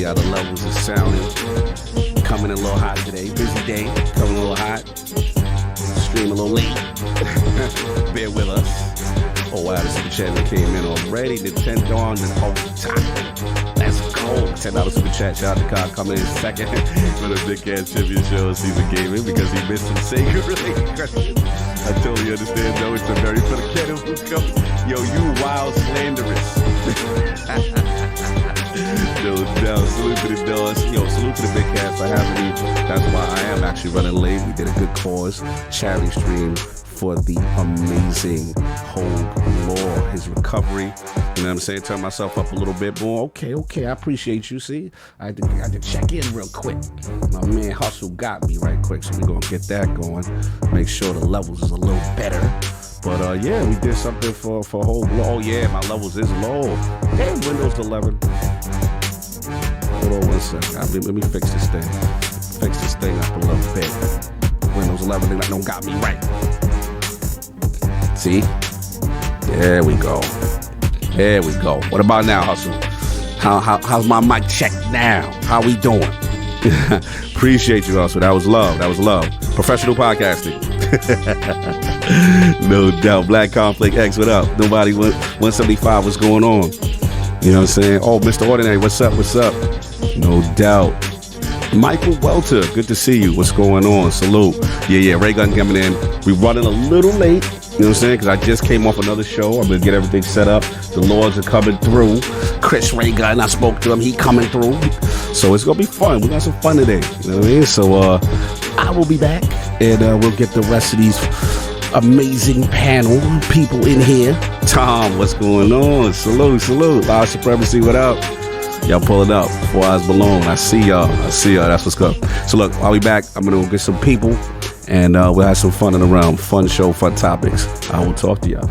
how the levels are sounding. Coming in a little hot today. Busy day. Coming a little hot. Stream a little late. Bear with us. Oh wow, the super chat that came in already. The $10 time. Let's go. $10 super chat. Shout out to Kyle coming in second for the Big Cat Trivia Show season gaming because he missed some sacred. I totally understand though. It's a very for the kid who comes. Yo, you wild slanderous. No doubt. Salute to the dogs. Yo, salute to the Big Cat for having me. That's why I am actually running late. We did a good cause charity stream for the amazing Hogue Law, his recovery. You know what I'm saying? Turn myself up a little bit more. Okay, I appreciate you. See, I had to check in real quick. My man Hustle got me right quick, so we're gonna get that going. Make sure the levels is a little better. But yeah, we did something for Hogue Law. Oh yeah, my levels is low. Damn, Windows 11. Hold on one second. Let me fix this thing. Fix this thing up a little bit. Windows 11 don't got me right. See? There we go. There we go. What about now, Hustle? How's my mic check now? How we doing? Appreciate you, Hustle. That was love. Professional podcasting. No doubt. Black Conflict X, what up? Nobody 175, what's going on? You know what I'm saying? Oh, Mr. Ordinary, what's up? No doubt. Michael Welter, good to see you. What's going on? Salute. Yeah, RayGun coming in. We running a little late. You know what I'm saying? Because I just came off another show. I'm going to get everything set up. The Lords are coming through. Chris RayGun, I spoke to him. He coming through. So it's going to be fun. We got some fun today. You know what I mean? So I will be back. And we'll get the rest of these amazing panel people in here. Tom, what's going on? Salute. Loud Supremacy, what up? Y'all pulling up. 4 Eyes Balloon. I see y'all. That's what's up. So look, I'll be back. I'm going to go get some people. And we'll have some fun in the realm. Fun show, fun topics. I will talk to y'all.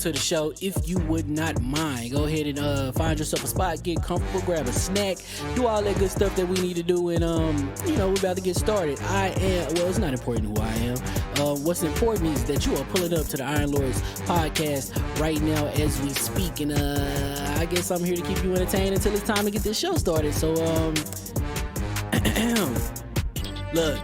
To the show. If you would not mind, go ahead and find yourself a spot, get comfortable, grab a snack, do all that good stuff that we need to do, and we're about to get started. It's not important who I am. What's important is that you are pulling up to the Iron Lords podcast right now as we speak, and I guess I'm here to keep you entertained until it's time to get this show started. So look,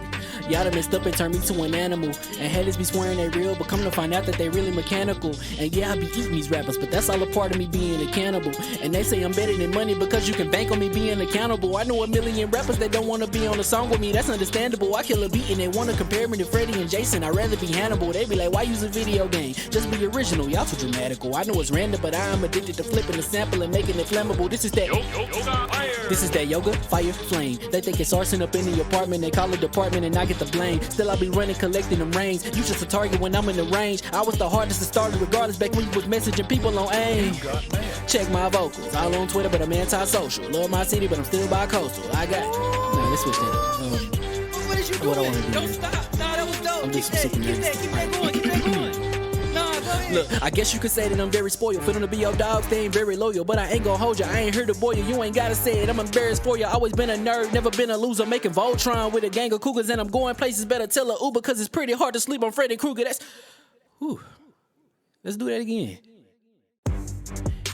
y'all done messed up and turned me to an animal. And haters be swearing they real, but come to find out that they really mechanical. And yeah, I be eating these rappers, but that's all a part of me being a cannibal. And they say I'm better than money because you can bank on me being accountable. I know a million rappers that don't want to be on a song with me, that's understandable. I kill a beat and they want to compare me to Freddie and Jason. I'd rather be Hannibal. They be like, why use a video game? Just be original, y'all too dramatical. I know it's random, but I am addicted to flipping the sample and making it flammable. This is that yoga, fire, flame. They think it's arson up in the apartment, they call it department and I get the blame. Still I be running, collecting them rains. You just a target when I'm in the range. I was the hardest to start regardless back when you was messaging people on AIM. Check my vocals, all on Twitter, but I'm anti-social. Love my city, but I'm still bi-coastal. I got nah, let's switch that. What is you doing? What I want to do? Don't stop. Nah, that was dope. I'm just keep that going. Look, I guess you could say that I'm very spoiled. For them to be your dogs, they ain't very loyal. But I ain't gonna hold you, I ain't here to boil you. You ain't gotta say it, I'm embarrassed for you. Always been a nerd, never been a loser. Making Voltron with a gang of cougars. And I'm going places, better tell a Uber. Cause it's pretty hard to sleep on Freddy Krueger. Let's do that again.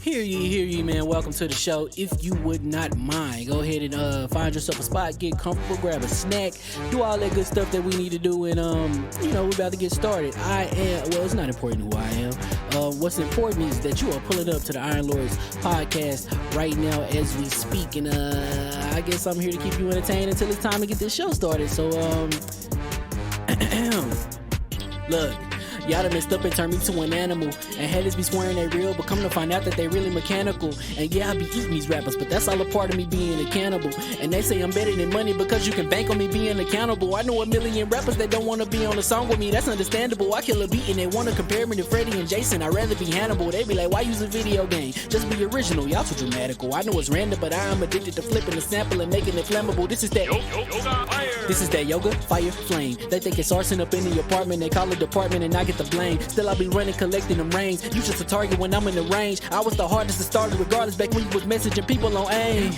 Hear ye, man. Welcome to the show. If you would not mind, go ahead and find yourself a spot, get comfortable, grab a snack, do all that good stuff that we need to do, and we're about to get started. It's not important who I am. What's important is that you are pulling up to the Iron Lords podcast right now as we speak, and I guess I'm here to keep you entertained until it's time to get this show started. So Look, y'all done messed up and turned me to an animal. And haters be swearing they real, but come to find out that they really mechanical. And yeah, I be eating these rappers, but that's all a part of me being a cannibal. And they say I'm better than money because you can bank on me being accountable. I know a million rappers that don't wanna be on a song with me, that's understandable. I kill a beat and they wanna compare me to Freddie and Jason. I'd rather be Hannibal. They be like, why use a video game? Just be original, y'all too dramatical. I know it's random, but I am addicted to flipping the sample and making it flammable. This is that This is that yoga, fire, flame. They think it's arson up in the apartment, they call it department and I get the blame. Still I be running, collecting them rings. You just a target when I'm in the range. I was the hardest to start regardless back when you was messaging people on AIM.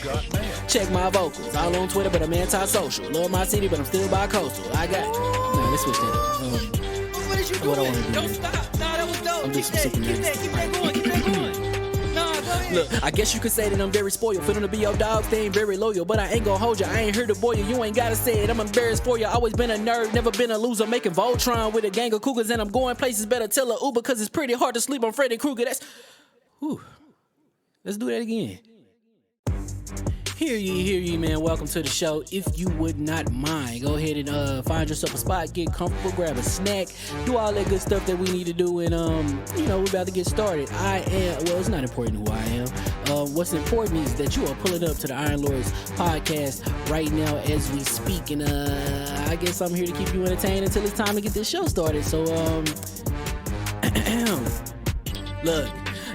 Check my vocals, all on Twitter but I'm anti-social. Love my city but I'm still bi-coastal. I got, nah, let's switch that. What is you doing? What I wanna do. Don't stop. Nah, that was dope. I'm Keep just super that going. Keep that going. Nah, go ahead. Look, I guess you could say that I'm very spoiled. For them to be your dog, they ain't very loyal. But I ain't gon' hold you, I ain't here to boil you. You ain't gotta say it, I'm embarrassed for you. Always been a nerd, never been a loser. Making Voltron with a gang of cougars. And I'm going places, better tell a Uber. Cause it's pretty hard to sleep on Freddy Krueger. That's, whew. Let's do that again. Hear ye, man. Welcome to the show. If you would not mind, go ahead and find yourself a spot, get comfortable, grab a snack, do all that good stuff that we need to do, and you know, we're about to get started. Well, it's not important who I am. What's important is that you are pulling up to the Iron Lords podcast right now as we speak, and I guess I'm here to keep you entertained until it's time to get this show started. So look,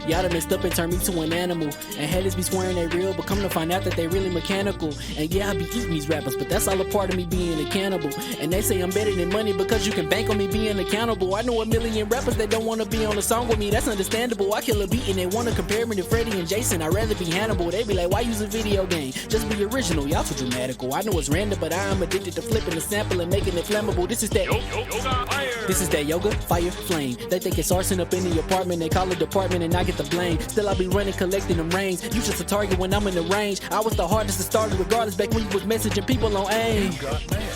y'all done messed up and turned me to an animal. And haters be swearing they real, but come to find out that they really mechanical. And yeah, I be eating these rappers, but that's all a part of me being a cannibal. And they say I'm better than money because you can bank on me being accountable. I know a million rappers that don't wanna be on a song with me, that's understandable. I kill a beat and they wanna compare me to Freddie and Jason. I'd rather be Hannibal. They be like, why use a video game? Just be original, y'all too dramatical. I know it's random, but I am addicted to flipping the sample and making it flammable. This is that This is that yoga, fire, flame. They think it's arson up in the apartment, they call it department and I get the blame. Still I be running, collecting them rings. You just a target when I'm in the range. I was the hardest to start regardless back when you was messaging people on AIM.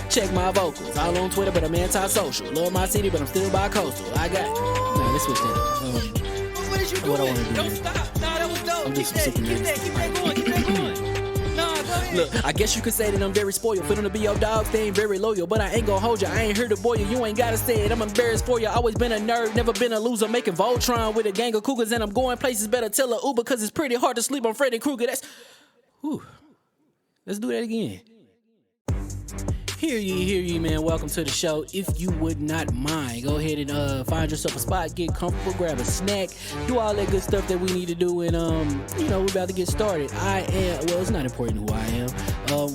Check my vocals, all on Twitter but I'm anti-social. Love my city but I'm still bi-coastal. I got, nah, let's switch that. What is you doing? What I wanna do. Don't stop. Nah, that was dope. I'm Keep just that super going. Keep that going. Nah, go ahead. Look, I guess you could say that I'm very spoiled. For them to be your dogs, they ain't very loyal. But I ain't gon' hold you, I ain't here to boil you. You ain't gotta say it, I'm embarrassed for you. Always been a nerd, never been a loser. Making Voltron with a gang of cougars. And I'm going places, better tell a Uber. Cause it's pretty hard to sleep on Freddy Krueger. That's, whew. Let's do that again. Hear ye, man. Welcome to the show. If you would not mind, go ahead and find yourself a spot, get comfortable, grab a snack, do all that good stuff that we need to do, and you know, we're about to get started. Well, it's not important who I am.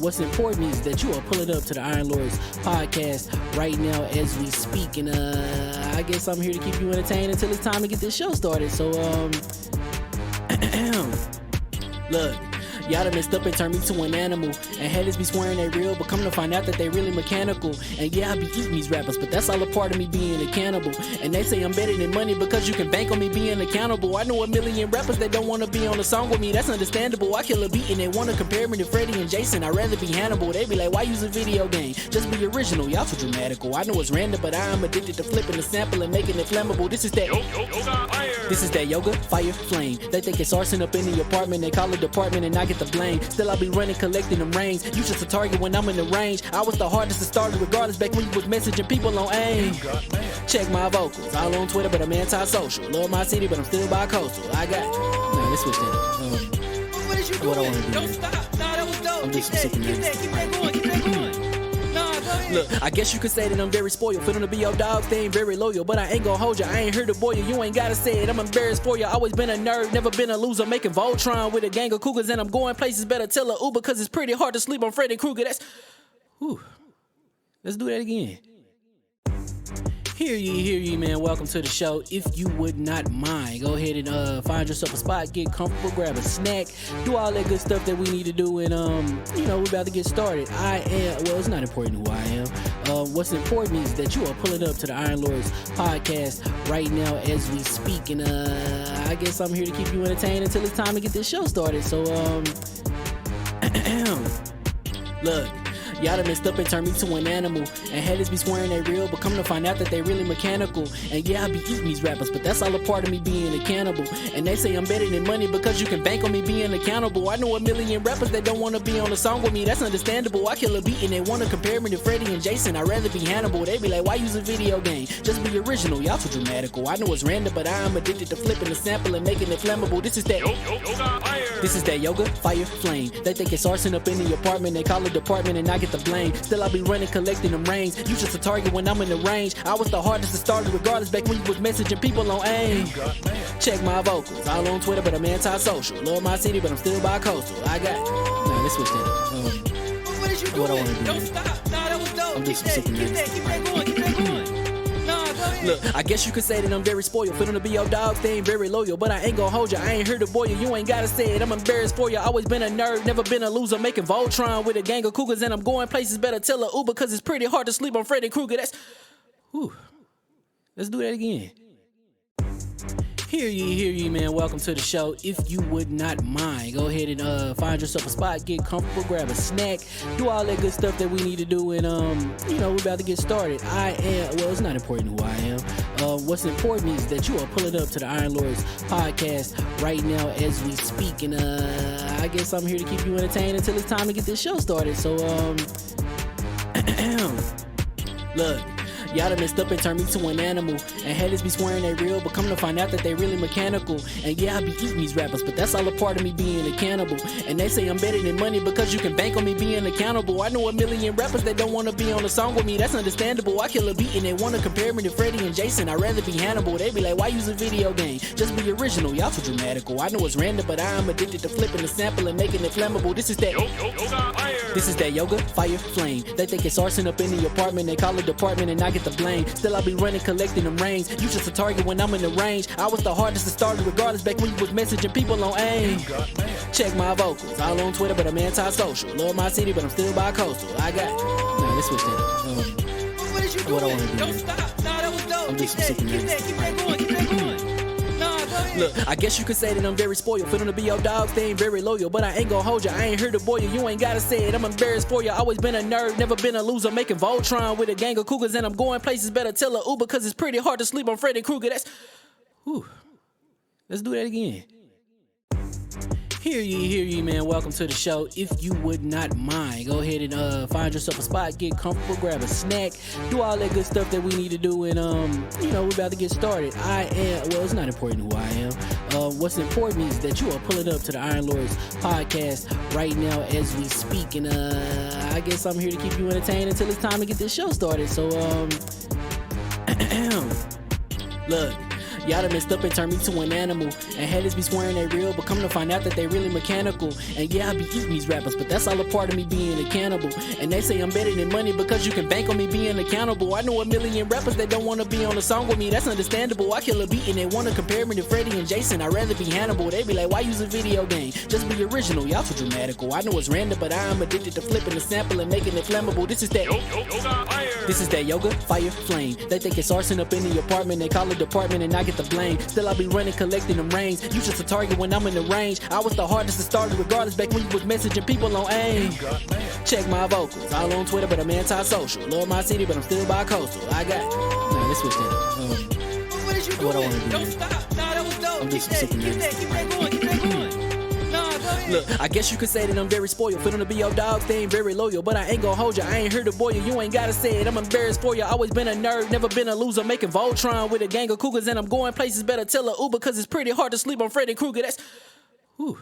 What's important is that you are pulling up to the Iron Lords podcast right now as we speak, and I guess I'm here to keep you entertained until it's time to get this show started. So look, y'all done messed up and turned me to an animal. And haters be swearing they real, but come to find out that they really mechanical. And yeah, I be eating these rappers, but that's all a part of me being a cannibal. And they say I'm better than money because you can bank on me being accountable. I know a million rappers that don't wanna be on a song with me, that's understandable. I kill a beat and they wanna compare me to Freddie and Jason. I'd rather be Hannibal. They be like, why use a video game? Just be original, y'all too dramatical. I know it's random, but I am addicted to flipping the sample and making it flammable. This is that This is that yoga, fire, flame. They think it's arson up in the apartment, they call it department and I get the blame. Still I be running, collecting them rings. You just a target when I'm in the range. I was the hardest to start regardless back when you was messaging people on AIM. Check my vocals, all on Twitter but I'm anti-social. Love my city but I'm still bi-coastal. I got, nah, let's switch that. What is you doing? What I wanna do. Don't stop. Nah, that was dope. I'm just Keep that going. Nah, go ahead. Look, I guess you could say that I'm very spoiled. For them to be your dogs, they ain't very loyal. But I ain't gon' hold you, I ain't here to boil you. You ain't gotta say it, I'm embarrassed for you. Always been a nerd, never been a loser. Making Voltron with a gang of cougars. And I'm going places, better tell a Uber. Cause it's pretty hard to sleep on Freddy Krueger. That's, whew. Let's do that again. Hear ye, man. Welcome to the show. If you would not mind, go ahead and find yourself a spot, get comfortable, grab a snack, do all that good stuff that we need to do, and you know, we're about to get started. Well, it's not important who I am. What's important is that you are pulling up to the Iron Lords podcast right now as we speak, and I guess I'm here to keep you entertained until it's time to get this show started. So look, Y'all done messed up and turned me to an animal. And haters be swearing they real, but come to find out that they really mechanical. And yeah, I be eating these rappers, but that's all a part of me being a cannibal. And they say I'm better than money because you can bank on me being accountable. I know a million rappers that don't wanna be on a song with me, that's understandable. I kill a beat and they wanna compare me to Freddie and Jason. I'd rather be Hannibal. They be like, why use a video game? Just be original, y'all too dramatical. I know it's random, but I am addicted to flipping the sample and making it flammable. This is that yoga, fire, flame. They think it's arson up in the apartment, they call it department and I get the blame. Still I be running, collecting them rains. You just a target when I'm in the range. I was the hardest to start regardless back when you was messaging people on AIM. Check my vocals, all on Twitter, but I'm anti-social. Love my city, but I'm still bi-coastal. I got, nah, let's switch that up. What is you doing? What I wanna do? Don't stop. Nah, that was dope. I'm Keep just super that going. Keep that going. Nah, go ahead. Look, I guess you could say that I'm very spoiled. For them to be your dogs, they ain't very loyal. But I ain't gon' hold you, I ain't here to boil you. You ain't gotta say it, I'm embarrassed for you. Always been a nerd, never been a loser. Making Voltron with a gang of cougars. And I'm going places, better tell a Uber. Cause it's pretty hard to sleep on Freddy Krueger. That's, whew. Let's do that again. Hear ye, man. Welcome to the show. If you would not mind, go ahead and find yourself a spot, get comfortable, grab a snack, do all that good stuff that we need to do, and we're about to get started. It's not important who I am. What's important is that you are pulling up to the Iron Lords podcast right now as we speak, and I guess I'm here to keep you entertained until it's time to get this show started. So look. Y'all done messed up and turned me to an animal. And haters be swearing they real, but come to find out that they really mechanical. And yeah, I be eating these rappers, but that's all a part of me being a cannibal. And they say I'm better than money because you can bank on me being accountable. I know a million rappers that don't wanna be on a song with me, that's understandable. I kill a beat and they wanna compare me to Freddie and Jason. I'd rather be Hannibal. They be like, why use a video game? Just be original, y'all too dramatical. I know it's random, but I am addicted to flipping the sample and making it flammable. This is that yoga, fire, flame. They think it's arson up in the apartment, they call it department and I get the blame. Still I be running, collecting them rains. You just a target when I'm in the range. I was the hardest to start regardless back when you was messaging people on AIM. Check my vocals, all on Twitter, but I'm anti-social. Love my city, but I'm still bi-coastal. I got, nah, let's switch that up. What is you doing? What I wanna do? Don't stop. Nah, that was dope. I'm just Keep that going. Keep that going. Nah, go ahead. Look, I guess you could say that I'm very spoiled. For them to be your dogs, they ain't very loyal. But I ain't gon' hold you, I ain't here to boil you. You ain't gotta say it, I'm embarrassed for you. Always been a nerd, never been a loser. Making Voltron with a gang of cougars. And I'm going places, better tell a Uber. Cause it's pretty hard to sleep on Freddy Krueger. That's, whew. Let's do that again. Hear ye, man. Welcome to the show. If you would not mind, go ahead and find yourself a spot, get comfortable, grab a snack, do all that good stuff that we need to do, and we're about to get started. It's not important who I am. What's important is that you are pulling up to the Iron Lords podcast right now as we speak, and I guess I'm here to keep you entertained until it's time to get this show started. So look. Y'all done messed up and turned me to an animal. And haters be swearing they real, but come to find out that they really mechanical. And yeah, I be eating these rappers, but that's all a part of me being a cannibal. And they say I'm better than money because you can bank on me being accountable. I know a million rappers that don't wanna be on a song with me, that's understandable. I kill a beat and they wanna compare me to Freddie and Jason. I'd rather be Hannibal. They be like, why use a video game? Just be original, y'all too dramatical. I know it's random, but I am addicted to flipping the sample and making it flammable. This is that yoga, fire, flame. They think it's arson up in the apartment, they call it department and I get the blame. Still I be running, collecting them rains. You just a target when I'm in the range. I was the hardest to start regardless back when you was messaging people on AIM. Check my vocals, all on Twitter, but I'm anti-social. Love my city, but I'm still bi-coastal. I got, nah, let's switch that up. What is you doing? What I wanna do? Don't stop. Nah, that was dope. I'm just Keep super that going. Keep that going. Nah, go ahead. Look, I guess you could say that I'm very spoiled. For them to be your dogs, they ain't very loyal. But I ain't gon' hold you, I ain't here to boil you. You ain't gotta say it, I'm embarrassed for you. Always been a nerd, never been a loser. Making Voltron with a gang of cougars. And I'm going places, better tell a Uber. Cause it's pretty hard to sleep on Freddy Krueger. That's, whew.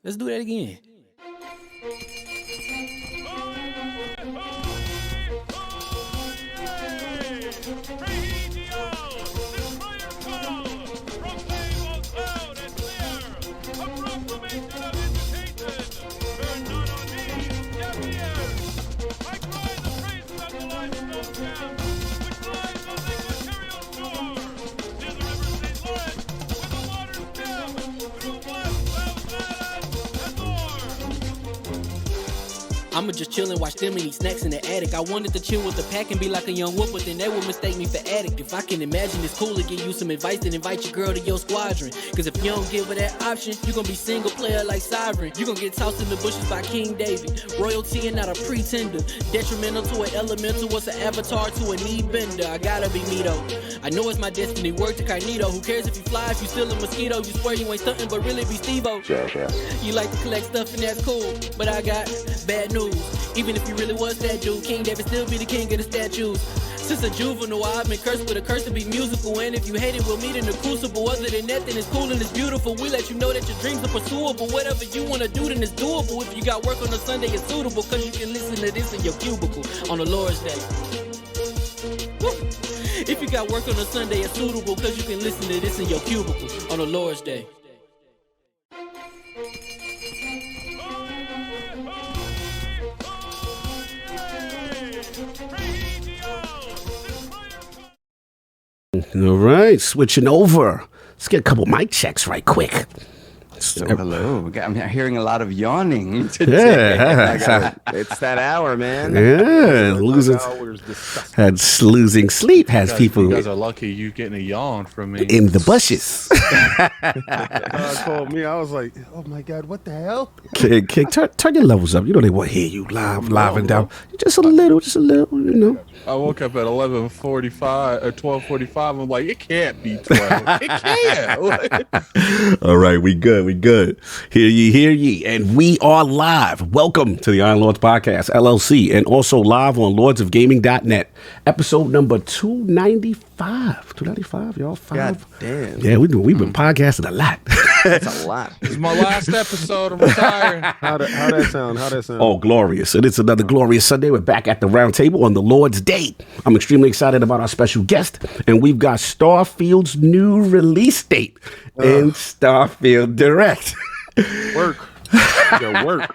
Let's do that again. I'ma just chill and watch them and eat snacks in the attic. I wanted to chill with the pack and be like a young whoop, but then they would mistake me for addict. If I can imagine it's cool to give you some advice, then invite your girl to your squadron. Cause if you don't give her that option, you gon' be single player like Sovereign. You gon' get tossed in the bushes by King David. Royalty and not a pretender. Detrimental to an elemental, what's an avatar to a knee bender. I gotta be me though. I know it's my destiny, word to Cognito. Who cares if you fly, if you still a mosquito? You swear you ain't stuntin', but really be Steve-O. You like to collect stuff and that's cool, but I got bad news. Even if you really was that dude, King David still be the king of the statues. Since a juvenile, I've been cursed with a curse to be musical. And if you hate it, we'll meet in the crucible. Other than that, then it's cool and it's beautiful. We let you know that your dreams are pursuable. Whatever you wanna do, then it's doable. If you got work on a Sunday, it's suitable. Cause you can listen to this in your cubicle on the Lord's Day. Woo. If you got work on a Sunday, it's suitable. Cause you can listen to this in your cubicle on the Lord's Day. All right, switching over. Let's get a couple mic checks right quick. So, hello. I'm hearing a lot of yawning today. Yeah, it's that hour, man. yeah. Losing sleep has people You guys are lucky you getting a yawn from me. in the bushes. God called me. I was like, oh my God, what the hell? Kid, turn your levels up. You know they want to hear you live and down. Just a little, you know. I woke up at 11:45 or 12:45. I'm like, it can't be 12. It can't. All right, we good. Hear ye. And we are live. Welcome to the Iron Lords Podcast, LLC, and also live on lordsofgaming.net. Episode number 295. 295, y'all. God damn. Yeah, we've been podcasting a lot. That's a lot. It's my last episode. I'm retiring. How that sound? Oh, glorious. And it's another glorious Sunday. We're back at the round table on the Lord's Day. I'm extremely excited about our special guest, and we've got Starfield's new release date in Starfield Direct. Work. Yo, work.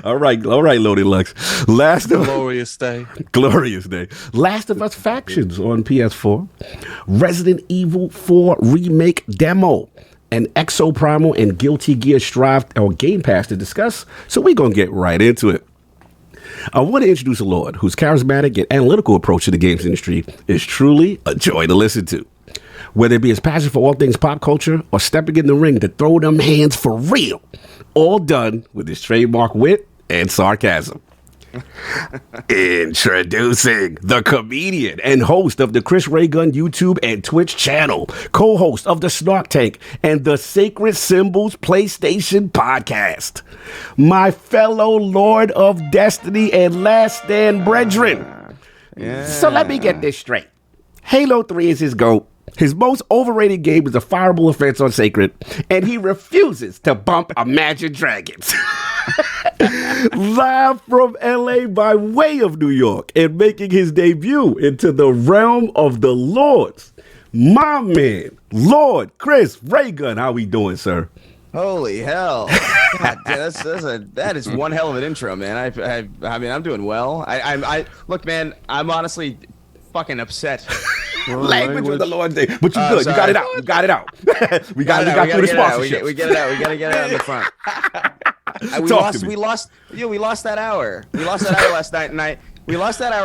All right, Loaded Lux. Glorious day. Glorious day. LastofUsFactions on PS4. ResidentEvil4 Remake Demo. An Exoprimal and Guilty Gear Strive or Game Pass to discuss, so we're going to get right into it. I want to introduce a Lord whose charismatic and analytical approach to the games industry is truly a joy to listen to. Whether it be his passion for all things pop culture or stepping in the ring to throw them hands for real, all done with his trademark wit and sarcasm. Introducing the comedian and host of the Chris RayGun YouTube and Twitch channel, co-host of the Snark Tank and the Sacred Symbols PlayStation podcast, my fellow Lord of Destiny and Last Stand brethren. So let me get this straight. Halo 3 is his GOAT. His most overrated game is a fireable offense on Sacred, and he refuses to bump Imagine Dragons. Live from LA by way of New York and making his debut into the realm of the Lords, my man, Lord Chris RayGun. How we doing, sir? Holy hell. God, that is one hell of an intro, man. I mean, I'm doing well. I look, man, I'm honestly fucking upset. Language with the Lord's Day. But you good. Sorry. You got it out. We got through the sponsorship. We get it out. We gotta get it out in the front. We lost that hour. We lost that hour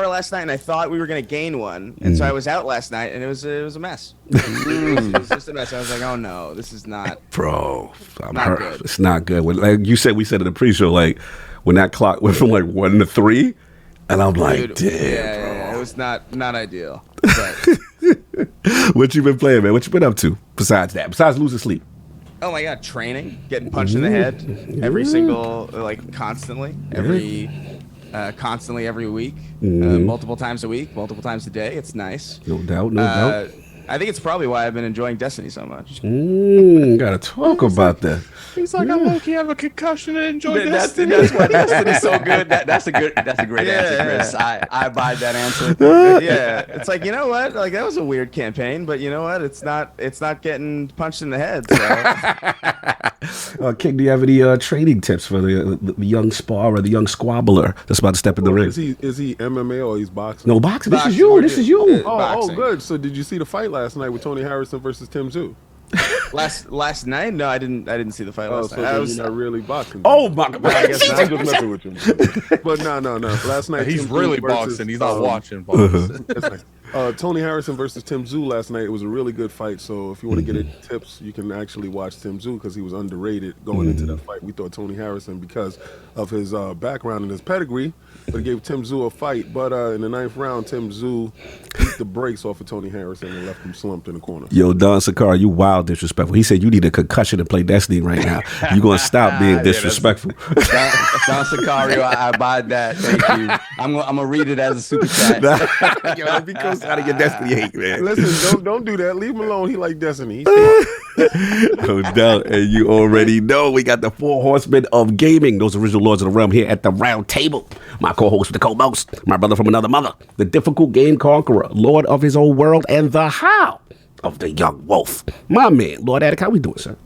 last night, and I thought we were gonna gain one, and so I was out last night, and it was a mess. It was just a mess. I was like, oh no, this is not, bro. not good. It's not good. Like you said, we said in the pre-show, like when that clock went from like 1 to 3, and I'm like, damn, bro. It was not ideal. But what you been playing, man? What you been up to besides that? Besides losing sleep? oh my god, training, getting punched in the head every single, like constantly, constantly every week, multiple times a week, multiple times a day. It's nice. No doubt. I think it's probably why I've been enjoying Destiny so much. Gotta talk about that. He's like, I low-key have a concussion and enjoy Destiny. That's why Destiny's so good. That's a great answer, Chris. I buy that answer. Yeah, it's like, you know what? Like that was a weird campaign, but you know what? It's not getting punched in the head. So. King, do you have any training tips for the young spar or the young squabbler that's about to step in the ring? Is he MMA or he's boxing? No, boxing. This is you. Oh, good. So did you see the fight last night with Tony Harrison versus Tim Tszyu? Last night? No, I didn't see the fight Oh, last so night. I then was you're not really boxing. Oh my God! I guess I'm just messing with you. But no. Last night He's Tim Tszyu really versus, boxing. He's not watching boxing. That's nice. Tony Harrison versus Tim Tszyu last night. It was a really good fight. So if you want to get tips, you can actually watch Tim Tszyu because he was underrated going into that fight. We thought Tony Harrison, because of his background and his pedigree, but he gave Tim Tszyu a fight. But in the 9th round, Tim Tszyu beat the brakes off of Tony Harrison and left him slumped in the corner. Yo, Don Sakara, you wild disrespectful. He said you need a concussion to play Destiny right now. You gonna stop being disrespectful? Don Sicario, I buy that. Thank you. I'm gonna read it as a super chat. Yo, because out of your Destiny hate, man. Listen, don't do that. Leave him alone. He like Destiny. No doubt, and you already know we got the 4 horsemen of gaming, those original lords of the realm here at the round table. My co-host with the co-most, my brother from another mother, the difficult game conqueror, lord of his own world, and the how of the young wolf. My man, Lord Attic, how we doing, sir?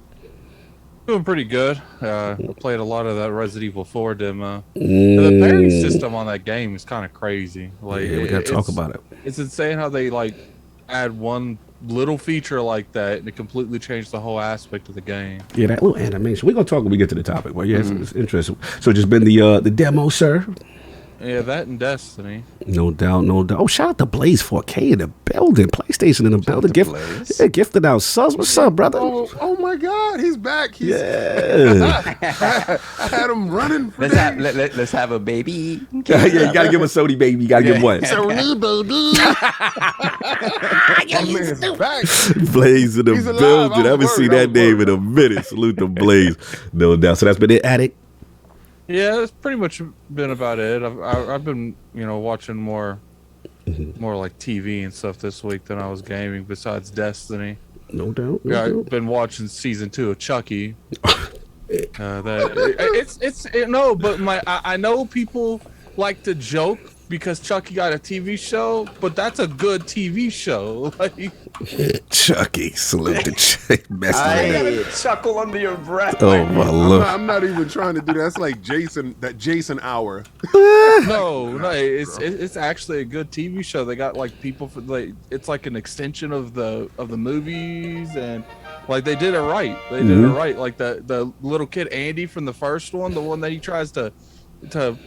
Doing pretty good. I played a lot of that Resident Evil 4 demo. The parry system on that game is kind of crazy. Like, Yeah, we gotta talk about it. It's insane how they like add one little feature like that and it completely changed the whole aspect of the game. Yeah, that little animation. We're gonna talk when we get to the topic. Well, yeah, it's interesting. So just been the demo, sir. Yeah, that and Destiny. No doubt, no doubt. Oh, shout out to Blaze 4K in the building, PlayStation in the building. Gifted out subs. What's up, brother? Oh my God, he's back. Yeah. I had him running. Let's have a baby. Yeah, you gotta give him a Sony baby. You gotta give him one. Sony baby. My man's back. Blaze in the He's alive. building. I I haven't was seen worried. that name in a minute. Salute to Blaze. No doubt. So that's been it, Attic. Yeah, that's pretty much been about it. I've been watching more like TV and stuff this week than I was gaming. Besides Destiny, No doubt. No yeah, I've doubt. been watching season 2 of Chucky. But I know people like to joke because Chucky got a TV show, but that's a good TV show. Like, Chucky. Salute to Chucky. I chuckle under your breath. Oh my lord. I'm not even trying to do that. That's like Jason hour. no, it's actually a good TV show. They got like people for like it's like an extension of the movies, and like they did it right. They did it right. Like the little kid Andy from the first one, the one that he tries to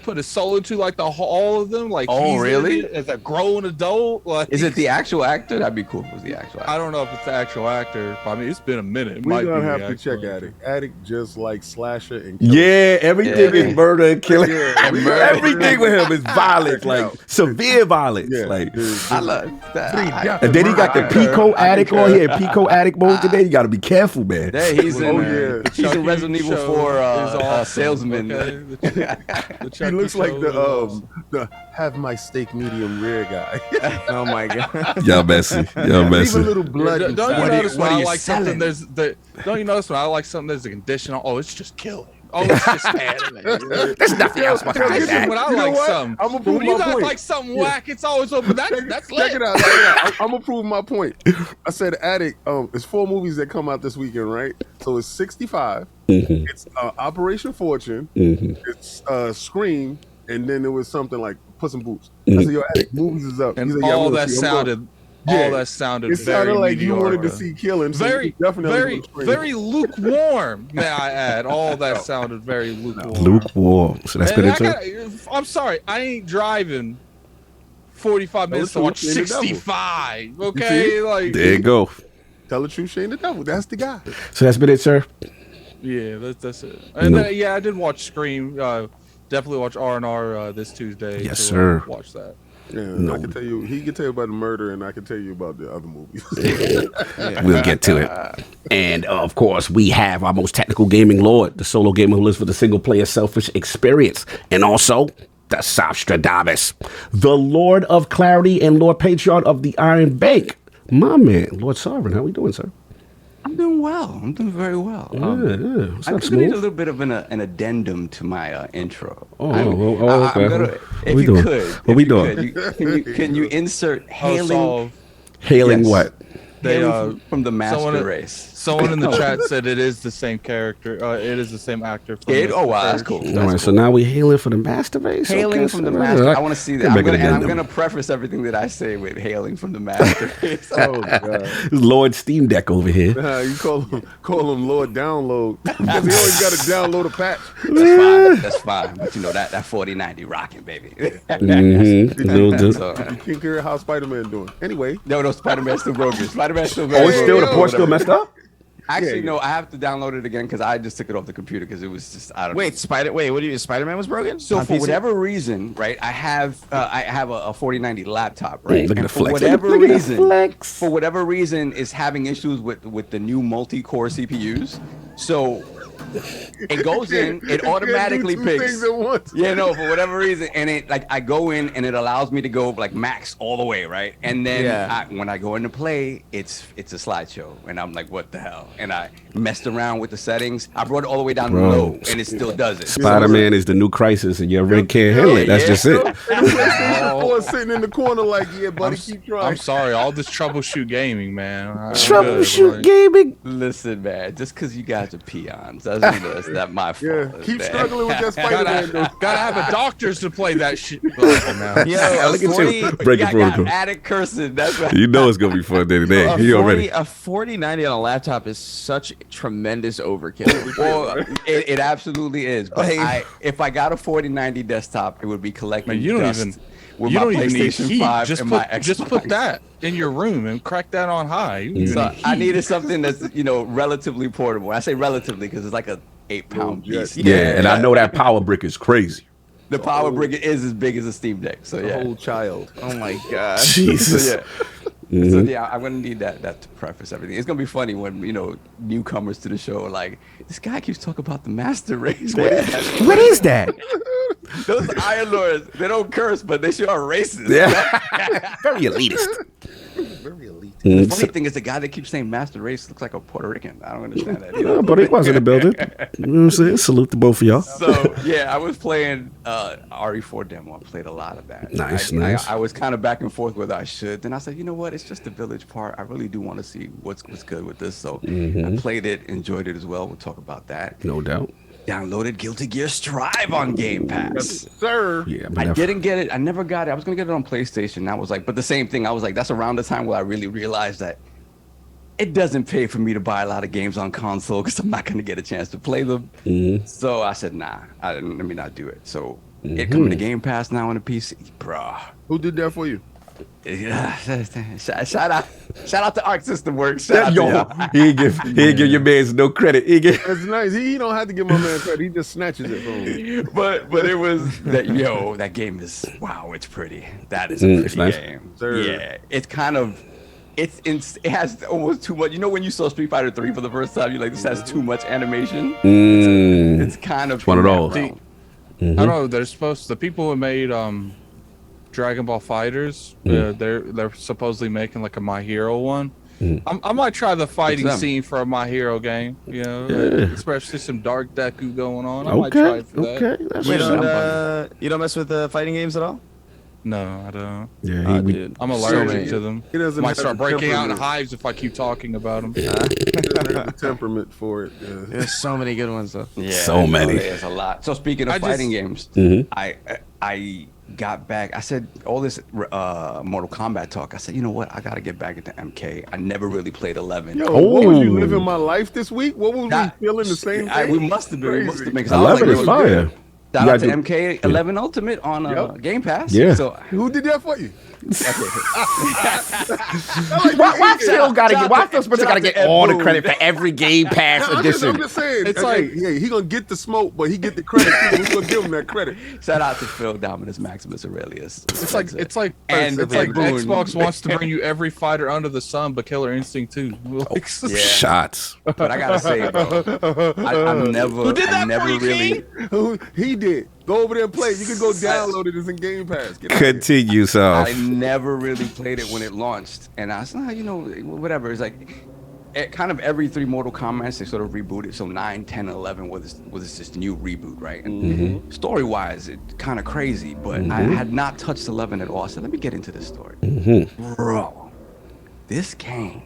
put his soul into, like all of them. Like, oh really? As a grown adult, like, is it the actual actor? That'd be cool. If it was the actual actor? I don't know if it's the actual actor. I mean, it's been a minute. It We're might gonna be have the to actual check actor. Attic. Attic just like slasher and killer. Yeah, everything is murder and killing. murder. Everything with him is violence, like severe violence. Yeah, Like, I love that. and then he got the Pico Attic on here, Pico Attic mode today. You got to be careful, man. Yeah, he's in. Oh, yeah. He's a Chucky Resident Evil show 4 is awesome, salesman. okay? The He Chucky looks like show is awesome. the have my steak medium rare guy. Oh my god. Y'all messy. Y'all Leave a messy. little blood. Don't you inside. notice when are I you like selling? something? Don't you notice when I like something? There's a condition. Oh, it's just killing. Oh, it's just anime. There's nothing else behind This is that. when I You know like what? something. I'ma But prove when you my guys point. like something whack, it's always open. That's Check lit. it out. I'm gonna prove my point. I said Attic. It's 4 movies that come out this weekend, right? So it's 65. It's Operation Fortune. It's Scream, and then there was something like Puss in Boots. I said, "Yo, Attic, movies is up." And He said, "Yeah, I'm all gonna that see it. I'm going." sounded. Yeah. All that sounded. It sounded very like you wanted to mediocre. see killing. So Very, you definitely very, go Scream. very lukewarm. May I add? All that sounded very lukewarm. Lukewarm. So that's been And it. I'm sorry, I ain't driving 45 minutes to Tell the watch truth, Shane the Devil. 65. see? Okay, like There you go. Tell the truth, Shane the Devil. That's the guy. So that's been it, sir. yeah, that's it. And No. yeah, I did watch Scream. Definitely watch R&R this Tuesday. Yes, to, sir. Watch that. Yeah, No. I can tell you. He can tell you about the murder, and I can tell you about the other movies. We'll get to it. And of course, we have our most technical gaming lord, the solo gamer who lives for the single player selfish experience, and also the Sopstradamus, the Lord of Clarity and Lord Patriarch of the Iron Bank. My man, Lord Sovereign, how we doing, sir? I'm doing well. I'm doing very well. Yeah. What's I'm up, just gonna need a Smooth? little bit of an addendum to my intro. Oh, I'm okay. gonna, What if we you doing? could, What we doing? can you insert hailing Solve. Hailing Yes. what? They from the master someone, race. Someone in the chat said it is the same character. It is the same actor. From Oh wow, that's cool. All right, so now we hailing for the master race. Hailing from the master. I want to see that. I'm gonna preface everything that I say with hailing from the master race. Oh god, Lord Steam Deck over here. you call him Lord Download because he always got to download a patch. That's fine. But you know that 4090 rocking, baby. So, you can't hear how Spider-Man doing. Anyway, no, Spider-Man's still broken. Spider-Man's still Oh, broken. it's still the port still messed up. Actually, no, I have to download it again because I just took it off the computer because it was just I don't know. Wait, what do you? Spider-Man was broken? So On for PC? whatever reason, right? I have a 4090 laptop, right? Look at And the for flex. whatever Look at the reason, flex. for whatever reason, is having issues with the new multi-core CPUs. So it goes in, it automatically You can't do two picks. things at once. Yeah, no, for whatever reason, and it like I go in and it allows me to go like max all the way, right? And then when I go into play, it's a slideshow, and I'm like, what the hell? And I messed around with the settings. I brought it all the way down to low, and it still does it. Spider-Man is the new Crisis, and your rig can't handle it. That's just it. And the PlayStation 4 sitting in the corner like, yeah, buddy, keep trying. I'm sorry, all this troubleshoot gaming, man. Troubleshoot gaming. Listen, man, just because you guys are peons doesn't mean that's not my fault. Yeah, keep man. struggling with that Spider-Man. though. Gotta have a doctors to play that shit. Oh, Yo, Look at you. 40 Break the got protocol. added cursing. That's right. You know it's gonna be fun day today. You already. A 4090 on a laptop is such tremendous overkill. Well, it absolutely is. But if I got a 4090 desktop, it would be collecting Man, you don't dust even. with You my don't even need PlayStation heat. 5 Just and put, my Xbox. just put that in your room and crack that on high. You don't even So need I heat. needed something that's relatively portable. I say relatively because it's like a 8-pound beast. Yeah, and I know that power brick is crazy. The power brick is as big as a Steam Deck. So The yeah. whole child. Oh my god. Jesus. So yeah. So yeah, I'm gonna need that to preface everything. It's gonna be funny when newcomers to the show are like, this guy keeps talking about the master race. What is that? What is that? Those Iron Lords, they don't curse, but they sure are racist. Yeah. Very elitist. Very elite. The funny thing is the guy that keeps saying master race looks like a Puerto Rican. I don't understand that either. But it wasn't a building. You know what I'm saying? Salute to both of y'all. So yeah, I was playing RE4 demo. I played a lot of that. Nice. I was kind of back and forth whether I should. Then I said, you know what? It's just the village part. I really do want to see what's good with this. So I played it, enjoyed it as well. We'll talk about that. No doubt. Downloaded Guilty Gear Strive on Game Pass. Sir. Yeah, I didn't get it. I never got it. I was gonna get it on PlayStation. I was like, but the same thing. I was like, that's around the time where I really realized that it doesn't pay for me to buy a lot of games on console because I'm not gonna get a chance to play them. So I said, nah, let me not do it. So it coming to Game Pass now on the PC, bruh. Who did that for you? Yeah, shout out to Arc System Works. Shout out to Yo, y'all. he ain't give your man no credit. That's nice. He don't have to give my man credit. He just snatches it from him. But it was that game is wow, it's pretty. That is a It's pretty nice. game. Sir. Yeah, it's kind of it has almost too much. You know when you saw Street Fighter 3 for the first time, you're like, this has too much animation. It's kind of one of in that those. realm. I don't know. They're the people who made Dragon Ball Fighters. They're supposedly making like a My Hero one. I might try the fighting them. scene for a My Hero game. Especially some dark Deku going on. I might try Okay. it for that. Okay. That's You what's up. don't mess with fighting games at all? No, I don't. Yeah, Dude. I'm So allergic many. to them. He doesn't Might have start the breaking out in temperament. hives if I keep talking about them. He doesn't have the temperament for it. Yeah. There's so many good ones though. Yeah, So many. There's a lot. So speaking of I just- fighting games, I got back. I said all this Mortal Kombat talk. I said, you know what? I gotta get back into MK. I never really played 11. Yo, what was you Oh. living my life this week? What was Nah, we feeling the same thing? We must have been. We must have been. 'cause I was 11 like, is yo, fire. Shout You out to gotta do- MK11 Ultimate on Yep. Game Pass. Yeah. So Who did that for you? Why Phil gotta get? Why Phil Spencer shout gotta out get to Ed all the Boon. credit for every Game Pass I'm edition? just saying. It's Hey, like- yeah, he gonna get the smoke, but he get the credit too. We gonna give him that credit. shout out to Phil Dominus Maximus Aurelius. It's like And it's like Ed Boon. Xbox wants to bring you every fighter under the sun, but Killer Instinct too. Like, Yeah. Shots. But I gotta say, bro, I never really. Who he did? Go over there and play. You can go download it. It's in Game Pass. Get out of here. Continue, so. I never really played it when it launched, and I said, whatever. It's like kind of every 3 Mortal Kombat they sort of rebooted. So 9, 10, and 11 was this new reboot, right? And story-wise, it kind of crazy, but I had not touched 11 at all. I said, let me get into this story, bro. This game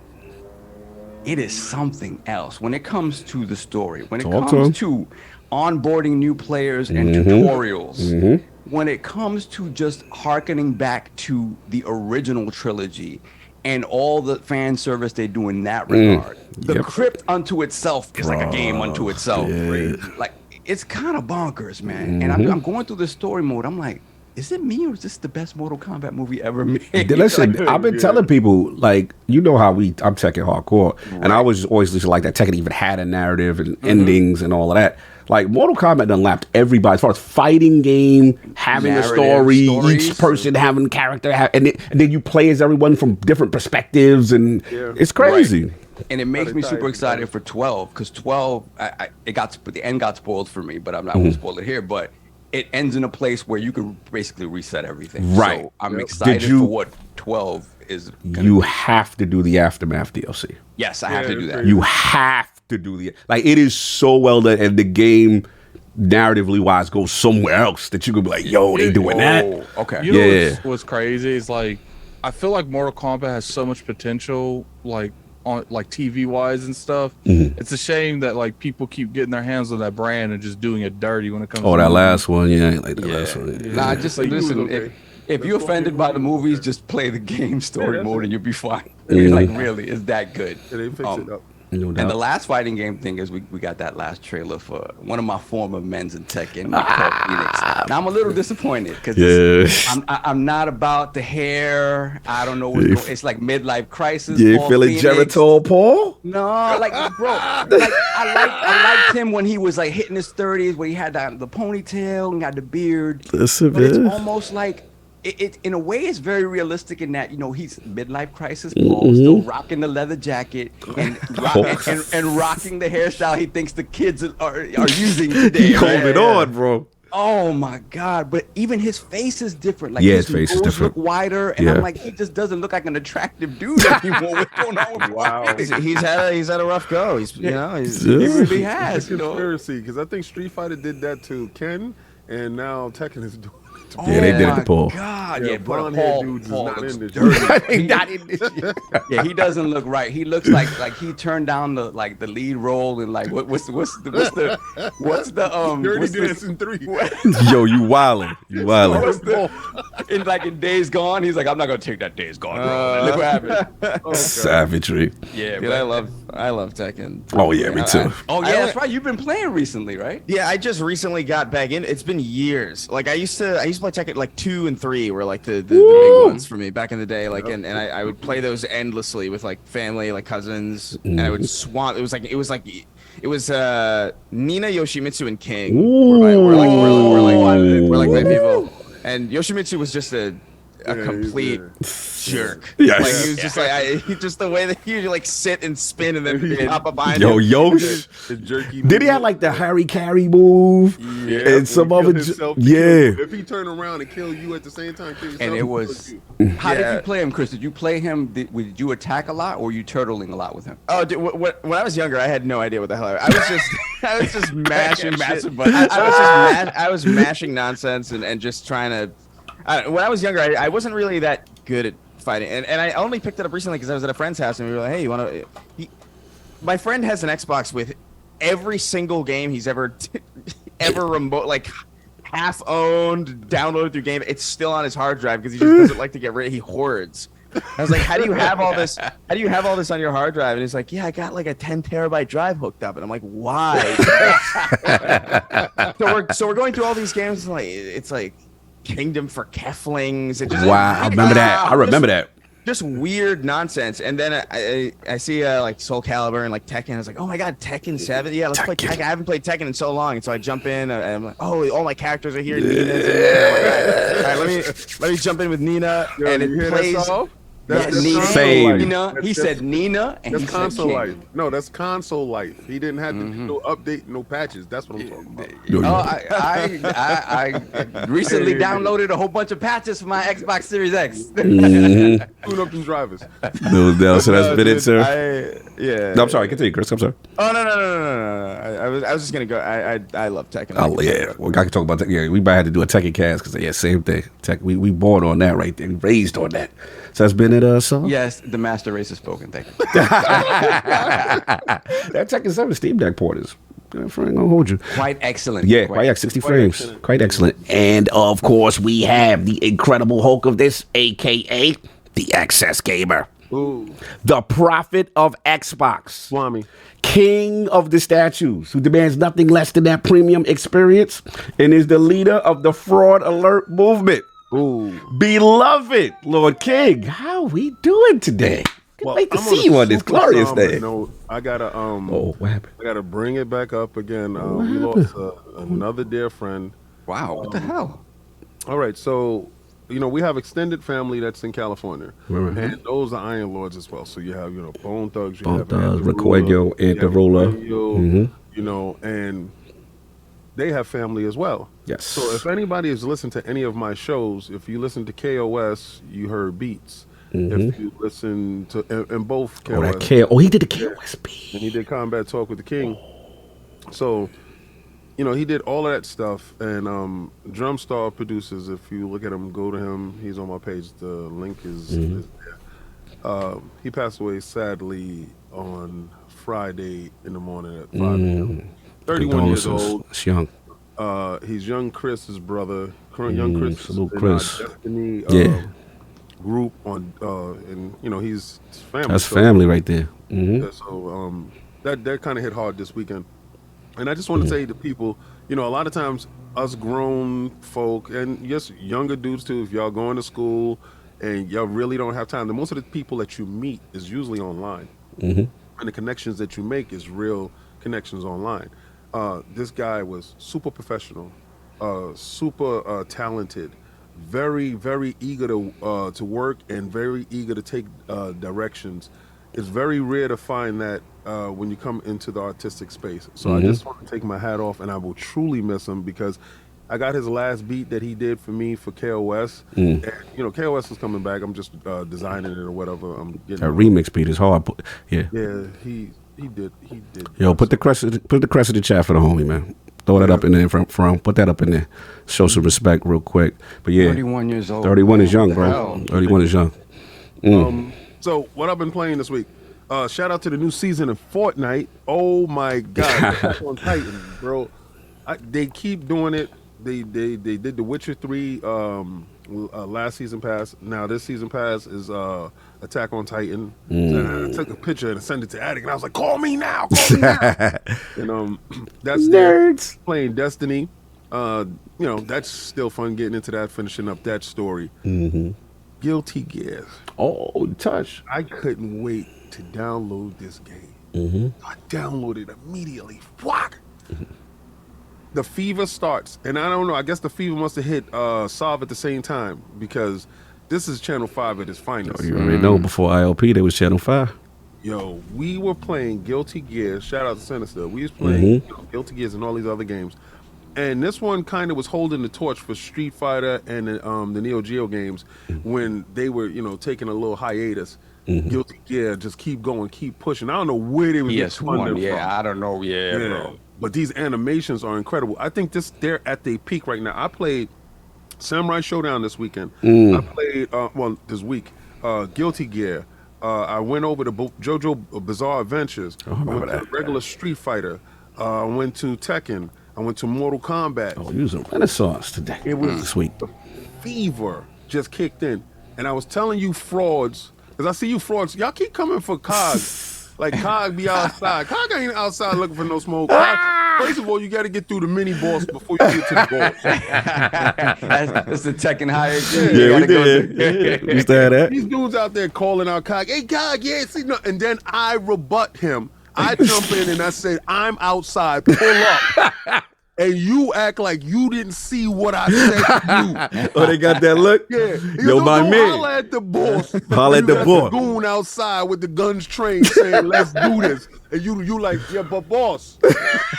it is something else when it comes to the story, when it Talk comes to onboarding new players and tutorials, when it comes to just hearkening back to the original trilogy and all the fan service they do in that regard. The crypt unto itself is like a game unto itself. Like, it's kind of bonkers, man. And I'm going through the story mode. I'm like, is it me or is this the best Mortal Kombat movie ever made? Listen, I've been telling people, like, you know how I'm Tekken hardcore, and I was always listening like that Tekken even had a narrative and endings and all of that. Like, Mortal Kombat done lapped everybody as far as fighting game, having a story, each person having character, and then you play as everyone from different perspectives, and it's crazy. Right. And it makes me super excited for 12, because 12, the end got spoiled for me, but I'm not going to spoil it here, but it ends in a place where you can basically reset everything. Right. So I'm excited for what 12 is. You have to do the Aftermath DLC. Yes, I have to do that. You have to do it is so well done, and the game narratively wise goes somewhere else that you could be like, yo, they doing that. Okay. You know what's crazy is, like, I feel like Mortal Kombat has so much potential, like, on like TV wise and stuff. It's a shame that like people keep getting their hands on that brand and just doing it dirty when it comes to that last one. Like the last one. Nah, just listen, if you're offended by the movies, just play the game story mode and you'll be fine. Like, really, it's that good. They fix it up. No doubt. And the last fighting game thing is we got that last trailer for one of my former men's in Tekken, Phoenix. Now I'm a little disappointed because I'm not about the hair. I don't know what's going. It's like midlife crisis. You feeling Geritol, Paul? No, like, bro, like I liked him when he was like hitting his 30s, where he had the ponytail and got the beard. Listen, but it's almost like. It in a way it's very realistic in that, you know, he's midlife crisis, Paul, still rocking the leather jacket and rocking the hairstyle he thinks the kids are using today. Holding on, bro. Oh my God! But even his face is different. Like, his face is different. Look wider, and I'm like, he just doesn't look like an attractive dude anymore. What's going on with He's had a rough go. He really has. It's a conspiracy, because I think Street Fighter did that to Ken, and now Tekken is doing. Yeah, they did it to Paul. God, blonde but hair dudes Paul is not looks in this dirty. He's not in this shit. Yeah, he doesn't look right. He looks like he turned down the lead role in like what's the Dirty Dancing 3. Yo, you wildin'. You wildin'. In Days Gone, he's like, I'm not gonna take that Days Gone role. Look what happened. Savagery. Yeah, Dude, I love Tekken. Oh yeah, me too. That's right. You've been playing recently, right? Yeah, I just recently got back in. It's been years. Like, I used to play Tekken, like 2 and 3 were like the big ones for me back in the day. Like, and I would play those endlessly with like family, like cousins, and I would swamp. It was Nina, Yoshimitsu, and King were like my people. And Yoshimitsu was just a complete jerk. Yes. Like, he was just like just the way that he would like sit and spin and then hop up behind Yo, him. Yosh. Did he have like the Harry Carry move? Yeah, and some other. If he turned around and kill you at the same time, kill yourself, And it was. How did you play him, Chris? Did you play him? Did you attack a lot, or were you turtling a lot with him? Oh, dude, when I was younger, I had no idea what the hell I was just mashing shit. I was mashing nonsense and just trying to. When I was younger, I wasn't really that good at fighting, and I only picked it up recently because I was at a friend's house and we were like, hey, you want to? My friend has an Xbox with every single game he's ever remote, like half owned, downloaded through game. It's still on his hard drive because he just doesn't like to get rid. He hoards. I was like, how do you have all this? How do you have all this on your hard drive? And he's like, yeah, I got like a 10 terabyte drive hooked up. And I'm like, why? so we're going through all these games. And it's like Kingdom for Keflings. I remember that. I remember that. Just weird nonsense. And then I see like Soul Calibur and like Tekken. I was like, oh my god, Tekken 7. Yeah, let's play Tekken. I haven't played Tekken in so long. And so I jump in and I'm like, oh, all my characters are here. Nina's in there. All right, let me jump in with Nina. And it plays. That's Same. Nina. He said Nina, and that's he console said life. No, that's console life. He didn't have to no update, no patches. That's what I'm talking about. I recently downloaded a whole bunch of patches for my Xbox Series X. Tune up them drivers. So that's been it, sir. Yeah. No, I'm sorry. Continue, Chris. I'm sorry. Oh no. I was just gonna go. I love Tekken. Oh yeah. Well, I can talk about that. Yeah, we might have to do a Tekken cast because same thing. We born on that right there. We raised on that. So that's been LordCognito song? Yes, the master race has spoken. Thank you. That Tekken 7 Steam Deck port is, I ain't gonna hold you. Quite excellent. Yeah, quite 60 frames. excellent. Quite excellent. And of course, we have the Incredible Hulk of this, aka the Excess Gamer. Ooh, The prophet of Xbox. Swami. King of the statues, who demands nothing less than that premium experience, and is the leader of the Fraud Alert movement. Ooh. Beloved Lord King, how we doing today? Can't wait to I'm see on you a on this super glorious somber day. note. I gotta Oh, what happened? I gotta bring it back up again. What We happened? lost another dear friend. Wow, what the hell? All right, so we have extended family that's in California, Right. and those are Iron Lords as well. So you have Bone Thugs, you Bone have Thugs, Antarula, Recuello, you have Antarula. Recuello, and they have family as well. Yes. So if anybody has listened to any of my shows, if you listen to KOS, you heard Beats. If you listen to and both KOS, Oh, that K. Oh, he did the KOSB. and he did Combat Talk with the King. So, he did all of that stuff. And Drumstar Producers, if you look at him, go to him. He's on my page. The link is there. He passed away sadly on Friday in the morning at 5 a.m. 31 years old. It's young. He's young Chris's brother. Young Chris is salute in Chris. Destiny Yeah. group on, and he's family. That's So- family right there. yeah, so that kind of hit hard this weekend, and I just want to say to people, a lot of times us grown folk and yes, younger dudes too, if y'all going to school and y'all really don't have time, most of the people that you meet is usually online, and the connections that you make is real connections online. This guy was super professional, super talented, very, very eager to work and very eager to take directions. It's very rare to find that when you come into the artistic space. So I just want to take my hat off, and I will truly miss him because I got his last beat that he did for me for KOS. And, KOS is coming back. I'm just designing it or whatever. I'm getting That remix beat is hard. Yeah. Yeah, he did. Yo, put the crest of the chat for the homie, man. Throw that up in there from. Put that up in there. Show some respect real quick. But yeah, 31 years old. 31 is young, What the bro. hell? 31 is young. So what I've been playing this week, shout out to the new season of Fortnite. Oh my God, Attack on Titan, bro. They keep doing it. They did The Witcher 3 last season pass. Now this season pass is Attack on Titan. And I took a picture and sent it to Attic, and I was like, "Call me now, call me now." And that's Nerds. playing Destiny. That's still fun getting into that, finishing up that story. Guilty Gear. Oh, touch. I couldn't wait to download this game. I downloaded immediately. Fuck. The fever starts, and I don't know. I guess the fever must have hit Solve at the same time because this is Channel 5 at its finest. You already know before ILP, there was Channel 5. Yo, we were playing Guilty Gear. Shout out to Sinister. We was playing Guilty Gears and all these other games. And this one kind of was holding the torch for Street Fighter and the Neo Geo games when they were, taking a little hiatus. Guilty Gear just keep going, keep pushing. I don't know where they was getting funding from. I don't know. Yeah, bro. But these animations are incredible. I think they're at their peak right now. I played Samurai Showdown this weekend. I played this week Guilty Gear. I went over to JoJo Bizarre Adventures. I went to regular Street Fighter. I went to Tekken. I went to Mortal Kombat. Oh, you was a renaissance today. It was this week. The fever just kicked in, and I was telling you frauds because I see you frauds. Y'all keep coming for Cog. Like Cog be outside. Cog ain't outside looking for no smoke. Cog, first of all, you got to get through the mini boss before you get to the boss. That's the Tekken higher. Yeah, we did. We used to have that. These dudes out there calling out Cog. Hey, Cog, yeah, see, no. And then I rebut him. I jump in and I said, I'm outside, pull up. And you act like you didn't see what I said to you. Oh, they got that look? Yeah. Yo, my man. Holla at the boss. Holla at the boss. Goon outside with the guns trained saying, let's do this. And you like, yeah, but boss.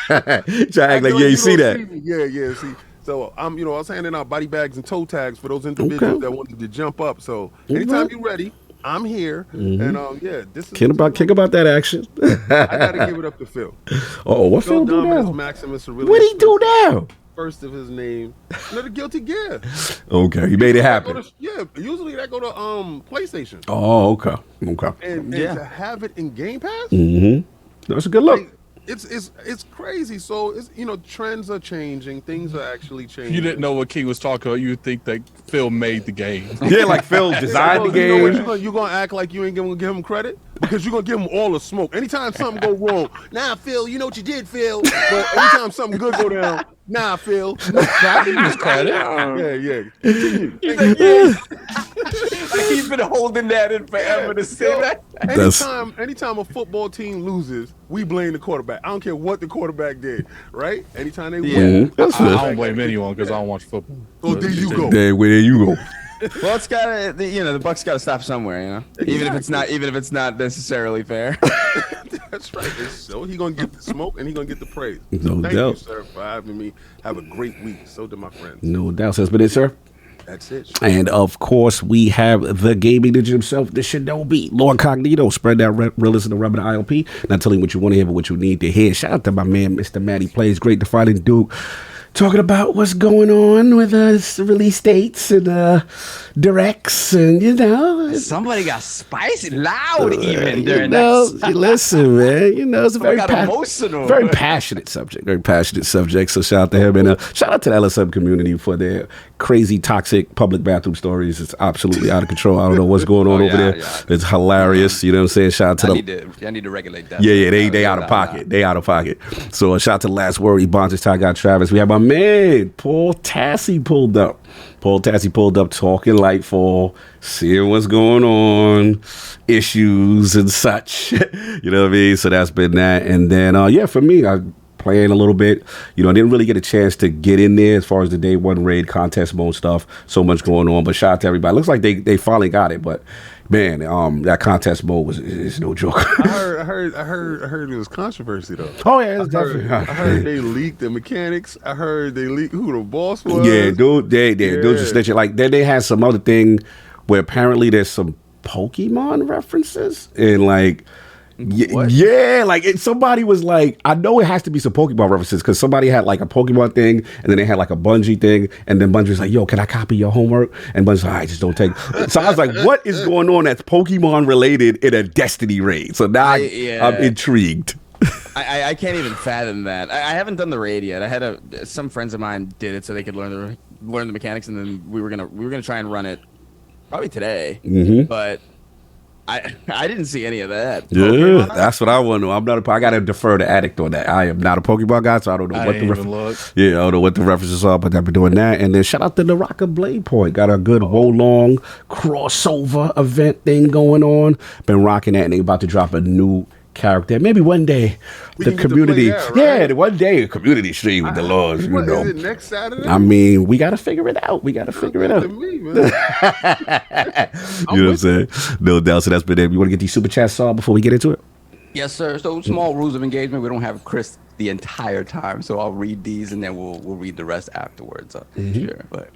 Try to act like you ain't see that. Yeah, see. So I was handing out body bags and toe tags for those individuals that wanted to jump up. So anytime you're ready, I'm here. And this is Kick about that action. I gotta give it up to Phil. Oh, what Phil do Dominus now? Maximus really What he do now? first of his name. The Guilty Gear. Okay, he made it happen. Usually that go to PlayStation. Oh, okay. And to have it in Game Pass, That's a good look. like, it's crazy. So it's trends are changing, things are actually changing. You didn't know what King was talking about. You would think that Phil made the game. Yeah, like Phil designed the game. You know what, you gonna act like you ain't gonna give him credit because you're gonna give him all the smoke. Anytime something go wrong, nah, Phil, you know what you did, Phil. But anytime something good go down, nah, Phil. Not his credit. Yeah. Continue. He's been holding that in forever to say that. Anytime a football team loses, we blame the quarterback. I don't care what the quarterback did, right? Anytime they win, I don't blame anyone because I don't watch football. So there you go. There you go. Well, it's gotta, the buck's gotta stop somewhere, even if it's not necessarily fair. That's right. So he gonna get the smoke and he gonna get the praise. No Thank doubt. you, sir, for having me. Have a great week. So do my friends. No doubt. So that's been it, sir. That's it. And of course, we have the gaming ninja himself, the Shinobi, LordCognito. Spread that realism to rub in the ILP. Not telling you what you want to hear, but what you need to hear. Shout out to my man, Mr. Matty Plays, great defining Duke. Talking about what's going on with release dates and directs, and Somebody got spicy loud even during listen, man, it's a very emotional, very passionate subject, So shout out to him, and shout out to the LSM community for their crazy, toxic public bathroom stories. It's absolutely out of control. I don't know what's going on over there. Yeah. It's hilarious. You know what I'm saying? Shout out to I need to regulate that. Yeah, they out of pocket. They out of pocket. So shout out to the Last Word, Ebontis, Ty God Travis. We have my man, Paul Tassi pulled up. Talking Lightfall, seeing what's going on, issues and such. You know what I mean? So that's been that. And then, for me, I playing a little bit. I didn't really get a chance to get in there as far as the day one raid contest mode stuff. So much going on. But shout out to everybody. Looks like they finally got it. But man, that contest mode is no joke. I heard it was controversy though. Oh yeah, it's definitely. I heard they leaked the mechanics. I heard they leaked who the boss was. Yeah, dude, they just snitching. Like then they had some other thing where apparently there's some Pokemon references and like. Yeah, like somebody was like, I know it has to be some Pokemon references because somebody had like a Pokemon thing and then they had like a Bungie thing and then Bungie was like, yo, can I copy your homework? And Bungie's like, I just don't take. So I was like, what is going on that's Pokemon related in a Destiny raid? So now I'm intrigued. I can't even fathom that. I haven't done the raid yet. I had some friends of mine did it so they could learn the mechanics, and then we were gonna try and run it probably today. But I didn't see any of that. Yeah, that's what I want to know. I got to defer to Addict on that. I am not a Pokemon guy, so I don't know what the references. Yeah, I don't know what the references are, but I've been doing that. And then shout out to the Rocker Blade Point. Got a good Wolong crossover event thing going on. Been rocking that, and they about to drop a new character. Maybe one day the community, one day a community stream with the Lords. Is it next Saturday? I mean, we got to figure it out. You know what I'm saying? No doubt. So that's been it. You want to get these super chats on before we get into it? Yes, sir. So small rules of engagement. We don't have Chris the entire time, so I'll read these and then we'll read the rest afterwards. Sure, but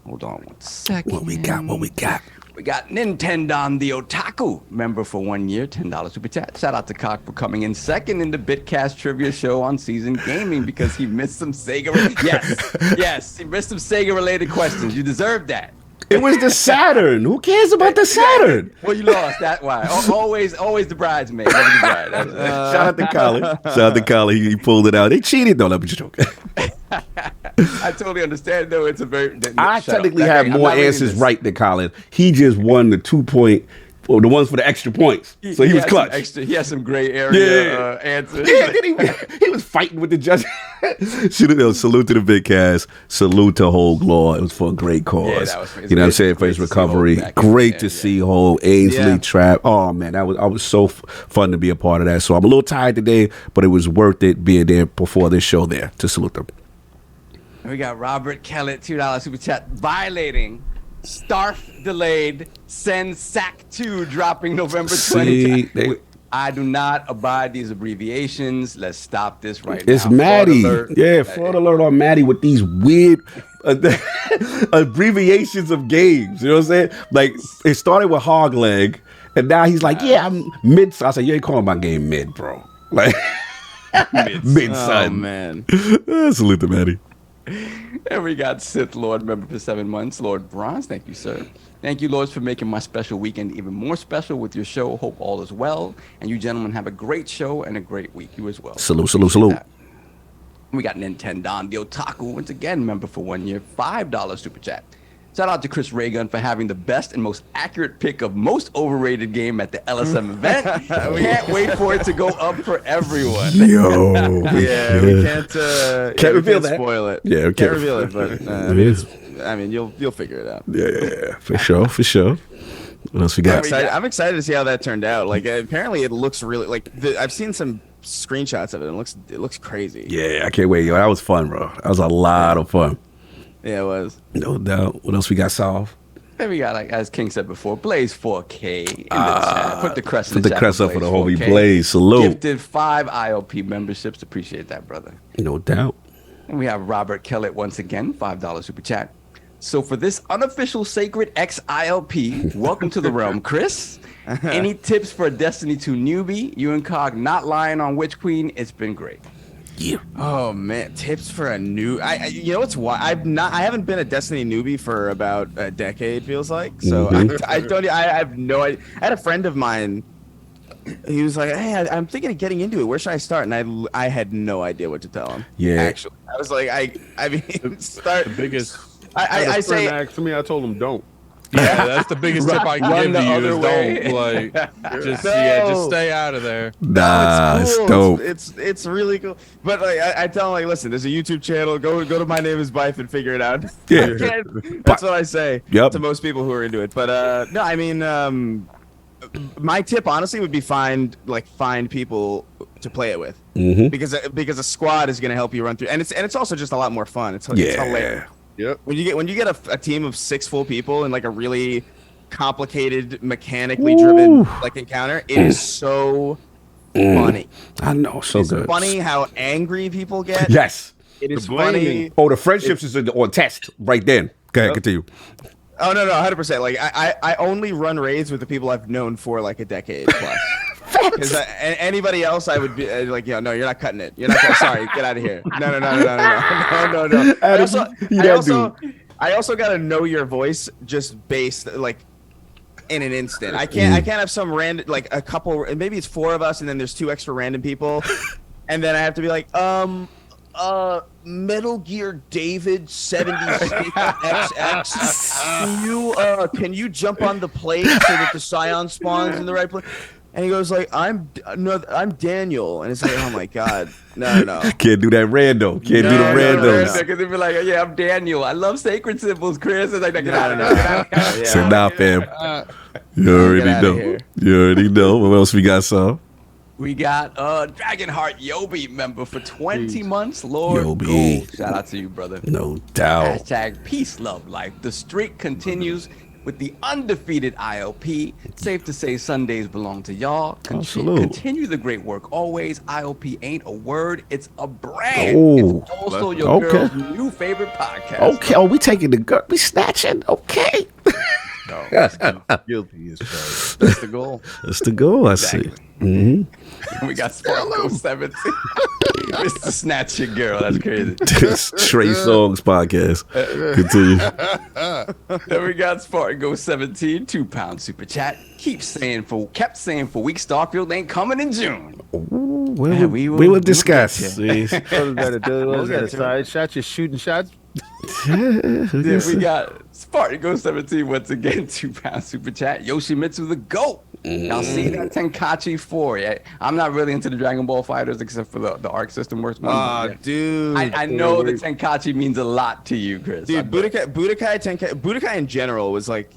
hold on one second. What we got? We got Nintendon the Otaku, member for 1 year, $10 super chat. Shout out to Cock for coming in second in the Bitcast trivia show on Season Gaming because he missed some Sega. Yes, he missed some Sega related questions. You deserve that. It was the Saturn. Who cares about the Saturn? Well, you lost. That's why. Always the bridesmaid. Never the bride. Shout out to Colin. He pulled it out. They cheated though. Let me just joke. I totally understand though. It's a very. I technically have more answers right than Colin. He just won the 2-point. Well, the ones for the extra points. So he was clutch. He has some gray area answers. Yeah, he was fighting with the judge. Salute to the big cast. Salute to Hogue Law. It was for a great cause. You know what I'm saying? For his recovery. Great to see Hogue, Ainsley, Trap. Oh man, I was so fun to be a part of that. So I'm a little tired today, but it was worth it being there before this show there to salute them. We got Robert Kellett, $2 super chat, violating Starf delayed, send SAC 2 dropping November 20th. I do not abide these abbreviations. Let's stop this right now. It's Maddie. Fraud alert on Maddie with these weird abbreviations of games. You know what I'm saying? Like, it started with Hog Leg, and now he's like, I'm mid. So I said, you ain't calling my game mid, bro. Like, mid, son. Oh, man. Salute to Maddie. And we got Sith Lord member for 7 months, Lord Bronze. Thank you, sir. Thank you, Lords, for making my special weekend even more special with your show. Hope all is well. And you gentlemen have a great show and a great week. You as well. Salute, salute, salute. That. We got Nintendo the Otaku, once again, member for 1 year, $5 super chat. Shout out to Chris RayGun for having the best and most accurate pick of most overrated game at the LSM event. We can't wait for it to go up for everyone. Yo. Yeah, we can't reveal that. Spoil it. Yeah, we can't reveal it, but I mean, you'll figure it out. Yeah, for sure, for sure. What else we got? I'm excited to see how that turned out. Like, apparently, it looks really like I've seen some screenshots of it. It looks crazy. Yeah, I can't wait. Yo, that was fun, bro. That was a lot of fun. Yeah, it was. No doubt. What else we got, Solve? Then we got, like as King said before, Blaze 4K in the chat. Put the crest in Put the the chat crest up for the 4K. homie Blaze. Salute. Gifted 5 ILP memberships. Appreciate that, brother. No doubt. And we have Robert Kellett once again, $5 super chat. So for this unofficial Sacred X ILP, welcome to the realm, Chris. Any tips for a Destiny 2 newbie? You and Cog not lying on Witch Queen. It's been great. Yeah. Oh man, tips for a new. You know what's why I haven't been a Destiny newbie for about a decade. Feels like so. I have no idea. I had a friend of mine. He was like, "Hey, I'm thinking of getting into it. Where should I start?" And I had no idea what to tell him. Yeah. Actually, I was like, I mean, start. The biggest. I say. Asked me, I told him don't. Yeah, that's the biggest tip I can give to you is don't like just stay out of there. Nah, it's it's cool. dope. It's really cool. But like I tell him, like, listen, there's a YouTube channel. Go to My Name Is Bife and figure it out. Yeah. That's what I say Yep. to most people who are into it. But no, I mean, my tip honestly would be find people to play it with, because a squad is going to help you run through, and it's also just a lot more fun. It's hilarious. Yep. When you get a team of 6 full people in like a really complicated, mechanically driven like encounter, it is so funny. I know, so It's good. funny how angry people get. Yes. It is The blaming. funny. Oh, the friendships is on test right then. Go ahead, continue. Oh no, 100%. Like I only run raids with the people I've known for like a decade plus. Because anybody else, I would be like, yo, no, you're not cutting it. You're not. Sorry, get out of here. No. I also gotta know your voice just based like in an instant. I can't have some random like a couple. Maybe it's 4 of us, and then there's 2 extra random people, and then I have to be like, Metal Gear David 76 XX. Can you jump on the plate so that the Scion spawns in the right place? And he goes like, I'm Daniel, and it's like, oh my god, no. Can't do that rando. Can't do the randos. Because they'd be like, yeah, I'm Daniel. I love sacred symbols, Chris. And like, No. Sit down, fam. You already outta know. here. You already know. What else we got, Saul? We got Dragonheart Yobi member for 20 months, Lord Yobi. Gold. Shout out to you, brother. No doubt. Hashtag peace, love, life. The streak continues with the undefeated ILP. Safe to say Sundays belong to y'all. Salute. Continue the great work always. ILP ain't a word, it's a brand. Oh, it's also your okay. girl's new favorite podcast. Okay. Oh, we taking the gun. We snatching. Okay. Guilty as charged. That's the goal. That's the goal, I see. Mm-hmm. We got Sparkle 17. Mr. Snatch Your Girl. That's crazy. This Trey Songs podcast. Continue. Then we got Spargo 17, £2 super chat. Kept saying for weeks Starfield ain't coming in June. We will discuss. See? What was that? A side shot? You're shooting shots? Then we got Spargo 17 once again, £2 super chat. Yoshimitsu the GOAT. Y'all see that Tenkaichi 4? Yeah, I'm not really into the Dragon Ball fighters except for the Arc System Works one. Oh, dude. I know that Tenkaichi means a lot to you, Chris. Dude, Budokai in general was like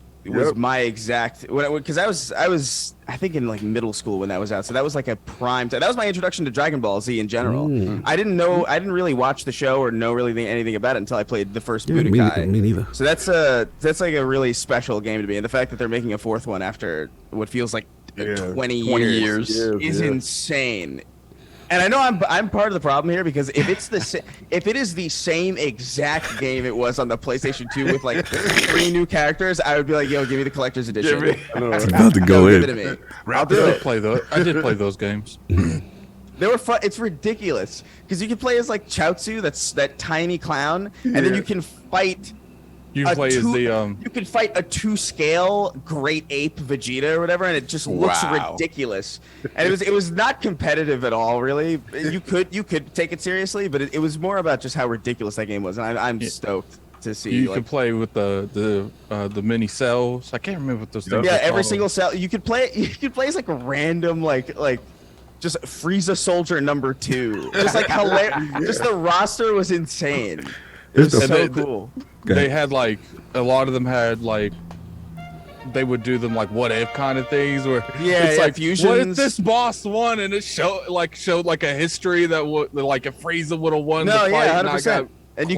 my exact, because I was I think in like middle school when that was out, so that was like a prime time. That was my introduction to Dragon Ball Z in general. I didn't really watch the show or know really anything about it until I played the first Budokai. Me neither. So that's like a really special game to me, and the fact that they're making a 4th one after what feels like 20 years is insane. And I know I'm part of the problem here, because if it is the same exact game it was on the PlayStation 2 with like 3 new characters, I would be like, yo, give me the collector's edition. It's about to go Give in. it to me. I did play those games. They were fun. It's ridiculous because you can play as like Chaozu, that tiny clown, and then you can fight. You play as the You can fight a 2-scale great ape Vegeta or whatever, and it just looks ridiculous. And it was not competitive at all, really. You could take it seriously, but it was more about just how ridiculous that game was, and I'm stoked to see. You could play with the mini cells. I can't remember what those things. Yeah, every single cell. You could play. You could play as like a random like. Just Frieza Soldier number 2. Just like hilarious. Just the roster was insane. It was so cool. They had like a lot of them had like they would do them like what if kind of things where it's like fusions. What if this boss won and it showed like a history that would like if Frieza would have won the fight 100%. And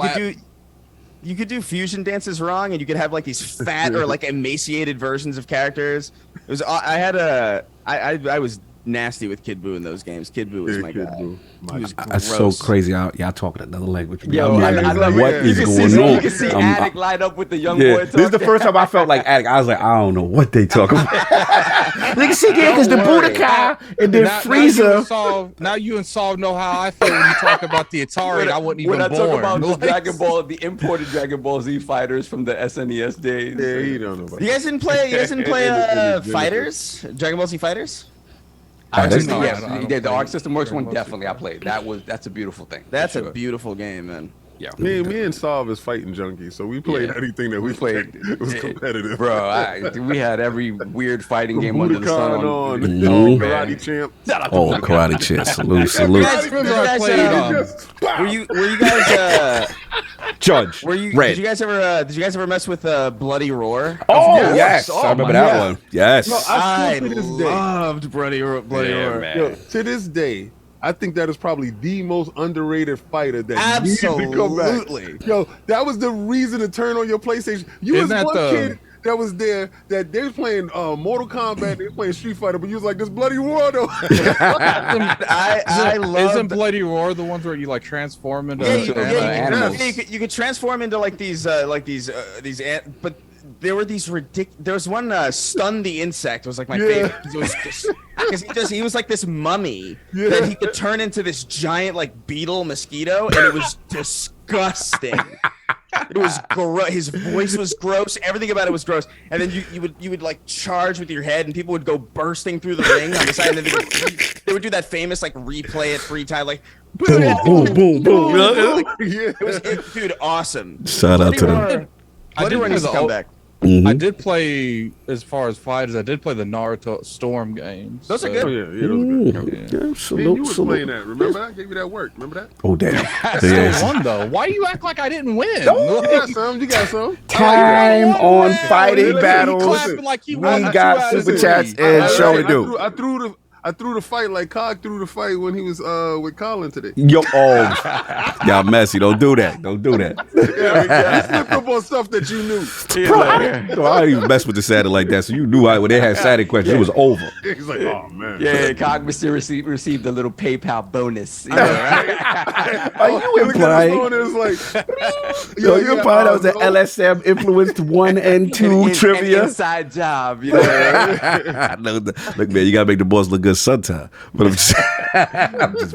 you could do fusion dances wrong, and you could have like these fat or like emaciated versions of characters. It was I was nasty with Kid Buu in those games. Kid Buu was my guy. That's so crazy. Y'all talking another language. Yo, I love what is going on? You can see Attic light up with the young boy talking. This is the first time I felt like Attic. I was like, I don't know what they talking about. Look at because the Budokai and then Frieza. Now you and Saul know how I feel when you talk about the Atari. I wasn't even born. When I talk about the Dragon Ball, the imported Dragon Ball Z fighters from the SNES days. Yeah, you don't know about You guys didn't play Fighters? Dragon Ball Z Fighters? The Arc System Works one definitely I played. That's a beautiful thing. That's a beautiful game, man. Yeah. Me and Solve is fighting junkies, so we played anything that we played. It was competitive, bro. We had every weird fighting game under the sun on. Karate Champ. Oh, Karate Champ! Salute. Were you guys Judge? Did you guys ever mess with Bloody Roar? Oh yes, I remember that one. Yes, I loved Bloody Roar. Yo, to this day, I think that is probably the most underrated fighter that needs to come back. Yo, that was the reason to turn on your PlayStation. You was one kid that was there that they was playing Mortal Kombat, they was playing Street Fighter, but you was like, this Bloody Roar though. I love. Isn't Bloody Roar the ones where you like transform into animals? You could transform into like these, but there were these ridiculous. There was one Stun the Insect was like my favorite. It was just because he was like this mummy that he could turn into this giant like beetle mosquito, and it was disgusting. It was gross. His voice was gross. Everything about it was gross. And then you would like charge with your head, and people would go bursting through the ring on the side. And then they would do that famous like replay at free time, like boom, boom, boom, boom. It was dude, awesome. Shout out to them. Bloody Roar needs to come back. I did play, as far as fighters, I did play the Naruto Storm games. Those are good. Oh, yeah, those are good. Yeah, You was playing that. Remember that? I gave you that work. Remember that? Oh damn! I still won though. Why you act like I didn't win? You got some. You got some. Time on fighting battles. We got super chats and show to do. I threw the fight like Cog threw the fight when he was with Colin today. Yo, y'all messy. Don't do that. Don't do that. I slipped up on stuff that you knew. Bro, I didn't even mess with the Saturday like that. So you knew when they had Saturday questions, it was over. He's like, oh man. Yeah, Cog received a little PayPal bonus. Are you implying? Yo, you implying that was the LSM influenced 1 and 2 trivia? An inside job, you know. Look, man, you gotta make the boys look good sometime. But I'm just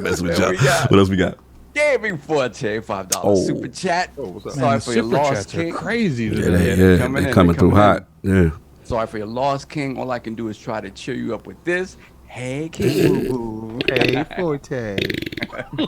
messing with y'all. What else we got? Gaming Forte, $5 super chat. Sorry for your loss, King. Crazy today. Yeah, they're coming through hot. Yeah. Sorry for your loss, King. All I can do is try to cheer you up with this. Hey, King Boo Boo. Hey, Forte.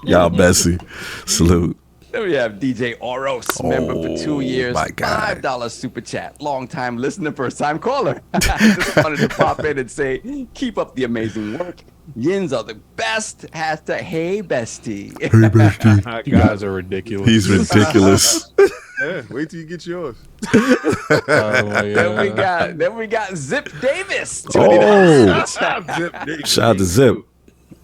Y'all messy. Salute. Then we have DJ Oros, member for 2 years, my God. $5 super chat, long time listener, first time caller. Just wanted to pop in and say, keep up the amazing work. Yins are the best. # hey bestie. Hey bestie. You guys are ridiculous. He's ridiculous. Yeah, wait till you get yours. Then we got Zip Davis. Shout out to Zip.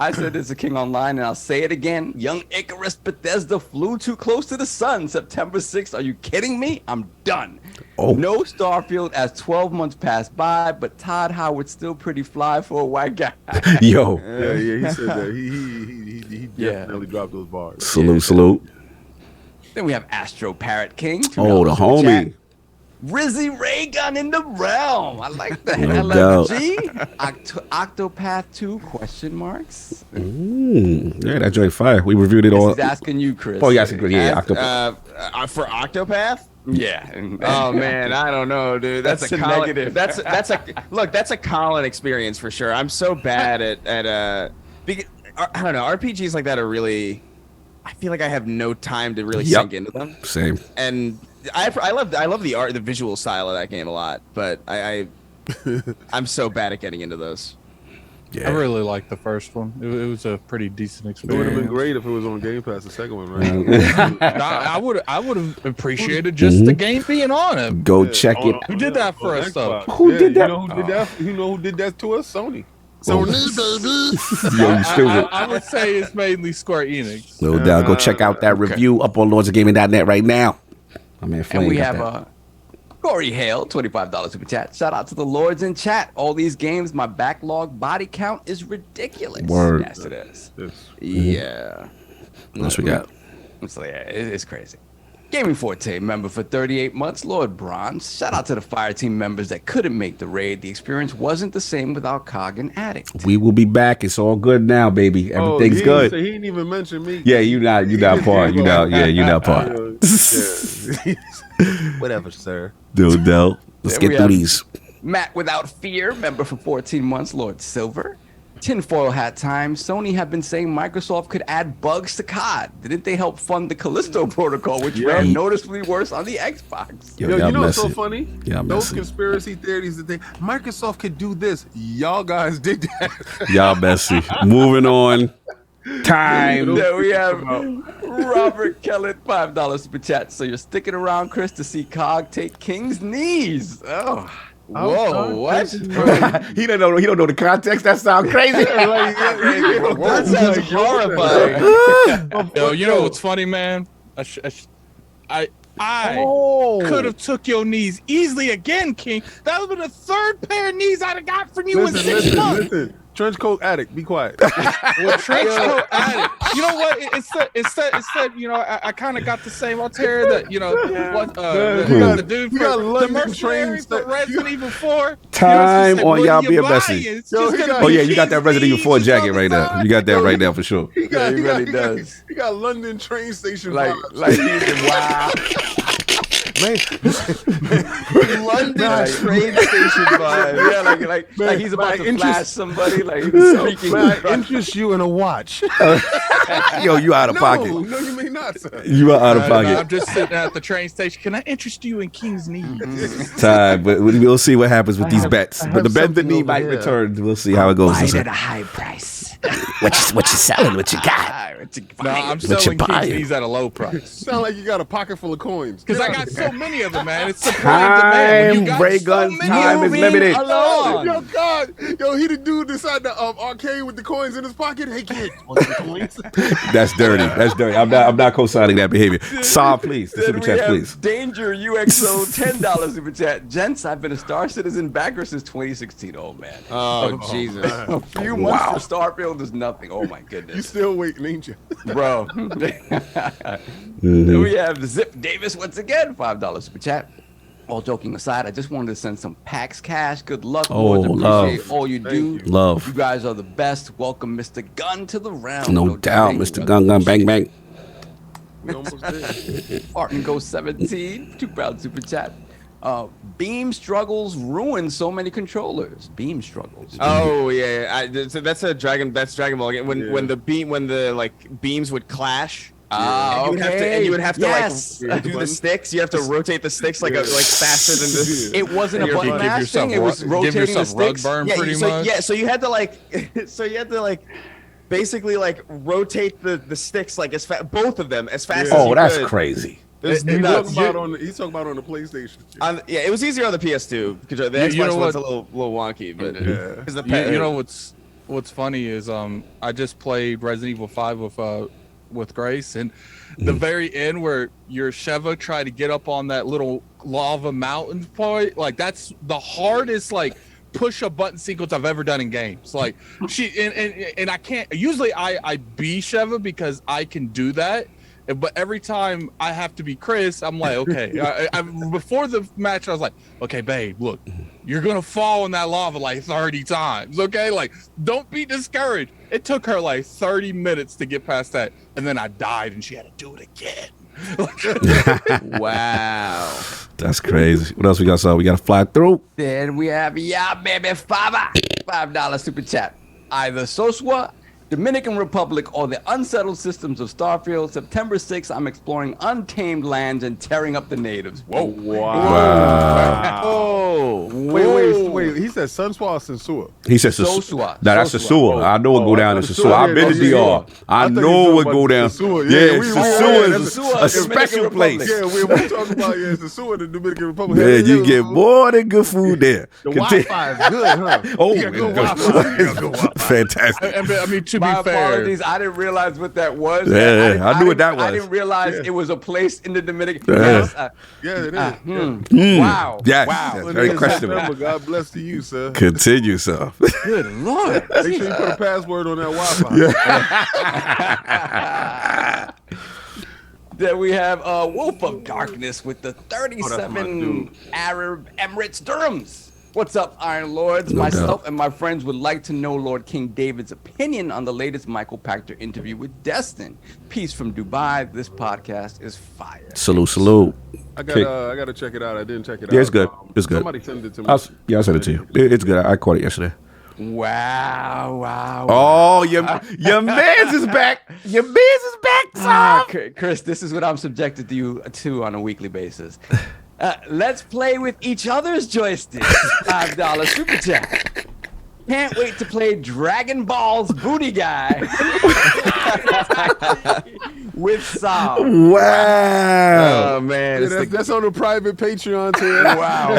I said this to King Online, and I'll say it again. Young Icarus Bethesda flew too close to the sun September 6th. Are you kidding me? I'm done. No Starfield as 12 months passed by, but Todd Howard's still pretty fly for a white guy. Yo. Yeah, he said that. He definitely dropped those bars. Salute. Then we have Astro Parrot King. The homie. RayGun in the realm. I like that. No LFG. Octopath 2 question marks. Yeah, that joint fire. We reviewed it all. He's asking you, Chris. Oh, yeah, Octopath. For Octopath. Yeah. Oh man, I don't know, dude. That's a Colin, negative. That's a look. That's a Colin experience for sure. I'm so bad at I don't know. RPGs like that are really. I feel like I have no time to really sink into them. Same. And I love the art, the visual style of that game a lot. But I'm so bad at getting into those. Yeah. I really liked the first one. It was a pretty decent It would have experience. been great if it was on Game Pass. The second one, right? I would have appreciated just the game being on it. Go check it. Who did that for On us, though? Xbox. Who did that? You know who did that? You know who did that to us? Sony. Yo, you stupid. I would say it's mainly Square Enix. No doubt. Go check out that review up on lordsofgaming.net right now. My man Flame And we got have that. Corey Hale, $25 super chat. Shout out to the Lords in chat. All these games, my backlog body count is ridiculous. Word. Yes, it is. Yeah. What else we got? So yeah, it's crazy. Gaming Forte member for 38 months, Lord Bronze. Shout out to the fire team members that couldn't make the raid. The experience wasn't the same without Cog and Addict. We will be back. It's all good now, baby. Everything's good. He didn't even mention me. Yeah, you not part. You not part. Whatever, sir. No doubt. Let's There get we through have these. Matt Without Fear, member for 14 months, Lord Silver. Tinfoil hat time. Sony have been saying Microsoft could add bugs to COD. Didn't they help fund the Callisto protocol, which ran noticeably worse on the Xbox? Yo, you know what's so funny? Yeah, Those messy. conspiracy theories that Microsoft could do this. Y'all guys did that. Y'all messy. Moving on. Time. There we have Robert Kellett, $5 super chat. So you're sticking around, Chris, to see Cog take King's knees. Oh. Whoa, what? He don't know the context. That sounds crazy. That sounds horrifying. Yo, you know what's funny, man? I could have took your knees easily again, King. That would have been the third pair of knees I'd have got from you in 6 months. Listen. Trench coat addict, be quiet. Well, trench coat addict. You know what? It said. You know, I kind of got the same. I'll tell you that. You know what? The dude you for got the London mercenary train for Resident Evil 4. Time on y'all being messy. messy. Yo, Oh yeah, you got that Resident Evil 4 jacket right now. You got that right now for sure. He really does. He got London train station Like vibes. wow. London train station vibe. Yeah, like he's about to flash somebody. Like he's speaking. May I interest you in a watch? Yo, you out of pocket. No, you may not, sir. You are out of I'm pocket. just sitting at the train station. Can I interest you in King's knees? Time, but we'll see what happens with these bets. But the bet the knee over might here. return. We'll see how it goes. Buy it at a high price. What you selling? What you got? No, I'm you selling King's buying? knees at a low price. Sound like you got a pocket full of coins. Because I got so many of them, man. It's supply and demand. When you got RayGun, so many time is of them, limited. alone. Yo, God. Yo, he the dude inside the arcade with the coins in his pocket. Hey, kid, want some coins? That's dirty. That's dirty. I'm not co-signing that behavior. Saw, please. The Then super we chat, have please. Danger UXO, $10 super chat. Gents, I've been a Star Citizen backer since 2016. Oh man. Oh, Jesus. A few months for Starfield is nothing. Oh my You goodness. still waiting, ain't you? Bro. Then we have Zip Davis once again, $5 super chat. All joking aside, I just wanted to send some PAX cash. Good luck, Oh, Lords. Appreciate all you do. Love. You guys are the best. Welcome, Mr. Gun, to the round. No doubt, debate, Mr. brother. Gun Gun Bang Bang. We almost did. Martin Go 17, too proud super chat. Beam struggles ruin so many controllers. Beam struggles. Oh yeah, so that's Dragon Ball game. When the like beams would clash. Ah, and you would have to Yes. like do the sticks. You have to rotate the sticks like faster than this. It wasn't a Your button beam. mash thing. It was rotating the sticks. burn pretty much. So you had to like basically like rotate the sticks like as fast, both of them as fast as Oh, you that's could. crazy. It was He's nuts. talking about on the PlayStation. Yeah, it was easier on the PS2 because the Xbox You know one's a what? little wonky, but Yeah. 'cause the You know what's funny is I just played Resident Evil 5 with Grace, and the very end where your Sheva tried to get up on that little lava mountain point, like that's the hardest like push a button sequence I've ever done in games. Like she and I can't usually I be Sheva because I can do that. But every time I have to be Chris, I'm like, okay. Before the match, I was like, okay, babe, look, you're gonna fall in that lava like 30 times, okay? Like, don't be discouraged. It took her like 30 minutes to get past that, and then I died, and she had to do it again. Wow. That's crazy. What else we got? So we got to fly through. Then we have baby $5 super chat. Either Sosua, Dominican Republic, or the unsettled systems of Starfield. September 6th, I'm exploring untamed lands and tearing up the natives. Whoa. Wow. Oh. Wait. He said Sunswa or Sensua? He said Sosua. Nah, that's Sosua. I know it go down in Sosua. I've been to DR. I know it go down. Yeah, Sosua is a special place. Yeah, we're talking about Sensua in the Dominican Republic. Yeah, you get more than good food there. The Wi-Fi is good, huh? Oh, You got good Wi-Fi. fantastic. I mean, to My be fair, apologies. I didn't realize what that was. Yeah, I knew what that was. I didn't realize it was a place in the Dominican. Yeah. Yes, Yeah, it is. Wow. Yes, Wow. yes, very questionable. September, God bless to you, sir. Continue, sir. Good Lord. Make sure you put a password on that Wi-Fi. Then we have Wolf of Darkness with the that's my 37 dude. Arab Emirates dirhams. What's up, Iron Lords? No Myself doubt. and my friends would like to know Lord King David's opinion on the latest Michael Pachter interview with Destin. Peace from Dubai. This podcast is fire. Salute. I gotta check it out. I didn't check it out. Yeah, it's good. It's good. Somebody sent it to me. I sent it to you. It's good. I caught it yesterday. Wow. Oh, your man's is back. Your man's is back, Tom. Chris, this is what I'm subjected to on a weekly basis. Let's play with each other's joysticks. $5 super chat. Can't wait to play Dragon Ball's Booty Guy with Saul. Wow. Oh man, Yeah, that's on the private Patreon tier. Wow.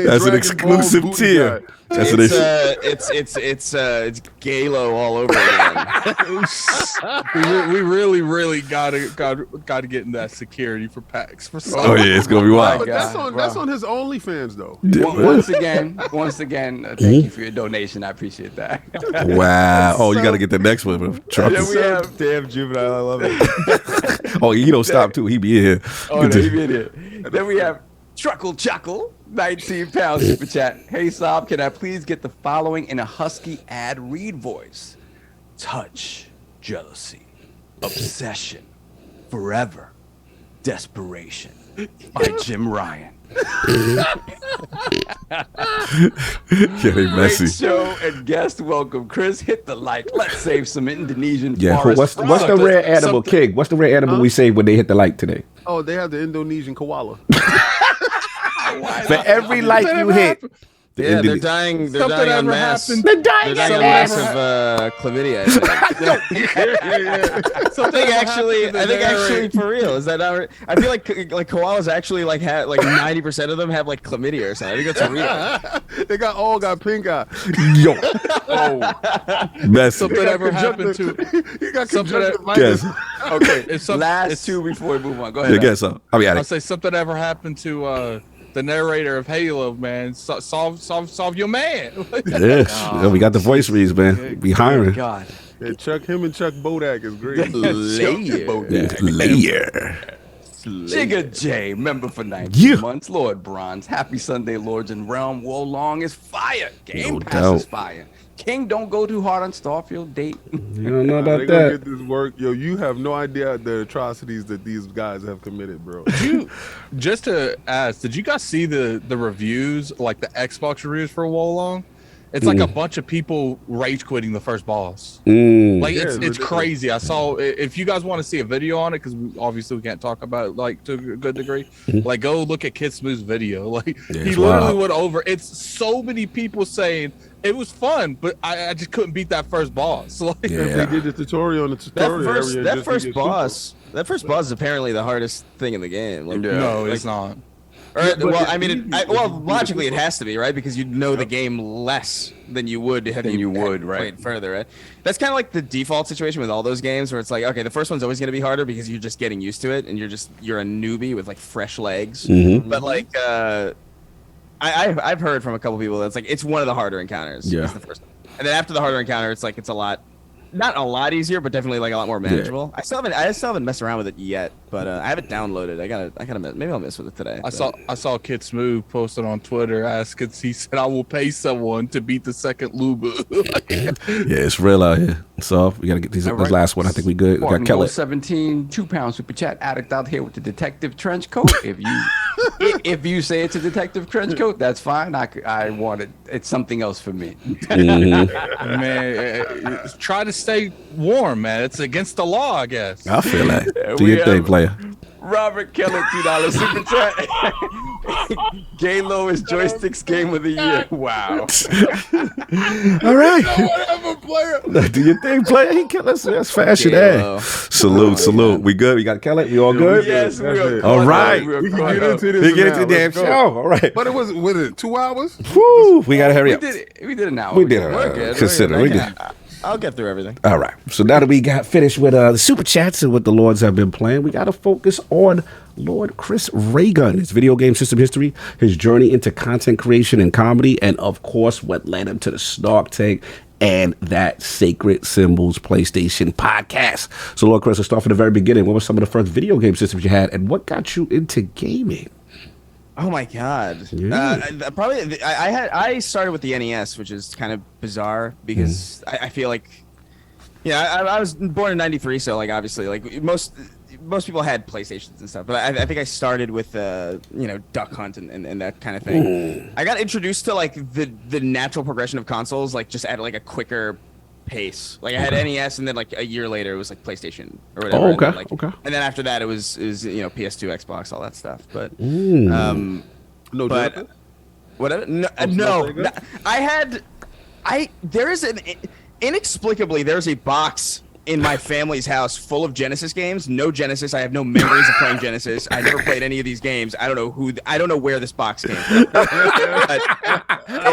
That's an exclusive tier. That's what it's Galo all over again. we really gotta get in that security for packs for some. Oh yeah, it's gonna be wild. But that's on his OnlyFans though. Once again, thank you for your donation. I appreciate that. Wow. Oh, you got to get the next one. Trump. Then we have Damn juvenile, I love it. Oh, he don't stop too. He be in here. Oh, no, he been here. Then we have Truckle Chuckle, 19 pounds super chat. Hey, Saab, can I please get the following in a husky ad read voice? Touch, jealousy, obsession, forever, desperation by Jim Ryan. Getting messy. Great show and guest welcome. Chris, hit the like. Let's save some Indonesian Yeah. forest. What's the rare animal, King? What's the rare animal we say when they hit the like today? Oh, they have the Indonesian koala. For every like you hit, Yeah, they're dying. They're dying en masse. They're dying They're dying en masse of chlamydia. I think actually for real. Is that not, I feel like koalas actually like have like 90% of them have like chlamydia or something. I think that's real. They all got pink eye. Yo. Messy. Something ever happened to You got something that- conjunctivitis. okay. If some, Last two before we move on. Go ahead. Yeah, guess so. I mean, I'll say something ever happened to the narrator of Halo, man. Solve your man. yeah, we got the voice reads, man. We hiring. God. Yeah, him and Chuck Bodak is great. Layer. Jigga J, member for 19 Yeah. months. Lord Bronze. Happy Sunday, Lords and Realm. Wolong is fire. Game No Pass doubt. is fire. King, don't go too hard on Starfield date. You don't know They about gonna that. get this work. Yo, you have no idea the atrocities that these guys have committed, bro. Just to ask, did you guys see the reviews, like the Xbox reviews for Wolong? It's like a bunch of people rage quitting the first boss. Like Yeah, it's ridiculous. crazy. I saw. If you guys want to see a video on it, because obviously we can't talk about it like to a good degree. Like go look at Kid Smooth's video. Like Yeah, he it's literally wild. went over. It's so many people saying it was fun, but I just couldn't beat that first boss. Like, Yeah. They did the tutorial on the tutorial area. That just to first get boss is apparently the hardest thing in the game. Like, no, like, it's not. Or, Yeah, but well, it's I mean, easy. logically it has to be, right? Because you know the game less than you would have Than you would, had right. played further, right? That's kind of like the default situation with all those games where it's like, okay, the first one's always going to be harder because you're just getting used to it and you're a newbie with like fresh legs. But like, I've heard from a couple people that's like it's one of the harder encounters. Yeah. is the first one. And then after the harder encounter, it's like it's a lot not a lot easier, but definitely like a lot more manageable. I still haven't messed around with it yet, but I have it downloaded. I gotta maybe I'll mess with it today. I saw Kid Smooth posted on Twitter asking. He said, "I will pay someone to beat the second Lubu." Yeah, it's real out here. So we gotta get this last one. I think we good. We got Kelly. 17 £2 super chat addict out here with the detective trench coat. If you say it's a detective trench coat, that's fine. I want it. It's something else for me. Man, try to stay warm, man. It's against the law, I guess. I feel that. Do your thing, player. Robert Keller, $2 super chat. Galo is joysticks game of the year. Wow. All right. Whatever, player. Do your thing, player. He killed us. That's fashion, eh? Salute. We good? We got Kelly. You all good? Yes, we are. All right. We can get into this. We get into the damn Let's go. show. All right. But it was 2 hours. Woo. We gotta hurry up. We did an hour. We did. We're good. Consider. We did. I'll get through everything. All right. So now that we got finished with the super chats and what the Lords have been playing, we got to focus on Lord Chris RayGun, his video game system history, his journey into content creation and comedy, and of course, what led him to the Snark Tank and that Sacred Symbols PlayStation podcast. So, Lord Chris, let's start from the very beginning. What were some of the first video game systems you had, and what got you into gaming? Oh my God! Yeah. I started with the NES, which is kind of bizarre because I feel like, I was born in '93, so like obviously like most people had PlayStations and stuff, but I think I started with Duck Hunt and that kind of thing. Ooh. I got introduced to like the natural progression of consoles, like just at like a quicker pace. Like I had NES, and then like a year later it was like PlayStation or whatever. Oh, okay. And then, Okay. And then after that it was PS2, Xbox, all that stuff. But No, but Jonathan? whatever. There is inexplicably there's a box in my family's house full of Genesis games. No Genesis. I have no memories of playing Genesis. I never played any of these games. I don't know where this box came from.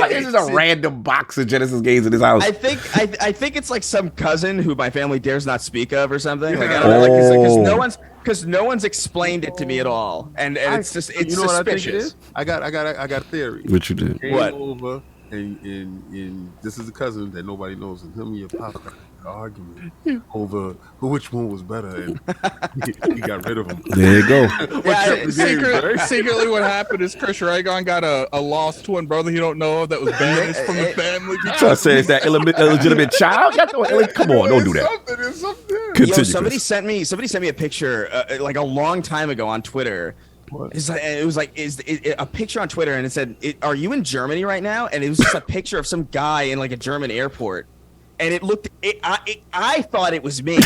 This is a random box of Genesis games in his house. I think it's like some cousin who my family dares not speak of or something. Like I don't know, because no one's explained it to me at all, and it's just it's you know suspicious. What I think it is? I got a theory. What you did? Came What? over and this is a cousin that nobody knows, and him and your papa got an argument over which one was better, and he got rid of him. There you go. Secretly, what happened is Chris RayGun got a lost twin brother he don't know of that was banished from the family. Trying to say it's that illegitimate child? Come on, don't do that. There's something. Continue, Somebody Chris. sent me a picture like a long time ago on Twitter. It was a picture on Twitter, and it said, "Are you in Germany right now?" And it was just a picture of some guy in like a German airport, and I thought it was me.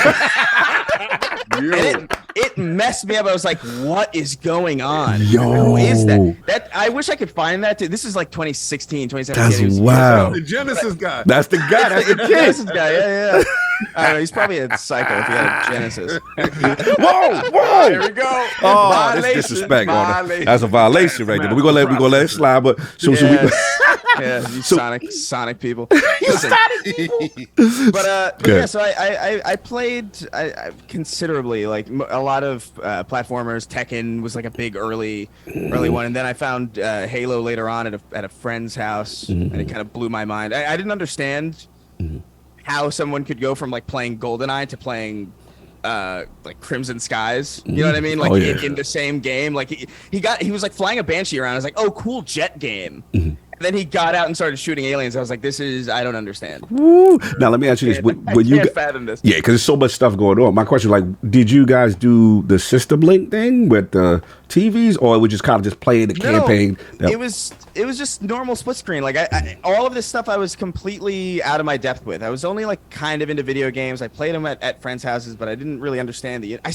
And it messed me up. I was like, "What is going on? Yo. Who is that? I wish I could find that. This is like 2016, 2017. That's wild. The Genesis guy. That's the guy. That's the kid. Genesis guy, yeah. I don't know. He's probably a psycho if he had a Genesis. Whoa! There we go. Oh, that's Violation, disrespect. violation. That's a violation right there. But we're gonna let it slide. But so we. Yeah, you Sonic people. Listen, but Good. yeah, so I played considerably, like a lot of platformers. Tekken was like a big early one, and then I found Halo later on at a friend's house, and it kind of blew my mind. I didn't understand how someone could go from like playing GoldenEye to playing like Crimson Skies, you know what I mean? Like in the same game. Like he was like flying a Banshee around. I was like, oh, cool jet game. And then he got out and started shooting aliens. I was like, I don't understand. Woo. Now let me ask you this: when you can't fathom this. Yeah, because there's so much stuff going on. My question is like, did you guys do the system link thing with the TVs, or we just kind of just playing the campaign? It was just normal split screen. Like all of this stuff, I was completely out of my depth with. I was only like kind of into video games. I played them at friends' houses, but I didn't really understand I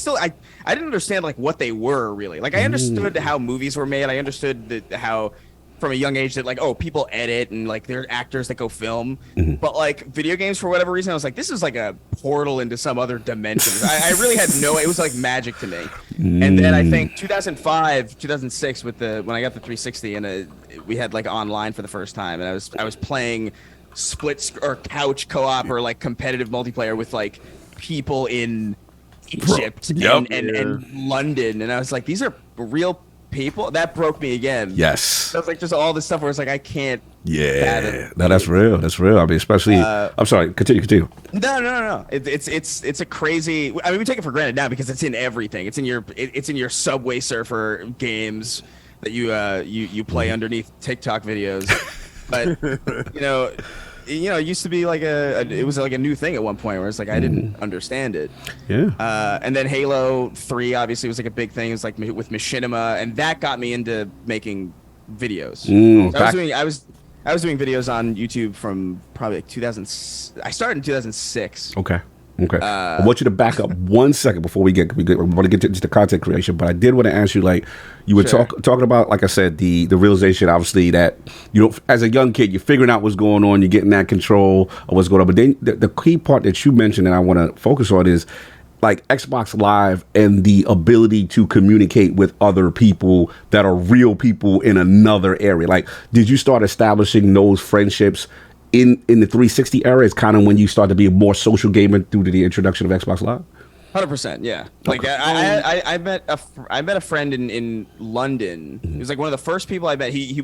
didn't understand like what they were really. Like I understood how movies were made. I understood how from a young age that like, oh, people edit and like there are actors that go film, but like video games for whatever reason, I was like, this is like a portal into some other dimension. I really had it was like magic to me. And then I think 2005, 2006 when I got the 360 and we had like online for the first time, and I was playing split or couch co-op or like competitive multiplayer with like people in Egypt and London, and I was like, these are real people, that broke me again. Yes. That was like just all this stuff where it's like I can't. Yeah. No, that's real. That's real. I mean, especially. I'm sorry. Continue. No. It's a crazy. I mean, we take it for granted now because it's in everything. It's in your Subway Surfer games that you play underneath TikTok videos. But it used to be like it was like a new thing at one point where it's like I didn't understand it. Yeah. And then Halo 3 obviously was like a big thing. It was like with Machinima, and that got me into making videos. I was doing videos on YouTube from probably like 2000. I started in 2006. Okay. I want you to back up 1 second before we want to get to the content creation, but I did want to ask you, like, you were talking about, like I said, the realization, obviously, that as a young kid, you're figuring out what's going on, you're getting that control of what's going on. But then the key part that you mentioned, and I want to focus on, is like Xbox Live and the ability to communicate with other people that are real people in another area. Like, did you start establishing those friendships in the 360 era? Is kind of when you start to be a more social gamer due to the introduction of Xbox Live? 100%, yeah. Like I met a friend in London. He was like one of the first people I met. He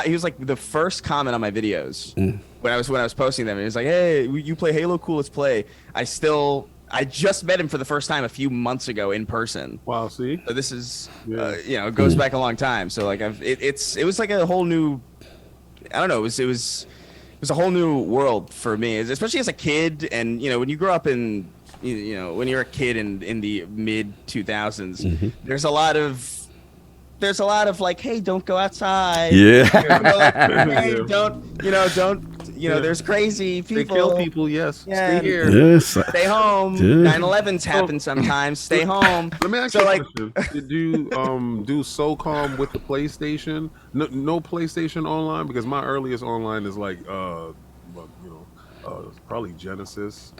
was like the first comment on my videos when I was posting them. And he was like, "Hey, you play Halo? Cool, let's play." I just met him for the first time a few months ago in person. Wow, see? So this is, it goes back a long time. So like it was like a whole new, I don't know, it was a whole new world for me, especially as a kid. And when you grow up in, when you're a kid in the mid 2000s, there's a lot of like, hey, don't go outside. Yeah. Hey, don't. There's crazy people. They kill people, yes. Yeah. Stay here. Yes. Stay home. Yeah. 9/11s happen sometimes. Stay home. Let me ask you a question. Did you do SOCOM with the PlayStation? No PlayStation Online? Because my earliest online is like, probably Genesis.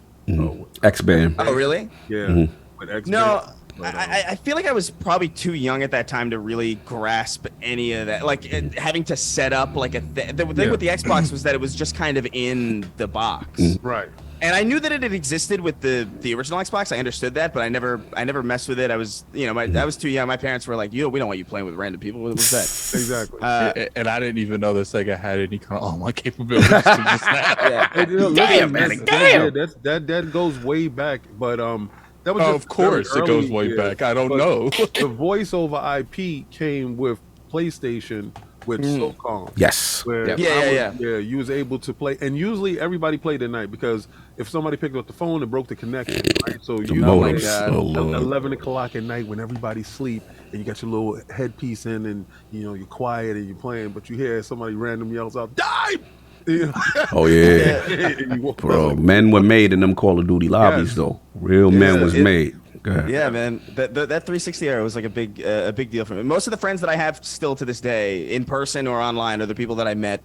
X-Band. Oh, really? Yeah. With X-Band. No. I feel like I was probably too young at that time to really grasp any of that. Like having to set up like the thing with the Xbox was that it was just kind of in the box. Right. And I knew that it had existed with the original Xbox. I understood that, but I never messed with it. I was I was too young. My parents were like, we don't want you playing with random people. What was that? Exactly. And I didn't even know that Sega had any kind of online capabilities to just that. Damn, man. Damn. That goes way back, but that was of course it goes way back. I don't know. The voice over IP came with PlayStation with SOCOM. Yes. Where you was able to play, and usually everybody played at night because if somebody picked up the phone, it broke the connection. Right? So you modems. at Oh, Lord. 11 o'clock at night when everybody's asleep, and you got your little headpiece in, and you're quiet and you're playing, but you hear somebody random yells out, "Die!" Oh yeah, bro. Men were made in them Call of Duty lobbies, though. Real men was made. Go ahead. Yeah, man. That 360 era was like a big deal for me. Most of the friends that I have still to this day, in person or online, are the people that I met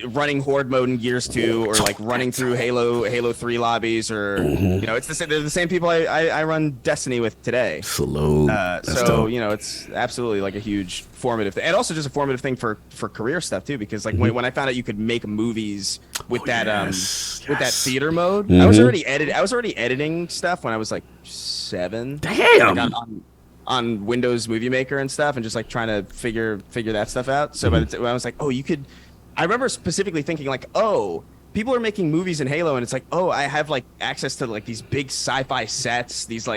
running Horde mode in Gears 2, or like running through Halo 3 lobbies, or they're the same people I run Destiny with today. Salute. So it's absolutely like a huge formative thing, and also just a formative thing for career stuff too, because like when I found out you could make movies with that theater mode, I was already editing stuff when I was like 7. Damn. Like on Windows Movie Maker and stuff, and just like trying to figure that stuff out. So when I was like, oh, you could. I remember specifically thinking like, oh, people are making movies in Halo, and it's like, oh, I have like access to like these big sci-fi sets, these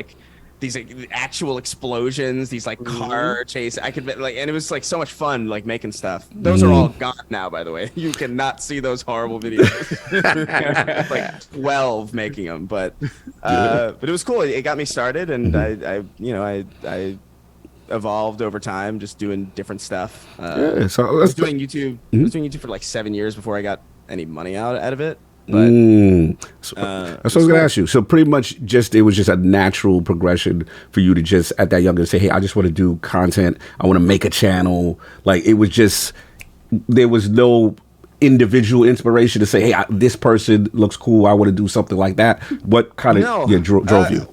actual explosions, these like car chase. I could like, and it was like so much fun like making stuff. Those are all gone now, by the way. You cannot see those horrible videos. Like 12 making them, but it was cool. It got me started, and I evolved over time, just doing different stuff. So I was doing YouTube. I was doing YouTube for like 7 years before I got any money out of it. But that's what I was going to ask you. So pretty much it was just a natural progression for you to just at that young age say, hey, I just want to do content. I want to make a channel. Like it was just, there was no individual inspiration to say, hey, this person looks cool. I want to do something like that. What kind of drove you?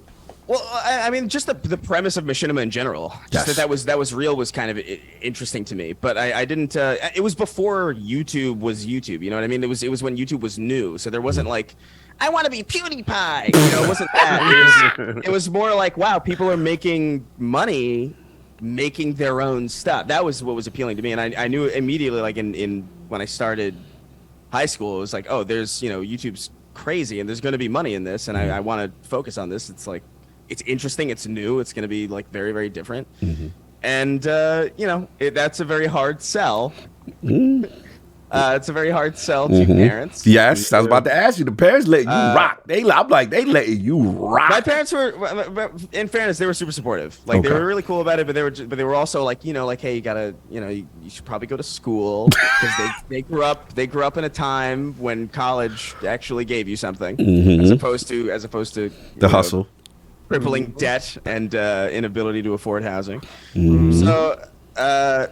Well, I mean, just the premise of Machinima in general, just that was real, was kind of interesting to me. But I didn't. It was before YouTube was YouTube. You know what I mean? It was when YouTube was new, so there wasn't like, I want to be PewDiePie. It wasn't that. It was more like, wow, people are making money making their own stuff. That was what was appealing to me, and I knew immediately, like in when I started high school, it was like, oh, there's YouTube's crazy, and there's going to be money in this, and I want to focus on this. It's like it's interesting, it's new, it's going to be like very, very different, and that's a very hard sell. It's a very hard sell to parents. Yes, I was about to ask you. The parents let you rock. I'm like, they letting you rock. My parents were, in fairness, they were super supportive. Like they were really cool about it, but they were also like, like, hey, you gotta, you should probably go to school, because they grew up in a time when college actually gave you something, as opposed to the hustle, crippling debt and inability to afford housing. So I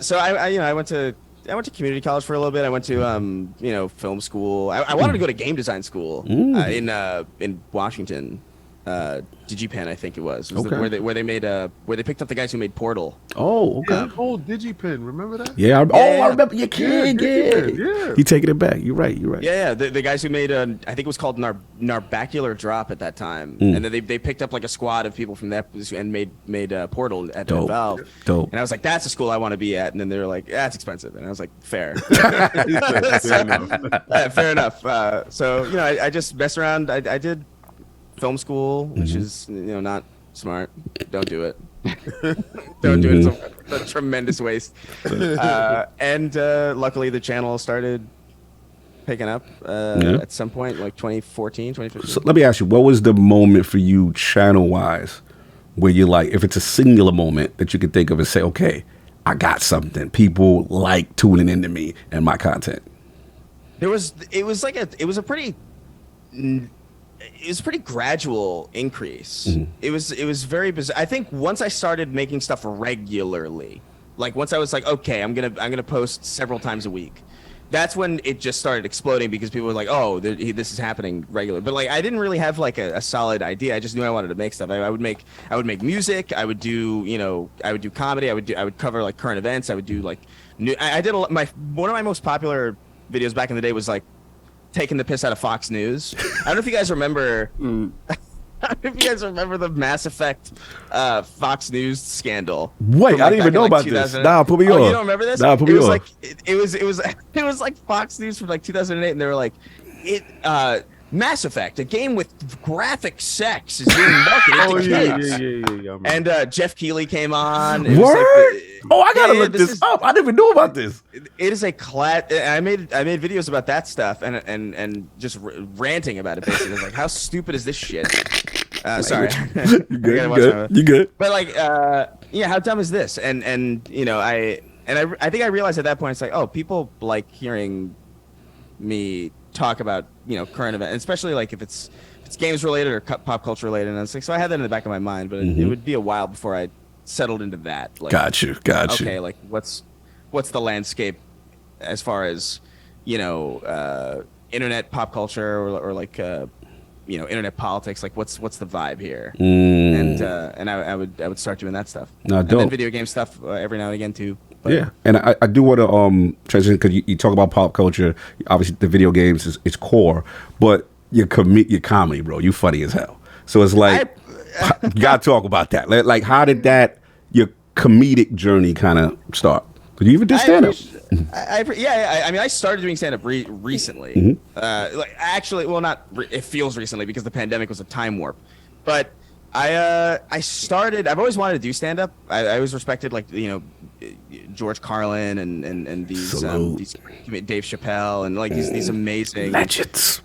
went to community college for a little bit. I went to film school. I wanted to go to game design school in Washington, DigiPen, I think it was. Where they picked up the guys who made Portal. Oh, okay. Yeah, old DigiPen, remember that? Yeah. I remember your kid. Yeah. You taking it back? You're right. Yeah. The guys who made I think it was called Narbacular Drop at that time, and then they picked up like a squad of people from that and made Portal at Valve. Dope. And I was like, that's the school I want to be at. And then they were like, that's expensive. And I was like, fair. Fair enough. So I just messed around. I did film school, which is not smart. Don't do it. Don't do it. It's a tremendous waste. And luckily the channel started picking up at some point, like 2014, 2015. So let me ask you, what was the moment for you channel wise where you're like, if it's a singular moment that you could think of and say, okay, I got something, people like tuning into me and my content? It was a pretty gradual increase. It was very bizarre. I think once I started making stuff regularly, like once I was like, okay, I'm gonna post several times a week, that's when it just started exploding, because people were like, oh, this is happening regularly. But like I didn't really have like a solid idea. I just knew I wanted to make stuff. I would make music. I would do comedy. I would cover like current events. I would do like I did one of my most popular videos back in the day was like taking the piss out of Fox News. I don't know if you guys remember. I don't know if you guys remember the Mass Effect Fox News scandal. Wait, I didn't even know about this. Nah, put me on. You don't remember this? Nah, put me on. It was like Fox News from like 2008, and they were like, Mass Effect, a game with graphic sex, is being marketed to kids. Yeah. And Jeff Keighley came on. Word? I gotta look this up. I didn't even know about this. It is a I made videos about that stuff and just ranting about it. Basically, it's like, how stupid is this shit? Sorry, you good? But like, how dumb is this? And I think I realized at that point, it's like, oh, people like hearing me talk about current events, especially like if it's games related or pop culture related. And it's like, so I had that in the back of my mind, but it would be a while before I settled into that. Like, got you. Okay, like what's the landscape as far as internet pop culture or like internet politics? Like what's the vibe here? And I would start doing that stuff. No, and then video game stuff every now and again too. But yeah, and I do want to transition, because you talk about pop culture. Obviously, the video games is core, but your comedy, bro, you funny as hell. So it's like you gotta talk about that. Like, how did your comedic journey kind of start? Did you even do stand up? I mean, I started doing stand up recently. It feels recently because the pandemic was a time warp, but I started. I've always wanted to do stand up. I always respected George Carlin and these Dave Chappelle and like these amazing legends,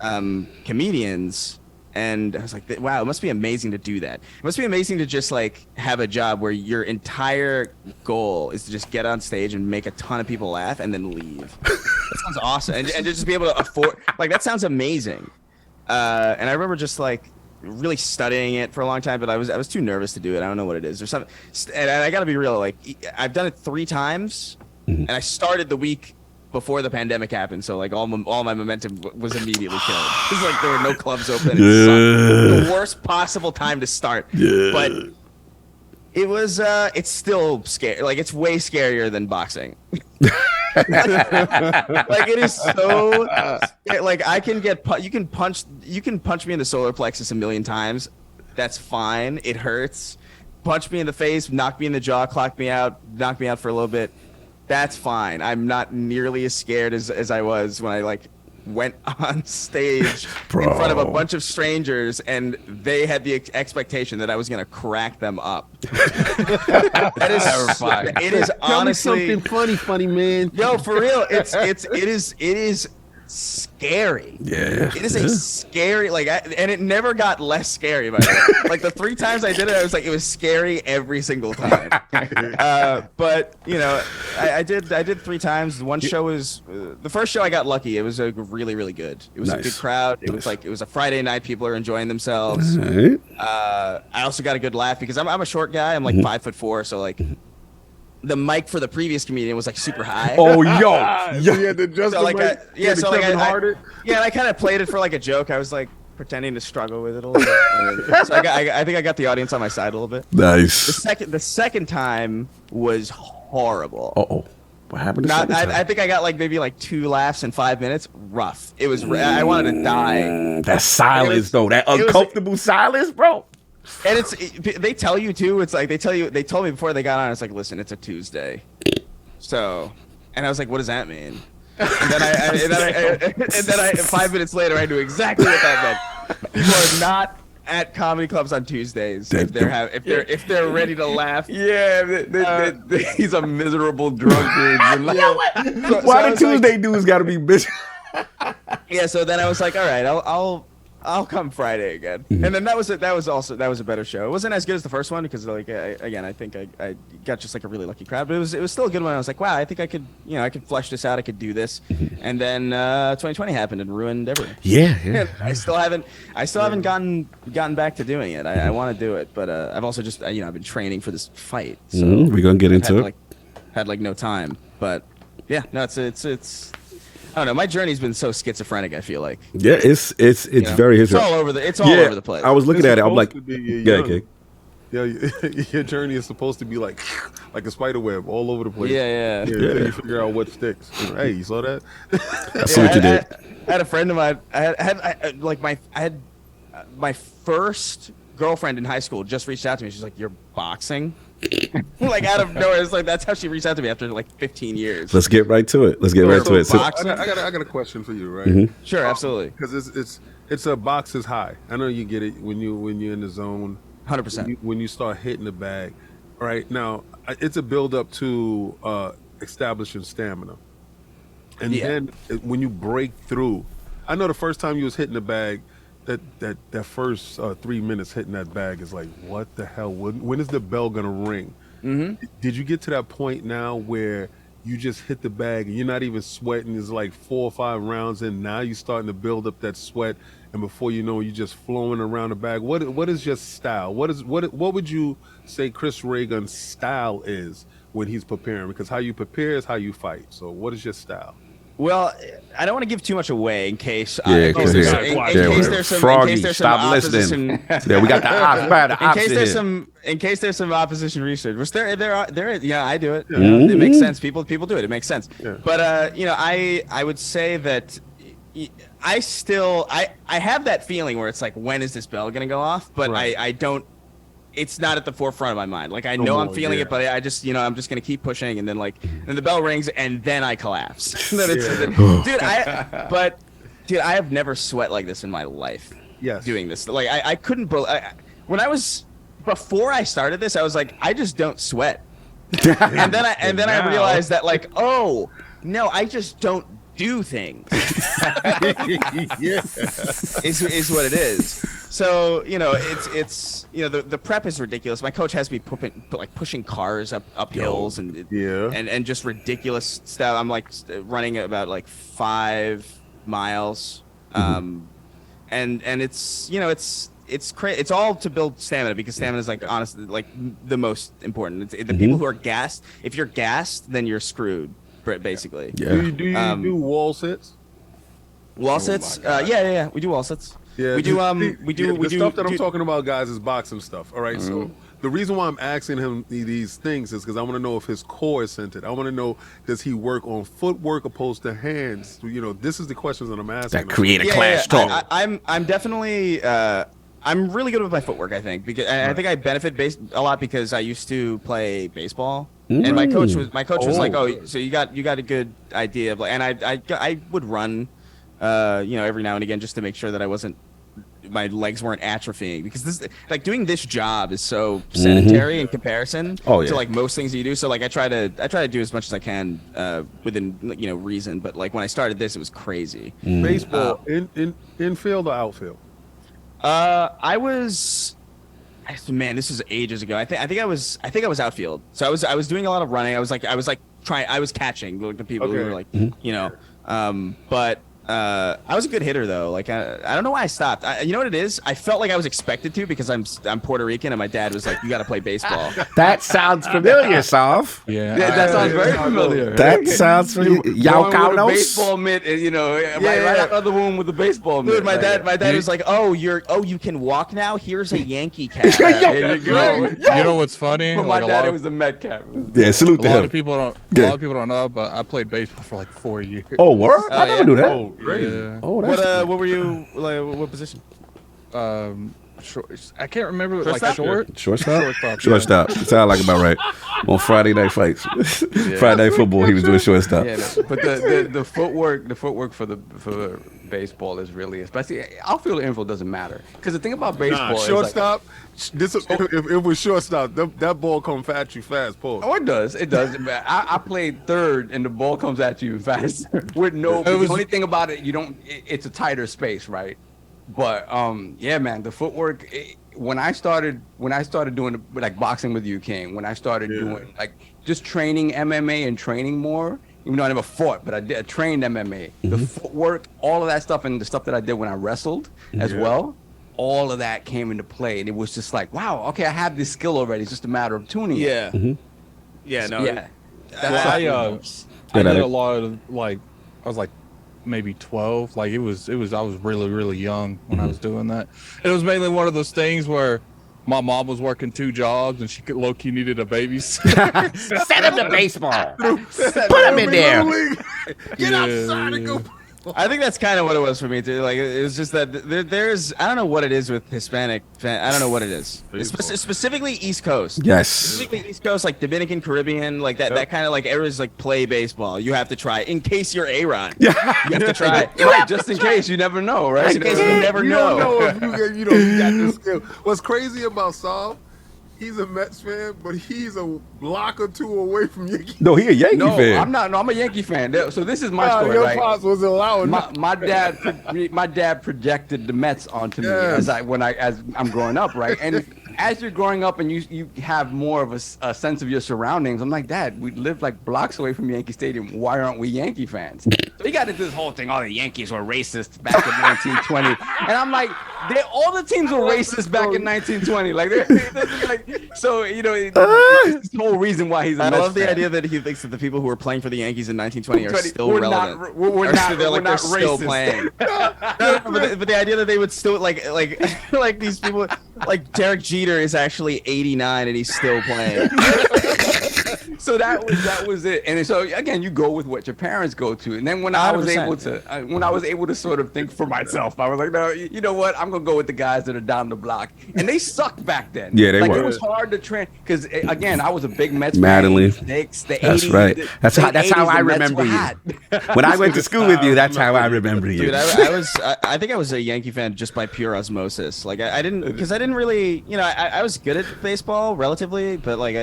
comedians. And I was like, wow, it must be amazing to do that. It must be amazing to just like have a job where your entire goal is to just get on stage and make a ton of people laugh and then leave. That sounds awesome. And to just be able to afford, like, that sounds amazing. And I remember just like really studying it for a long time, but I was too nervous to do it. I don't know what it is or something. And I got to be real. Like, I've done it 3 times, and I started the week before the pandemic happened, so like all my momentum was immediately killed. It was like there were no clubs open. The worst possible time to start. Yeah. But it was it's still scary. Like, it's way scarier than boxing. Like, it is so like you can punch me in the solar plexus a million times. That's fine. It hurts. punch me in the face, knock me in the jaw, knock me out for a little bit, that's fine. I'm not nearly as scared as I was when I like went on stage in front of a bunch of strangers and they had the expectation that I was gonna crack them up. That is terrifying. It is honestly something funny man. Yo, for real, it is scary. Yeah, it is a scary and it never got less scary by the way. Like the 3 times I did it, I was like, it was scary every single time. But you know, I did 3 times. One show was the first show I got lucky. It was a really good. It was a good crowd. It was a Friday night. People are enjoying themselves. Right. I also got a good laugh because I'm a short guy. I'm like 5'4", so like. The mic for the previous comedian was like super high. Oh, yo. You had to adjust So the like, mic. I kind of played it for like a joke. I was like pretending to struggle with it a little bit. So I think I got the audience on my side a little bit. Nice. The second time was horrible. Uh-oh. What happened? I think I got like maybe like 2 laughs in 5 minutes. Rough. It was. I wanted to die. That silence though. That uncomfortable silence, bro. And they tell you too. It's like they told me before they got on. It's like, listen, it's a Tuesday. So, and I was like, what does that mean? And then I 5 minutes later, I knew exactly what that meant. People are not at comedy clubs on Tuesdays if they're ready to laugh. Yeah, he's a miserable drunk dude. Why the Tuesday dudes got to be miserable? Yeah. So then I was like, all right, I'll come Friday again. And then that was a better show. It wasn't as good as the first one because like I think I got just like a really lucky crowd, but it was still a good one. I was like, wow, I think I could flesh this out. I could do this. And then 2020 happened and ruined everything. Yeah. I still haven't gotten back to doing it. I want to do it, but I've also just I've been training for this fight. So we're gonna get into it. Had like no time, but yeah, no, it's. I don't know. My journey's been so schizophrenic. I feel like. Yeah, it's very. It's all over the place. I was looking at it. I'm like, okay. Yeah, your journey is supposed to be like a spider web all over the place. Yeah. Until you figure out what sticks. Hey, you saw that? I see what you did. I had a friend of mine. I had my first girlfriend in high school just reached out to me. She's like, "You're boxing." Like out of nowhere, it's like that's how she reached out to me after like 15 years. Let's get right to it. So I got a question for you, right? Sure, absolutely. Because it's a box is high. I know you get it when you're in the zone. 100%. When you start hitting the bag, right now it's a build up to establishing stamina, and then when you break through, I know the first time you was hitting the bag. That first 3 minutes hitting that bag is like, what the hell? When is the bell gonna ring? Did you get to that point now where you just hit the bag and you're not even sweating? It's like 4 or 5 rounds in. Now you're starting to build up that sweat, and before you know, you're just flowing around the bag. What is your style? What would you say Chris RayGun's style is when he's preparing? Because how you prepare is how you fight. So what is your style? Well, I don't want to give too much away in case. Stop listening. Yeah, we got the in case there's some opposition research, which there I do it. It makes sense. People do it. It makes sense. Yeah. But I would say that I have that feeling where it's like, when is this bell gonna go off? But I don't. It's not at the forefront of my mind. Like I know I'm feeling it, but I just I'm just gonna keep pushing, and then then the bell rings, and then I collapse. Dude, I have never sweat like this in my life. Yes. Doing this, like I couldn't. Before I started this, I was like, I just don't sweat, and then I realized that like, oh no, I just don't do things. is what it is. So it's the prep is ridiculous. My coach has me pushing cars up hills and just ridiculous stuff. I'm like running about like 5 miles, and it's it's crazy. It's all to build stamina, because stamina is like honestly like the most important. It's the people who are gassed. If you're gassed, then you're screwed, basically. Yeah. Do you do wall sits? Wall sits? Yeah. We do wall sits. Yeah, we do. The stuff that I'm talking about, guys, is boxing stuff. All right, so the reason why I'm asking him these things is because I want to know if his core is centered. I want to know, does he work on footwork opposed to hands? This is the questions that I'm asking. That create a clash talk. I'm definitely. I'm really good with my footwork, I think, because I think I benefit a lot because I used to play baseball, and my coach was like, "Oh, so you got a good idea of like," and I would run, every now and again just to make sure that my legs weren't atrophying, because this doing this job is so sedentary in comparison to like most things you do. So like I try to do as much as I can within reason, but like when I started this, it was crazy. Baseball infield or outfield? Man, this is ages ago. I think I was outfield. So I was doing a lot of running. I was catching like the people who were like, but I was a good hitter though. Like I don't know why I stopped. You know what it is? I felt like I was expected to, because I'm Puerto Rican and my dad was like, "You got to play baseball." That sounds familiar, Soph. Yeah, that sounds very familiar. That sounds familiar. Y'all count those? Baseball mitt, right out of the womb with the baseball mitt. Dude, my dad was like, you can walk now. Here's a Yankee cap. There you go. You know what's funny? For my dad, it was a Met cap. Yeah, salute to him. A lot of people don't know, but I played baseball for like 4 years. Oh, word? I never knew that. Yeah. Oh, that's what were you like? What position? I can't remember. Shortstop. Shortstop. Sound like about right. On Friday Night Fights, Friday Night Football, he was doing shortstop. Yeah, but the footwork for baseball is really, especially outfield infield doesn't matter, because the thing about baseball is shortstop. If it was shortstop, that ball comes at you fast. Pause. Oh, it does. I played third, and the ball comes at you fast. With the only thing about it, it's a tighter space, right? But yeah, man, the footwork. When I started doing like boxing with you, King, when I started doing like just training MMA and training more, even though I never fought, but I trained MMA. The footwork, all of that stuff, and the stuff that I did when I wrestled as well. All of that came into play, and it was just like, wow, okay, I have this skill already. It's just a matter of tuning it. Yeah, no. Yeah. I did a lot of I was like maybe 12. Like I was really, really young when I was doing that. And it was mainly one of those things where my mom was working 2 jobs and she low-key needed a babysitter. Send him to baseball. Put him in there. Get outside and go. I think that's kind of what it was for me too. Like it was just that there's I don't know what it is with Hispanic I don't know what it is. Specifically East Coast. Yes. Specifically East Coast, like Dominican, Caribbean, like that kind of like areas like play baseball. You have to try in case you're Aaron. You have to try. Right, just in case, you never know, right? In case you never know. Don't know if you got this skill. What's crazy about Saul? He's a Mets fan, but he's a block or 2 away from Yankee. No, he a Yankee fan. I'm not. No, I'm a Yankee fan. So this is my story, your right? pops was allowing my dad projected the Mets onto me as I'm growing up, right? And as you're growing up and you have more of a sense of your surroundings, I'm like, Dad, we live like blocks away from Yankee Stadium. Why aren't we Yankee fans? So he got into this whole thing. All the Yankees were racist back in 1920, and I'm like, all the teams were racist back in 1920. Like, so it's this whole reason why he's a Mets love the fan. idea that he thinks that the people who were playing for the Yankees in 1920 are still we're relevant. We're not still racist. playing. But the idea that they would still like these people, like Derek Jeter is actually 89 and he's still playing. So that was it. And so again, you go with what your parents go to. And then when I was able to sort of think for myself, I was like, no, you know what? I'm gonna go with the guys that are down the block. And they sucked back then. Yeah, they were. It was hard to train because again, I was a big Mets Mattingly. fan. The 80s, That's right. That's how I remember you. When I went to school with you, that's how I remember you. Dude, I think I was a Yankee fan just by pure osmosis. Like I didn't really, I was good at baseball relatively, but like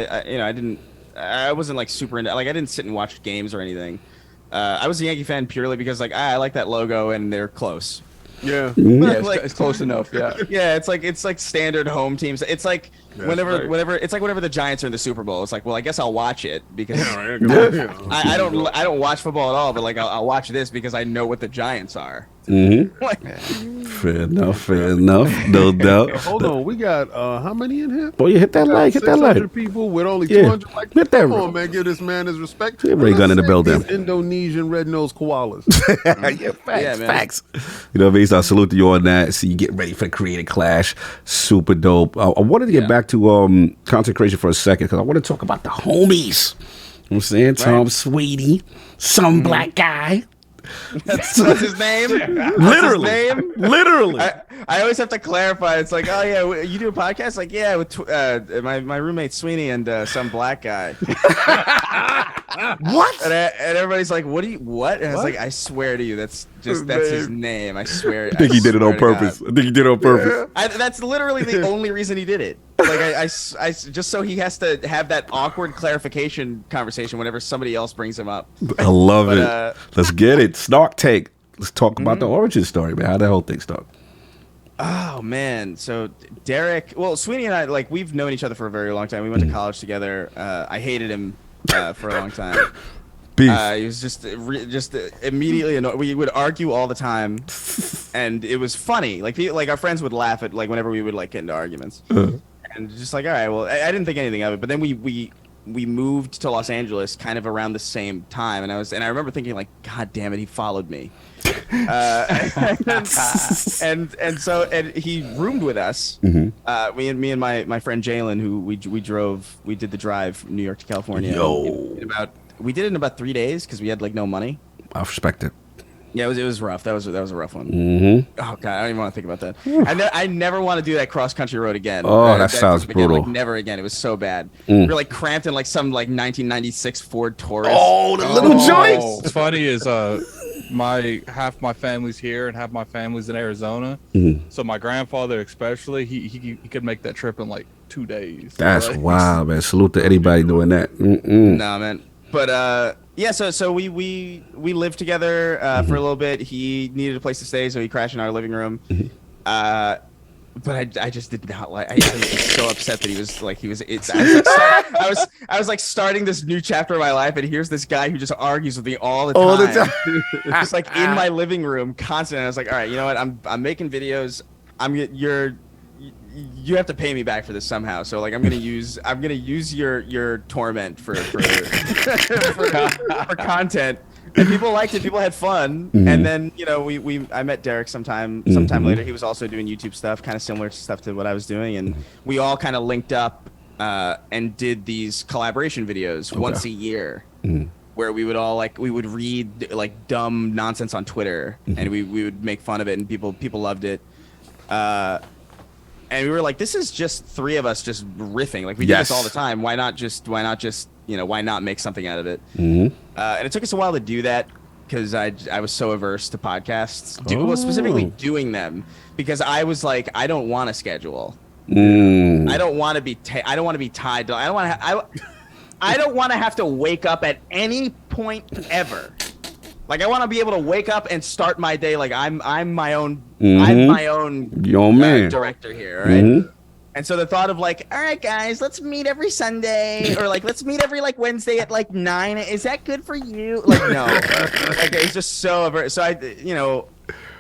I wasn't like super into, like I didn't sit and watch games or anything. I was a Yankee fan purely because like I like that logo and they're close. Yeah. Yeah, it's close enough. Yeah. Yeah, it's like standard home teams. It's like whenever the Giants are in the Super Bowl, it's like, well, I guess I'll watch it because I don't watch football at all, but like I'll watch this because I know what the Giants are. Fair enough. No doubt. Hold on, we got how many in here? Boy, you hit that like. 600 people with only 200 likes. Hit that. Come on, man, give this man his respect. RayGun in the building. These Indonesian red-nosed koalas. Facts. You know what I mean? So I salute you on that. So you get ready for the Creative Clash. Super dope. I wanted to get back to content creation for a second because I want to talk about the homies. You know what I'm saying? Tom Sweetie, some black guy. That's his name. Literally. That's his name. Literally. I always have to clarify. It's like, oh yeah, you do a podcast? Like, yeah, with my roommate Sweeney and some black guy. What? And everybody's like, what? And I was like, I swear to you, that's his name. I swear. I think he did it on purpose. I think he did it on purpose. That's literally the only reason he did it. Like I just so he has to have that awkward clarification conversation whenever somebody else brings him up. I love it. Let's get it. Snark Take. Let's talk about the origin story, man. How the whole thing started. Oh man, so Derek. Well, Sweeney and I, like, we've known each other for a very long time. We went to college together. I hated him for a long time. He was just immediately annoyed. We would argue all the time, and it was funny. Like our friends would laugh at, like, whenever we would, like, get into arguments, and just like, all right, well, I didn't think anything of it. But then we moved to Los Angeles kind of around the same time, and I remember thinking, like, God damn it, he followed me. And so he roomed with us. Me and my friend Jalen, who we did the drive from New York to California. We did it in about 3 days because we had, like, no money. I respect it. Yeah, it was rough. That was a rough one. Oh God, I don't even want to think about that. I never want to do that cross country road again. Oh, that sounds brutal. Like, never again. It was so bad. We were, like, cramped in, like, some, like, 1996 Ford Taurus. Oh, the little joints. What's funny is half my family's here and half my family's in Arizona. So my grandfather especially, he could make that trip in, like, 2 days. That's wild, man. Salute to anybody doing that. Nah, man. But yeah, so we lived together for a little bit. He needed a place to stay, so he crashed in our living room. But I just did not like. I was so upset that he was like I was like starting this new chapter of my life, and here's this guy who just argues with me all the time. Just like in my living room, constant. And I was like, all right, you know what? I'm making videos. You have to pay me back for this somehow. So, like, I'm gonna use your torment for content. And people liked it. People had fun. And then, you know, I met Derek sometime later. He was also doing YouTube stuff, kind of similar stuff to what I was doing, and we all kind of linked up and did these collaboration videos once a year. Where we would all, like, we would read, like, dumb nonsense on Twitter, and we would make fun of it, and people loved it. And we were like, this is just three of us just riffing. Like, we do this all the time. Why not just, you know, why not make something out of it? And it took us a while to do that because I was so averse to podcasts, well, specifically doing them, because I was like, I don't want a schedule. I don't want to be tied to. I don't want to have to wake up at any point ever. Like, I want to be able to wake up and start my day like I'm my own director here, right? And so the thought of, like, all right, guys, let's meet every Sunday, or, like, let's meet every, like, Wednesday at, like, 9. Is that good for you? Like, no. Like, it's just so averse. So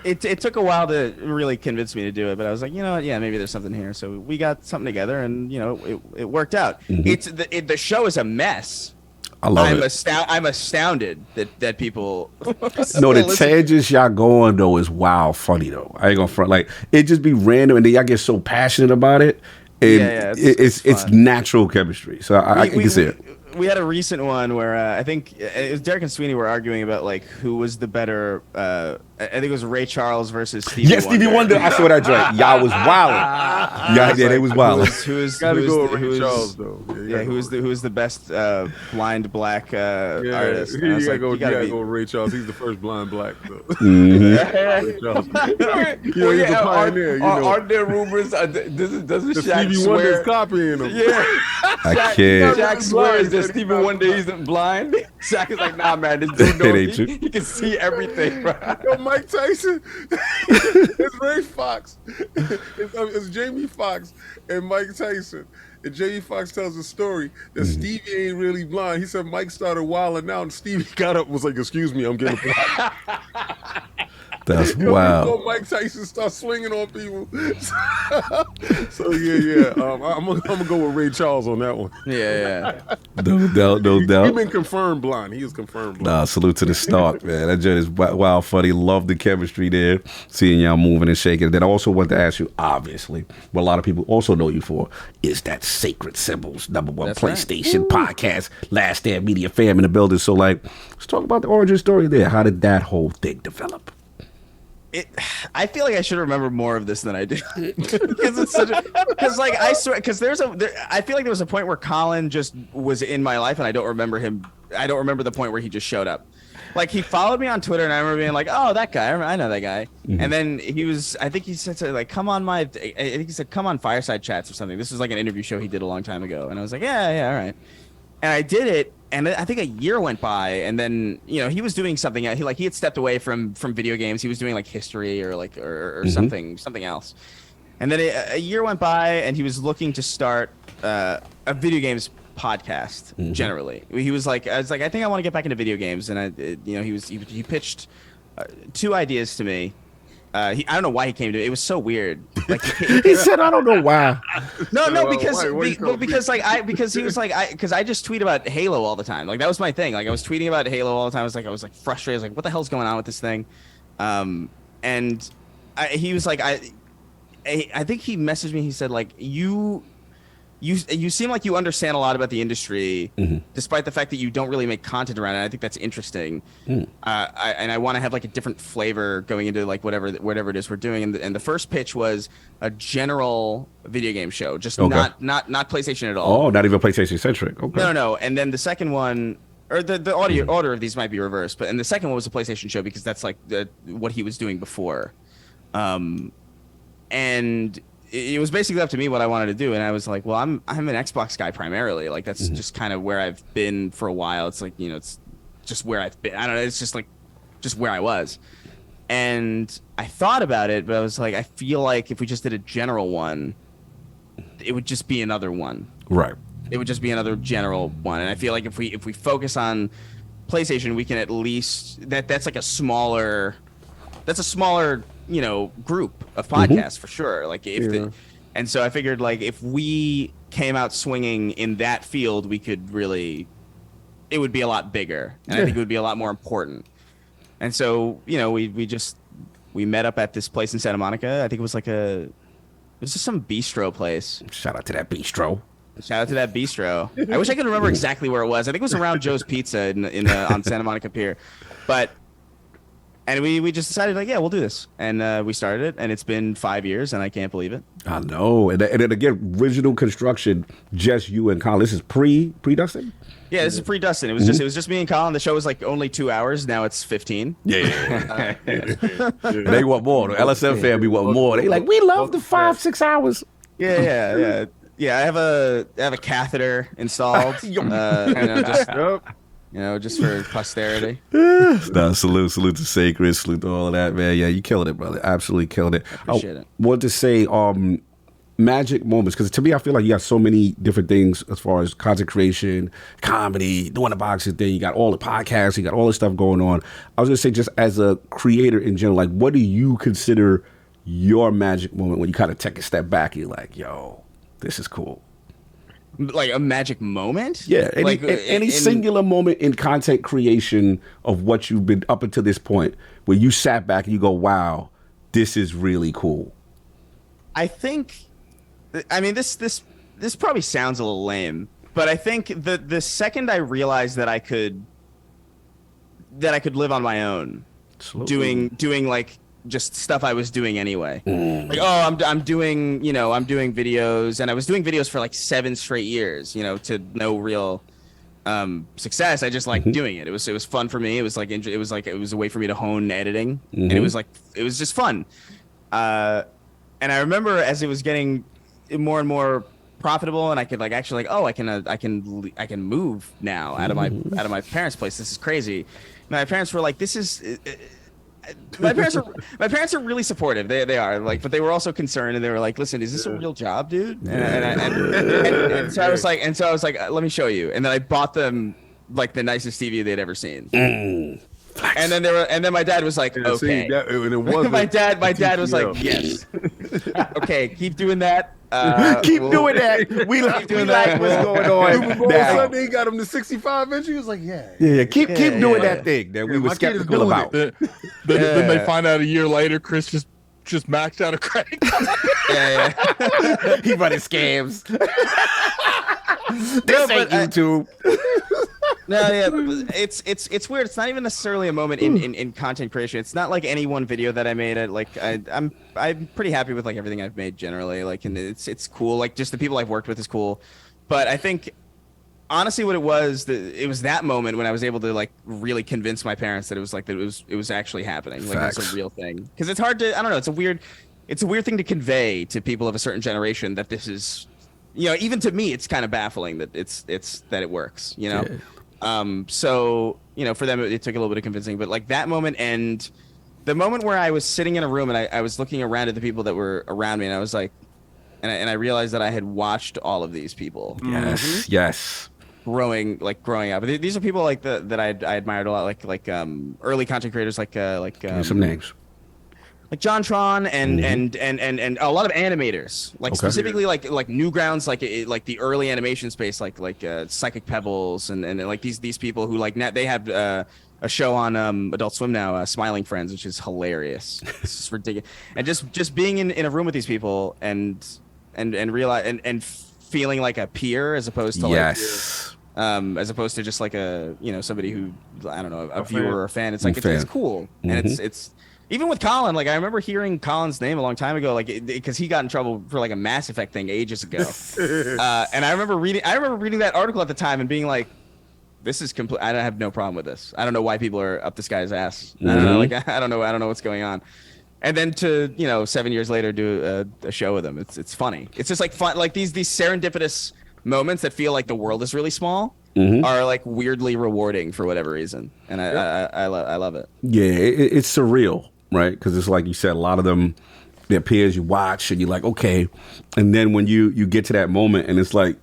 it took a while to really convince me to do it, but I was like, you know what? Yeah, maybe there's something here. So we got something together, and, you know, it worked out. The show is a mess. I love it. I'm astounded that people. No, the tangents y'all going though is wild funny though. I ain't gonna front, like, it just be random, and then y'all get so passionate about it, and it's natural chemistry. So I can see it. We had a recent one where I think it was Derek and Sweeney were arguing about, like, who was the better. I think it was Ray Charles versus Stevie Wonder. Yes, Stevie Wonder. I saw that joint. Y'all was wilding. Yeah, they was wilding. Gotta go with Ray Charles though. Yeah, who's the best blind black artist? You gotta go with Ray Charles. He's the first blind black though. Ray Charles. He's a pioneer. You know. Aren't there rumors? Doesn't Shaq Stevie swear? Wonder's copying him. Yeah. I can't. Jack swears that Stevie Wonder isn't blind. Shaq is like, nah, man, this dude knows he can see everything, bro. Yo, Mike Tyson. It's Ray Fox. It's Jamie Foxx and Mike Tyson. And Jamie Foxx tells a story that Stevie ain't really blind. He said Mike started wilding out, and Stevie got up and was like, excuse me, I'm getting blind. That's Yo, wild. before Mike Tyson starts swinging on people. So yeah. I'm gonna go with Ray Charles on that one. Yeah. No doubt, no He's doubt. been confirmed blind. He is confirmed blind. Nah, salute to the Stark, man. That joint is wild funny. Love the chemistry there. Seeing y'all moving and shaking. Then I also want to ask you, obviously, what a lot of people also know you for is that Sacred Symbols #1 That's PlayStation podcast. LastStandMedia fam in the building. So, like, let's talk about the origin story there. How did that whole thing develop? I feel like I should remember more of this than I do because it's such because like I swear because I feel like there was a point where Colin just was in my life and I don't remember him. I don't remember the point where he just showed up. Like he followed me on Twitter and I remember being like, oh, that guy, I know that guy. And then I think he said like, come on I think he said come on Fireside Chats or something. This was like an interview show he did a long time ago and I was like, yeah, all right. And I did it. And I think a year went by, and then he was doing something. He had stepped away from video games. He was doing like history or like or something else. And then a year went by, and he was looking to start a video games podcast. Generally, I was like, I think I want to get back into video games, and he pitched 2 ideas to me. I don't know why he came to it. It was so weird. Like He said, I don't know why. No, because he was like because I just tweet about Halo all the time. Like that was my thing. Like I was tweeting about Halo all the time. I was like frustrated. I was like, what the hell's going on with this thing? And he was like, I think he messaged me. He said like you seem like you understand a lot about the industry, despite the fact that you don't really make content around it. I think that's interesting. And I want to have like a different flavor going into like whatever it is we're doing. And the first pitch was a general video game show, just not PlayStation at all. Oh, not even PlayStation centric. Okay. No. And then the second one, or the audio order of these might be reversed, and the second one was a PlayStation show because that's like what he was doing before. And it was basically up to me what I wanted to do, and I was like, well, I'm an Xbox guy primarily. Like that's just kind of where I've been for a while. It's like it's just where I've been. I don't know. It's just like where I was. And I thought about it, but I was like, I feel like if we just did a general one, it would just be another one. Right. It would just be another general one. And I feel like if we focus on PlayStation, we can at least that's a smaller group of podcasts for sure. Like and so I figured like if we came out swinging in that field, we could really, it would be a lot bigger, and I think it would be a lot more important. And so we met up at this place in Santa Monica. I think it was just some bistro place. Shout out to that bistro. I wish I could remember exactly where it was. I think it was around Joe's Pizza on Santa Monica Pier, and we just decided like, yeah, we'll do this, and we started it, and it's been 5 years, and I can't believe it. I know, and then again, original construction, just you and Colin. This is pre-Dustin. Yeah, this is pre-Dustin. It was just me and Colin. The show was like only 2 hours. Now it's 15. Yeah. They want more. The LSM family want more. They like, we love the 5-6 hours. Yeah. I have a catheter installed. Just for posterity. No, salute to Sacred, salute to all of that, man. Yeah, you killed it, brother. Absolutely killed it. I appreciate it. Want to say magic moments, because to me, I feel like you got so many different things as far as content creation, comedy, doing the boxing thing. You got all the podcasts, you got all this stuff going on. I was going to say, just as a creator in general, like, what do you consider your magic moment when you kind of take a step back and you're like, yo, this is cool? Like a magic moment? Yeah, any singular moment in content creation of what you've been up until this point where you sat back and you go, wow, this is really cool. I think, this probably sounds a little lame, but I think the second I realized that I could live on my own, doing like just stuff I was doing anyway. Like, I'm doing videos, and I was doing videos for like 7 straight years, to no real success. I just like doing it. It was fun for me. It was a way for me to hone editing, and it was just fun. And I remember as it was getting more and more profitable, and I could like actually like, I can move now out of my parents' place. This is crazy. My parents were like, this is. My parents are really supportive. They are like, but they were also concerned, and they were like, "Listen, is this a real job, dude?" And so I was like, "Let me show you." And then I bought them like the nicest TV they'd ever seen. And then my dad was like, Yeah, okay. see, and it wasn't my dad was TTO. like, yes. Okay, keep doing that. Keep doing that. We like doing what's going on. Super Bowl now. Sunday, he got him to 65 inch. He was like, Yeah, keep doing that thing that we were my kid is skeptical doing about. Then they find out a year later, Chris just maxed out a credit card. He running scams. This ain't YouTube. No, yeah, it's weird. It's not even necessarily a moment in content creation. It's not like any one video that I made. I'm pretty happy with like everything I've made generally. Like, and it's cool. Like, just the people I've worked with is cool. But I think honestly, what it was that moment when I was able to like really convince my parents that it was actually happening. Like, it was a real thing. Because it's hard to, I don't know. It's a weird thing to convey to people of a certain generation that this is, you know, even to me, it's kind of baffling that it's that it works. You know. Yeah. So, you know, for them, it took a little bit of convincing, but like that moment and the moment where I was sitting in a room and I was looking around at the people that were around me and I was like, and I realized that I had watched all of these people. Yes. Growing up. These are people like that I admired a lot, like early content creators, like some names. Like John Tron and a lot of animators, like specifically like Newgrounds, like the early animation space, like Psychic Pebbles and like these people who like they have a show on Adult Swim now, Smiling Friends, which is hilarious. It's just ridiculous. And just being in a room with these people and realize and feeling like a peer as opposed to as opposed to just like a, you know, somebody who, I don't know, a viewer or a fan. It's like it's cool. And it's even with Colin, like I remember hearing Colin's name a long time ago, like because he got in trouble for like a Mass Effect thing ages ago. And I remember reading that article at the time and being like, this is complete. I have no problem with this. I don't know why people are up this guy's ass. I don't know, like I don't know what's going on. And then to, you know, 7 years later do a show with him. It's funny. It's just like fun, like these serendipitous moments that feel like the world is really small. Are like weirdly rewarding for whatever reason, and I love it. Yeah, it's surreal. Right, because it's like you said, a lot of them, their peers you watch and you're like, okay, and then when you get to that moment and it's like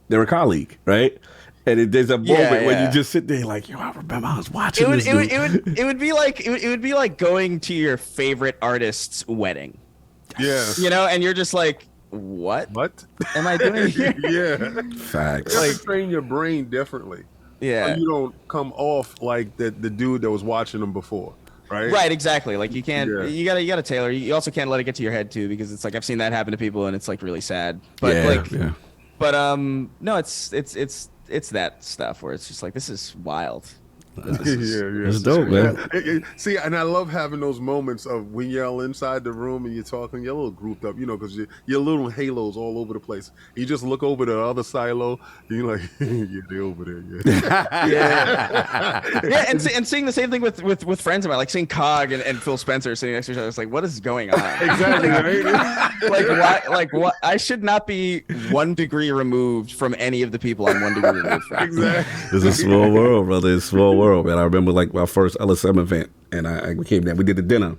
they're a colleague, right? And there's a moment when you just sit there like, yo, I remember I was watching this dude. It would be like going to your favorite artist's wedding. Yeah, you know, and you're just like, what am I doing here? Yeah, facts. You have to train your brain differently. Yeah, so you don't come off like the dude that was watching them before. Right, exactly. Like you can't, you gotta tailor. You also can't let it get to your head too, because it's like I've seen that happen to people, and it's like really sad. But no, it's that stuff where it's just like, this is wild. It's dope, man. See, and I love having those moments of when you're all inside the room and you're talking, you're a little grouped up, you know, because you're little halos all over the place. You just look over the other silo, and you're like, yeah, they're over there, yeah, and seeing the same thing with friends of mine, like seeing Cog and Phil Spencer sitting next to each other. It's like, what is going on? Exactly, right? Like, why? Like, what? I should not be 1 degree removed from any of the people I'm 1 degree removed from. Exactly. It's a small world, brother. It's a small world, man. I remember like my first LSM event, and we came there. We did the dinner,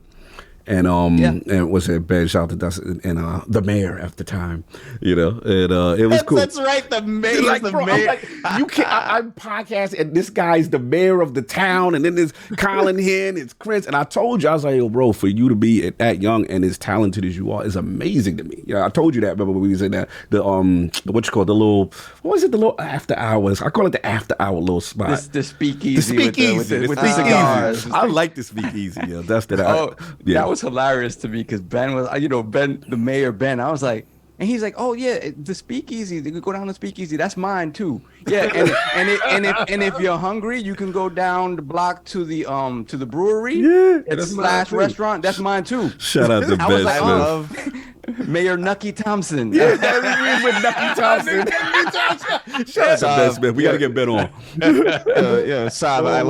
and and was at Ben, shout out to Dustin and the mayor at the time, you know, and it was cool. That's right, the mayor. Like, bro, mayor. I'm like, you can't. I'm podcasting, and this guy's the mayor of the town, and then there's Colin here, and it's Chris, and I told you, I was like, yo, bro, for you to be that young and as talented as you are is amazing to me. Yeah, I told you that. Remember when we was in that what you call the little, what was it, the little after hours? I call it the after hour little spot. The speakeasy. The speakeasy with the cigars. I like the speakeasy. Yeah, that's that. That was hilarious to me because Ben was, you know, Ben, the mayor Ben. I was like, and he's like, oh yeah, the speakeasy. They could go down the speakeasy. That's mine too. Yeah, and if you're hungry, you can go down the block to the brewery. Yeah, it's / restaurant. That's mine too. Shout out to Ben. I was like, I love Mayor Nucky Thompson. Yeah, we with Nucky Thompson. Shout out to Ben Smith. We got to get Ben on. Yeah, Saab, I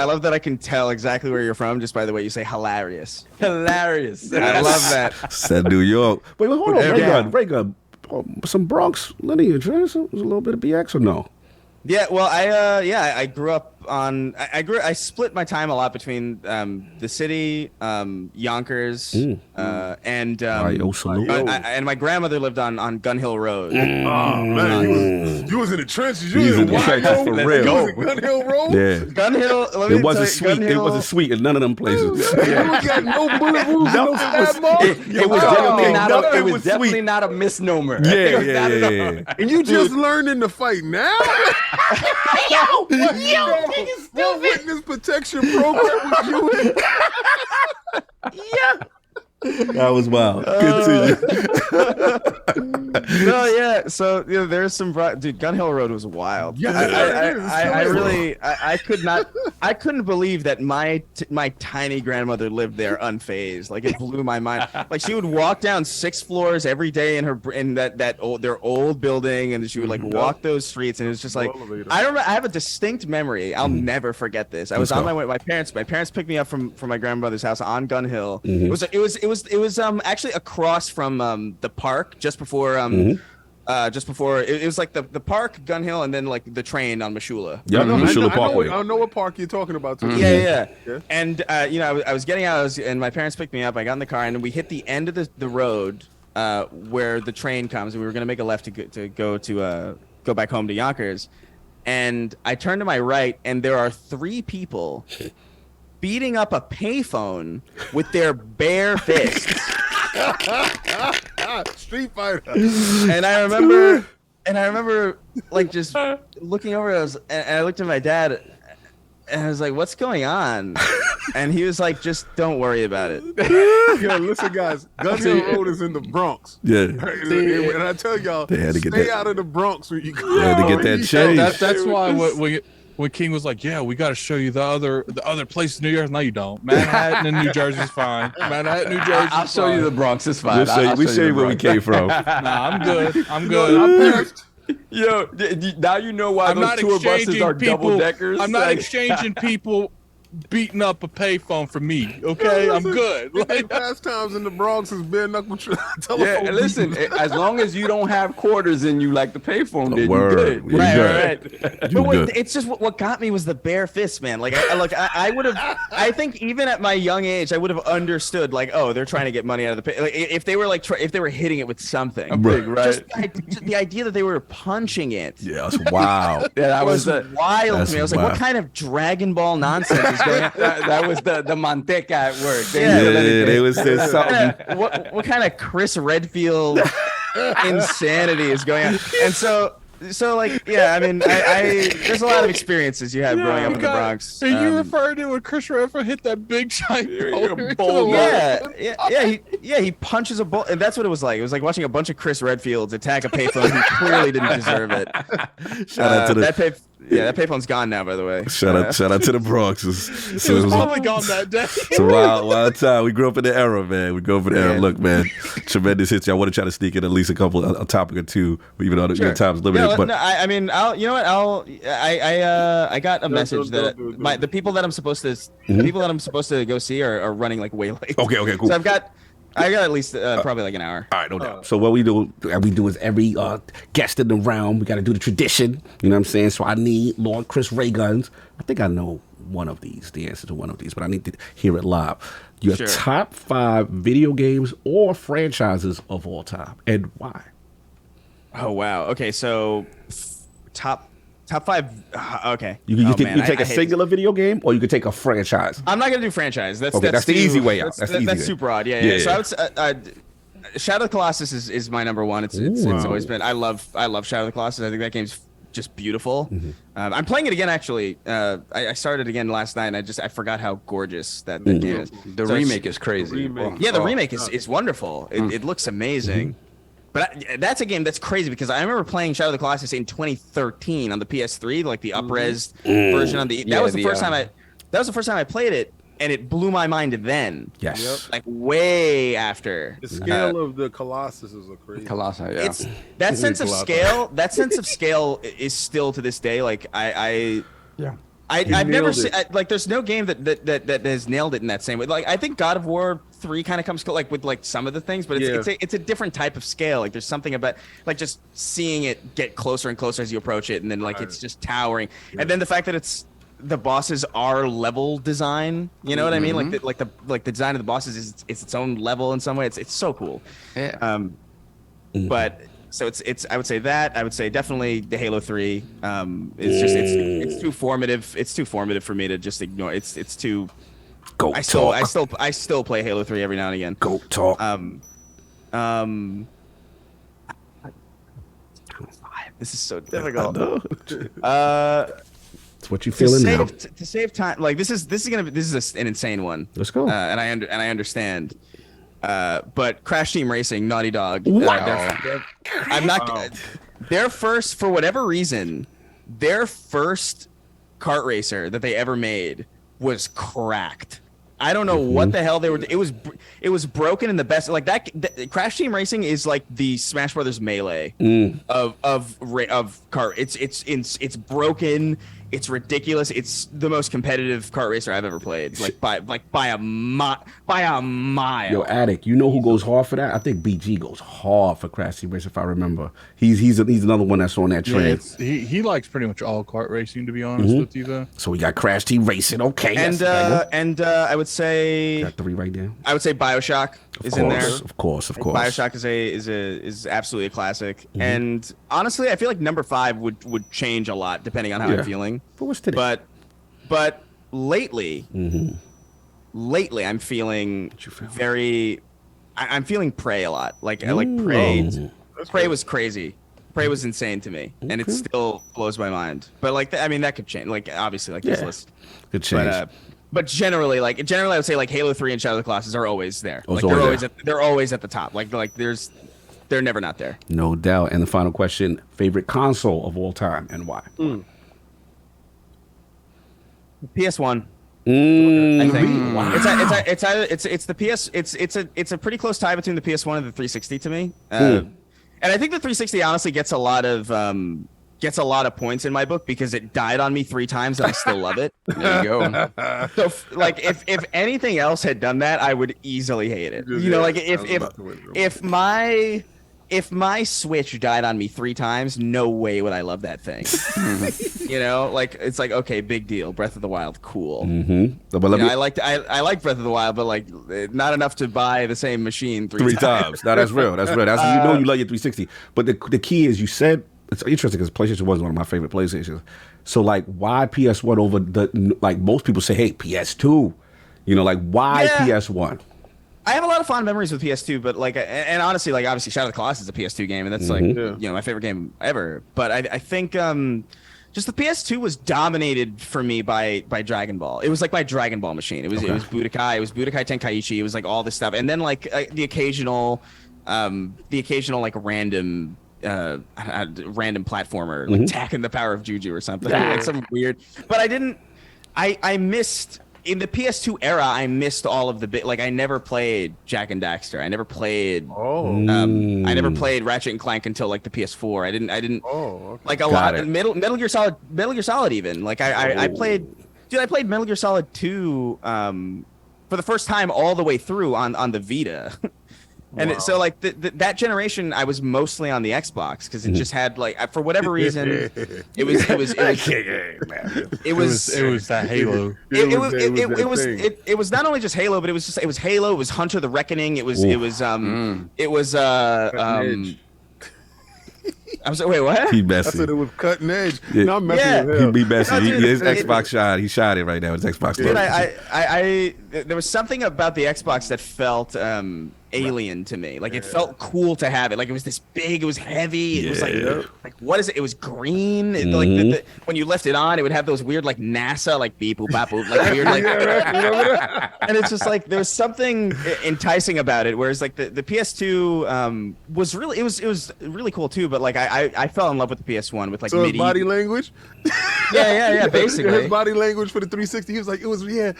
love that I can tell exactly where you're from just by the way you say hilarious. Hilarious. I love that. Said New York. Wait, hold on. RayGun. Some Bronx lineage, right? So, was a little bit of BX or no? Yeah, well, I grew up on. I split my time a lot between the city, Yonkers, and and my grandmother lived on Gun Hill Road. Oh man, you was in the trenches. You He's was in the trenches for real. Gun Hill Road. Yeah. Gun Hill. It wasn't sweet. It wasn't sweet in none of them places. You got no bullet wounds, no stab marks. It was definitely not a misnomer. Yeah. And you just learning to fight now? What witness protection program was you in? That was wild. Continue. No, yeah. So there's some dude. Gun Hill Road was wild. Yeah, I couldn't believe that my tiny grandmother lived there unfazed. Like it blew my mind. Like she would walk down 6 floors every day in their old building, and she would like walk those streets, and it was just like I remember. I have a distinct memory. I'll never forget this. I was on my way. My parents picked me up from my grandmother's house on Gun Hill. It was actually across from the park just before it was like the park, Gun Hill, and then like the train on Mashula. Yeah, Mashula Parkway. I know what park you're talking about too. Yeah. And I was getting out, and my parents picked me up. I got in the car, and we hit the end of the road where the train comes, and we were gonna make a left to go back home to Yonkers. And I turned to my right, and there are 3 people beating up a payphone with their bare fists. Street Fighter. And I remember like just looking over, and I looked at my dad, and I was like, "What's going on?" And he was like, "Just don't worry about it." Yo, listen, guys. Gun Hill Road is in the Bronx. Yeah. And I tell y'all, They had to get stay that. out of the Bronx when you go. They had to get that change. That's why when King was like, "Yeah, we got to show you the other places in New York." No, you don't. Manhattan and New Jersey's fine. Manhattan, New Jersey. I'll show you the Bronx. It's fine. We'll show you where we came from. Nah, I'm good. I'm good. Yo, now you know why I'm those not tour buses are exchanging double deckers. I'm not exchanging people beating up a payphone for me. Okay, I'm good. Like, pastimes in the Bronx is bare knuckle telephone. Yeah, and listen, as long as you don't have quarters in you like the payphone did, Word. you good. Right. You But wait, good. it's just what got me was the bare fists, man. Like I would have. I think even at my young age, I would have understood. Like, oh, they're trying to get money out of the pay. Like, if they were if they were hitting it with something. Right. Just the idea that they were punching it. Yeah, that's wild. Yeah, that was wild That's to me. I was like, wild. what kind of Dragon Ball nonsense is going on? that was the manteca at work. They was saying something. What kind of Chris Redfield insanity is going on? And so like, yeah, I mean, I there's a lot of experiences you have growing up in the Bronx. So you referred to when Chris Redfield hit that big giant boulder. He punches a bull, and that's what it was like. It was like watching a bunch of Chris Redfields attack a payphone who clearly didn't deserve it. Shout out to that payphone's gone now, by the way. Shout out to the Bronx. It was probably gone that day. It's a wild time. We grew up in the era, man. We grew up in the era. Look, man, tremendous history. I want to try to sneak in at least a topic or two, even though your time's limited. Yeah, but no, I mean, I got a message that the people that I'm supposed to go see are running like way late. Okay, cool. So I got at least probably like an hour. All right, no doubt. So what we do is every guest in the round, we got to do the tradition. You know what I'm saying? So I need Lord Chris RayGun. I think I know the answer to one of these, but I need to hear it live. Your top 5 video games or franchises of all time, and why? Oh wow. Okay, so top 5. Okay. You take a singular video game, or you could take a franchise. I'm not gonna do franchise. That's the easy way out. That's too broad. Yeah. So I would. Shadow of the Colossus is my number one. It's always been. I love Shadow of the Colossus. I think that game's just beautiful. I'm playing it again actually. I started again last night, and I forgot how gorgeous that game is. The remake is crazy. The remake is wonderful. It looks amazing. But that's a game that's crazy because I remember playing Shadow of the Colossus in 2013 on the PS3, like the up-res version on the. That was the first time I played it, and it blew my mind then. Yes. Like way after. The scale of the Colossus is a crazy. Colossus, yeah. It's that sense of scale. That sense of scale is still to this day. Like I've never seen like there's no game that has nailed it in that same way. Like I think God of War 3 kind of comes like with like some of the things, but it's a different type of scale. Like there's something about like just seeing it get closer and closer as you approach it, and then like it's just towering. And then the fact that the bosses are level design. You know what I mean? Like the design of the bosses is its own level in some way. It's so cool. Yeah. But so it's I would say that. I would say definitely the Halo 3. It's just it's too formative. It's too formative for me to just ignore. It's too. I still play Halo 3 every now and again. Go talk. This is so difficult. It's what you feeling now. To save time, like this is an insane one. Let's go. And I understand. But Crash Team Racing, Naughty Dog. I'm not. Their first, for whatever reason, their first kart racer that they ever made was cracked. I don't know what the hell they were. It was broken in the best. Like that Crash Team Racing is like the Smash Brothers Melee of kart. It's broken. It's ridiculous. It's the most competitive kart racer I've ever played. By a mile. Yo, Attic, you know who goes hard for that? I think BG goes hard for Crash Team Racing, if I remember. He's another one that's on that train. Yeah, he likes pretty much all kart racing, to be honest with you, though. So we got Crash Team Racing, okay. And I would say got 3 right there. I would say BioShock is in there. Of course. BioShock is absolutely a classic. And honestly, I feel like number 5 would change a lot depending on how I'm feeling. But what's today? But lately, I'm feeling I'm feeling Prey a lot. Like Prey. Prey was crazy. Prey was insane to me, and it still blows my mind. But that could change. Like obviously, this list could change. But generally, I would say like Halo 3 and Shadow of the Colossus are always there. They're always at the top. They're never not there. No doubt. And the final question: favorite console of all time and why? PS1. I think. Wow. It's the PS. It's a pretty close tie between the PS1 and the 360 to me. And I think the 360 honestly gets a lot of points in my book because it died on me 3 times and I still love it. There you go. So if anything else had done that, I would easily hate it. You know, like if my Switch died on me 3 times, no way would I love that thing. You know, like it's like, okay, big deal. Breath of the Wild, cool. But I liked Breath of the Wild, but like not enough to buy the same machine 3 times. No, that's real. That's real. You love your 360. But the key is, you said, it's interesting because PlayStation was one of my favorite PlayStations. So like, why PS1 over most people say, hey, PS2. You know, like why PS1? I have a lot of fond memories with PS2, but and honestly, obviously Shadow of the Colossus is a PS2 game, and that's my favorite game ever. But I think just the PS2 was dominated for me by Dragon Ball. It was like my Dragon Ball machine. It was Budokai. It was Budokai Tenkaichi. It was like all this stuff, and then the occasional like random platformer, like Taken the Power of Juju or something, like some weird. But I missed. In the PS2 era, I missed all of the I never played Jak and Daxter. I never played. I never played Ratchet and Clank until like the PS4. I didn't. Like a lot. Metal Gear Solid even. Like I played. Dude, I played Metal Gear Solid 2 for the first time all the way through on the Vita. And so like that generation, I was mostly on the Xbox because it just had for whatever reason, it was that Halo. It was not only just Halo, but it was Halo. It was Hunter the Reckoning. It was I was wait, what? He messy. I said it was cutting edge. Yeah. No, I'm messing with him. He be messy. No, dude, His Xbox shot. He shot it right now. His Xbox. Dude, I there was something about the Xbox that felt alien to me. Like it felt cool to have it. Like it was this big. It was heavy. It was like what is it? It was green. Like when you left it on, it would have those weird like NASA like beep boop bop boop like weird like. And it's just like there was something enticing about it. Whereas like the PS2 was really it was really cool too. But like I fell in love with the PS1 with like so MIDI. body language. Yeah, basically. His body language for the 360. He was like, it was Yeah.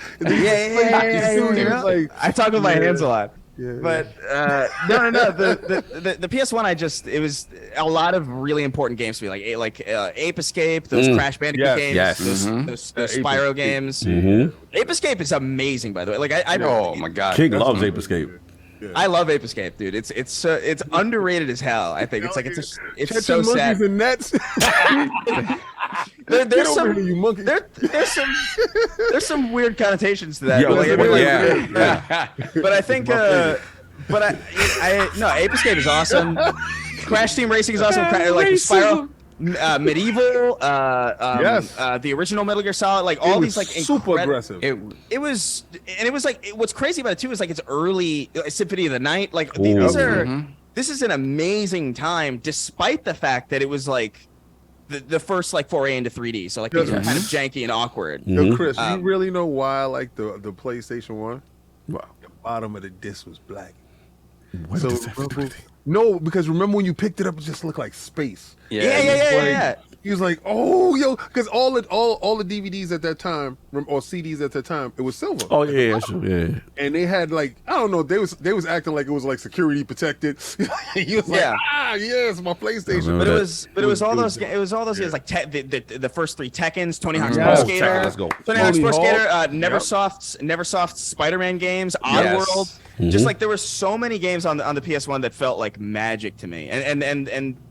Like, I talk with my hands a lot. Yeah. But no. The PS1, it was a lot of really important games to me, like Ape Escape, those Crash Bandicoot games, those Spyro games. Ape Escape is amazing, by the way. Like oh my god, King loves Ape Escape. Yeah. I love Ape Escape, dude. It's underrated as hell. I think it's so sad. And nets. there's over some here, you monkey. there's some weird connotations to that. Yo, Like, but I think no, Ape Escape is awesome. Crash Team Racing is awesome. Like Spiral, Medieval, the original Metal Gear Solid, like all these like super aggressive. It was like what's crazy about it too is like it's early Symphony of the Night. Like these are this is an amazing time, despite the fact that it was like the first like foray into 3D. So like these were kind of janky and awkward. Yo, Chris, you really know why I like the PlayStation 1? Wow. The bottom of the disc was black. What So does that have to do with it? no, because remember when you picked it up, it just looked like space. Yeah. He was like, "Oh, yo," because all the DVDs at that time or CDs at that time, it was silver. Oh yeah, sure, yeah. And they had like I don't know, they was acting like it was like security protected. He was like, yes, my PlayStation. But it was all those games like the first 3 Tekkens, Tony Hawk's Pro Skater, Let's go. Tony Hawk's Pro Skater, Neversoft's Spider-Man games, Oddworld. Just like there were so many games on the PS1 that felt like magic to me, and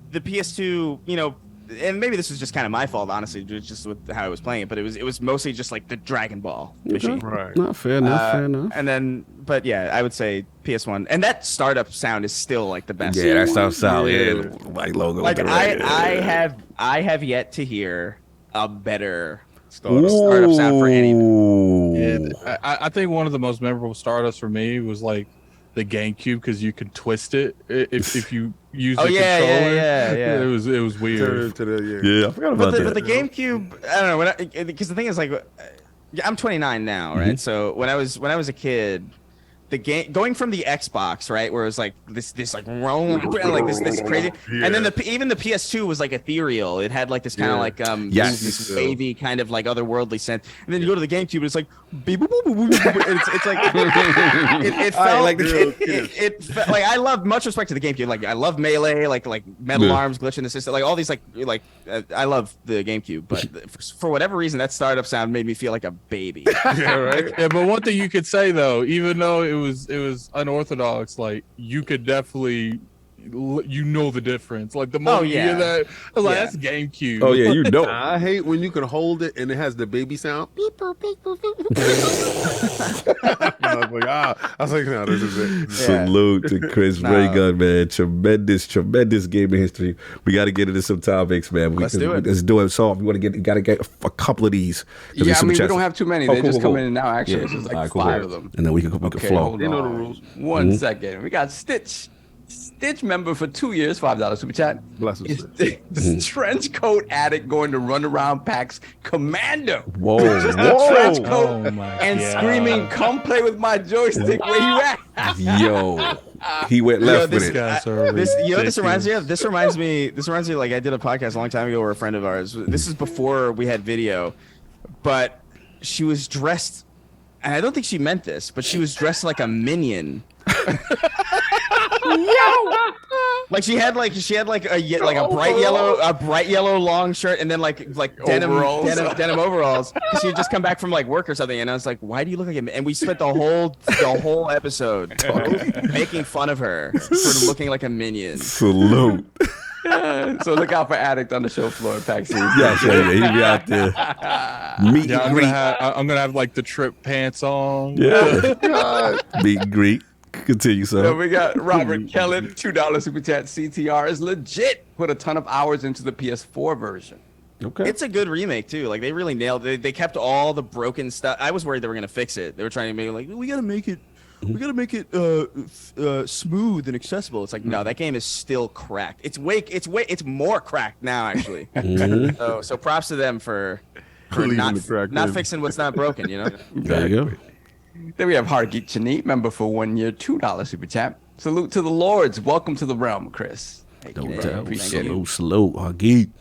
the PS2, you know. And maybe this was just kind of my fault, honestly, just with how I was playing it. But it was mostly just like the Dragon Ball machine. Right. Not fair enough. Fair enough. And then, but yeah, I would say PS1, and that startup sound is still like the best. Yeah, that sounds solid. Yeah, like logo. Like I have yet to hear a better startup sound for anything. Yeah, I think one of the most memorable startups for me was like the GameCube, because you could twist it if you use the controller. Yeah. It was weird. Yeah, I forgot about that. But the GameCube, I don't know, because the thing is, like, I'm 29 now, right? So when I was a kid, the game going from the Xbox, right, where it was like this like rolling, like this crazy, and then even the PS2 was like ethereal. It had like this kind of like this wavy kind of like otherworldly sense. And then you go to the GameCube, it's like beep, boop, boop, boop, boop. It's like it felt like it felt like I love much respect to the GameCube. Like I love Melee, like Metal Arms, Glitch in the System, like all these like I love the GameCube, but for whatever reason that startup sound made me feel like a baby. Yeah, right. Yeah, but one thing you could say though, even though it was unorthodox, like you could definitely the difference. Like the moment you hear that, I was like, that's GameCube. Oh yeah, you know. I hate when you can hold it and it has the baby sound. Beep, boop, beep, boop, beep, boop. I was like, no, this is it. Salute to Chris RayGun, man. Tremendous gaming history. We got to get into some topics, man. Let's do it. Let's do it. So we got to get a couple of these. Yeah, I mean, we don't have too many. They just come in now. Actually, it's just like 5 of them. And then we can flow. Hold on. One second. We got Stitch member for 2 years, $5 super chat. Is trench coat addict going to run around PAX Commando? Whoa, just a trench coat and screaming, "Come play with my joystick, where you at?" Yo, he went left with it. This reminds me like I did a podcast a long time ago where a friend of ours, this is before we had video, but she was dressed, and I don't think she meant this, but she was dressed like a minion. Like she had a bright yellow long shirt and then like denim overalls. She had just come back from like work or something, and I was like, "Why do you look like him?" And we spent the whole episode making fun of her for looking like a minion. Salute. So look out for Addict on the show floor at PAX East. Yeah, he be out there. I'm gonna have like the trip pants on. Yeah. Meet and greet. Continue, sir. So we got Robert Kellen, $2 super chat. CTR is legit. Put a ton of hours into the PS4 version. Okay. It's a good remake too. Like they really nailed it. They kept all the broken stuff. I was worried they were gonna fix it. They were trying to make it like we gotta make it smooth and accessible. It's like no, that game is still cracked. It's more cracked now actually. So props to them for not fixing what's not broken. You know. There you go. Then we have Hargeet Chanit, member for 1 year, $2 super chat. Salute to the Lords. Welcome to the realm, Chris. Salute, Hargeet.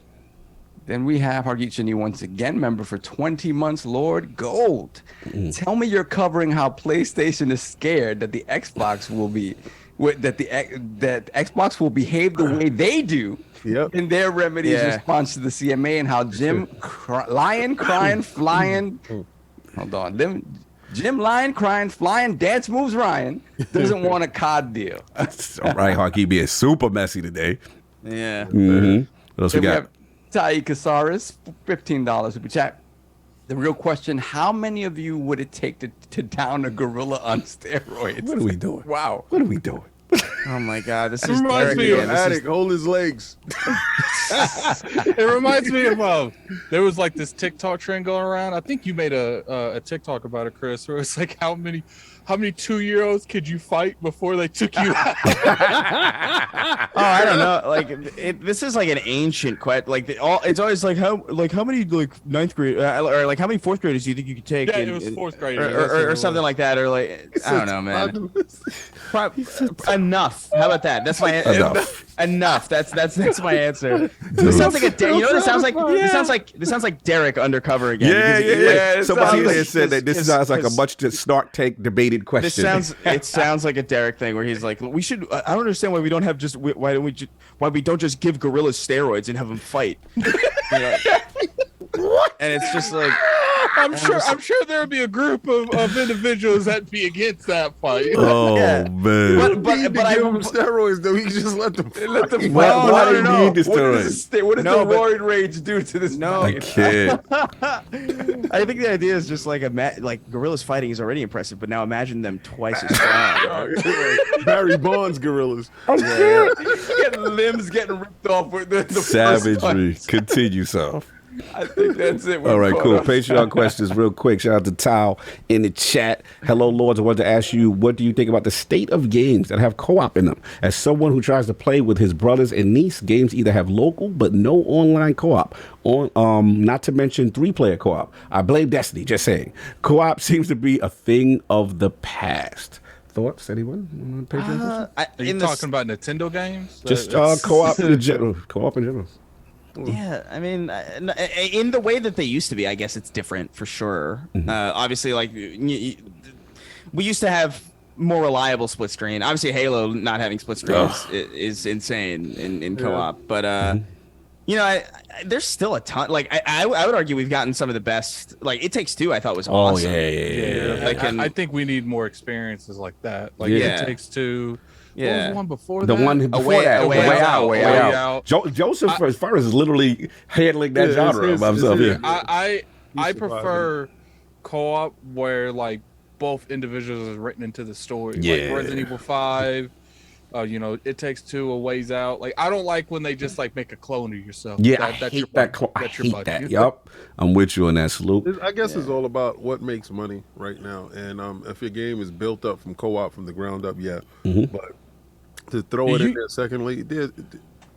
Then we have Hargeet Chanit once again, member for 20 months, Lord Gold. Tell me you're covering how PlayStation is scared that the Xbox will be, that Xbox will behave the way they do in their remedies response to the CMA, and how Jim Lion crying flying. Hold on, Jim Lion crying flying dance moves Ryan doesn't want a COD deal. All right, Harky being super messy today. Yeah. What else we got? Tai Casares, $15 super chat. The real question: how many of you would it take to down a gorilla on steroids? What are we doing? Wow. What are we doing? Oh my God, this is Reminds Derek me of again. This is- Attic, hold his legs. It reminds me of there was like this TikTok trend going around. I think you made a TikTok about it, Chris, where it's like how many 2-year-olds could you fight before they took you out? Oh, I don't know. Like this is like an ancient question. Like it's always like how many like ninth grade or like how many fourth graders do you think you could take? Yeah, it was fourth graders. or something like that, or like I don't know, man. Enough. How about that? That's my enough. That's my answer. This sounds like you know what it sounds like? This sounds like Derek undercover again. Yeah. Somebody like, said that this sounds like a much to Snark Tank debated question. It sounds like a Derek thing where he's like, we should. I don't understand why we don't have just why we don't just give gorillas steroids and have them fight. What? And it's just like I'm sure there would be a group of individuals that'd be against that fight. Oh yeah. man! But I give him steroids though. He just let them. Let them Why do you need the steroids? What does the roid rage do to this? No, I can't. I think the idea is just like gorillas fighting is already impressive, but now imagine them twice as strong. Barry Bonds gorillas. Getting limbs getting ripped off with the Savagery. Continue, so. I think that's it. All right, cool. Patreon questions real quick. Shout out to Tao in the chat. Hello, Lords. I wanted to ask you, what do you think about the state of games that have co-op in them? As someone who tries to play with his brothers and niece, games either have local but no online co-op. Not to mention 3-player co-op. I blame Destiny, just saying. Co-op seems to be a thing of the past. Thoughts, anyone? On Patreon questions? Are you talking about Nintendo games? Just co-op in general. Co-op in general. Yeah, I mean, in the way that they used to be, I guess it's different for sure. Mm-hmm. Obviously, like we used to have more reliable split screen. Obviously, Halo not having split screen is insane in co-op. But you know, there's still a ton. Like I would argue we've gotten some of the best. Like It Takes Two, I thought was awesome. Yeah. I think we need more experiences like that. Like Yeah. It Takes Two. Yeah. What was the one before The that? one before that. Way Out. Joseph, as far as literally handling that genre by himself. I prefer co-op where like both individuals are written into the story. Yeah. Like Resident Evil 5. You know, It Takes Two, A Ways Out. Like I don't like when they just like make a clone of yourself. Yeah, I hate that. I hate that. Yup, I'm with you on that, Sloop. I guess it's all about what makes money right now, and if your game is built up from co-op from the ground up, but to throw it in there, secondly,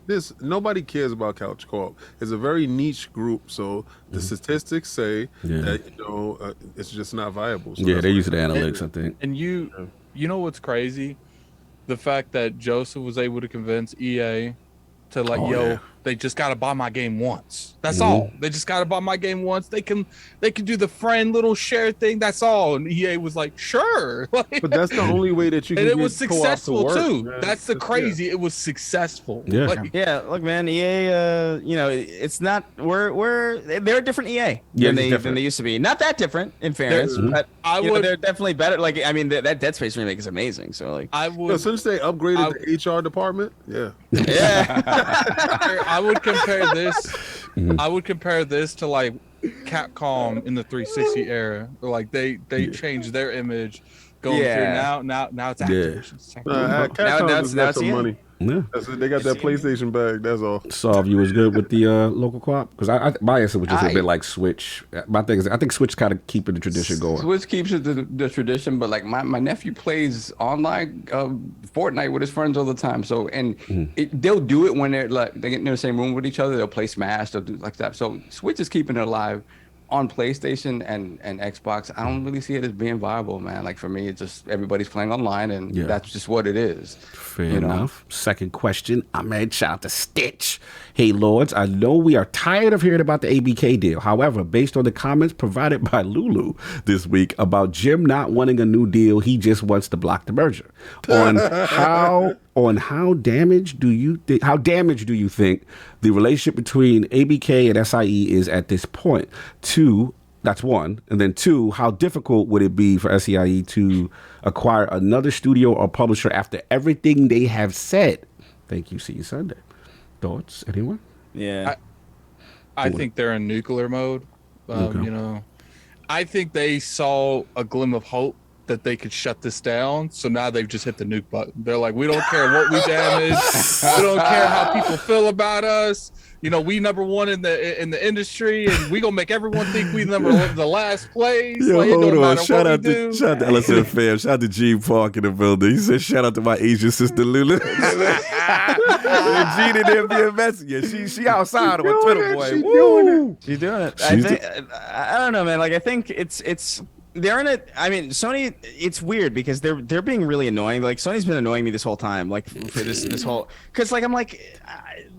there's nobody cares about couch co-op. It's a very niche group, so the statistics say that it's just not viable. So They use the analytics, I think. And you know what's crazy? The fact that Joseph was able to convince EA to like, they just got to buy my game once. That's all. They just got to buy my game once. They can do the friend little share thing. That's all. And EA was like, sure. Like, but that's the only way that you can. And it get was successful co-op to work, too. man. That's the crazy. Yeah. It was successful. Yeah. Like, Yeah, look, man, EA. You know, it's not. They're a different EA than they used to be. Not that different, in fairness, but they're definitely better. Like, I mean, that Dead Space remake is amazing. So, like, since they upgraded the HR department, I would compare this. I would compare this to like Capcom in the 360 era. Like they changed their image going through now it's Activision. Capcom just got some money. Yeah. They got that PlayStation bag. That's all. Solve, you was good with the local co-op? Because my answer was just a bit like Switch. My thing is, I think Switch kind of keeping the tradition going. Switch keeps the tradition, but like my nephew plays online Fortnite with his friends all the time. So they'll do it when they get in the same room with each other. They'll play Smash. They'll do like that. So Switch is keeping it alive. On PlayStation and Xbox, I don't really see it as being viable, man. Like for me, it's just everybody's playing online, and that's just what it is. Fair enough. Second question, Ahmed, shout out to Stitch. Hey, Lords, I know we are tired of hearing about the ABK deal. However, based on the comments provided by Lulu this week about Jim not wanting a new deal, he just wants to block the merger. How damaged do you think the relationship between ABK and SIE is at this point? 2, that's 1. And then 2, how difficult would it be for SIE to acquire another studio or publisher after everything they have said? Thank you. See you Sunday. Thoughts, anyone? Yeah. I think they're in nuclear mode. You know, I think they saw a glimmer of hope that they could shut this down. So now they've just hit the nuke button. They're like, we don't care what we damage. We don't care how people feel about us. You know, we number one in the industry, and we gonna make everyone think we the last place. Yo, like, hold on. Shout out to LSN fam. Shout out to Gene Park in the building. He said, shout out to my Asian sister Lulu. Gene in there being messy. Yeah, she outside on Twitter, boy. She's doing it. I don't know, man. Like, I think it's they're in it. I mean, Sony. It's weird because they're being really annoying. Like, Sony's been annoying me this whole time. Like, for this whole, because like I'm like,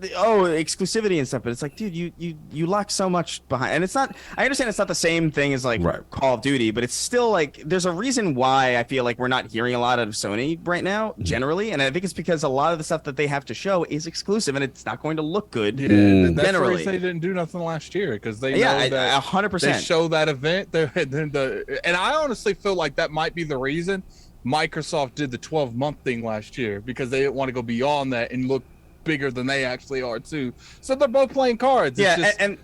exclusivity and stuff. But it's like, dude, you lock so much behind, and it's not. I understand it's not the same thing as like Call of Duty, but it's still like there's a reason why I feel like we're not hearing a lot out of Sony right now generally, and I think it's because a lot of the stuff that they have to show is exclusive, and it's not going to look good. That's generally, they didn't do nothing last year because they know that 100%. They show that event. And I honestly feel like that might be the reason Microsoft did the 12-month thing last year, because they didn't want to go beyond that and look bigger than they actually are too. So they're both playing cards. Yeah, and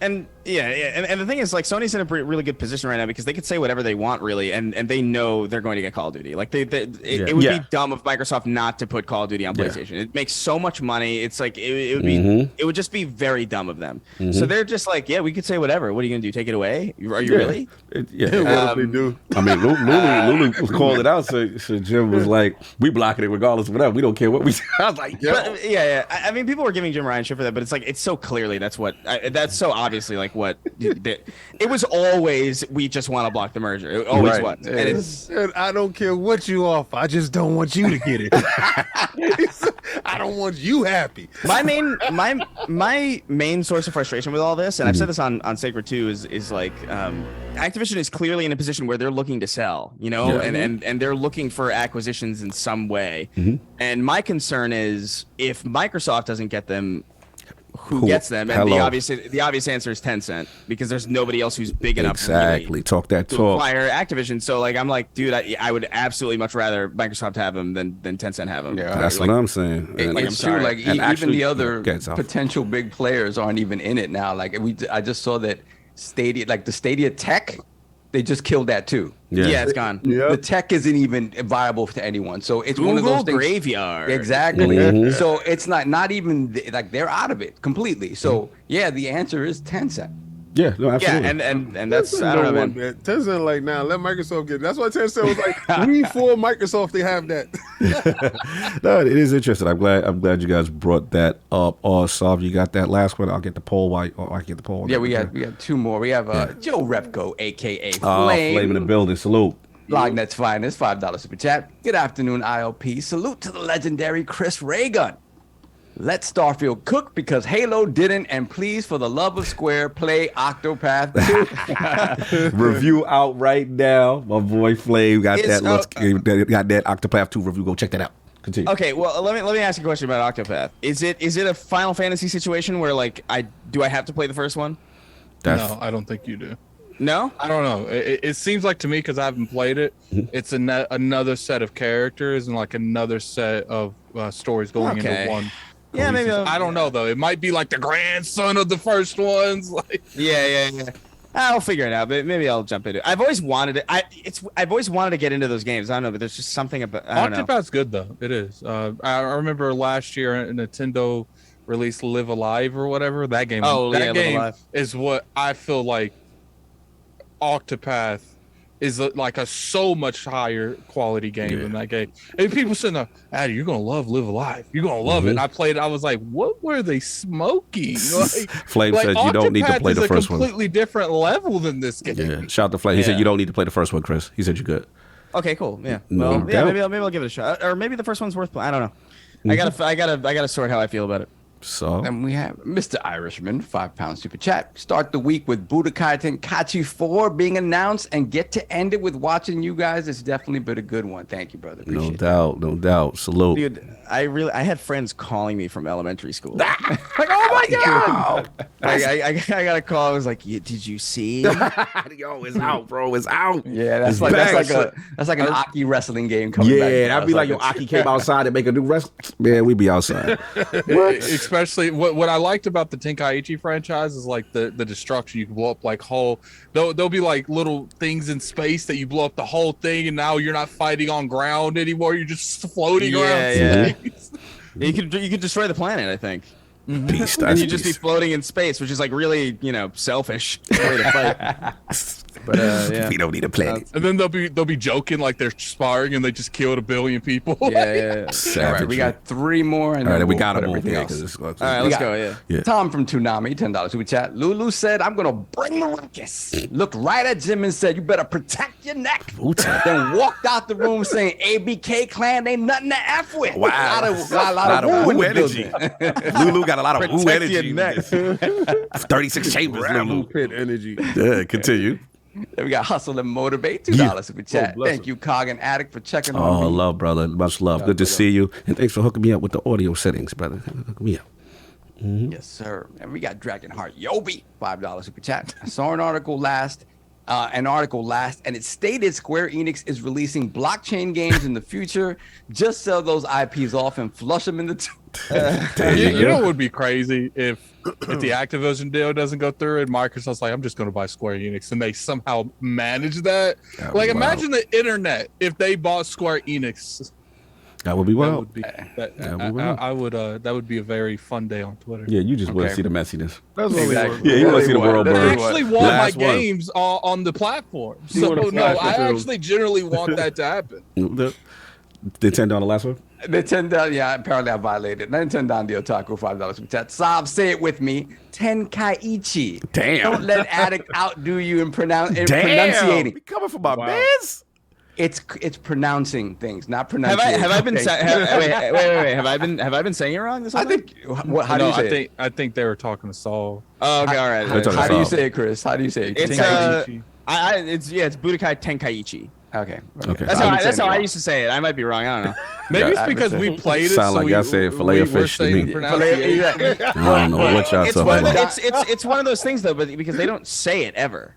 the thing is, like, Sony's in a really good position right now because they could say whatever they want, really, and they know they're going to get Call of Duty. Like, it would be dumb of Microsoft not to put Call of Duty on PlayStation. It makes so much money. It's like it would be it would just be very dumb of them. So they're just like, yeah, we could say whatever. What are you gonna do? Take it away? Are you really? What if they do? I mean, Lulu was calling it out, so Jim was like, we blocking it regardless of whatever. We don't care what we say. I was like, yeah. I mean, people were giving Jim Ryan shit for that, but it's like, it's so clearly that's so obviously like what it was always. We just want to block the merger. It always was. And I don't care what you offer. I just don't want you to get it. I don't want you happy. My main source of frustration with all this, and I've said this on Sacred 2, is like Activision is clearly in a position where they're looking to sell, you know, and they're looking for acquisitions in some way. And my concern is, if Microsoft doesn't get them, who gets them? And the obvious answer is Tencent, because there's nobody else who's big enough to talk that to talk. acquire Activision. So like, I'm like, dude, I would absolutely much rather Microsoft have them than Tencent have them. Yeah, that's what I'm saying. It's true. Like, even the other potential big players aren't even in it now. Like, I just saw that Stadia, like the Stadia tech, they just killed that too. Yeah, it's gone. The tech isn't even viable to anyone. So it's one of those things. Graveyard. Exactly. So it's not even like, they're out of it completely. So yeah, the answer is Tencent. Yeah, no, absolutely. Yeah, and that's, I don't know, man. Tencent, like, now let Microsoft get it. That's why Tencent was like, RE4 Microsoft, they have that. No, it is interesting. I'm glad you guys brought that up. Sav, you got that last one? I'll get the poll. I get the poll. Yeah, we got two more. We have Joe Repko, aka Flame in the building. Salute. LOGNET's finest, $5 super chat. Good afternoon, ILP. Salute to the legendary Chris RayGun. Let Starfield cook because Halo didn't, and please, for the love of Square, play Octopath 2. Review out right now. My boy Flame got that Octopath 2 review. Go check that out. Continue. Okay, well, let me ask you a question about Octopath. Is it a Final Fantasy situation where, like, I have to play the first one? No, I don't think you do. No? I don't know. It seems like to me, because I haven't played it, it's another set of characters and like another set of stories going into one. Yeah, maybe. I don't know though. It might be like the grandson of the first ones. Like, yeah. I'll figure it out, but maybe I'll jump into it. I've always wanted it. I've always wanted to get into those games. I don't know, but there's just something about. Octopath's good though. It is. I remember last year Nintendo released Live Alive or whatever. That game. That game is what I feel like. Octopath is like a so much higher quality game than that game. And people saying, Addy, you're gonna love Live Alive. You're gonna love it. And I played it. I was like, what were they smoking? Like, Flame said you don't need to play the first one. It's a completely different level than this game. Yeah. Shout out to Flame. He said you don't need to play the first one, Chris. He said you're good. Okay, cool. Yeah. Well, maybe I'll give it a shot. Or maybe the first one's worth playing. I don't know. I gotta sort how I feel about it. So, and we have Mr. Irishman, £5 super chat. Start the week with Budokai Tenkaichi 4 being announced and get to end it with watching you guys. It's definitely been a good one. Thank you, brother. Appreciate no doubt. Salute. Dude, I had friends calling me from elementary school. Like, oh my God. I got a call. I was like, did you see? Yo, it's out, bro. It's out. Yeah, that's like an Aki wrestling game coming back. Yeah, I'd be like, yo, Aki came outside and make a new wrestling. Man, we be outside. What? especially what I liked about the Tenkaichi franchise is like the destruction. You can blow up like whole. There'll be like little things in space that you blow up the whole thing, and now you're not fighting on ground anymore. You're just floating around. Yeah. You could destroy the planet, I think. Beast, And you'd just be floating in space, which is like really, selfish way to fight. But yeah. We don't need a planet. And then they'll be joking like they're sparring and they just killed 1 billion people. Yeah. All right, we got 3 more. And All right, then we we'll got put them all everything here. else. All All right, let's go. Yeah. Tom from Toonami, $10 super chat. Lulu said, I'm going to bring the ruckus. Looked right at Jim and said, you better protect your neck. Then walked out the room saying, ABK clan ain't nothing to F with. Wow. A lot of woo energy. Lulu got a lot of woo Protect energy. your neck. 36 chambers, Gravel Lulu. pit energy. Yeah, continue. Then we got Hustle and Motivate, $2 super chat. bless Thank him. you, Cog and Addict, for checking Oh, on me. love, brother. Much love. Good to see you. And thanks for hooking me up with the audio settings, brother. Hook me up. Yes, sir. And we got Dragonheart Yobi, $5 super chat. I saw an article last, and it stated Square Enix is releasing blockchain games in the future. Just sell those IPs off and flush them in the You know what would be crazy if the Activision deal doesn't go through and Microsoft's like, I'm just going to buy Square Enix, and they somehow manage that. Like, imagine the internet if they bought Square Enix. That would be That wild. would be that would be a very fun day on Twitter. Yeah, you just want to see the messiness. That's what Exactly. Yeah, you want to see the world I burn. actually want my Last one. games on the platform. You So wanna no, flash I into those. actually generally want that to happen. The $10 last one? The $10, yeah, apparently I violated. Then $10 the Otaku, $5 super chat. Saab, say it with me. Tenkaichi. Damn. Don't let Addict outdo you in Damn. pronunciating. We coming from my biz? It's pronouncing things, not Have pronunciating. I been things. wait, have I been saying it wrong this whole I time? think. How do you say it? I think they were talking to Saul. Oh, okay, all right. They're talking How do you Saul. say it, Chris? How do you say it? It's Tenkaichi. it's Budokai Tenkaichi. Okay. Okay. That's how I used to say it. I might be wrong. I don't know. Maybe it's Yeah, because we played it. Sound like y'all saying filet of fish to me. Yeah. I don't know what y'all It's talking one, about. it's one of those things though, but because they don't say it ever.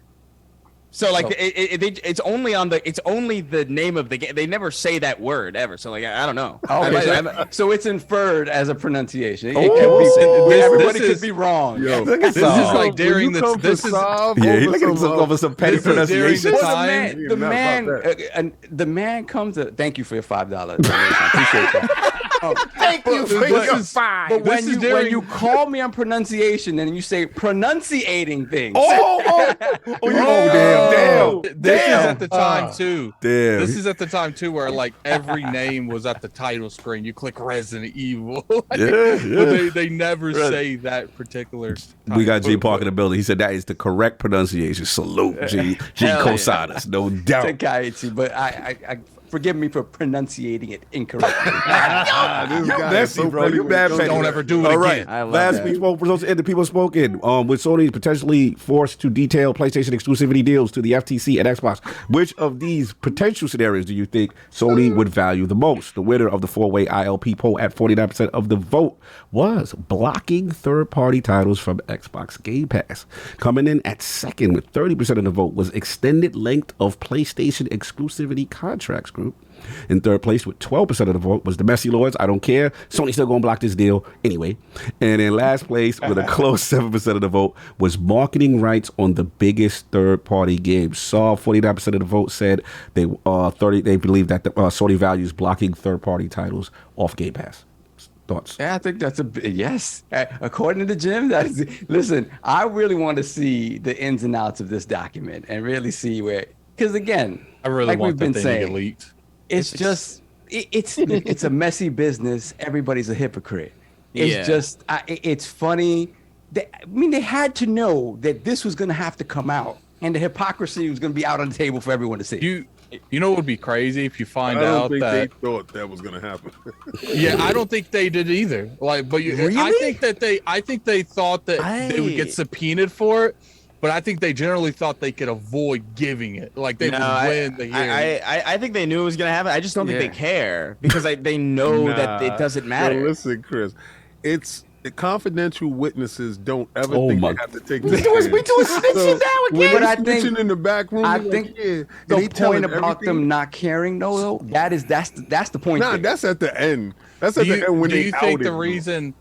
So like it's only the name of the game. They never say that word ever. So like I don't know. Okay, so it's inferred as a pronunciation. Oh. Everybody This could is- be wrong. Yo, Look at This is Saul. like during the this is Yeah, he looking over some petty this is during pronunciation. the Well, time. the man comes to thank you for your $5 donation. I appreciate that. Thank you for This your is- fine. But when This is you during- call me on pronunciation and you say pronunciating things, Damn. This is at the time too. Damn. This is at the time too, where like every name was at the title screen. You click Resident Evil. Like, Yeah. But they never say that particular. We got G title. Park in the building. He said that is the correct pronunciation. Salute, G. G Hell yeah. co-signers, no doubt. Tenkaichi, but I forgive me for pronunciating it incorrectly. This guy is Messy, so bro. petty You when bad it comes petty. to Don't that. ever do it All again. right. I love Last that. week spoke results and the people spoken. With Sony potentially forced to detail PlayStation exclusivity deals to the FTC and Xbox, which of these potential scenarios do you think Sony would value the most? The winner of the 4-way ILP poll at 49% of the vote was blocking third-party titles from Xbox Game Pass. Coming in at second with 30% of the vote was extended length of PlayStation exclusivity contracts group. In third place with 12% of the vote was the Messy Lords. I don't care. Sony's still going to block this deal anyway. And in last place with a close 7% of the vote was marketing rights on the biggest third-party games. Saw 49% of the vote said they believe that Sony values blocking third-party titles off Game Pass. Thoughts? Yeah, I think that's yes. According to Jim, listen, I really want to see the ins and outs of this document and really see because again, I really like want we've that been thing saying, to get leaked. it's just it's a messy business. Everybody's a hypocrite. It's Yeah. just it's funny. They had to know that this was going to have to come out, and the hypocrisy was going to be out on the table for everyone to see. You know what would be crazy if you I find don't out think that they thought that was gonna happen. Yeah, I don't think they did either. Like, but I think they thought that they would get subpoenaed for it, but I think they generally thought they could avoid giving it. Like they would win the hearing. I think they knew it was gonna happen. I just don't think they care because they know that it doesn't matter. Yo, listen, Chris, it's confidential witnesses don't ever Oh think my- they have to take We this doing stand. snitching now When again. But they're I think- snitching in the back room, I you're think like, yeah. And the they telling point about everything. them not caring, though, that's the point. Nah, there. that's at the end. That's at the end when do they you think outed the you. reason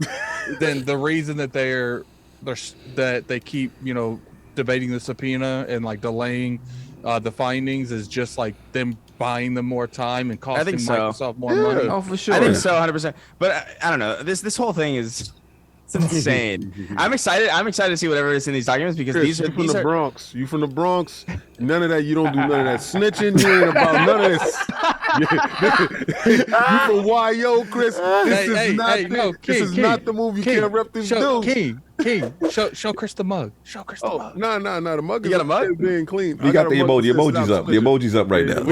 then the reason that that they keep debating the subpoena and like delaying the findings is just like them buying them more time and costing Microsoft more money. Oh, for sure. I think so, 100%. But I don't know. This whole thing is insane. I'm excited. I'm excited to see whatever is in these documents because Chris, these are from the Bronx. You from the Bronx? None of that. You don't do none of that snitching. You ain't about none of this. You from YO, Chris? This is not the move. You can't rep this dude. King, show Chris the mug. Show Chris the mug. No. The mug You got a mug? being clean. We got the emoji. Emoji's up. The emoji's up right now.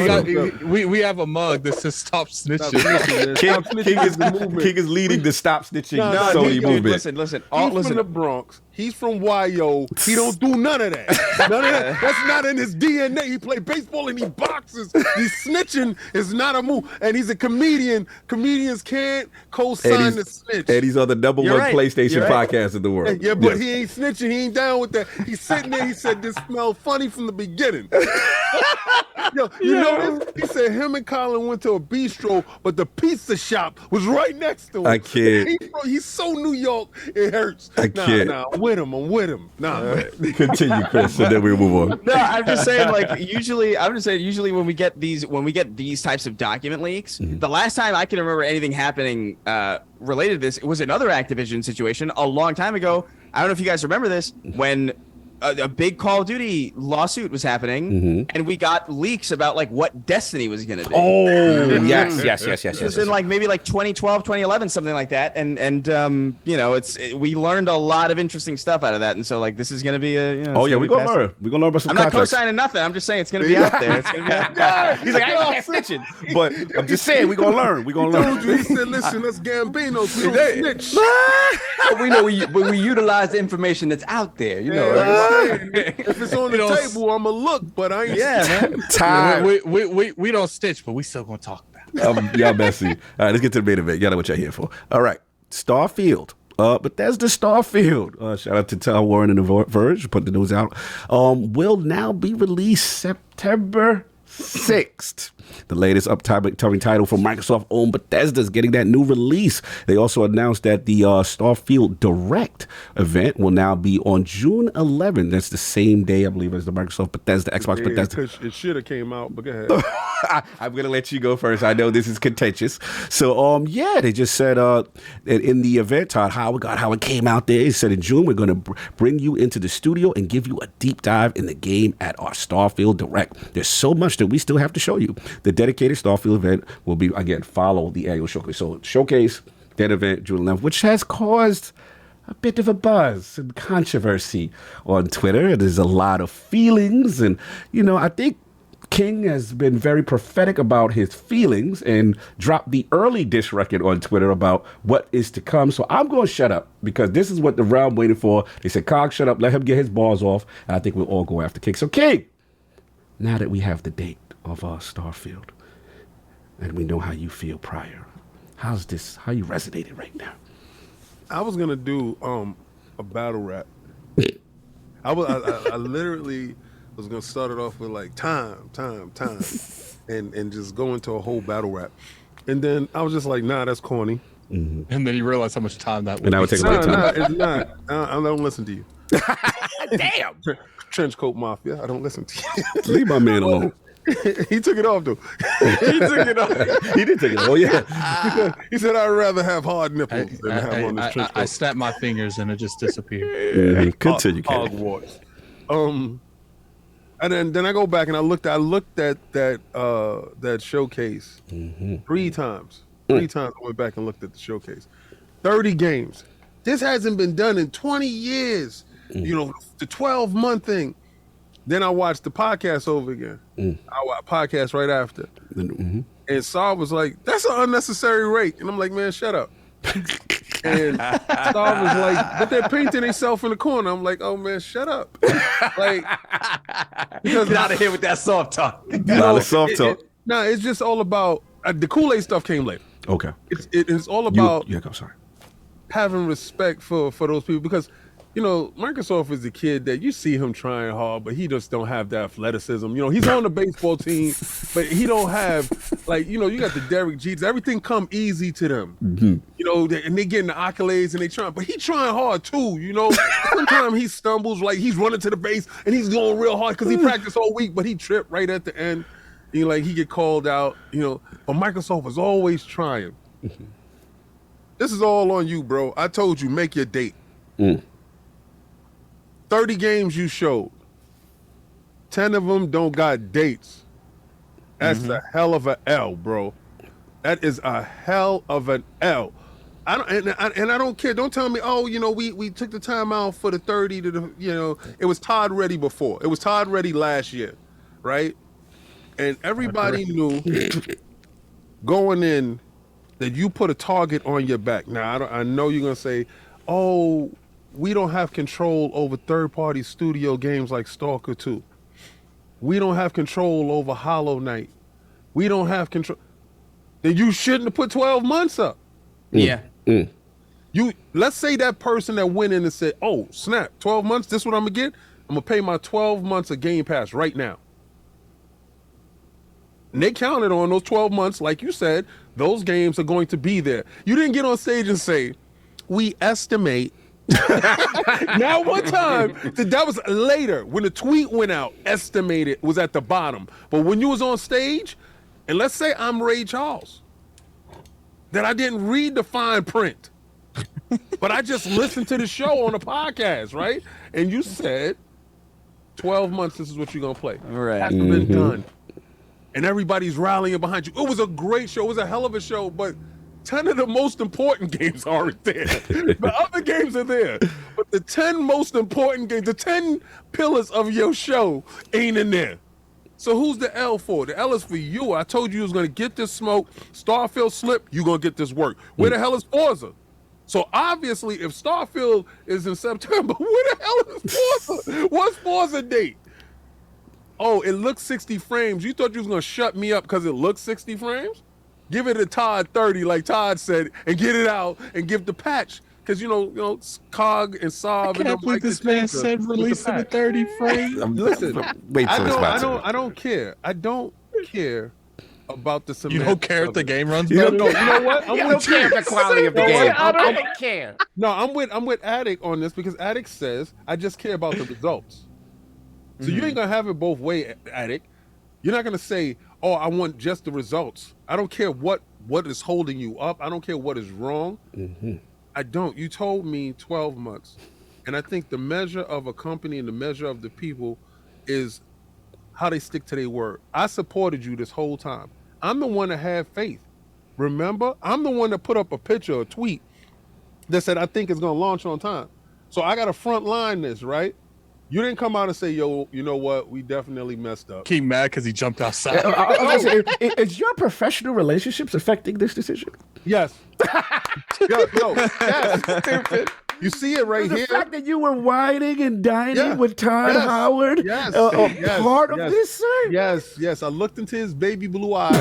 We have a mug that says "Stop Snitching." King is leading the Stop Snitching Sony movement. Listen. He's from the Bronx. He's from YO. He don't do none of that. None of that. That's not in his DNA. He play baseball and he boxes. He's snitching is not a move. And he's a comedian. Comedians can't co-sign the snitch. And he's on the #1 PlayStation podcast in the world. Yeah, but he ain't snitching. He ain't down with that. He's sitting there. He said this smelled funny from the beginning. Yo, you know this? He said him and Colin went to a bistro, but the pizza shop was right next to him. I can't. He's so New York, it hurts. I can't. I'm with him. Continue, Chris, and then we'll move on. No, I'm just saying, usually when we get these types of document leaks, the last time I can remember anything happening related to this, it was another Activision situation a long time ago. I don't know if you guys remember this, when a big Call of Duty lawsuit was happening, and we got leaks about what Destiny was going to be. Oh, yes. It was in maybe 2012, 2011, something like that, and we learned a lot of interesting stuff out of that, and so this is going to be a. We're gonna learn. We're gonna learn about some. I'm not co-signing nothing. I'm just saying it's going to be out there. It's going to be out there. He's like, I ain't snitching, but I'm just saying we're gonna learn. We're gonna learn. He said, "Listen, let's Gambinos. We don't snitch." We know we utilize the information that's out there. If it's on the table, I'ma look, but I ain't. Yeah, Time. We don't stitch, but we still gonna talk about it. Y'all messy. All right, let's get to the main event. Y'all know what y'all here for. All right, Starfield. Bethesda Starfield. Shout out to Tom Warren and the Verge. Put the news out. Will now be released September 6th. The latest upcoming title from Microsoft-owned Bethesda is getting that new release. They also announced that the Starfield Direct event will now be on June 11th. That's the same day, I believe, as the Microsoft Bethesda, Xbox Bethesda. It should have came out, but go ahead. I'm going to let you go first. I know this is contentious. So, they just said in the event, Todd Howard, how it came out there. He said in June, we're going to bring you into the studio and give you a deep dive in the game at our Starfield Direct. There's so much that we still have to show you. The dedicated Starfield event will be, again, follow the annual showcase. So, showcase, that event, June 11th, which has caused a bit of a buzz and controversy on Twitter. There's a lot of feelings. And, I think King has been very prophetic about his feelings and dropped the early diss record on Twitter about what is to come. So I'm going to shut up because this is what the round waited for. They said, Cog, shut up. Let him get his balls off. And I think we'll all go after King. So, King, now that we have the date of Starfield and we know how you feel prior, how you resonating right now? I was gonna do a battle rap. I literally was gonna start it off with time and just go into a whole battle rap, and then I was just like, nah, that's corny. And then you realize how much time that was. And I would take a lot of time. It's not. I don't listen to you. Damn. Trench coat mafia. I don't listen to you. Leave my man alone. He took it off though. He took it off. He did take it off. Oh yeah. He said, "I'd rather have hard nipples than have on this trench coat." I snapped my fingers and it just disappeared. Yeah, continue. Hogwarts. And then I go back and I looked at that showcase 3 times. 3 times I went back and looked at the showcase. 30 games. This hasn't been done in 20 years. The 12-month thing. Then I watched the podcast over again. I watched podcast right after. And Saul was like, that's an unnecessary rate. And I'm like, man, shut up. And Saul was like, but they're painting themselves in the corner. I'm like, oh, man, shut up. Because get out of here with that soft talk. A lot of soft talk. It's just all about, the Kool-Aid stuff came later. Okay. It's all about I'm sorry. having respect for those people, because you know, Microsoft is the kid that you see him trying hard, but he just don't have the athleticism. You know, he's on the baseball team, but he don't have, like, you know, you got the Derek Jeter. Everything come easy to them. Mm-hmm. You know, and they getting the accolades and they trying, but he trying hard too. You know, sometimes he stumbles, like he's running to the base and he's going real hard because he practiced all week, but he tripped right at the end. You know, like he get called out. You know, but Microsoft is always trying. Mm-hmm. This is all on you, bro. I told you, make your date. 30 games you showed. 10 of them don't got dates. That's a hell of an L, bro. That is a hell of an L. I don't care. Don't tell me, oh, you know, we took the time out for the 30 to the, you know, it was Todd ready before. It was Todd ready last year, right? And everybody knew going in that you put a target on your back. Now, I know you're going to say, oh, we don't have control over third-party studio games like Stalker 2. We don't have control over Hollow Knight. We don't have control. Then you shouldn't have put 12 months up. Yeah. Let's say that person that went in and said, oh, snap, 12 months, this is what I'm going to get? I'm going to pay my 12 months of Game Pass right now. And they counted on those 12 months, like you said, those games are going to be there. You didn't get on stage and say, we estimate. Now one time, that was later when the tweet went out, estimated was at the bottom. But when you was on stage, and let's say I'm Ray Charles, that I didn't read the fine print, but I just listened to the show on the podcast, right? And you said, 12 months, this is what you're going to play. Right. Hasn't been done. And everybody's rallying behind you. It was a great show. It was a hell of a show, but 10 of the most important games aren't there. The other games are there, but the 10 most important games, the 10 pillars of your show ain't in there. So who's the L for? The L is for you. I told you was going to get this smoke. Starfield slip, you're going to get this work. Where the hell is Forza? So obviously, if Starfield is in September, where the hell is Forza? What's Forza date? Oh, it looks 60 frames. You thought you was going to shut me up because it looks 60 frames? Give it a Todd 30, like Todd said, and get it out and give the patch. Because, you know, COG and Saab. I can't believe this man said release in the 30 frames. Listen, Wait till it's about to. I don't care. I don't care about the semantics. You don't care if the game runs You better? know what? You don't care the quality of the game. I don't care. No, I'm with Attic on this because Attic says, I just care about the results. So you ain't going to have it both ways, Attic. You're not going to say, oh, I want just the results. I don't care what is holding you up. I don't care what is wrong. I don't. You told me 12 months. And I think the measure of a company and the measure of the people is how they stick to their word. I supported you this whole time. I'm the one that had faith. Remember? I'm the one that put up a picture, a tweet that said, I think it's going to launch on time. So I got to front line this, right? You didn't come out and say, yo, you know what? We definitely messed up. King mad because he jumped outside. Is your professional relationships affecting this decision? Yes. Yes. Stupid. You see it right the here. The fact that you were whining and dining with Todd Howard, part of this, sir? Yes. I looked into his baby blue eyes.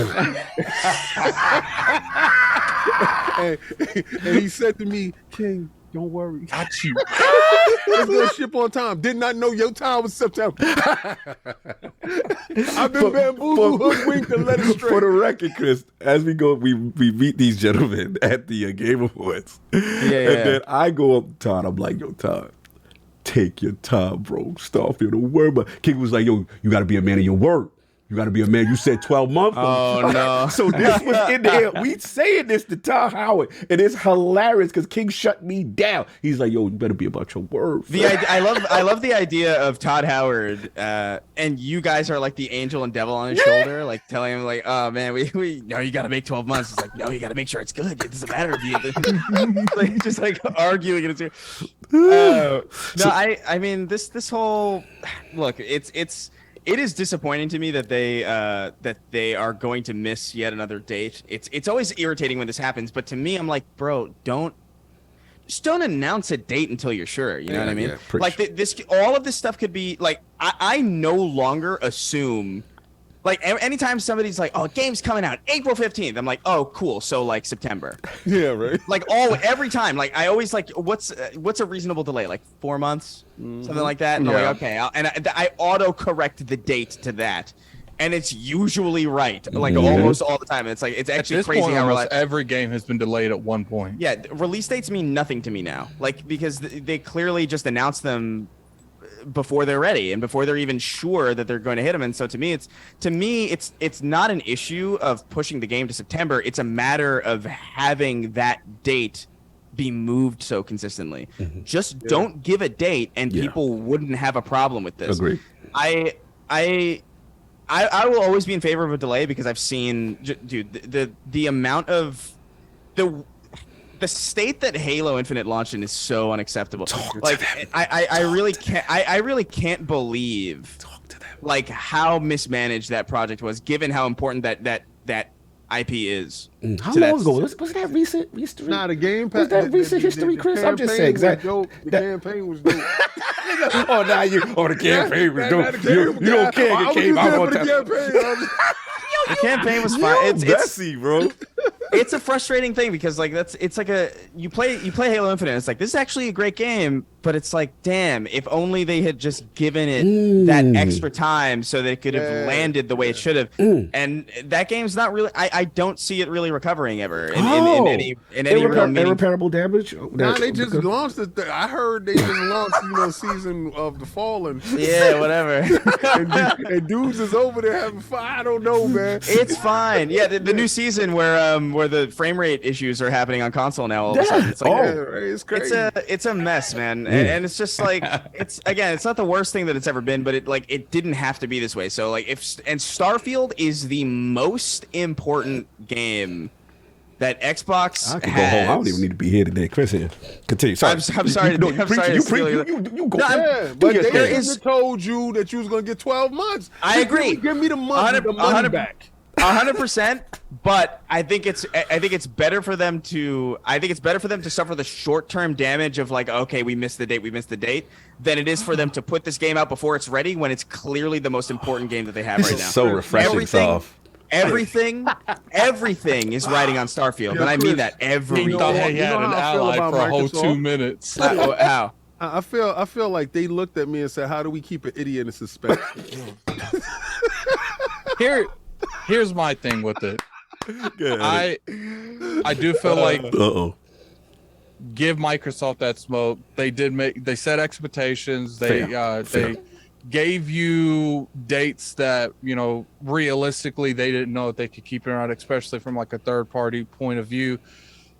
and he said to me, King, don't worry. Got you. It's gonna ship on time. Did not know your time was September. I've been bamboozled, hoodwinked, and led astray. For the record, Chris, as we go, we meet these gentlemen at the Game Awards. And then I go up to Todd. I'm like, yo, Todd, take your time, bro. Starfield, don't worry. But King was like, yo, you got to be a man of your word. You got to be a man. You said 12 months. Oh, no. So this was in there. We saying this to Todd Howard, and it's hilarious because King shut me down. He's like, yo, you better be about your word. I love the idea of Todd Howard, and you guys are like the angel and devil on his shoulder, like telling him like, oh man, we no, you got to make 12 months. It's like, no, you got to make sure it's good. It doesn't matter if you like just like arguing it. No, I mean this whole look, it is disappointing to me that they are going to miss yet another date. It's always irritating when this happens, but to me, I'm like, bro, don't announce a date until you're sure. You know what I mean? Yeah, like this, all of this stuff could be like, I no longer assume Like anytime somebody's like, "Oh, game's coming out April 15th," I'm like, "Oh, cool." So like September. Yeah, right. Like every time. Like I always like, what's a reasonable delay? Like 4 months, something like that. And I'm like, okay, I auto correct the date to that, and it's usually right. Like almost all the time. It's like it's actually At this crazy point, how almost every game has been delayed at one point. Yeah, release dates mean nothing to me now. Like because they clearly just announced them before they're ready and before they're even sure that they're going to hit them. And so to me it's not an issue of pushing the game to September. It's a matter of having that date be moved so consistently. Just don't give a date and people wouldn't have a problem with this. Agree. I will always be in favor of a delay because I've seen, dude, the amount of the state that Halo Infinite launched in is so unacceptable. Like I really can't believe like how mismanaged that project was, given how important that IP is. How long ago? Was that recent history? Nah, the game. Was that recent history, Chris? I'm just saying. The campaign was dope. Oh, now the campaign was dope. You don't care. It came out on time. The campaign was fine. It's messy, bro. It's a frustrating thing because like it's like you play Halo Infinite. It's like this is actually a great game, but it's like damn, if only they had just given it that extra time so that it could have landed the way it should have. And that game's not really. I don't see it really recovering ever in any real irreparable damage. Nah, they just launched it. I heard they just launched season of the Fallen. Yeah, whatever. and dudes is over there having fun. I don't know, man. It's fine. Yeah, the new season where the frame rate issues are happening on console now. All of a sudden, it's like it's crazy. It's a mess, man. And it's just like it's not the worst thing that it's ever been, but it didn't have to be this way. So like Starfield is the most important game that Xbox I can has. go home. I don't even need to be here today. Chris here. Continue. Sorry. I'm sorry. You go. Yeah, but they told you that you was gonna get 12 months. I agree. Give me the money back. 100%, but I think it's better for them to suffer the short-term damage of like, okay, we missed the date, than it is for them to put this game out before it's ready when it's clearly the most important game that they have right now. So refreshing. Everything is riding on Starfield, and I mean that everything. He thought he had an ally for a whole 2 minutes. How? I feel like they looked at me and said, "How do we keep an idiot in suspense?" Here's my thing with it. I do feel like give Microsoft that smoke. They set expectations. They gave you dates that, realistically they didn't know that they could keep it around, especially from like a third party point of view.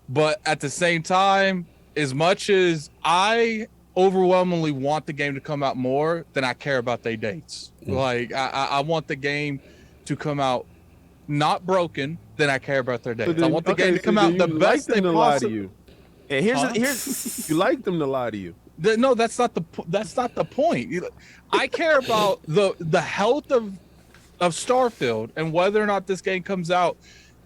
But at the same time, as much as I overwhelmingly want the game to come out more than I care about their dates. Like I want the game to come out not broken, then I care about their dates. I want the game to come out the best they possibly. Yeah, here's you like them to lie to you. No, that's not the point. I care about the health of Starfield and whether or not this game comes out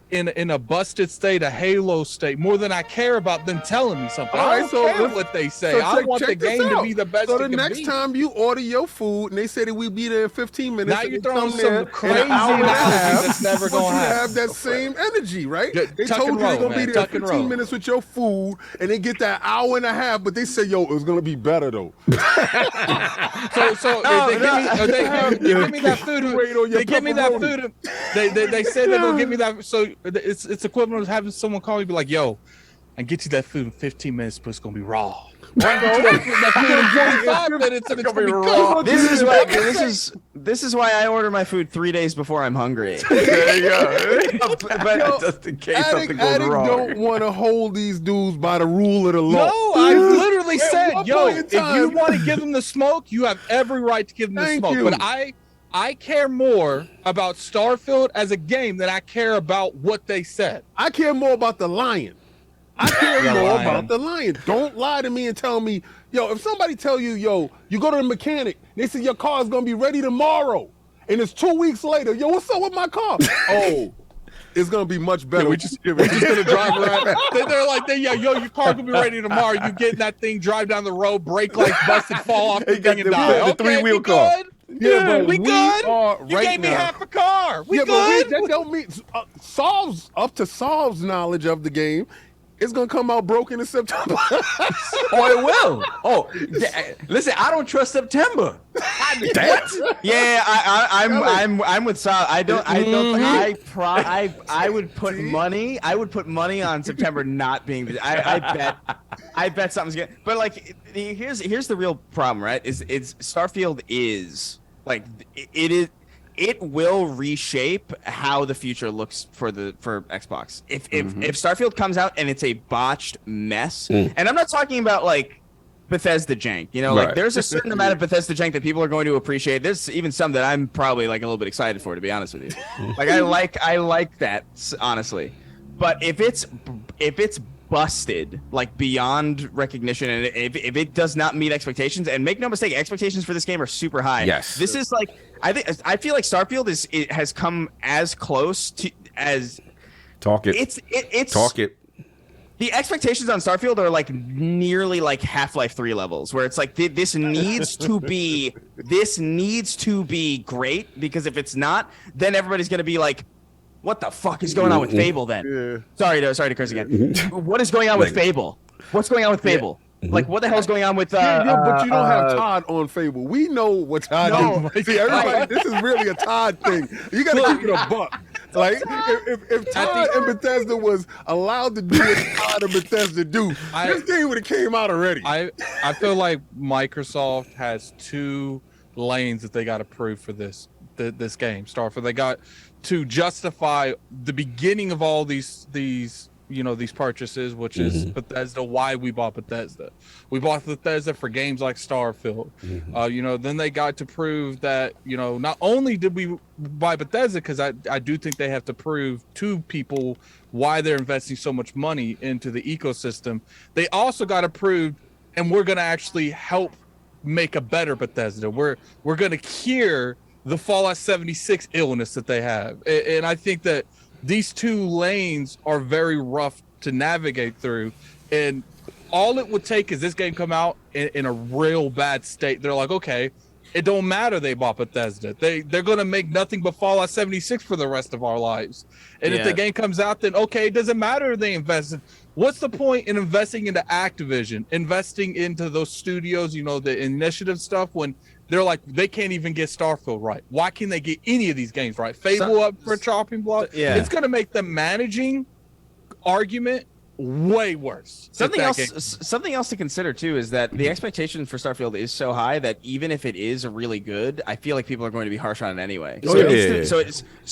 in a busted state, a Halo state, more than I care about them telling me something. I don't care what they say. I want the game to be the best. So the next time you order your food and they say that we'll be there in 15 minutes, now you're throwing some crazy analogy that's never going to happen. Have that same energy, right? They told you they're going to be there in 15 minutes with your food, and they get that hour and a half, but they say, yo, it was going to be better, though. So they give me that food. They give me that food. They said they're going to give me that. So it's equivalent of having someone call me and be like, yo, I get you that food in 15 minutes, but it's going to be raw. This is why I order my food 3 days before I'm hungry. There you go. But just in case something goes wrong. Don't want to hold these dudes by the rule of the law. No, I literally said, yo, if you want to give them the smoke, you have every right to give them the smoke. But I care more about Starfield as a game than I care about what they said. I care more about the lion. I care more about the lion. Don't lie to me and tell me, yo, if somebody tell you, yo, you go to the mechanic, they say your car is going to be ready tomorrow, and it's 2 weeks later, yo, what's up with my car? Oh, it's going to be much better. Yeah, we're just going to drive around. They're like, yo, your car going to be ready tomorrow. You get in that thing, drive down the road, brake lights busted, fall off the thing and die. The three-wheel car. Yeah, but we good. are You right gave me now. half a car. We Yeah, good. but that don't mean Solve's knowledge of the game. It's gonna come out broken in September. Oh, it will. Oh, listen, I don't trust September. Yeah, I'm with Sal. I would put money on September not being. I bet something's gonna. But like, here's the real problem, right? Is Starfield is like it will reshape how the future looks for Xbox. If Starfield comes out and it's a botched mess, and I'm not talking about like Bethesda jank, like there's a certain amount of Bethesda jank that people are going to appreciate. There's even some that I'm probably like a little bit excited for, to be honest with you. Like I like that, honestly. But if it's busted like beyond recognition, and if it does not meet expectations, and make no mistake, expectations for this game are super high. Yes. This is like I feel like Starfield has come as close to as Talk it. It's Talk it. The expectations on Starfield are like nearly like Half-Life 3 levels, where it's like this needs to be great, because if it's not, then everybody's gonna be like, what the fuck is going on with Fable then? Yeah. Sorry to curse again. What is going on with Fable? What's going on with Fable? Like, what the hell's going on with but you don't have Todd on Fable. We know what Todd is. See, everybody, this is really a Todd thing. You got to keep it a buck. Like, if Todd and Bethesda was allowed to do what Todd and Bethesda do, this game would have came out already. I feel like Microsoft has two lanes that they got to prove for this game, Starfield. They got to justify the beginning of all these purchases, which is Bethesda. Why we bought Bethesda? We bought Bethesda for games like Starfield. Then they got to prove that not only did we buy Bethesda, because I do think they have to prove to people why they're investing so much money into the ecosystem. They also got to prove, and we're going to actually help make a better Bethesda. We're going to cure the Fallout 76 illness that they have, and I think that these two lanes are very rough to navigate through, and all it would take is this game come out in a real bad state. They're like, okay, it don't matter they bought Bethesda. They're going to make nothing but Fallout 76 for the rest of our lives. And if the game comes out, then okay, it doesn't matter if they invested. What's the point in investing into Activision, investing into those studios, the initiative stuff, when they're like, they can't even get Starfield right? Why can't they get any of these games right? Fable up for a chopping block. Yeah. It's going to make the managing argument way worse. Something else to consider too is that the expectation for Starfield is so high that even if it is really good, I feel like people are going to be harsh on it anyway. So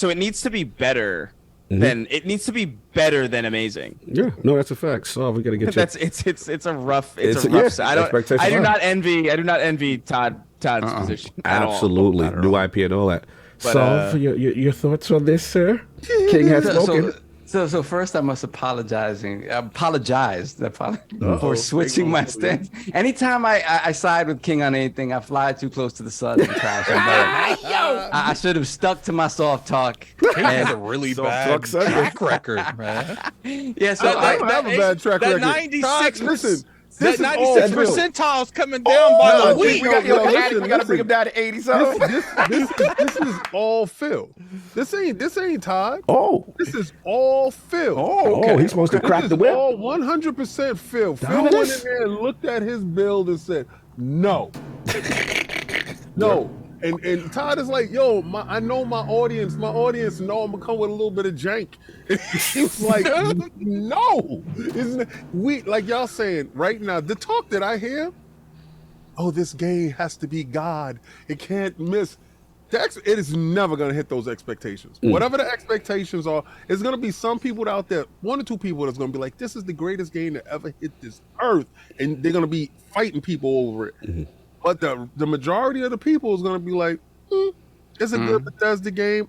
it needs to be better. Then it needs to be better than amazing. Yeah, no, that's a fact. So we got to get you. It's a rough. I do not envy Todd's position. Absolutely, new IP and all that. So, your thoughts on this, sir? King has spoken. So first, I must apologize for switching my stance. Anytime I side with King on anything, I fly too close to the sun and crash. I should have stuck to my soft talk. King has a really bad track record, man. Yeah, so I don't have a bad track record. 96. Listen. That 96 percentile's coming down by the week. We got to bring him down to 80. So this is all Phil. This ain't Todd. Oh, this is all Phil. Oh, okay. He's supposed to crack the whip. All 100% Phil. Phil went in there and looked at his build and said, "No, no." And Todd is like, yo, I know my audience know I'm gonna come with a little bit of jank. He was like, no, like y'all saying right now, the talk that I hear, oh, this game has to be God. It can't miss. It is never gonna hit those expectations. Whatever the expectations are, it's gonna be some people out there, 1 or 2 people that's gonna be like, this is the greatest game that ever hit this earth, and they're gonna be fighting people over it. But the majority of the people is going to be like, it's a good Bethesda game.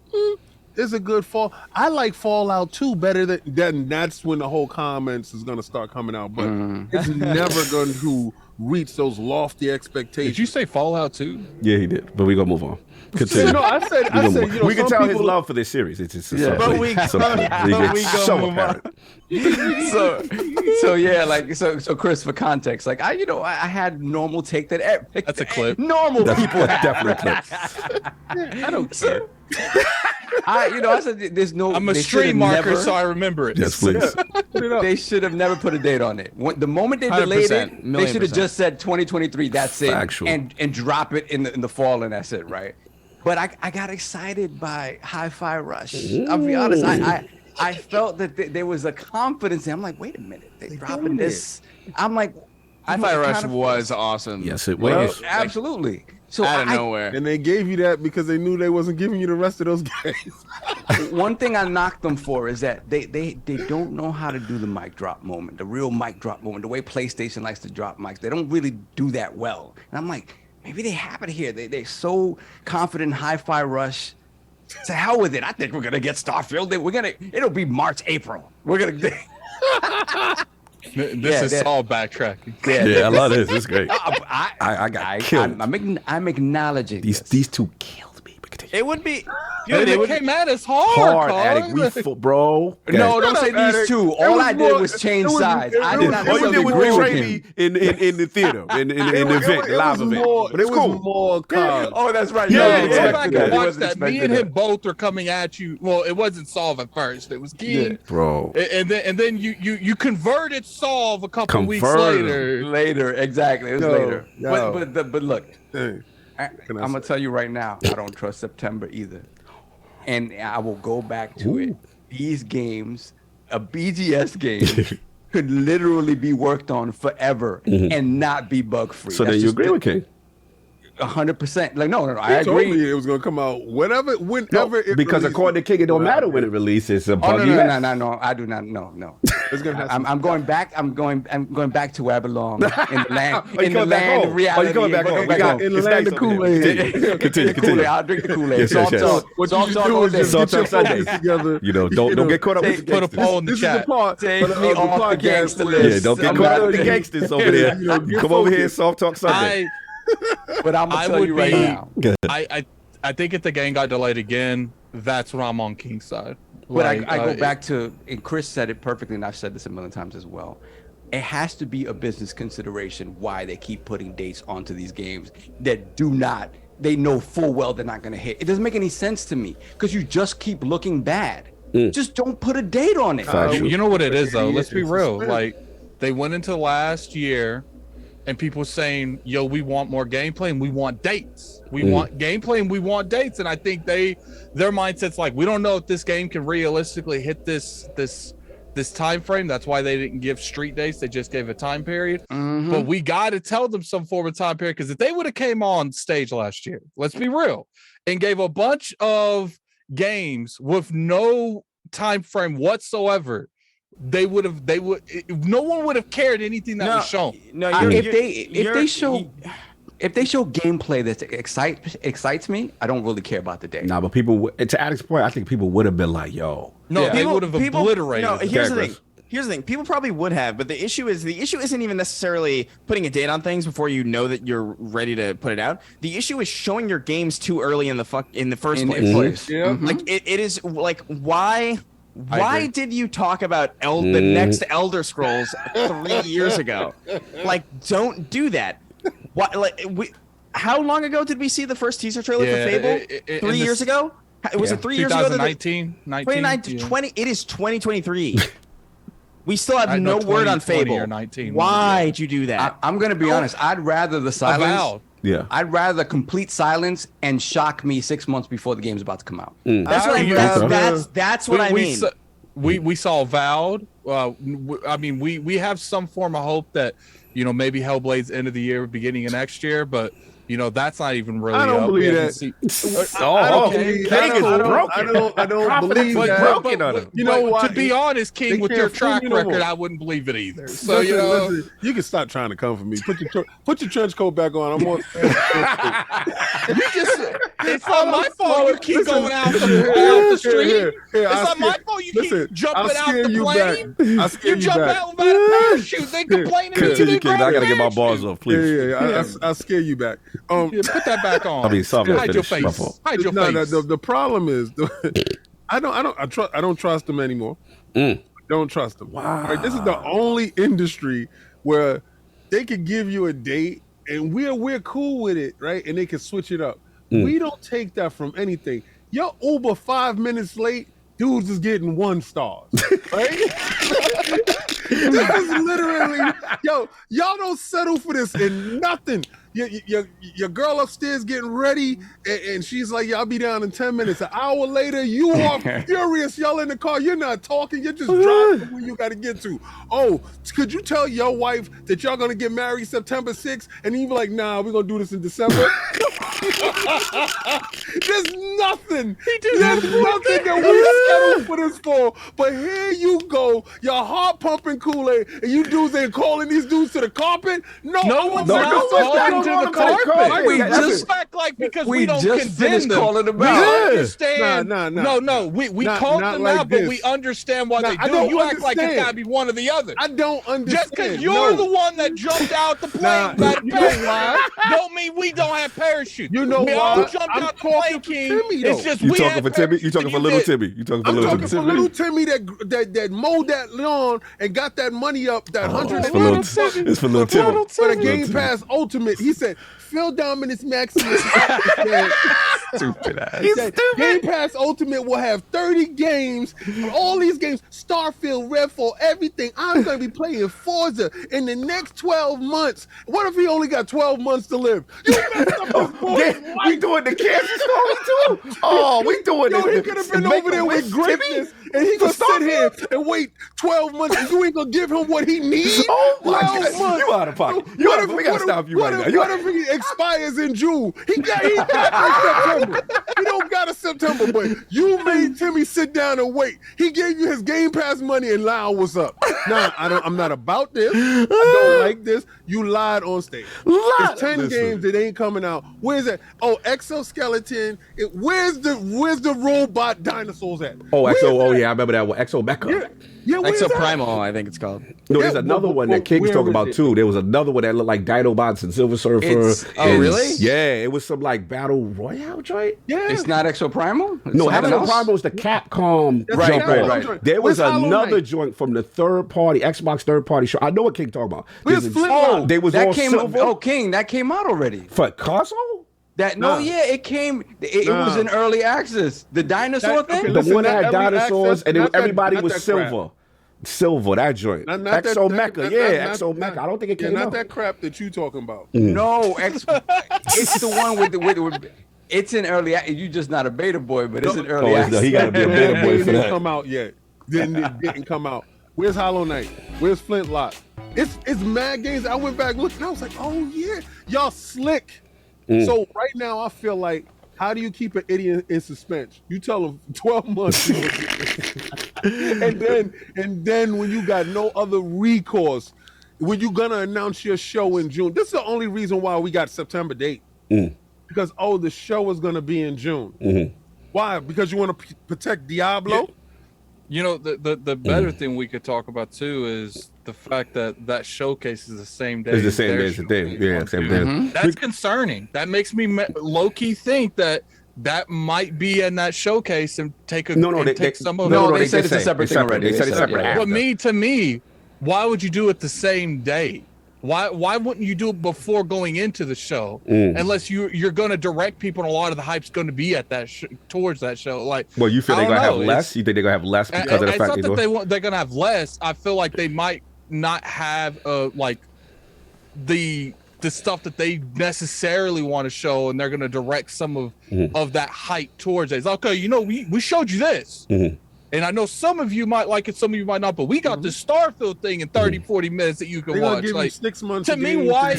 It's a good fall. I like Fallout 2 better than that's when the whole comments is gonna start coming out. But it's never going to reach those lofty expectations. Did you say Fallout 2? Yeah, he did. But we're gonna move on. Continue. No, I said, you know, we can some tell his people- love for this series. It's just But we so move on. apparent. so yeah, like so Chris, for context, like I had normal take that That's a clip. normal people have. Definitely clip. I don't care. I said there's no. I'm a they stream should've marker, never- so I remember it. Yes, please. They should have never put a date on it. The moment they delayed 100%, it, they should have just said 2023. That's it, Factual. and drop it in the fall, and that's it, right? But I got excited by Hi-Fi Rush. I'll be honest. I felt that there was a confidence. I'm like, wait a minute, they're dropping this. I'm like, Hi-Fi Rush was awesome. Yes, it well, was. absolutely. So Out of nowhere. And they gave you that because they knew they wasn't giving you the rest of those games. One thing I knocked them for is that they don't know how to do the mic drop moment, the real mic drop moment, the way PlayStation likes to drop mics. They don't really do that well. And I'm like, maybe they have it here. They're so confident in Hi-Fi Rush. To hell with it. I think we're gonna get Starfield. It'll be March, April. We're gonna. This is all backtracking. Yeah, I love this. It's great. I got killed. I'm acknowledging These two killed me. But continue. It would be. They came at us hard, Addict. Bro. No, don't say these two. All I did was change sides. I did not All you necessarily did was agree with betray him. me in the theater, in the event, the live event. But it's cool. More cars. Oh, that's right. Yeah, You go wasn't back expecting and You watch wasn't that. Me expecting and him that. both are coming at you. Well, it wasn't Solve at first. It was Keen. Bro. And then you converted Solve a couple weeks Converted. later. Later, exactly. It was later. no. But look, Hey, I'm Can I gonna say- tell you right now, I don't trust September either, and I will go back to it. These games, a BGS game, could literally be worked on forever and not be bug free. So then you agree with King? 100%. Like no, I he told agree. me it was gonna come out whenever it Because releases. according to King, it don't matter when it releases. It's a Oh buggy no, mess. no, I do not. No. It's gonna have some I'm going back. I'm going back to where I belong in the land. Oh, you in the coming back land home? of reality. Oh, you coming back We're home? going We got in the it's land nice of over there. Kool-Aid. Continue. Kool-Aid. I'll drink the Kool-Aid. Yes, Soft yes. talk. What Soft you talk should do all is day. just Soft get your Talk Sunday. focus together. You know, don't get caught up with Put a poll in the This is the chat. part. Take of me the off the podcast gangster where- list. Yeah, don't get I'm caught up not- with the gangsters over there. You know, get Come over here, focused. Soft Talk Sunday. But I'm I gonna tell would you right be- now. I think if the game got delayed again, that's when I'm on King's side. But Like, I go back to, and Chris said it perfectly, and I've said this a million times as well. It has to be a business consideration why they keep putting dates onto these games that they know full well they're not going to hit. It doesn't make any sense to me because you just keep looking bad. Just don't put a date on it. Factual. You know what it is though. Let's be It's real. suspense. Like they went into last year, and people saying, "Yo, we want more gameplay and we want dates. We want gameplay and we want dates." And I think their mindset's like, we don't know if this game can realistically hit this time frame. That's why they didn't give street dates. They just gave a time period. But we got to tell them some form of time period because if they would have came on stage last year, let's be real, and gave a bunch of games with no time frame whatsoever, no one would have cared anything that was shown. No, If they show gameplay that excites me, I don't really care about the date. Nah, but people, to Addict's point, I think people would have been like, yo. No, they would have obliterated. No, it. here's the Chris. thing. Here's the thing. People probably would have, but the issue isn't even necessarily putting a date on things before you know that you're ready to put it out. The issue is showing your games too early in the first place. Yeah. Like it is like why agree. did you talk about the next Elder Scrolls 3 years ago? Like, don't do that. How long ago did we see the first teaser trailer for Fable? 3 years ago? Was it 3 years ago? 2019, 2020. It is 2023. We still have I know no word on 2020 Fable. or 19. Why'd you do that? I'm gonna be honest. I'd rather the silence. Avowed. Yeah. I'd rather complete silence and shock me 6 months before the game's about to come out. That's what I mean. That's what I mean. We saw Avowed. I mean, we have some form of hope that maybe Hellblade's end of the year, beginning of next year, but that's not even really. I don't up. believe We that. haven't seen- I don't believe But, that. but You know what? To be honest, King, They with can't your fool track you no record, more. I wouldn't believe it either. So Listen, you can stop trying to come for me. Put your trench coat back on. I'm on. It's not my fault you keep going out the street. It's not my fault you keep jumping out the plane. You jump out without a parachute. They complaining. Continue, King. I gotta get my balls off, please. I'll scare you back. Put that back on. I mean, sorry. Hide your face. Hide your face. The problem is, I don't trust them anymore. Don't trust them. Wow. Right, this is the only industry where they could give you a date and we're cool with it, right? And they can switch it up. We don't take that from anything. Your Uber 5 minutes late, dudes is getting 1 star, right? This is literally, y'all don't settle for this in nothing. Your girl upstairs getting ready, and she's like, "Yeah, I'll be down in 10 minutes." An hour later, you are furious. Y'all in the car. You're not talking. You're just driving where you got to get to. Oh, could you tell your wife that y'all gonna get married September 6th? And you be like, "Nah, we're gonna do this in December." There's nothing. There's nothing that we settle for this for. But here you go, your heart pumping Kool-Aid, and you dudes ain't calling these dudes to the carpet. No one's talking to the carpet. We just act like because we don't condemn them. Calling them we out. understand. No. We called them like out, this. but we understand what they do. You act like it's gotta be one or the other. I don't understand. Just because you're the one that jumped out the plane, don't mean we don't have parachutes. You know we why? all jumped out the plane, King. It's just You we talking for Timmy? You talking for little Timmy? You talking for little Timmy? Little Timmy that mowed that lawn and got that money up, that $100. It's for little Timmy. For the Game Pass Ultimate, he said, Phil Dominus Maximus. Stupid ass. He said, Game Pass Ultimate will have 30 games, all these games, Starfield, RE4, everything. I'm going to be playing Forza in the next 12 months. What if he only got 12 months to live? You messed up his boy. We doing the cancer story too? Oh, we doing this. He could have been over there with greatness, and he gonna sit here and wait 12 months, and you ain't gonna give him what he needs. Oh my 12 God. months. You out of pocket. We gotta stop you right now. What if he expires in June? He got September. He don't got a September, but you made Timmy sit down and wait. He gave you his Game Pass money, and Lyle was up. Nah, I'm not about this. I don't like this. You lied on stage. It's 10 games that ain't coming out. Where's that? Oh, exoskeleton. Where's the robot dinosaurs at? Oh, Exo. Yeah, I remember that one. Exo Mecha. Yeah, Exoprimal, I think it's called. No, there's another one that King's talking about too. There was another one that looked like Dinobots and Silver Surfer. Oh, really? Yeah, it was some like Battle Royale joint. Yeah. It's not Exoprimal? No, Exoprimal is the Capcom jump. Right. There was another joint from the Xbox third party show. I know what King talking about. They was all silver. Oh, King, that came out already. For console? It came. It was in early access. The dinosaur thing. The one that had dinosaurs and everybody was silver. Silver, that joint. Exo Mecha, Exo Mecha. I don't think it came out. Not that crap that you talking about. No, it's the one with it's in early. You just not a beta boy, but it's in early access. He got to be a beta boy for It didn't that. come out yet. It didn't come out. Where's Hollow Knight? Where's Flintlock? It's mad games. I went back looking. I was like, oh yeah, y'all slick. So right now, I feel like, how do you keep an idiot in suspense? You tell him 12 months, and then when you got no other recourse, when you gonna announce your show in June? This is the only reason why we got September date, because the show is gonna be in June. Why? Because you want to protect Diablo. Yeah. You know, the better thing we could talk about too is the fact that showcase is the same day. It's the same day as the day. Yeah, same day. That's concerning. That makes me low key think that might be in that showcase and take some of it. No, they said it's a separate thing already. They said it's separate. But to me, why would you do it the same day? Why wouldn't you do it before going into the show? Unless you're going to direct people, and a lot of the hype's going to be at that towards that show. Like, well, you feel they're going to have less? You think they're going to have less because of the fact that they're going to have less? I feel like they might not have like the stuff that they necessarily want to show, and they're going to direct some of that hype towards it. It's like, okay, we showed you this. And I know some of you might like it, some of you might not, but we got this Starfield thing in 30, 40 minutes that you can watch. Give like, 6 months to me, why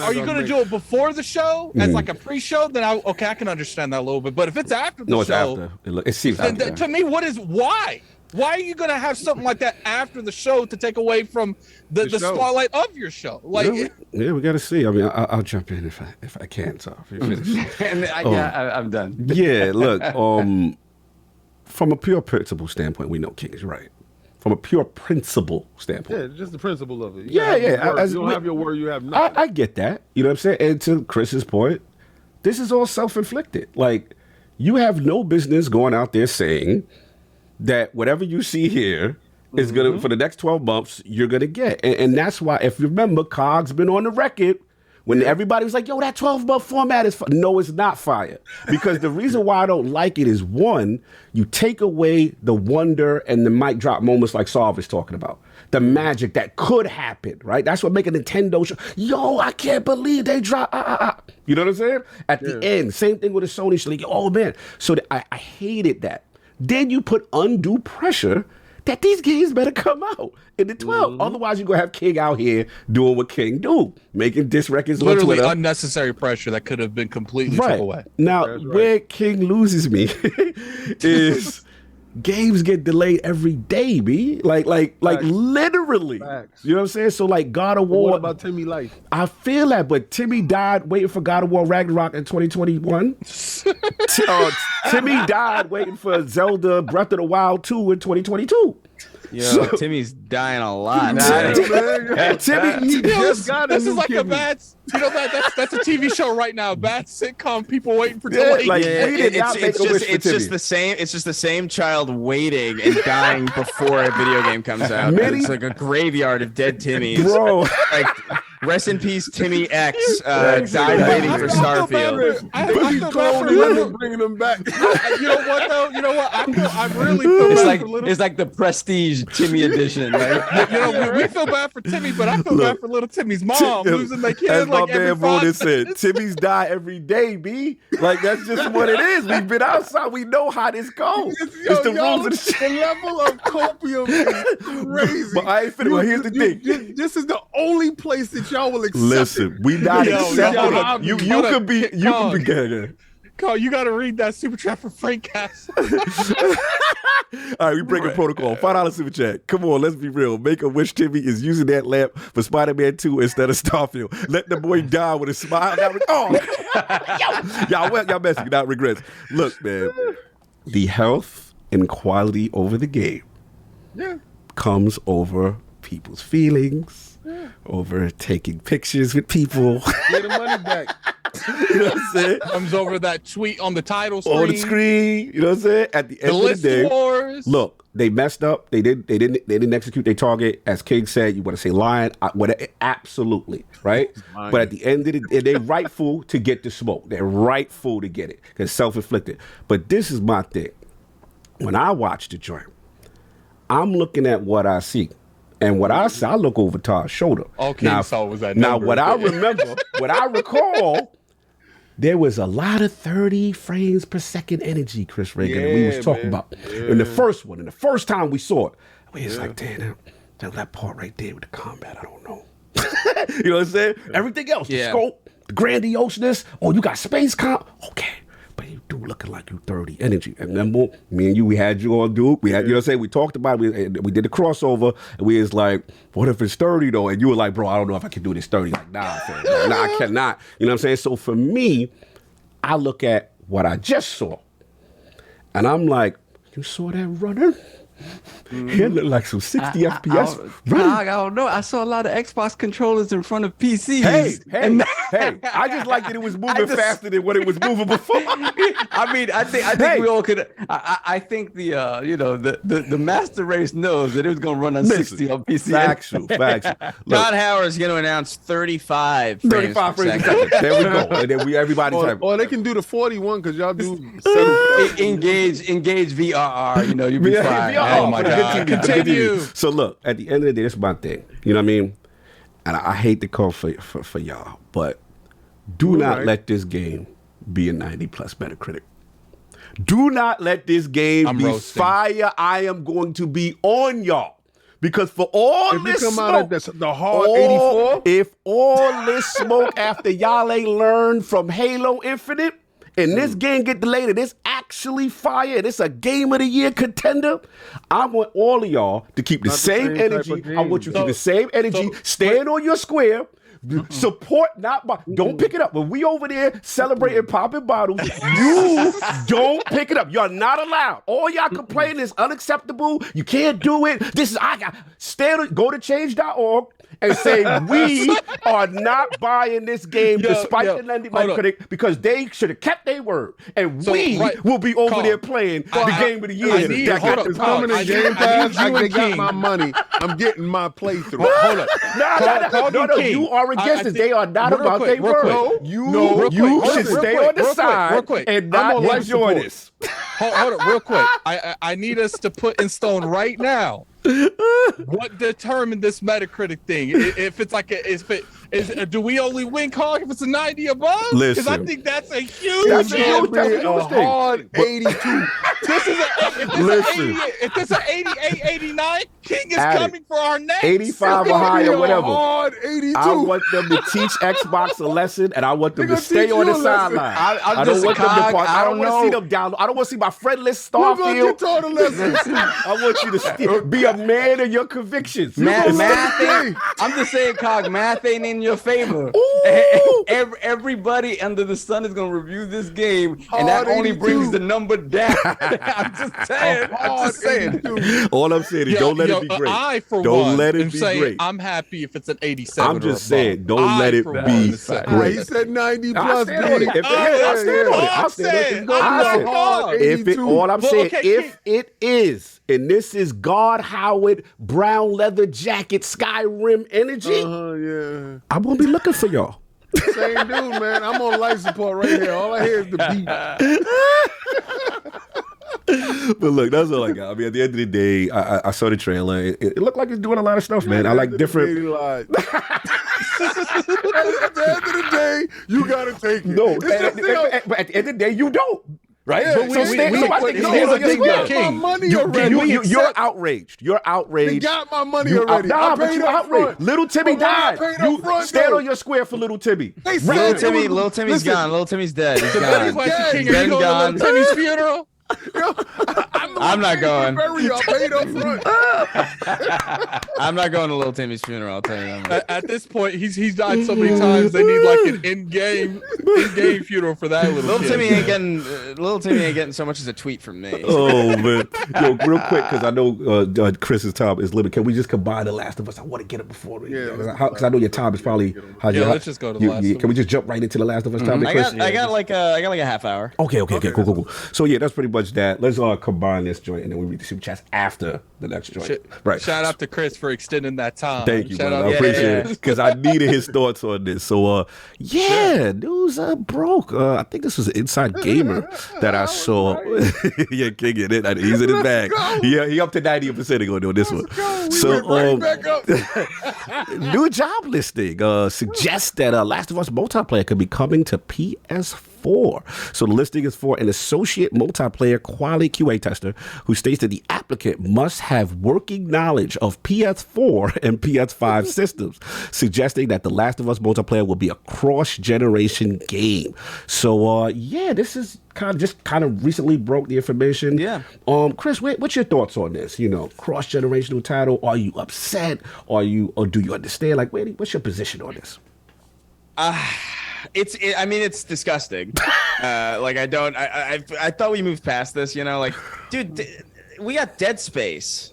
are you going to do it before the show as like a pre-show? Then I can understand that a little bit. But if it's after the show, it seems after. To me, why? Why are you gonna have something like that after the show to take away from the spotlight of your show? Like, yeah, we got to see. I mean, I'll jump in if I can. So And I'm done. Yeah, look. From a pure principle standpoint, we know King is right. From a pure principle standpoint, Yeah, just the principle of it. You don't have your word, you have nothing. I get that. You know what I'm saying? And to Chris's point, this is all self-inflicted. Like, you have no business going out there saying that whatever you see here is gonna, for the next 12 months, you're gonna get. And that's why, if you remember, Cog's been on the record when everybody was like, yo, that 12-month format is no, it's not fire. Because the reason why I don't like it is, one, you take away the wonder and the mic drop moments like Sav is talking about. The magic that could happen, right? That's what make a Nintendo show. Yo, I can't believe they dropped. You know what I'm saying? At the end, same thing with a Sony show. Like, oh, man. So I hated that. Then you put undue pressure that these games better come out in the 12. Otherwise, you're going to have King out here doing what King do, making diss records on literally Twitter. Unnecessary pressure that could have been completely took away. Now, where King loses me is games get delayed every day, B. Like literally. Facts. You know what I'm saying? So, like, God of War. What about Timmy Life? I feel that, but Timmy died waiting for God of War Ragnarok in 2021. Timmy died waiting for Zelda Breath of the Wild 2 in 2022. Yo, Timmy's dying a lot. Timmy This is like a bad, that's a TV show right now. Bad sitcom, people waiting for delays. Like, we did not make a wish for Timmy. It's just the same child waiting and dying before a video game comes out. It's like a graveyard of dead Timmys. Bro. Like, rest in peace, Timmy X. Died waiting for Starfield. I feel bad for bringing them back. You know what though? You know what? I really feel bad for little. It's like the Prestige Timmy edition. Right? We feel bad for Timmy, but I feel bad for little Timmy's mom losing their kid. As Like my man every 5 Ronan said, minutes. Timmy's die every day, B. Like, that's just what it is. We've been outside. We know how this goes. It's the rules of the shit. The level of copium is crazy. But I ain't finished. Well, here's the thing. This is the only place that y'all will accept. Listen, we not accepting. You could be. Good. Carl, you got to read that super chat for Frank Cass. All right, we breaking protocol. $5 super chat. Come on, let's be real. Make a wish Timmy is using that lamp for Spider-Man 2 instead of Starfield. Let the boy die with a smile. Y'all messing, not regrets. Look, man, the health and quality over the game comes over people's feelings, over taking pictures with people. Get the money back. You know what I'm saying? Comes over that tweet on the title screen. On the screen. You know what I'm saying? At the end of the day, wars. Look, they messed up. They didn't execute their target. As King said, you want to say lying? Absolutely, right? But at the end of the day, they're rightful to get the smoke. They're rightful to get it because self-inflicted. But this is my thing. When I watch the joint, I'm looking at what I see. And what I see, I look over Todd's shoulder. Okay, now, so was that now number. what I remember, what I recall, there was a lot of 30 frames per second energy, Chris RayGun, that we was talking about. In the first one, and the first time we saw it, we was like, damn, that part right there with the combat, I don't know. You know what I'm saying? Everything else, the scope, the grandioseness, you got space comp, okay. But you do looking like you 30 energy. And remember, me and you, we had you on Duke. We had, you know what I'm saying? We talked about it. We did the crossover. And we was like, what if it's 30 though? And you were like, bro, I don't know if I can do this 30. Like, nah, fam, nah, I cannot. You know what I'm saying? So for me, I look at what I just saw. And I'm like, you saw that runner? It looked like some 60 FPS. I don't know. I saw a lot of Xbox controllers in front of PCs. Hey! I just like that it was moving faster than what it was moving before. I mean, I think we all could. I think the master race knows that it was going to run on 60 on PC. Factual. Todd Howard's going to announce 35 frames per second. There we go. And then everybody's or they can do the 41 because y'all do engage VRR. You'll be fine. Oh my God! Continue. So look, at the end of the day, that's my thing. You know what I mean? And I hate to call for y'all, but do not let this game be a 90+ Metacritic. Do not let this game be fire. I am going to be on y'all. Because for all this come smoke, out at the hard 84, if all this smoke after y'all ain't learned from Halo Infinite, and this game get delayed, and this actually fire and it's a game of the year contender, I want all of y'all to keep the same energy. I want you to keep the same energy. Stand on your square. Support, not by. Don't pick it up. When we over there celebrating popping bottles, you don't pick it up. You're not allowed. All y'all complaining is unacceptable. You can't do it. This is go to change.org and say we are not buying this game despite the lending critic because they should have kept their word and will be over there playing the game of the year. It's coming in Game Pass. I got my money. I'm getting my playthrough. Hold up. No, you are against this. They are not about their word. You should stay on the side and not enjoy this. Hold up, real quick. I need us to put in stone right now what determined this Metacritic thing. If it's like do we only win Cog if it's a 90 above? Because I think that's a huge hard 82. This is if this is an 88, 89, King is coming for our neck. 85 or higher, whatever. Hard 82. I want them to teach Xbox a lesson, and I want them to stay on the sideline. I don't want them to part. I don't want to see them down. I don't want to see my friendless Starfield. I want you to be a man of your convictions. I'm just saying, Cog, math ain't in your favor. Everybody under the sun is going to review this game, and that only brings the number down. I'm just saying. All I'm saying is don't let it be great. I, for don't one, let it be great. I'm happy if it's an 87. I'm just saying, don't let it be great. He said 90 plus. I'll stand on it. All I'm saying, if it is, and this is God Howard brown leather jacket Skyrim energy, I'm gonna be looking for y'all. Same dude, man. I'm on life support right here. All I hear is the beat. But look, that's all I got. I mean, at the end of the day, I saw the trailer. It looked like it's doing a lot of stuff, man. I like different. At the end of the day, you gotta take it. No, but at the end of the day, you don't. Right? Yeah, You're outraged. You're outraged. They got my money already. But you're outraged. Little Timmy died. You stand on your square for Little Timmy. Little Timmy's gone. Little Timmy's dead. He's gone. King, are you going to Little Timmy's funeral? I'm not going. I'm I'm not going to Little Timmy's funeral. I'll tell you that. At this point, he's died so many times. They need like an in-game funeral for that little kid. Little Timmy ain't getting so much as a tweet from me. Oh man, yo, real quick because I know Chris's time is limited. Can we just combine The Last of Us? I want to get it before because I know your time is probably. Let's just go to The Last of Us. Can we just jump right into The Last of Us topic, Chris? I got like a half hour. Okay, cool. So yeah, that's pretty much that. Let's combine this joint and then we read the super chats after the next joint. Right. Shout out to Chris for extending that time. Thank you, brother. I appreciate it because I needed his thoughts on this. So news broke. I think this was an Inside Gamer that I saw. Yeah, King in it. He's in his bag. Yeah, he up to 90% on this one. So new job listing suggests that Last of Us multiplayer could be coming to PS4. So the listing is for an associate multiplayer quality QA tester who states that the applicant must have working knowledge of PS4 and PS5 systems, suggesting that The Last of Us multiplayer will be a cross-generation game. So this is kind of recently broke the information. Yeah. Chris, what's your thoughts on this? You know, cross-generational title. Are you upset? Or do you understand? Like, what's your position on this? It's disgusting. I thought we moved past this, dude, we got Dead Space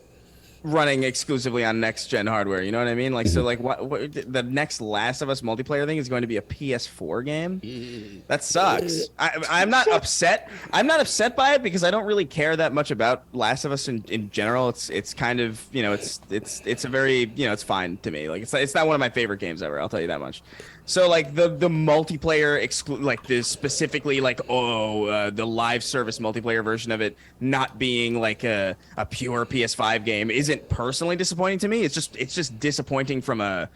running exclusively on next gen hardware, you know what I mean? So what the next Last of Us multiplayer thing is going to be a PS4 game? That sucks. I'm not upset. I'm not upset by it because I don't really care that much about Last of Us in general. It's kind of, it's a very, it's fine to me. Like it's not one of my favorite games ever, I'll tell you that much. So the multiplayer specifically the live service multiplayer version of it not being like a pure PS5 game isn't personally disappointing to me. It's just disappointing from a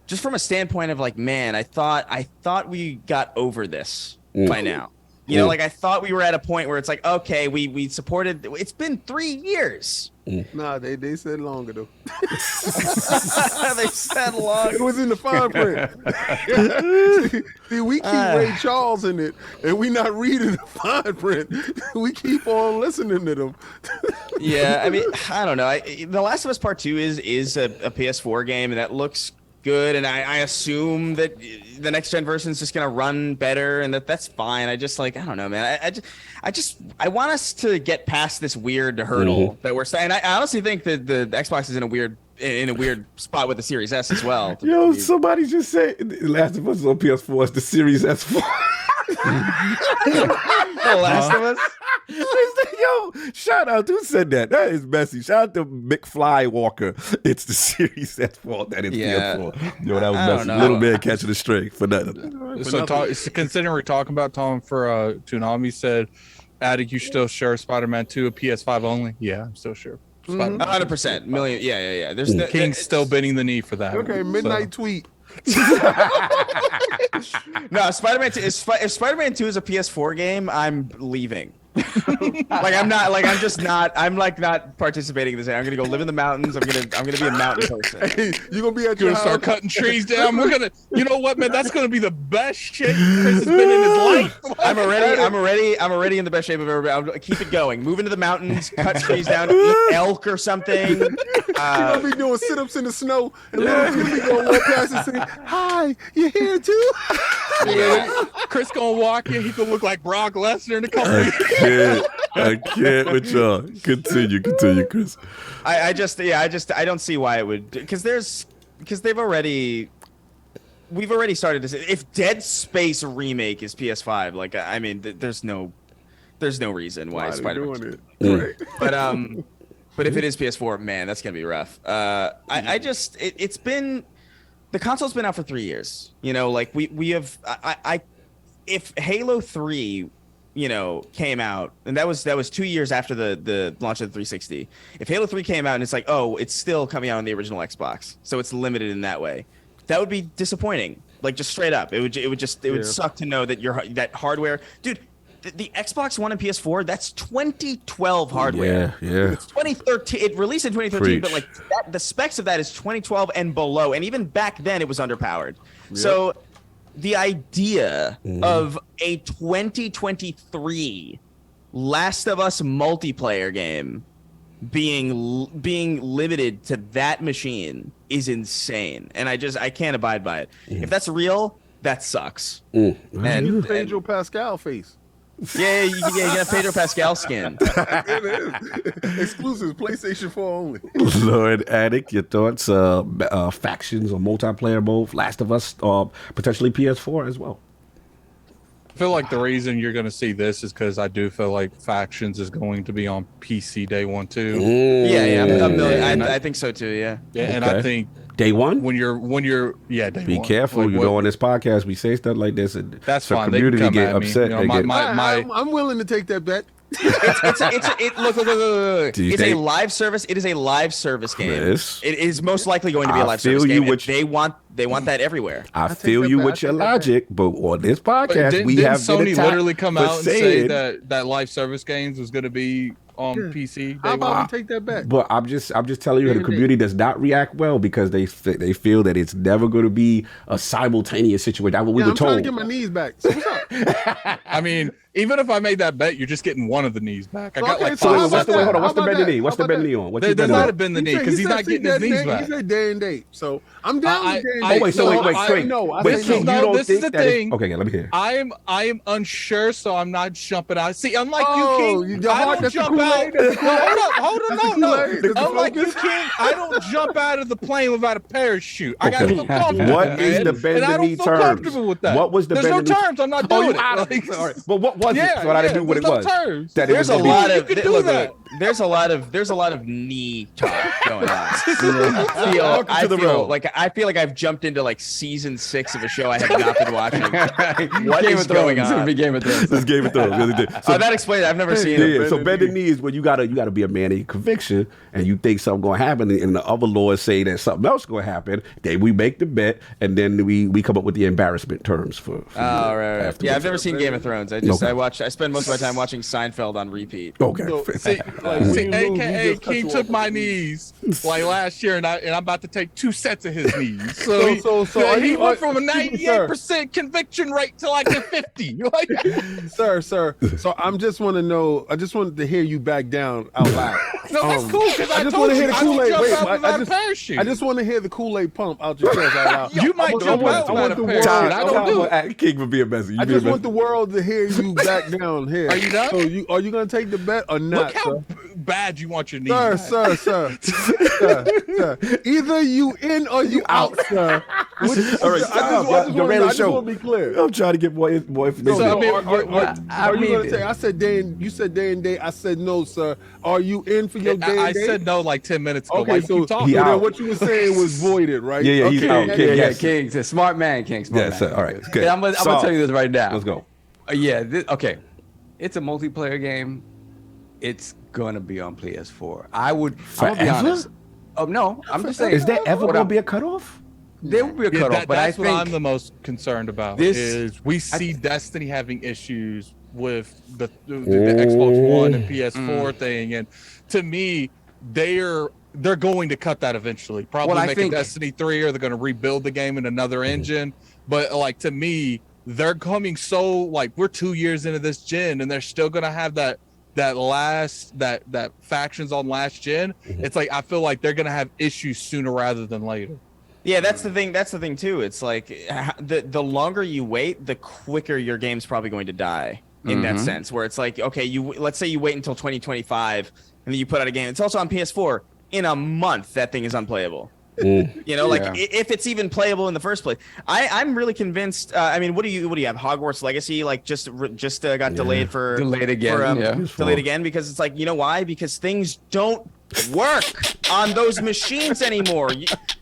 standpoint of man, I thought we got over this by now. You know, like I thought we were at a point where it's like, okay, we supported. It's been 3 years. Nah, they said longer though. They said long. It was in the fine print. See, we keep Ray Charles in it, and we not reading the fine print. We keep on listening to them. Yeah, I mean, I don't know. The Last of Us Part 2 is a PS4 game, and that looks good, and I assume that the next gen version is just gonna run better, and that's fine. I just like, I don't know, man. I want us to get past this weird hurdle that we're saying. I honestly think that the Xbox is in a weird spot with the Series S as well. Yo, somebody just said Last of Us on PS4 is the Series S4. The Last of Us. Yo, shout out. Who said that? That is messy. Shout out to McFly Walker. It's the Series S4 that is PS4. Yo, that was messy. Little man catching the string for nothing. So considering we're talking about Tom for Toonami said, Attic, you still sure Spider-Man 2 a PS5 only? Yeah, I'm still sure. 100% million. Yeah. There's King's still bending the knee for that. Okay, midnight tweet. No, Spider-Man 2 if Spider-Man 2 is a PS4 game, I'm leaving. I'm not participating in this. I'm gonna go live in the mountains. I'm gonna be a mountain person. Hey, you're gonna be at You're your gonna start house. cutting trees down. You know what, man? That's gonna be the best shit Chris has been in his life. I'm already in the best shape I've ever been. I'll keep it going. Move into the mountains, cut trees down, eat elk or something. You're gonna be doing sit-ups in the snow, and Little's gonna be going walk past and saying, "Hi, you here too?" Yeah. Chris gonna walk in. He gonna look like Brock Lesnar in a couple of years. I can't with y'all. Continue, Chris. I don't see why it would, because we've already started to say, if Dead Space remake is PS5, like, I mean, there's no reason why Spider-Man doing it. Right. But if it is PS4, man, that's gonna be rough. It's been, the console's been out for 3 years. You know, like we have, if Halo 3, you know, came out, and that was 2 years after the launch of the 360. If Halo 3 came out and it's like, oh, it's still coming out on the original Xbox, so it's limited in that way, that would be disappointing. Like, just straight up, it would suck to know that that hardware, dude. The Xbox One and PS4, that's 2012 hardware. Yeah. It's 2013. It released in 2013, but like the specs of that is 2012 and below, and even back then it was underpowered. Yep. So the idea of a 2023 Last of Us multiplayer game being limited to that machine is insane, and I can't abide by it. If that's real, that sucks. And Pedro Pascal face. Yeah, you get a Pedro Pascal skin. It is exclusive, PlayStation 4 only. Lord Attic, your thoughts? Factions or multiplayer mode, Last of Us, potentially PS4 as well. I feel like the reason you're going to see this is because I do feel like Factions is going to be on PC day one too. I think so too. Yeah. And I think day one when you're day be one. careful. Like, you know, on this podcast we say stuff like this, and that's so fine. community They can come get at me. upset. You know, I'm willing to take that bet. Look. It's a live service. It is a live service game. Chris, it is most likely going to be a live service game. They want that everywhere. I feel you with your logic, but on this podcast we have Sony literally come out and say that live service games was going to be on PC. How about we take that back? But I'm just telling you, the community does not react well because they feel that it's never going to be a simultaneous situation. That's what we were told. I'm trying to get my knees back. So what's up? I mean, even if I made that bet, you're just getting one of the knees back. I got Okay, like so five. What's the bend the knee? What's the bend the knee on? There's not a bend the knee because he's not getting his knees back. He said day and date. So I'm down with day and Oh date. wait, so wait. This is the thing. Okay, let me hear. I am unsure, so I'm not jumping out. See, unlike you, King, I don't jump out. Hold on, no. Unlike you, King, I don't jump out of the plane without a parachute. I gotta feel comfortable. What is the bend the knee terms? Comfortable with that. What was the There's bend no the knee? terms. I'm not doing it. But what was it? So I didn't know what it was. Terms. That There's a lot of you can do that. there's a lot of knee talk going on. I feel like I've jumped into like season 6 of a show I have not been watching. What is going on? Game of Thrones. This Game of Thrones. So that explains it. I've never seen it. Yeah, so bending knee is when you gotta be a man of conviction, and you think something gonna happen, and the other lawyers say that something else gonna happen. Then we make the bet, and then we come up with the embarrassment terms for right. Yeah, I've never seen Game of Thrones. I spend most of my time watching Seinfeld on repeat. Okay. AKA King took my knees like last year, and I'm about to take 2 sets of his knees. So he went from a 98% conviction rate to like a 50. Sir. So I just wanted to hear you back down out loud. No, that's cool because I just told want to you hear the I don't Kool-Aid. jump Wait, out without a parachute. I just want to hear the Kool-Aid pump out your chest out loud. You might jump out without a parachute. I don't do it. King would be a message. I just want the world to hear you back down here. Are you done? So are you gonna take the bet or not? Look how bad you want your knees. Sir. Either you in or you out, sir. All right, I just want to be clear. I'm trying to get more information. Are you gonna say? I said day and you said day and day. I said no, sir. Are you in for your day and day? I said no like 10 minutes ago. Okay, so then what you were saying was voided, right? Yeah, he's out. King, smart man, King. Smart man. All right, good. I'm gonna tell you this right now. Let's go. Okay. It's a multiplayer game. It's gonna be on PS4. I'm gonna be honest. Oh no, I'm just saying. Is there ever gonna be a cutoff? There will be a cutoff, but I think what I'm the most concerned about is we see Destiny having issues with the Xbox One and PS4 thing, and to me, they're going to cut that eventually. Probably make a Destiny 3, or they're going to rebuild the game in another engine. But like to me, they're coming so like we're 2 years into this gen, and they're still going to have that factions on last gen. It's like I feel like they're going to have issues sooner rather than later. Yeah, that's the thing too. It's like the longer you wait, the quicker your game's probably going to die in that sense, where it's like, okay, let's say you wait until 2025 and then you put out a game. It's also on PS4. In a month, that thing is unplayable. You know, if it's even playable in the first place. I'm really convinced. I mean, what do you have? Hogwarts Legacy just got delayed again. Delayed again because it's like, you know why? Because things don't work on those machines anymore.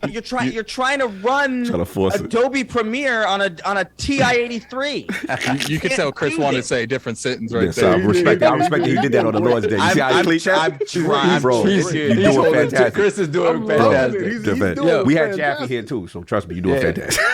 You're trying to run Adobe Premiere on a TI-83. You could tell Chris wanted to say a different sentence right there. I respect that he did that on the Lord's Day. You see how he I'm trying, bro. You're doing fantastic. Chris is doing fantastic. We had Jaffe here too, so trust me, you're doing fantastic.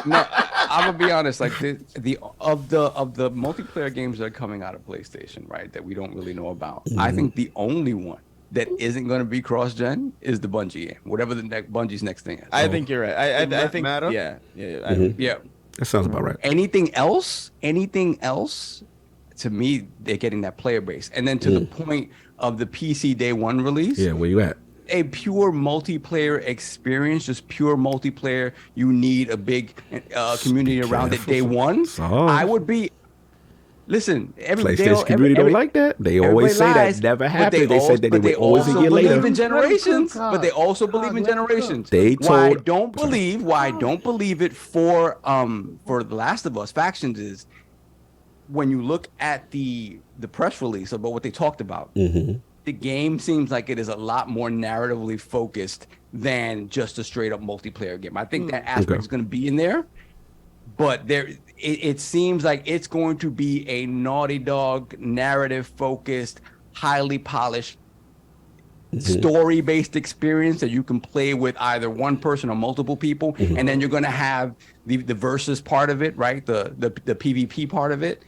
No, I'm gonna be honest. Like the multiplayer games that are coming out of PlayStation, right? That we don't really know about. I think the only one that isn't going to be cross-gen is the Bungie game, whatever Bungie's next thing is. I think you're right. I think matter? Yeah. That sounds about right. Anything else? To me, they're getting that player base, and then to the point of the PC Day 1 release. Yeah, where you at? A pure multiplayer experience, just pure multiplayer. You need a big community around it. Day 1, I would be. Listen, PlayStation community don't like that. They always say that never happened. They said that they would always a year later. But they also believe in generations. Why I don't believe it for the Last of Us Factions is when you look at the press release about what they talked about. The game seems like it is a lot more narratively focused than just a straight up multiplayer game. I think that aspect is going to be in there, but it seems like it's going to be a Naughty Dog narrative focused, highly polished, story-based experience that you can play with either one person or multiple people, and then you're going to have the versus part of it, right? The PvP part of it.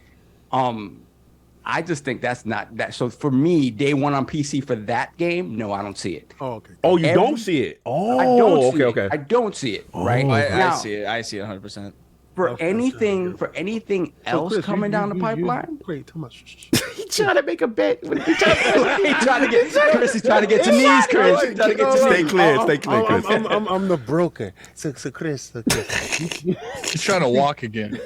I just think that's not that. So for me, day 1 on PC for that game, no, I don't see it. Oh, okay. Oh, you don't see it. Oh, I don't see okay. I don't see it. Right. I see it. I see it 100%. For anything else coming down the pipeline. Wait, too much. He's trying to make a bet. He's trying to get to knees, Chris. He's trying to get to Stay clear, Chris. I'm the broker. So Chris. He's trying to walk again.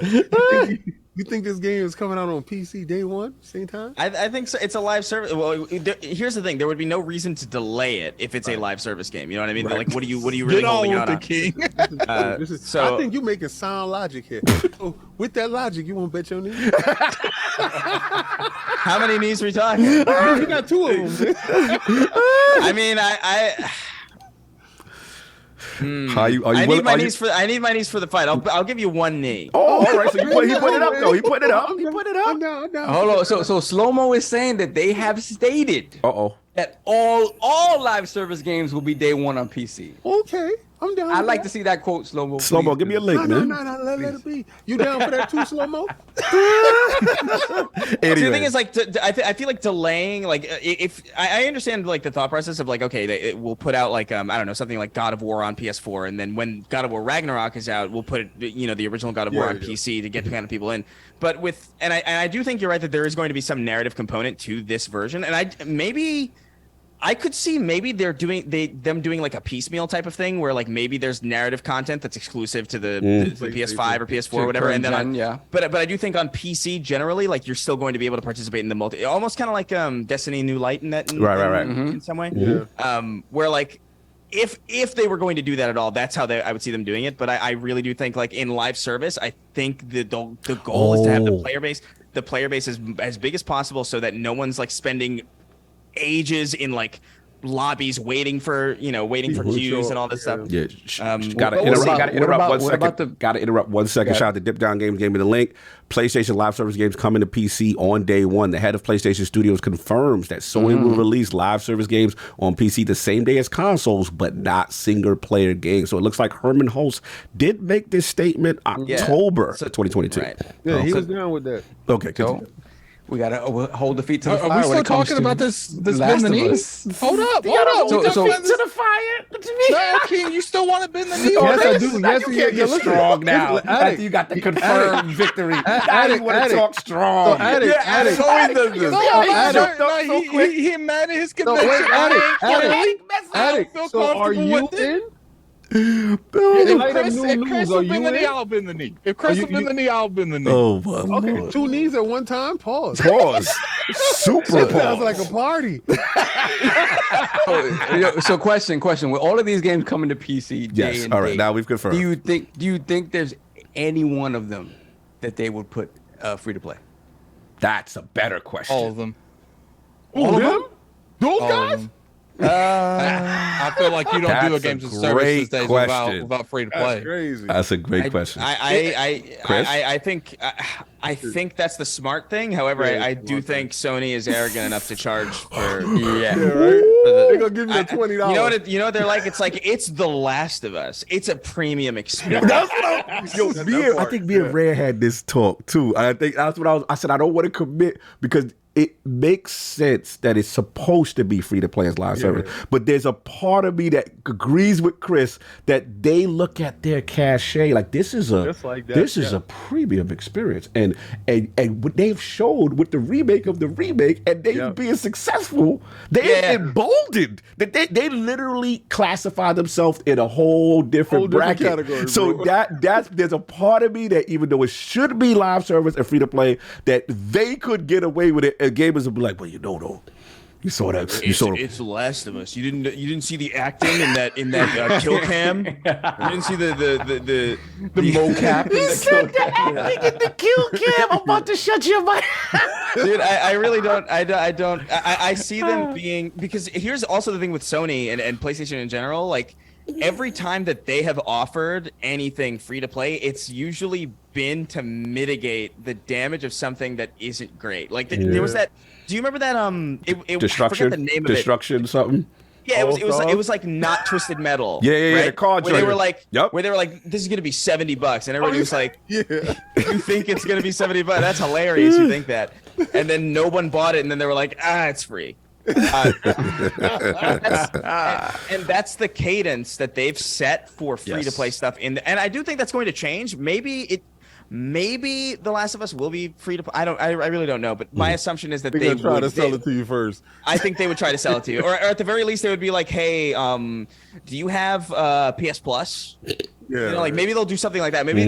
You think this game is coming out on PC day one, same time? I think so. It's a live service. Well, here's the thing: there would be no reason to delay it if it's a live service game. You know what I mean? Like, what are you really holding out on? King. I think you're making sound logic here. So with that logic, you won't bet your knee. How many knees are we talking? You got 2 of them. I mean, I need my knees for the fight. I'll give you 1 knee. Oh, all right. So he put it up though. He put it up. I'm down. Hold on. So Slow-Mo is saying that they have stated that all live service games will be day one on PC. Okay, I'm down. I'd like to see that quote, Slow-Mo. Slow-Mo, give me a link, man. No, let it be. You down for that too, Slow-Mo? Anyway. See, the thing is, like, I feel like delaying, like, if I understand, like, the thought process of, like, okay, we'll put out, like, I don't know, something like God of War on PS4, and then when God of War Ragnarok is out, we'll put, the original God of War on PC to get the kind of people in. But I do think you're right that there is going to be some narrative component to this version, and I could see maybe they're doing doing like a piecemeal type of thing where like maybe there's narrative content that's exclusive to the PS5 or PS4 or whatever, and then but I do think on PC generally, like, you're still going to be able to participate in the multi, almost kind of like Destiny New Light in that in some way, where like if they were going to do that at all, that's how I would see them doing it. But I really do think, like, in live service, I think the goal is to have the player base as big as possible, so that no one's like spending ages in like lobbies waiting for queues and all this stuff. Yeah, gotta interrupt 1 second. Okay. Shout out to Dip Down Games, gave me the link. PlayStation live service games coming to PC on day one. The head of PlayStation Studios confirms that Sony will release live service games on PC the same day as consoles, but not single player games. So it looks like Herman Hulst did make this statement October 2022. Right. Yeah, he was down with that. Okay, continue. We gotta hold the feet to the fire. Are we still talking about this bend the knee? Hold up. So feet to the fire. No, King, you still want to bend the knee? Yes, I do. Yes, You can't get strong now. After you got the confirmed victory. Now you want to talk strong. Addict. He mad at his conviction. Addict. So are you in? If Chris will bend the knee, I'll bend the knee. If Chris will bend the knee, I'll bend the knee. Oh, my Okay, God. 2 knees at one time. Pause. Super Sounds pause. like a party. So question. With all of these games coming to PC day and All right. date, Now we've confirmed. do you think there's any one of them that they would put free to play? That's a better question. All of them. All of them? Those All guys? of them. I feel like you don't do a games of service these days without free to play. That's crazy. That's a great question. Chris? I think that's the smart thing. However, I do think Sony is arrogant enough to charge for They're gonna give you the $20. You know what they're like? It's like, it's The Last of Us. It's a premium experience. That's what I think me and Red had this talk too. I think that's what I said. I don't want to commit because it makes sense that it's supposed to be free to play as live service, but there's a part of me that agrees with Chris that they look at their cachet like this is a a premium experience, and what they've showed with the remake of the remake, and they being successful, they emboldened that they literally classify themselves in a whole different bracket. Category, so that's there's a part of me that even though it should be live service and free to play, that they could get away with it. And gamers will be like, well, though, you saw that. It's The Last of Us. You didn't see the acting in that kill cam. You didn't see the mocap. You said the acting in the kill cam. I'm about to shut your mouth. Dude, I really don't. I see them being, because here's also the thing with Sony and PlayStation in general. Like, every time that they have offered anything free to play, it's usually been to mitigate the damage of something that isn't great. Like there was that. Do you remember that? Destruction. I forgot the name of Destruction. Something. Yeah, it was like not Twisted Metal. Yeah. Right? The card where they were like, this is gonna be $70, and everybody was like, you think it's gonna be $70? That's hilarious. You think that, and then no one bought it, and then they were like, it's free. And that's the cadence that they've set for free to play stuff and I do think that's going to change. Maybe The Last of Us will be free to play. I really don't know, but my assumption is that they would try to sell it to you first. I think they would try to sell it to you, or at the very least they would be like, hey, do you have PS Plus? Yeah, like maybe they'll do something like that. Maybe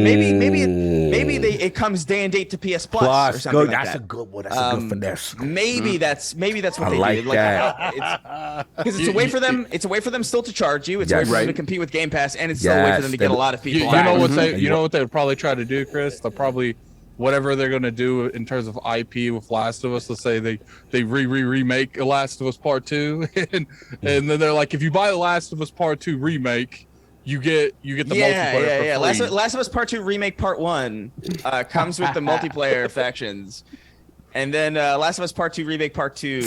Maybe it comes day and date to PS Plus or something good. like That's that. a good one. That's a good finesse. Maybe that's what I they like do. that. Because it's a way for them. It's a way for them still to charge you. It's a way for them to compete with Game Pass, and it's still a way for them to get a lot of people. You know what you know what they would probably try to do, Chris? They'll probably whatever they're going to do in terms of IP with Last of Us. Let's say they remake Last of Us Part 2, and then they're like, if you buy the Last of Us Part 2 remake, you get the multiplayer for free. Last of Us Part 2 Remake Part 1 comes with the multiplayer factions. And then Last of Us Part 2 Remake Part 2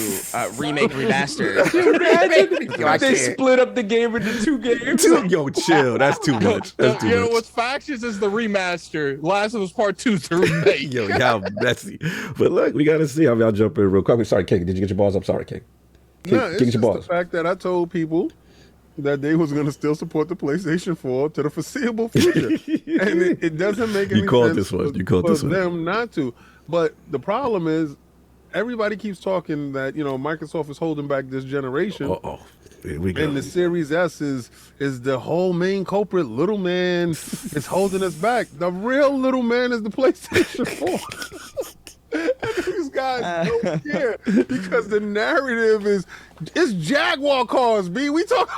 Remake Remastered. They split up the game into 2 games. Yo, chill. That's too much. That's too much. What's Factions is the remaster. Last of Us Part 2 is the remake. Yo, y'all messy. But look, we got to see. I'll jump in real quick. Sorry, King. Did you get your balls up? Sorry, King. No, it's just the fact that I told people that they was going to still support the PlayStation 4 to the foreseeable future. And it doesn't make any sense for them not to. But the problem is, everybody keeps talking that Microsoft is holding back this generation. Here we go. And the Series S is the whole main culprit. Little man is holding us back. The real little man is the PlayStation 4. And these guys don't care because the narrative is it's Jaguar cars, B. We talk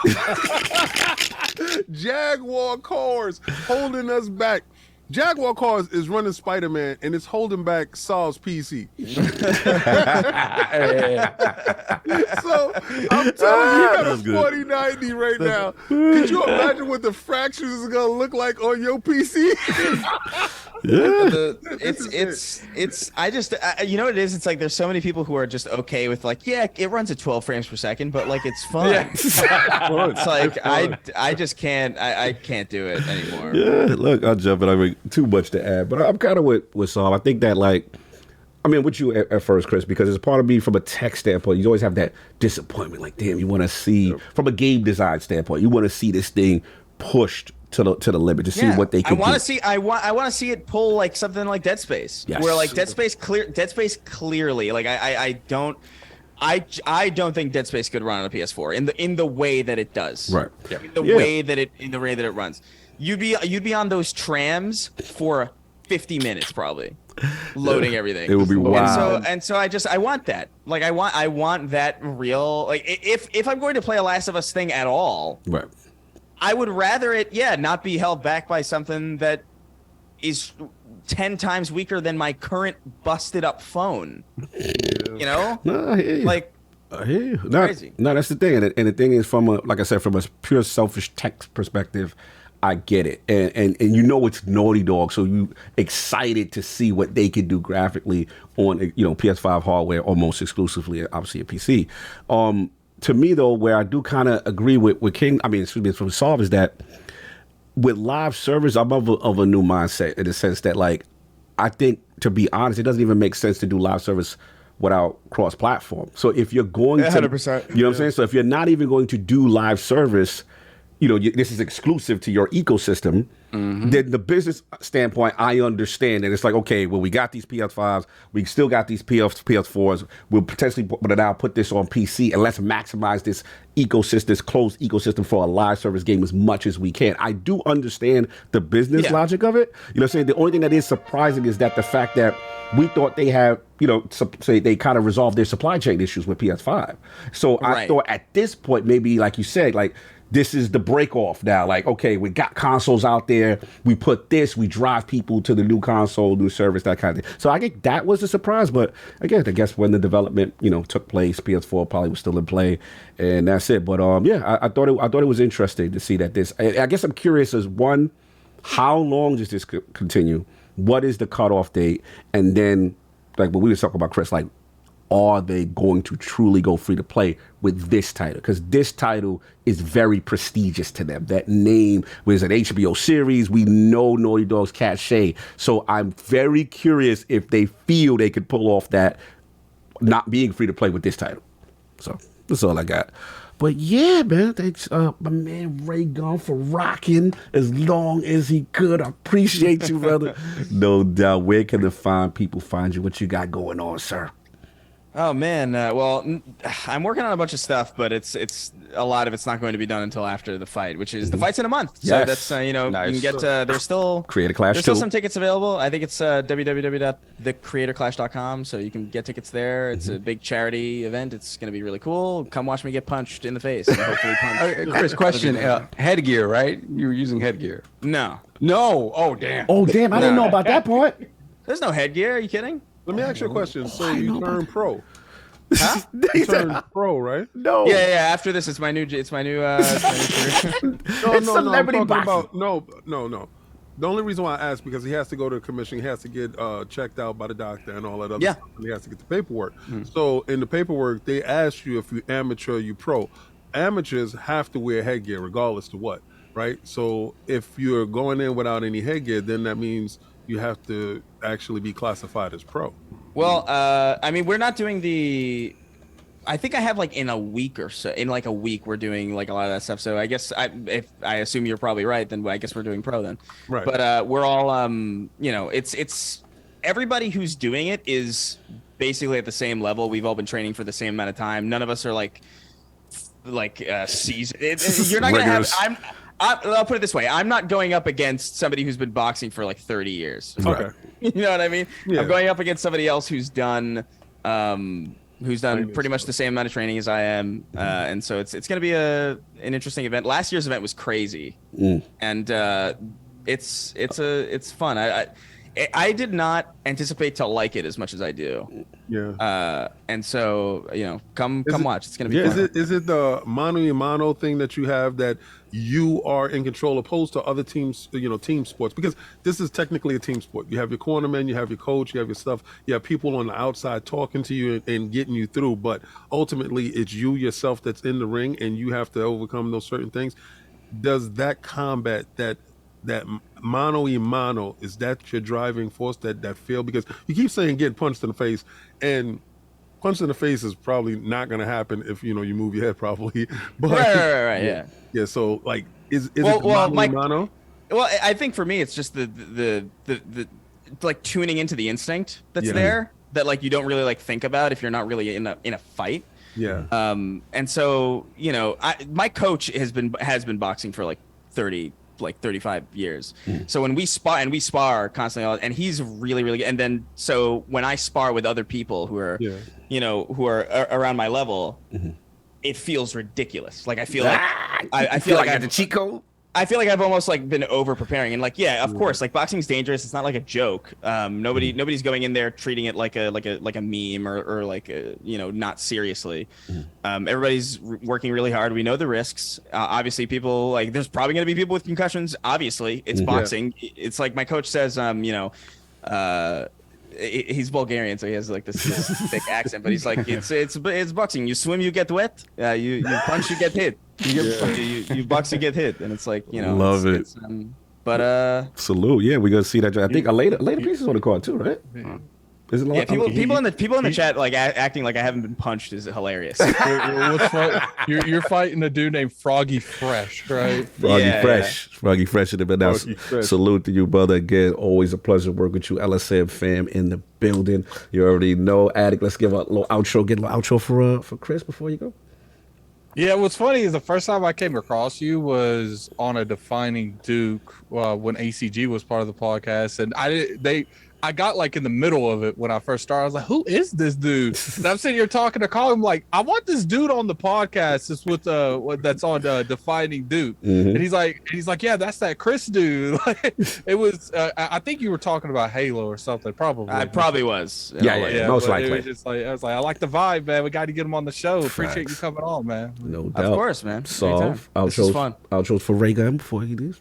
Jaguar cars holding us back. Jaguar Cars is running Spider-Man, and it's holding back Saul's PC. So I'm telling you, you got a 4090 right now. Could you imagine what the fractures is gonna look like on your PC? You know what it is? It's like there's so many people who are just okay with like, yeah, it runs at 12 frames per second, but like it's fun. It's like I just can't do it anymore. Yeah, look, I'll jump in. I mean, too much to add, but I'm kind of with Saul. I think that with you at first, Chris, because it's part of me from a tech standpoint. You always have that disappointment, like, damn, you want to see from a game design standpoint, you want to see this thing pushed to the limit to see what they can do. I want to see it pull like something like Dead Space, where like Dead Space clearly, like I don't think Dead Space could run on a PS4 in the way that it does. Right. In the way that it runs. You'd be on those trams for 50 minutes probably, loading everything. It would be wild. And so I want that. Like I want that real. Like if I'm going to play a Last of Us thing at all, right, I would rather it not be held back by something that is 10 times weaker than my current busted up phone. You know? No, I hear you. Like, I hear you. Crazy. No, that's the thing. And the thing is, from a pure selfish tech perspective, I get it. And it's Naughty Dog, so you excited to see what they can do graphically on PS5 hardware, almost exclusively, obviously a PC. To me, though, where I do kind of agree with King, from Solve, is that with live servers, I'm of a new mindset in the sense that, like, I think, to be honest, it doesn't even make sense to do live service without cross-platform. So if you're going 100%, to, you know what I'm saying? So if you're not even going to do live service, this is exclusive to your ecosystem, then the business standpoint, I understand. And it's like, okay, well, we got these PS5s, we still got these PS4s, we'll potentially now put this on PC, and let's maximize this ecosystem, this closed ecosystem for a live service game as much as we can. I do understand the business logic of it. You know what I'm saying? The only thing that is surprising is that the fact that we thought they had, say they kind of resolved their supply chain issues with PS5. So I thought at this point, maybe like you said, like, this is the break off now. Like, okay, we got consoles out there. We put this, we drive people to the new console, new service, that kind of thing. So I think that was a surprise. But again, I guess when the development, took place, PS4 probably was still in play, and that's it. But I thought it was interesting to see that this. I guess I'm curious as one, how long does this continue? What is the cutoff date? And then, like when we were talking about, Chris, like, are they going to truly go free to play with this title? Because this title is very prestigious to them. That name was an HBO series. We know Naughty Dog's cachet. So I'm very curious if they feel they could pull off that not being free to play with this title. So that's all I got. But yeah, man, thanks my man RayGun for rocking as long as he could. I appreciate you, brother. No doubt. Where can the fine people find you? What you got going on, sir? Oh man, I'm working on a bunch of stuff, but it's a lot of it's not going to be done until after the fight, which is the fight's in a month. So Yes. that's you Nice. can get there's still Creator Clash there's still 2. some tickets available. I think it's www.thecreatorclash.com, so you can get tickets there. It's a big charity event. It's going to be really cool. Come watch me get punched in the face. And hopefully punch. Chris, question: headgear, right? You were using headgear. No, Oh damn. Oh damn! I didn't know about that part. there's no headgear. Are you kidding? Let me ask you a question. So you turn pro. Huh? You turn pro, right? No. Yeah. After this, it's my new career. No, It's no, celebrity I'm talking boxing. about no. The only reason why I asked because he has to go to the commission, he has to get checked out by the doctor and all that other Yeah. stuff, and he has to get the paperwork. So in the paperwork, they ask you if you amateur, or you pro. Amateurs have to wear headgear regardless to what, right? So if you're going in without any headgear, then that means you have to actually be classified as pro. Well, I mean, we're not doing the. I think I have like in a week or so. In like a week, we're doing like a lot of that stuff. So I guess if I assume you're probably right, then I guess we're doing pro then. Right. But we're all it's everybody who's doing it is basically at the same level. We've all been training for the same amount of time. None of us are like seasoned. You're not gonna have. I'll put it this way. I'm not going up against somebody who's been boxing for like 30 years. Okay. You know what I mean? Yeah. I'm going up against somebody else who's done pretty much the same amount of training as I am, and so it's going to be an interesting event. Last year's event was crazy, and it's fun. I did not anticipate to like it as much as I do. Yeah. And so come watch. It's going to be fun. Is it the mano a mano thing that you have that you are in control opposed to other teams, team sports? Because this is technically a team sport. You have your cornerman, you have your coach, you have your stuff, you have people on the outside talking to you and getting you through. But ultimately, it's you yourself that's in the ring, and you have to overcome those certain things. Does that combat that mano a mano, is that your driving force, that feel? Because you keep saying getting punched in the face, and punch in the face is probably not going to happen if you move your head properly. But Right. yeah. So like, is it mano a mano? Well, I think for me, it's just the like tuning into the instinct that's there that like you don't really like think about if you're not really in a fight. Yeah. And so my coach has been boxing for like 35 years. So when we spar constantly, and he's really, really good. And then so when I spar with other people who are who are around my level, it feels ridiculous. Like I feel like I feel like I got the cheat code. I feel like I've almost like been over preparing, and like of course, like boxing's dangerous. It's not like a joke. Nobody's going in there treating it like a meme or like not seriously. Everybody's working really hard. We know the risks. Obviously, people like there's probably going to be people with concussions. Obviously, it's boxing. It's like my coach says. He's Bulgarian, so he has like this thick accent. But he's like, it's boxing. You swim, you get wet. You punch, you get hit. You box, you get hit, and it's like Love it. Salute. Yeah, we're gonna see that. I think a later piece is on the card too, right? Is it people in the chat like acting like I haven't been punched is hilarious. What's funny, you're fighting a dude named Froggy Fresh, right? Froggy Fresh in the now. Salute to you, brother. Again, always a pleasure to work with you. LSM fam in the building. You already know. Addict, let's give a little outro. Get a little outro for Chris before you go. Yeah, what's funny is the first time I came across you was on a Defining Duke when ACG was part of the podcast, and I got like in the middle of it when I first started. I was like, "Who is this dude?" And I'm sitting here talking to Colin, like, "I want this dude on the podcast." It's with that's on Defining Duke, and he's like, "Yeah, that's that Chris dude." Like, it was. I think you were talking about Halo or something. Probably. I probably was. Yeah, most likely. It was just like, I was like, "I like the vibe, man. We got to get him on the show." Appreciate you coming on, man. No doubt. Of course, man. Solve. This is fun. Outros for RayGun before he leaves.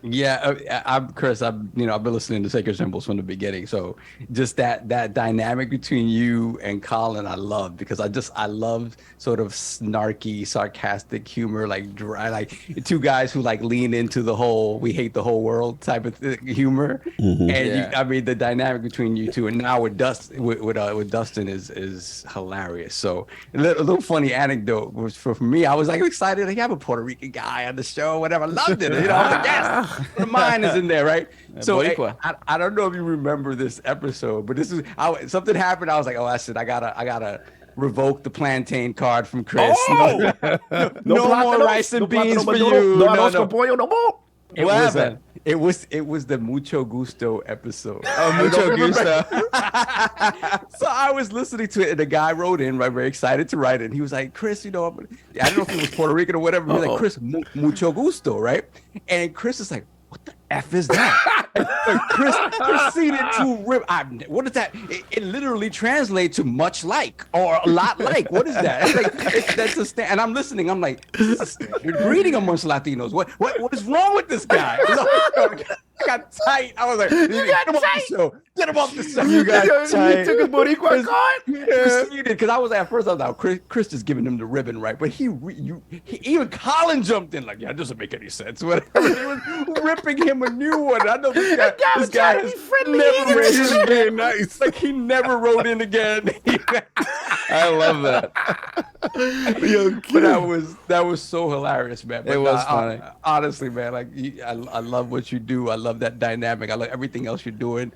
Yeah, I'm Chris. I've been listening to Sacred Symbols from the beginning. So just that dynamic between you and Colin, I love, because I love sort of snarky, sarcastic humor, like dry, like two guys who like lean into the whole "we hate the whole world" type of humor. And the dynamic between you two, and now with Dustin is hilarious. So a little funny anecdote was for me. I was like excited to have a Puerto Rican guy on the show, whatever. I loved it. I was like, yes. Mine is in there, right? So Boricua. I don't know if you remember this episode, but this is something happened. I was like, oh, I said I gotta revoke the plantain card from Chris. Oh! No more rice and beans for you. No more. It was the Mucho Gusto episode. Oh, Mucho Gusto. So I was listening to it, and the guy wrote in, right, very excited to write it. And he was like, Chris, I don't know if it was Puerto Rican or whatever. He was like, Chris, Mucho Gusto, right? And Chris is like, what the F is that? And Chris proceeded to rip. What is that? It literally translates to much like or a lot like. What is that? It's like, that's a and I'm listening. I'm like, this is a standard greeting amongst Latinos. What is wrong with this guy? I got tight. I was like, get him off the show. Get him off the show. You got tight. You took a Boricua card? Proceeded, because I was at first, I was like, Chris is giving him the ribbon, right? But he even Colin jumped in like, yeah, it doesn't make any sense. Whatever. He was ripping him a new one. I know this guy has never wrote in. Nice. Like he never wrote in again. I love that. But that was so hilarious, man. But It was funny. Honestly, man, like I love what you do. I love that dynamic. I love everything else you're doing.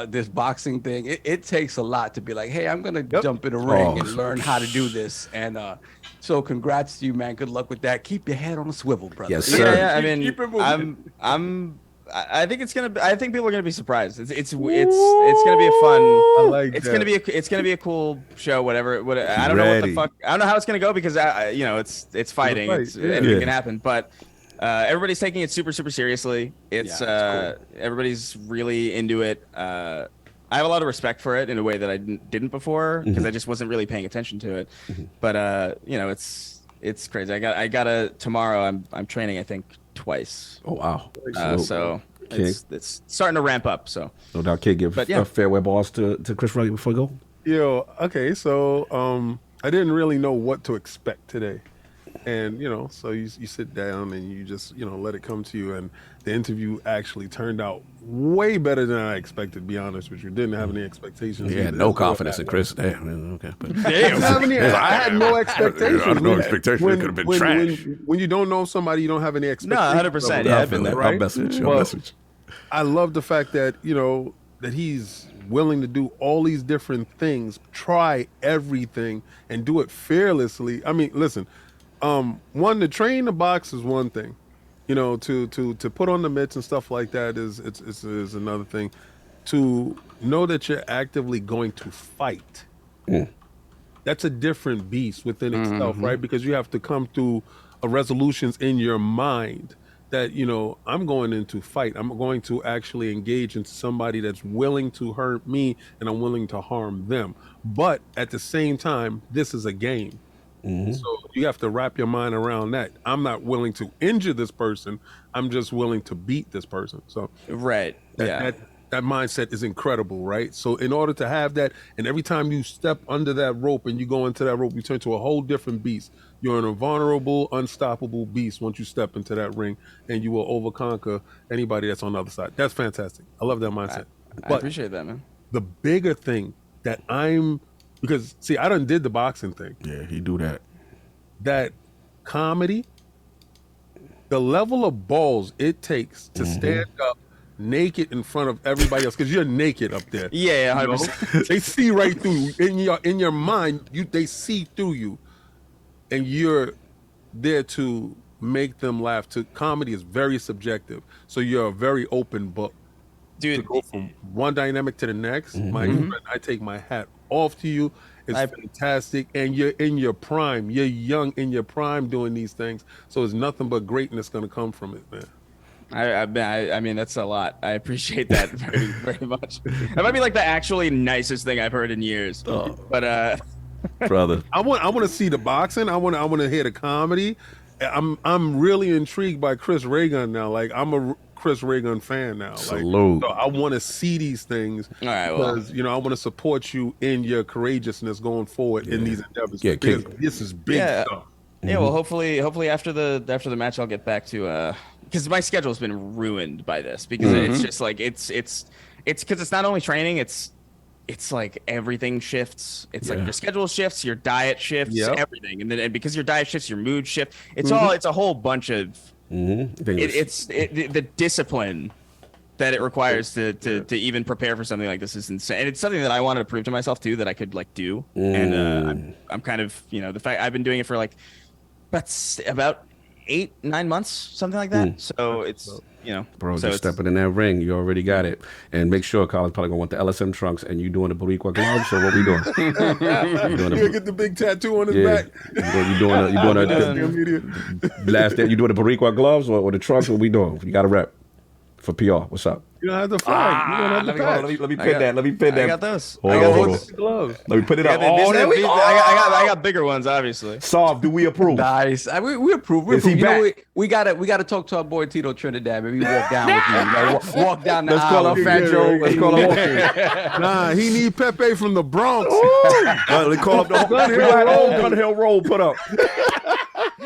This boxing thing, it takes a lot to be like, hey, I'm gonna jump in a ring and learn how to do this. And so congrats to you, man. Good luck with that. Keep your head on a swivel, brother. Yes, sir. Yeah, I Keep it mean, moving. I think I think people are gonna be surprised. It's gonna be a fun. I like It's that. it's gonna be a cool show. Whatever. I don't know what the fuck. I don't know how it's gonna go because it's fighting. Anything can happen. But everybody's taking it super seriously. It's cool. Everybody's really into it. I have a lot of respect for it in a way that I didn't before because I just wasn't really paying attention to it. But it's crazy. I gotta tomorrow. I'm training. I think twice. Oh wow. So it's starting to ramp up. So no doubt, kid. Give farewell balls to Chris Ray before we go. Yo, okay, so I didn't really know what to expect today. And, so you sit down and you just, let it come to you. And the interview actually turned out way better than I expected, to be honest with you. Didn't have any expectations. Yeah, no confidence in Chris. Damn, okay. But I had no expectations. I had no expectations. It could have been trash. When you don't know somebody, you don't have any expectations. No, 100%. Yeah, I've been there. I'll message you. I love the fact that, that he's willing to do all these different things, try everything, and do it fearlessly. I mean, listen, to train the box is one thing, to put on the mitts and stuff like that is another thing. To know that you're actively going to fight, that's a different beast within itself, right? Because you have to come through resolutions in your mind that, I'm going into fight. I'm going to actually engage into somebody that's willing to hurt me and I'm willing to harm them. But at the same time, this is a game. So you have to wrap your mind around that. I'm not willing to injure this person. I'm just willing to beat this person. So right. That mindset is incredible, right? So in order to have that, and every time you step under that rope and you go into that rope, you turn to a whole different beast. You're an invulnerable, unstoppable beast once you step into that ring, and you will overconquer anybody that's on the other side. That's fantastic. I love that mindset. I appreciate that, man. The bigger thing that because see, I done did the boxing thing. Yeah, he do that. That comedy, the level of balls it takes to stand up naked in front of everybody else, because you're naked up there. Yeah, 100%. They see right through you. In your mind, they see through you, and you're there to make them laugh. Comedy is very subjective, so you're a very open book. Dude, to go from one dynamic to the next, my friend, I take my hat off to you. It's fantastic, and you're in your prime. You're young in your prime doing these things, so it's nothing but greatness going to come from it, man. I mean, that's a lot. I appreciate that very, very much. That might be like the actually nicest thing I've heard in years. But brother, I want to see the boxing. I want to hear the comedy. I'm really intrigued by Chris RayGun now. Like, I'm a Chris RayGun fan now. Salute. So I want to see these things. All right, well, because I want to support you in your courageousness going forward in these endeavors. Yeah, this is big stuff. Yeah, well, hopefully after the match, I'll get back to because my schedule's been ruined by this, because it's just like it's because it's not only training, it's like everything shifts. It's like your schedule shifts, your diet shifts, everything, and because your diet shifts, your mood shifts. It's a whole bunch of it's the discipline that it requires to even prepare for something like this is insane. And it's something that I wanted to prove to myself too, that I could like do. And I'm kind of, the fact I've been doing it for like about 8-9 months, something like that. So it's, Bro, so just stepping in that ring. You already got it. And make sure Colin's probably going to want the LSM trunks, and you doing the Boricua gloves, or what we doing? You gonna get the big tattoo on his back. You doing you doing the Boricua gloves or the trunks? What we doing? You got a rep for PR. What's up? You don't have the flag. Let me pin that. Let me pin that. I got those. Hold I got on. those gloves. Let me put it up. I got bigger ones, obviously. Soft, do we approve? Nice. We approve. Is he back? We gotta talk to our boy Tito Trinidad. Maybe walk down with you. Walk down the Let's aisle. call up Fat Joe. Let's call him Walker. Nah, he need Pepe from the Bronx. Let's call up the Gun Hill Roll. Put up.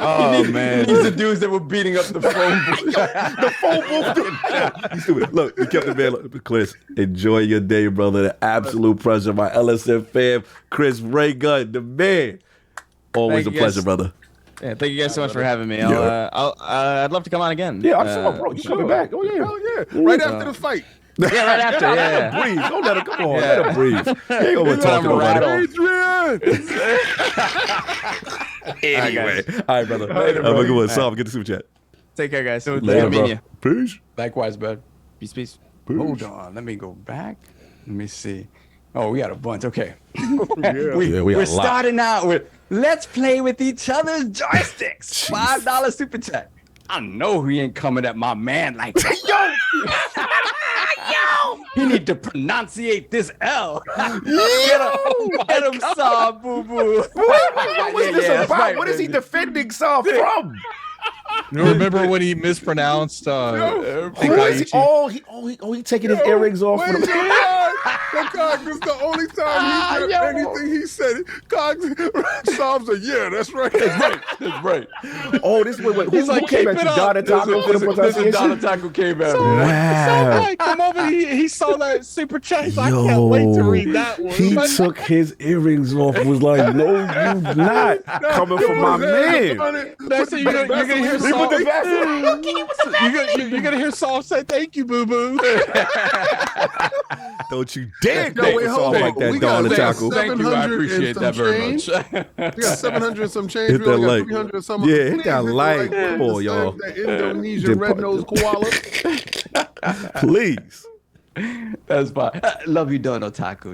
Oh man, These are dudes that were beating up the phone booth. The phone booth. Stupid. Look, we kept the man. Chris, enjoy your day, brother. The absolute pleasure. My LSM fam, Chris RayGun, the man. Always a pleasure, brother. Yeah, thank you guys so much for having me. I'd love to come on again. Yeah, I'm sure, bro. You coming back? Oh yeah, Right after the fight. Yeah, right after. Let him breathe. Don't let him. Come on, let him breathe. He ain't gonna talk to nobody. Anyway, all right, brother. Have a good one. Solve. Get the super chat. Take care, guys. Later, bro. Peace. Likewise, bud. Peace. Hold on. Let me go back. Let me see. Oh, we got a bunch. Okay. We We're got a lot. starting out with let's play with each other's joysticks. $5 super chat. I know he ain't coming at my man like that. Yo! He need to pronunciate this L. Get him, Saw, boo boo. What was this about? Right, What is he baby. defending Saw from? You remember when he mispronounced Who is he? He taking his earrings off. Wait, Cog, this is the only time he said anything he said it. Cog Psalms said, yeah, that's right. That's right. Oh, this wait. He's Who like, came keep at it you? Donna Taco for the This is pronunciation? Donna Taco came at me. Wow. come over. He saw that super chat. He's like, I can't wait to read that one. He took his earrings off and was like, no, you not coming for my man. That's it. You're gonna hear He put the Vaseline. You're gonna hear Saul say, "Thank you, boo boo." Don't you dare Yo, wait, hold on. like that, We got Donna Taco. Thank you. I appreciate that very much. We got 700 and some change. Hit We that only got like. 300 and some. Yeah, Please hit that like. Come on, y'all. That Indonesian red-nosed koala. Please. That's fine. I love you, Don Otaku.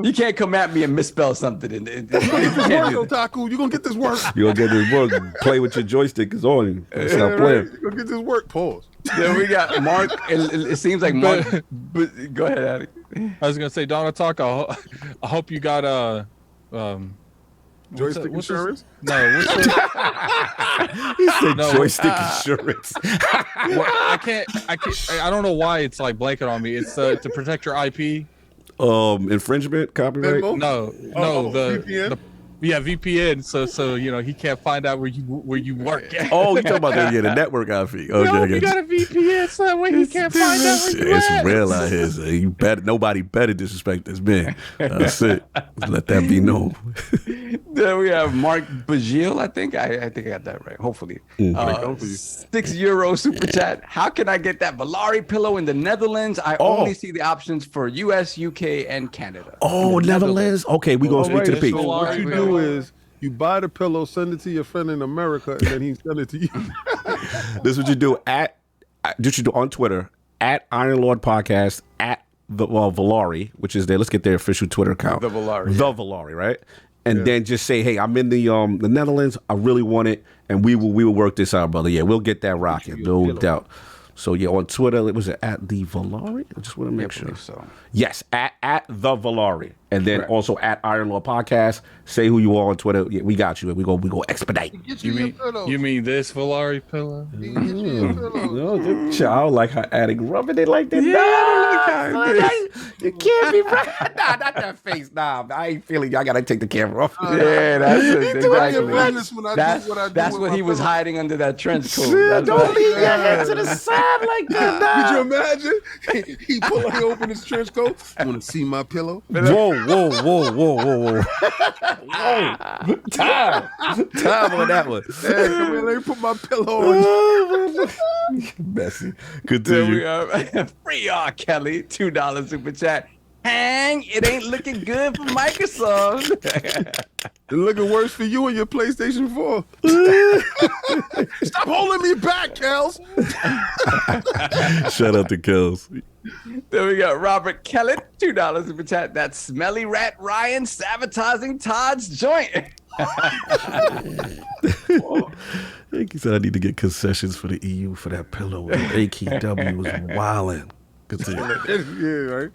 You can't come at me and misspell something. You can't do that. Otaku, you gonna get this work. You gonna get this work. Play with your joystick is on you. Don't stop playing. You gonna get this work. Pause. Then we got Mark. It seems like Mark. But go ahead, Addy. I was gonna say, Donna Talk. I hope you got Joystick insurance? No, what's the, He said No, joystick insurance. I can't. I don't know why it's like blanket on me. It's to protect your IP. Infringement, copyright. Venmo? No, VPN? VPN. So he can't find out where you work at. Oh, you talking about the network IP? Okay, No, I you get got a VPN, so that way he can't find out where you It's at. real out here. So nobody better disrespect this man. That's it. Let that be known. Then we have Mark Bajil. I think I got that right. Hopefully, €6 super chat. How can I get that Valari pillow in the Netherlands? I only see the options for US, UK, and Canada. Oh, Netherlands. Okay, we going straight to the peak. So what you do is you buy the pillow, send it to your friend in America, and then he send it to you. This is what you do on Twitter at Iron Lord Podcast at the Valari, which is there. Let's get their official Twitter account. The Valari. The Valari, right? And then just say, hey, I'm in the Netherlands. I really want it, and we will work this out, brother. Yeah, we'll get that rocking, no doubt. So yeah, on Twitter, it was at the Valari. I just want to make sure. So. Yes, at the Valari, and then also at Iron Lord Podcast. Say who you are on Twitter. Yeah, we got you. We go expedite. You mean this Valari pillow? No, child like her attic rubbing it like that. It can't be right. Nah, not that face. Nah, I ain't feeling you. I gotta take the camera off. Yeah, that's it. Exactly. That's what he was hiding under that trench coat. Shit, don't leave your head to the side like that. Could you Nah. imagine? He opened his trench coat. You want to see my pillow? Whoa. Whoa. Time on that one. Hey, come here, let me put my pillow on. Messy. There we Continue. go. Free R. Kelly, $2 super chat. Hang, it ain't looking good for Microsoft. It's looking worse for you and your PlayStation 4. Stop holding me back, Kels. Shout out to Kells. There we go. Robert Kellett, $2 super chat. That smelly rat Ryan sabotaging Todd's joint. He said I need to get concessions for the EU for that pillow. AKW was wildin'. Yeah, right.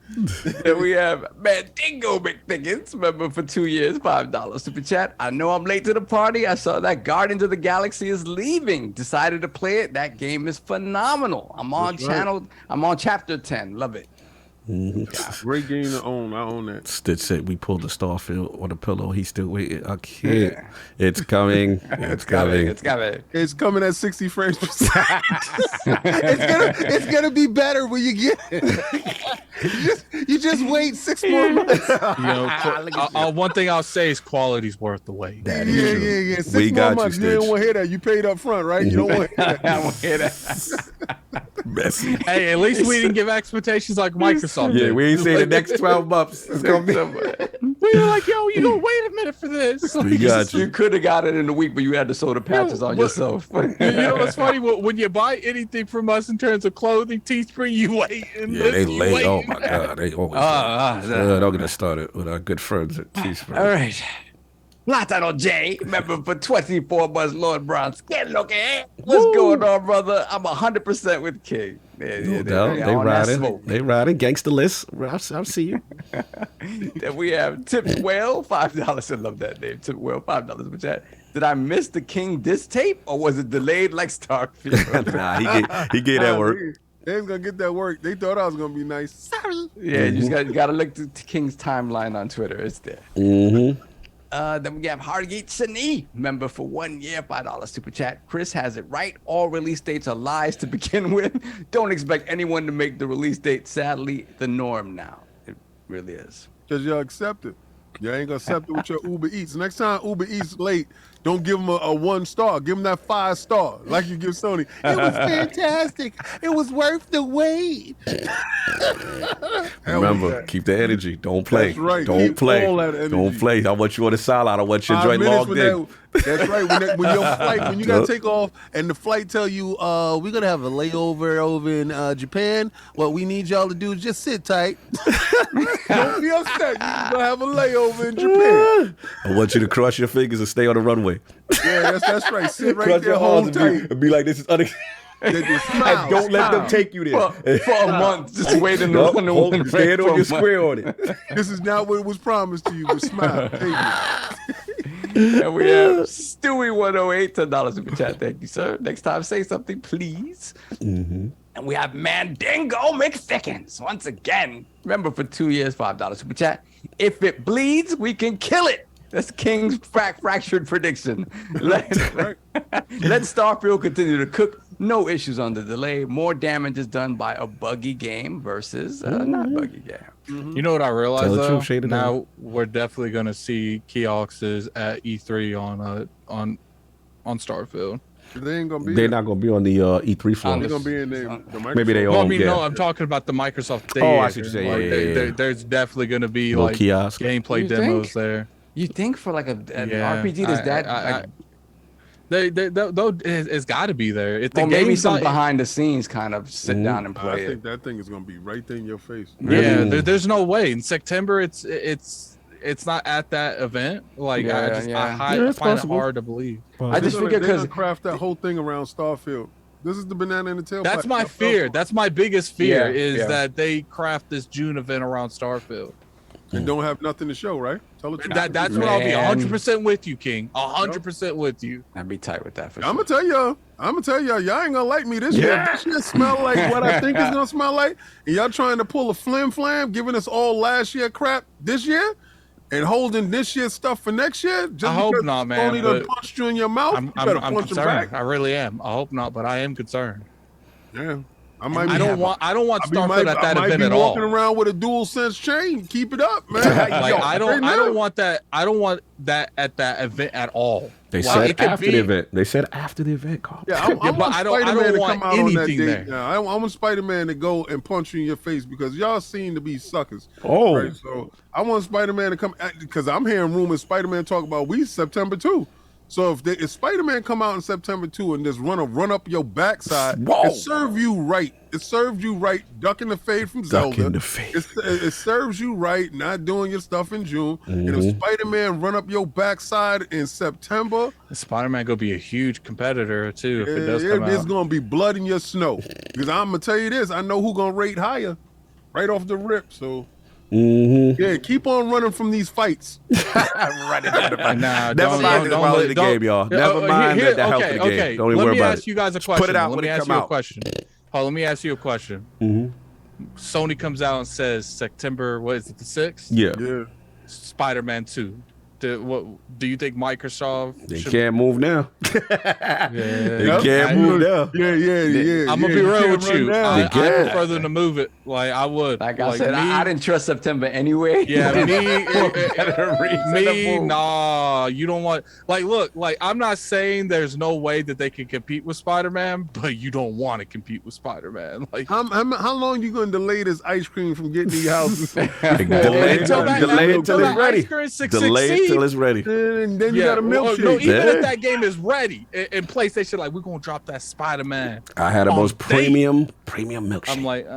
Then we have Mandingo McThickens, member for 2 years, $5 super chat. I know I'm late to the party. I saw that Guardians of the Galaxy is leaving. Decided to play it. That game is phenomenal. I'm on chapter 10. Love it. Great game to own. I own that. Stitch said we pulled the Starfield on the pillow. He's still waiting. I can't. Yeah. It's coming. It's coming. It's coming. It's coming at 60 frames per second. it's gonna be better when you get it. You just wait 6 more months. One thing I'll say is quality's worth the wait. Yeah. 6 more months. You didn't want to hear that. You paid up front, right? You don't want to hear that. I want to hear that. Messy. Hey, at least we didn't give expectations like Microsoft. Yeah, we ain't saying the next 12 months. It's gonna be. We were like, yo, you gonna wait a minute for this. We got you. You could have got it in a week, but you had to sew the patches on yourself. You know what's funny? When you buy anything from us in terms of clothing, Teespring, you wait. Yeah, they late. Oh my God, they always. Don't get us started with our good friends at Teespring. All right. Latano J, member for 24 months, Lord Bronze. What's going on, brother? I'm 100% with King. No doubt. They riding. They riding. Gangster list. I'll see you. Then we have Tips Whale, $5. I love that name. Tip Whale, $5 for chat. Did I miss the King disc tape, or was it delayed like Starfield? Nah, he gave that work. They was gonna get that work. They thought I was gonna be nice. Sorry. Yeah, you just gotta look to King's timeline on Twitter. It's there. Mm-hmm. Then we have Hargeet Sani, member for 1 year, $5 super chat. Chris has it right. All release dates are lies to begin with. Don't expect anyone to make the release date. Sadly, the norm now. It really is. Because y'all accept it. Y'all ain't gonna accept it with your Uber Eats. Next time Uber Eats late, don't give them a 1 star. Give them that 5 star, like you give Sony. It was fantastic. It was worth the wait. Remember, keep the energy. Don't play. That's right. Don't Keep play. all that energy. Don't play. I want you on the sideline. I want your joint logged in. That's right. When your flight, when you gotta take off, and the flight tell you, we're gonna have a layover over in Japan. What we need y'all to do is just sit tight. Don't be upset. You're gonna have a layover in Japan. I want you to cross your fingers and stay on the runway. Yeah, that's right. Sit right Cross there, your hold arms tight. and be like, this is Smile, don't let them take you there. For a month, just wait in the runway. Stand on your square on it. This is not what was promised to you, but smile. Thank you. And we have Stewie108, $10 super chat. Thank you, sir. Next time, say something, please. Mm-hmm. And we have Mandingo McThickens once again. Remember, for 2 years, $5 super chat. If it bleeds, we can kill it. That's King's fractured prediction. Let Starfield continue to cook. No issues on the delay. More damage is done by a buggy game versus a not buggy game. Mm-hmm. You know what I realized though? Now we're definitely going to see kiosks at E3 on Starfield. They ain't gonna be. They're not gonna be on the E3 floor. They're gonna be in the maybe they all. Well, I mean, no, I'm talking about the Microsoft Theater. Oh, I see what you're saying. Like, there's definitely gonna be little like kiosk gameplay demos there. You think for like an RPG, does that? It's got to be there. Well, maybe some behind the scenes kind of sit down and play I think that thing is gonna be right there in your face. Yeah, there's no way in September. It's not at that event. Like I find it hard to believe. I just figure because craft that whole thing around Starfield. This is the banana in the tail. That's my fear. That's my biggest fear is that they craft this June event around Starfield and don't have nothing to show, right? Tell the truth. That's what I'll be 100% with you, King. 100% with you. I'd be tight with that for I'm sure. gonna tell y'all, y'all ain't gonna like me this year. This year smell like what I think it's gonna smell like, and y'all trying to pull a flim, giving us all last year crap this year, and holding this year's stuff for next year. Just I hope not, man. Tony done punched you in your mouth. I'm you better punch him concerned. back. I really am. I hope not, but I am concerned. Yeah. I don't want Starfield at that event at all. Walking around with a dual sense chain. Keep it up, man. I don't want that. I don't want that at that event at all. They said after the event. They said after the event, Carl. Yeah, I want Spider-Man to come out on that date. There. Yeah, I want Spider-Man to go and punch you in your face because y'all seem to be suckers. Oh. Right? So I want Spider-Man to come because I'm hearing rumors Spider-Man talk about September 2. So if Spider-Man come out in September 2 and just run up your backside, it serves you right. It serves you right, ducking the fade from Zelda. Ducking the fade. It serves you right, not doing your stuff in June. And if Spider-Man run up your backside in September, Spider-Man gonna be a huge competitor too. If it does come out, it's gonna be blood in your snow. Because I'm gonna tell you this, I know who gonna rate higher, right off the rip. So. Yeah, keep on running from these fights. Running from the fight. Nah, Never mind the quality of the game, y'all. Never mind the health of the game. Don't even worry about it. Let me ask you guys a question. Put it out when it come out. Let me ask you a question. Sony comes out and says September, what is it, the 6th? Yeah. Spider-Man 2. Do you think Microsoft? They can't move now. They can't move now. Yeah. I'm gonna be real with you. I prefer them to move it. Like I would. Like I said, I didn't trust September anyway. Yeah, nah. You don't want. Like, look. Like, I'm not saying there's no way that they can compete with Spider-Man, but you don't want to compete with Spider-Man. Like, how long you gonna delay this ice cream from getting to your house? Delay it until it's ready. Delay it till it's ready. And then you got a milkshake. No, even if that game is ready, and PlayStation like we're gonna drop that Spider-Man. I had the most premium milkshake. I'm like,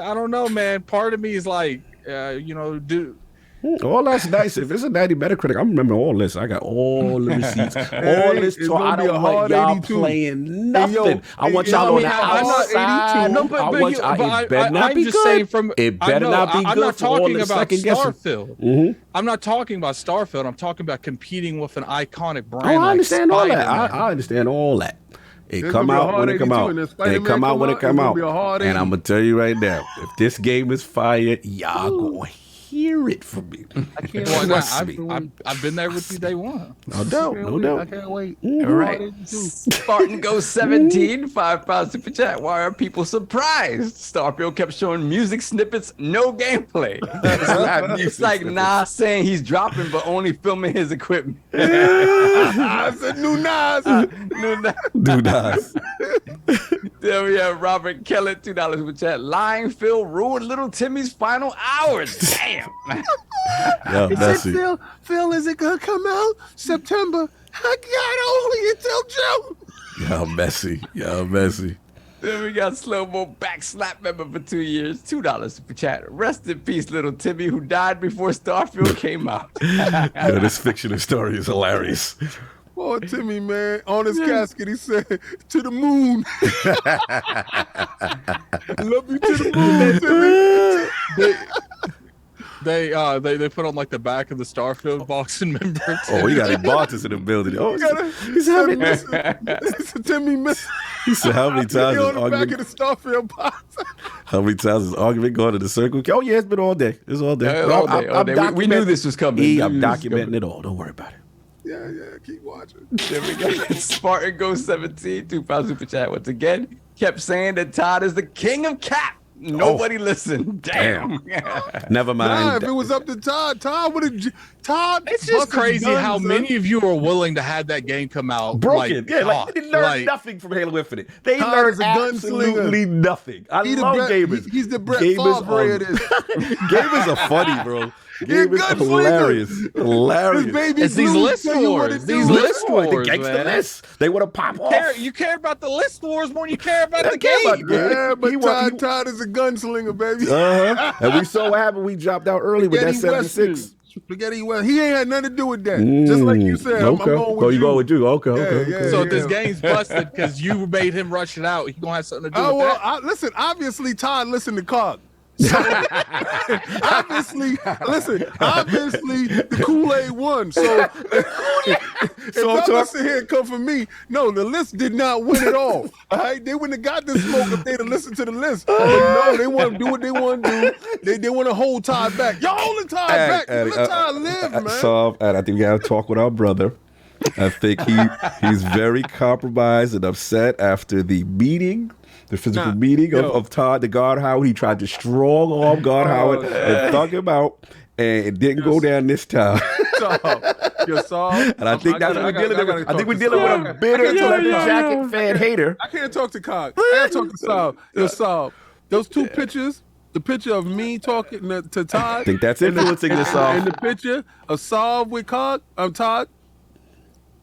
I don't know, man. Part of me is like, dude. All that's nice. If it's a 90 Metacritic, I'm remembering all this. I got all the receipts. All this talk. I don't want y'all playing nothing. I want y'all on the outside. It better not be good. It better not be I'm good not for all talking the about second guessing. Starfield. I'm not talking about Starfield. I'm talking about competing with an iconic brand. I understand all that. Spider-Man. I understand all that. It come out when it come out. And it come out when it come out. And I'm gonna tell you right now, if this game is fire, y'all gonna hear it from me. I can't I've been there with you day one. No doubt. I can't wait. All right. Spartan goes 17, 5 super chat. Why are people surprised? Starfield kept showing music snippets, no gameplay. It's like Nas saying he's dropping, but only filming his equipment. I said new Nas. Do Nas. Then we have Robert Kellett, $2 super chat. Lying Phil ruined little Timmy's final hours. Damn. Yo, Bessie. Phil, is it gonna come out September? I got only until June. Yo, Bessie. Then we got Slow-Mo Backslap member for 2 years, $2 super chat. Rest in peace, little Timmy, who died before Starfield came out. Yo, this fictional story is hilarious. Poor Timmy, man. On his casket, he said, "To the moon." Love you to the moon, Timmy. They put on like the back of the Starfield box and member. Oh, we got any boxes in the building. Oh, He's having it's a Timmy miss. he said, how many times on is the argument? back of the Starfield box. How many times is argument going in the circle? Oh yeah, it's been all day. It's all day. All day. We knew this was coming. I'm documenting it all. Don't worry about it. Yeah, keep watching. There we go. Spartan goes 17, $2 super chat once again. Kept saying that Todd is the king of cap. Nobody listened. Damn. Never mind. Nah, if it was up to Todd would have. Todd. It's just crazy how many of you are willing to have that game come out broken. They learned nothing from Halo Infinite. They learned absolutely nothing. I love gamers. He's the Brett Favre of this. Gamers are funny, bro. Game is hilarious. It's these list wars. The gangster lists. They want to pop off. You care about the list wars more than you care about the game. Yeah, but Todd is a gunslinger, baby. And we so happy we dropped out early with that 76. Spaghetti West. He ain't had nothing to do with that. Just like you said, I'm going with you. You go with you. Okay. So if this game's busted because you made him rush it out, he gonna have something to do with that. Listen, obviously Todd listened to COG. So obviously, the Kool-Aid won. So if y'all sit here and come for me, no, the list did not win at all. All right, they wouldn't have got the smoke if they'd have listened to the list. But no, they want to do what they want to do. They want to hold Todd back. Y'all holding Todd back. Let Todd live, man. So, and I think we got to talk with our brother. I think he's very compromised and upset after the meeting. The physical meeting of Todd to God Howard. He tried to strong arm God Howard and thug him out, and it didn't go down this time. And I think that's what we're dealing with. I think we're dealing with a bitter leather jacket fan hater. I can't talk to Cog. I gotta talk to Saul. Yo, Saul, those two pictures, the picture of me talking to Todd. I think that's influencing this song. And the picture of Saul with Todd.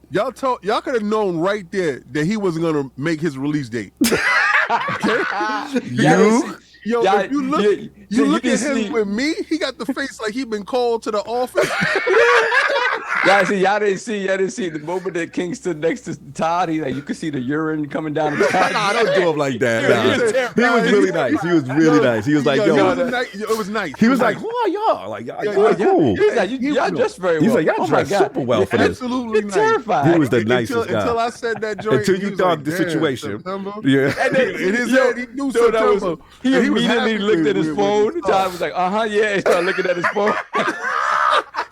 Y'all could have known right there that he wasn't gonna make his release date. Okay? If you look at him with me, he got the face like he been called to the office. Y'all didn't see the moment that King stood next to Todd. You could see the urine coming down. Nah, don't do him like that. He was really nice. He was really nice. He was like, yo, it was nice. He was like, who are y'all? Like, y'all cool. He's like, y'all dressed very well. He's like, y'all dressed super well for this. Absolutely nice. Terrified. He was the nicest guy. Until I said that joint. Until you thought the situation. Yeah. And then in his head, he knew September. He immediately looked at his phone. Todd was like, yeah. He started looking at his phone.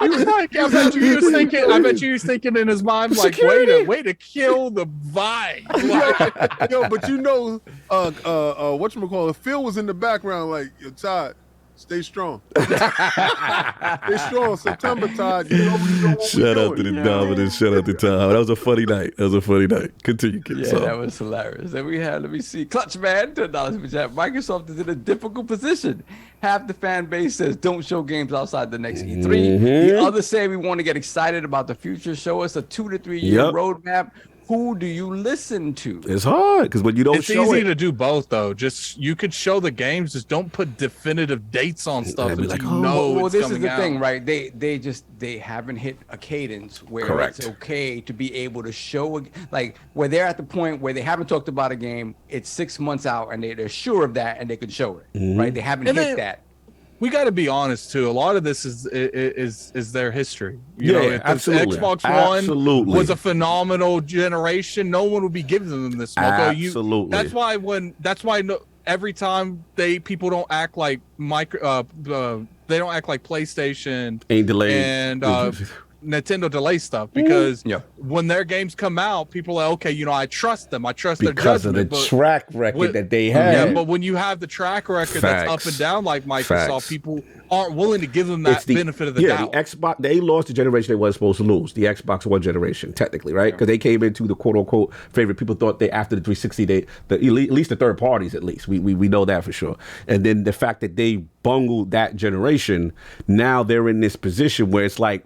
He was like, I bet you he was thinking in his mind, like, way to kill the vibe. But whatchamacallit, Phil was in the background like, yo, Todd, stay strong. Stay strong. September, Todd. You know what Shout out to the Dominant. Shout out to Todd. That was a funny night. Continue, kid. Yeah, that was hilarious. Then we had, let me see, Clutch Man, $10 for chat. Microsoft is in a difficult position. Half the fan base says don't show games outside the next E3. The others say we want to get excited about the future. Show us a 2 to 3 year roadmap. Who do you listen to? It's hard because when you don't show it. It's easy to do both, though. Just you could show the games, just don't put definitive dates on stuff that like, you know. Well, it's this is the out. thing, right? They haven't hit a cadence where it's okay to be able to show, like where they're at the point where they haven't talked about a game. It's 6 months out, and they're sure of that, and they can show it, right? They haven't hit that. We got to be honest too. A lot of this is their history. You know, if absolutely. Xbox One was a phenomenal generation, no one would be giving them this smoke. Absolutely. That's why every time people don't act like they don't act like PlayStation ain't delayed and Nintendo delay stuff, because when their games come out, people are okay. I trust them. I trust their judgment because of the track record that they have. Yeah, but when you have the track record that's up and down like Microsoft, people aren't willing to give them that benefit of the doubt. The Xbox, they lost the generation they weren't supposed to lose. The Xbox One generation, technically, right? Because they came into the quote unquote favorite. People thought after the 360, at least the third parties, at least we know that for sure. And then the fact that they bungled that generation, now they're in this position where it's like.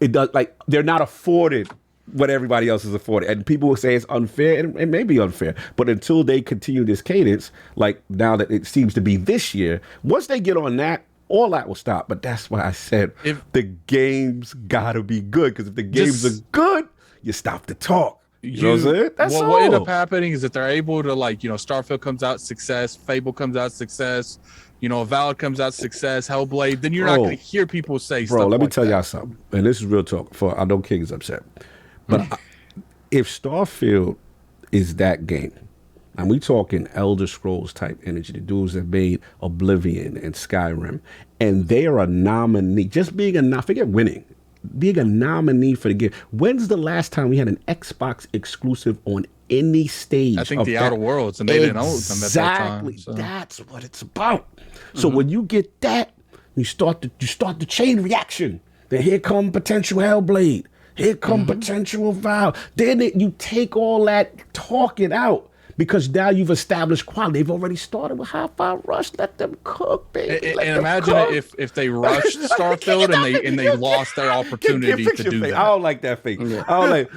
It does, like, they're not afforded what everybody else is afforded, and people will say it's unfair, and it may be unfair, but until they continue this cadence, like now that it seems to be this year, once they get on that, all that will stop. But that's why I said the games gotta be good, because if the games are good, you stop the talk. You know what I'm saying? That's what ended up happening is that they're able to, like, Starfield comes out, success, Fable comes out, success, Valid comes out, success, Hellblade, then you're not going to hear people say stuff let me like tell that. y'all something, and this is real talk. I know King is upset, but if Starfield is that game, and we talking Elder Scrolls type energy, the dudes that made Oblivion and Skyrim, and they are a nominee, just being forget winning, being a nominee for the game. When's the last time we had an Xbox exclusive on any stage? I think the Outer Worlds, and they didn't own them at that time. Exactly. So. That's what it's about. So when you get that, you start the chain reaction. Then here come potential Hellblade. Here come potential Valve. Then you take all that talking out, because now you've established quality. They've already started with Hi-Fi Rush. Let them cook, baby. And imagine if they rushed Starfield and they lost their opportunity to do that. I don't like that fake. I don't like.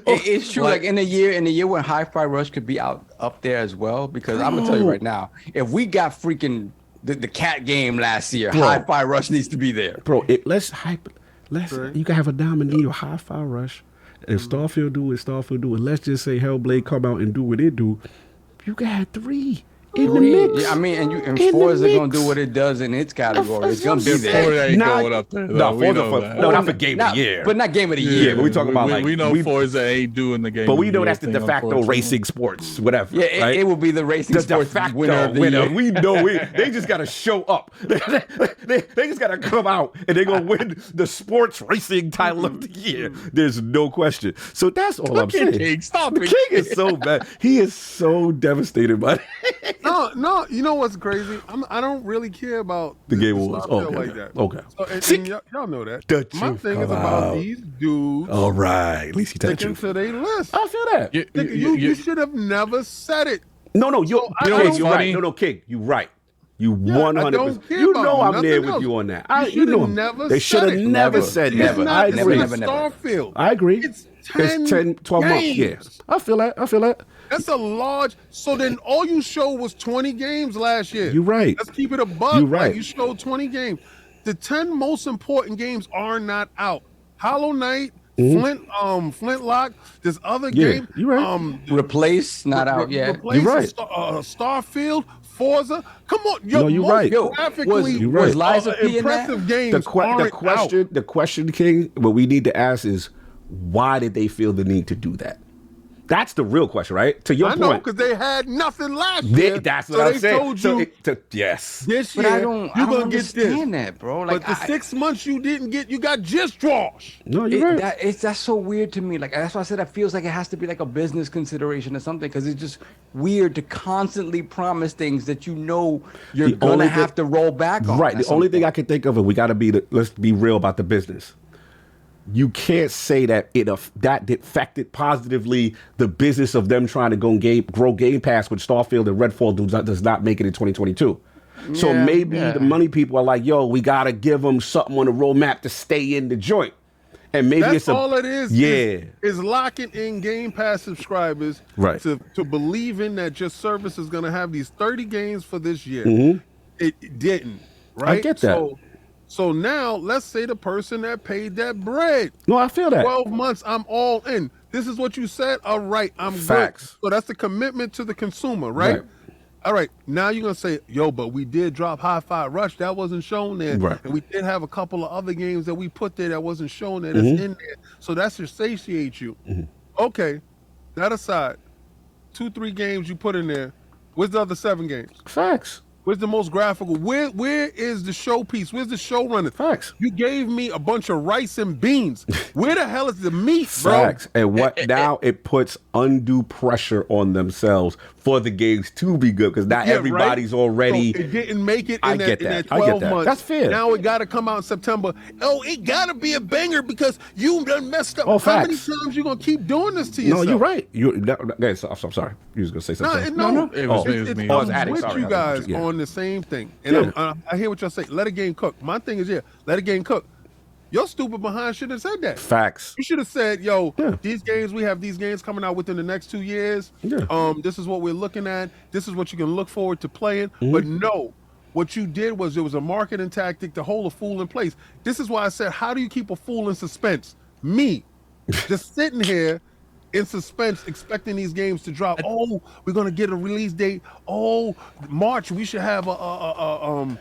It's true. Like in a year when Hi-Fi Rush could be up there as well. Because I'm gonna tell you right now, if we got freaking the cat game last year, Hi-Fi Rush needs to be there, bro. You can have a nominee of Hi-Fi Rush. If Starfield do what Starfield do, and let's just say Hellblade come out and do what it do, you can have 3. in the mix. Yeah, I mean, and Forza gonna do what it does in its category. It's gonna be there. Forza ain't going up there. No, We know Forza that. no, not for game of the year. But not game of the year. Yeah, but we talking about we know Forza ain't doing the game. But we know of that's year the de thing, facto unfortunately. racing sports, whatever. Yeah, right? it will be the racing sports winner of the year. We know they just gotta show up. They just gotta come out and they're gonna win the sports racing title of the year. There's no question. So that's all I'm saying. King, stop The it. King is so bad. He is so devastated by it. No. You know what's crazy? I don't really care about The game this was Starfield okay. like that. Okay. So, and See, y'all know that. the My truth thing is come about out. these dudes All right. At least he telling the sticking truth. to their list. I feel that. You should have never said it. No, you're, So, I King, don't- you're right. funny? No, King, you're right. You Yeah, I 100%. don't care You about know I'm there nothing with else. you on that. You You should know have never they should have said it. never Never. said It's never. not I the agree. same as Starfield. I agree. It's It's 10, 12 months. games. Yeah. I feel that. That's a large. So then all you showed was 20 games last year. You're right. Let's keep it a buck. You're right. Like, you showed 20 games. The 10 most important games are not out. Hollow Knight, Flintlock. This other Yeah, game. you're right. Replace, not out yet. Replace You're right. Starfield, Forza. Come on, yo, No, you're most right. Yo, graphically You're right. was Lies of P in that? impressive games The aren't out. question, King, what we need to ask is why did they feel the need to do that? That's the real question, right? To your I know point. because they had nothing last year. That's so what I'm they saying. told So you yes. this But year I don't you're gonna get understand this. that, bro. Like But the 6 months you didn't get, you got just Josh. No, you're right. That's so weird to me. Like that's why I said it feels like it has to be like a business consideration or something, because it's just weird to constantly promise things that you know you're The gonna only have thing- to roll back on. Right. at The some only thing point. I can think of, and we got to let's be real about the business. You can't say that that affected positively the business of them trying to grow Game Pass with Starfield and Redfall does not make it in 2022. So Yeah, maybe yeah. the money people are like, yo, we got to give them something on the roadmap to stay in the joint. And maybe That's it's all it is. Yeah. Is locking in Game Pass subscribers Right. to believing that your service is going to have these 30 games for this year. It didn't, right? get that. So now let's say the person that paid that bread. No, I feel that. 12 months, I'm all in. This is what you said. All right, I'm Facts. good. So that's the commitment to the consumer, right? All right, now you're going to say, yo, but we did drop Hi-Fi Rush. That wasn't shown there. Right. And we did have a couple of other games that we put there that wasn't shown there that's in there. So that's to satiate you. Okay, that aside, 2-3 games you put in there. Where's the other 7 games? Facts. Where's the most graphical? Where is the showpiece? Where's the showrunner? Facts. You gave me a bunch of rice and beans. Where the hell is the meat, bro? Facts. And what now it puts undue pressure on themselves for the games to be good because not Yeah, everybody's right? already. So it didn't make it I in, get in that. that I get 12 that. months. That's fair. Now it got to come out in September. Oh, it got to be a banger because you done messed up. Oh, How many facts. times you going to keep doing this to No, yourself? you're right. I'm sorry. You was gonna say something. No. It was me. I was I'm adding, with sorry. you guys Yeah. on the same thing. And I hear what y'all say. Let a game cook. My thing is, let a game cook. Your stupid behind should have said that. Facts. You should have said, yo, Yeah. these games, we have these games coming out within the next 2 years. Yeah. This is what we're looking at. This is what you can look forward to playing. But no, what you did was it was a marketing tactic to hold a fool in place. This is why I said, how do you keep a fool in suspense? Me, just sitting here in suspense, expecting these games to drop. Oh, we're gonna get a release date. Oh, March, we should have a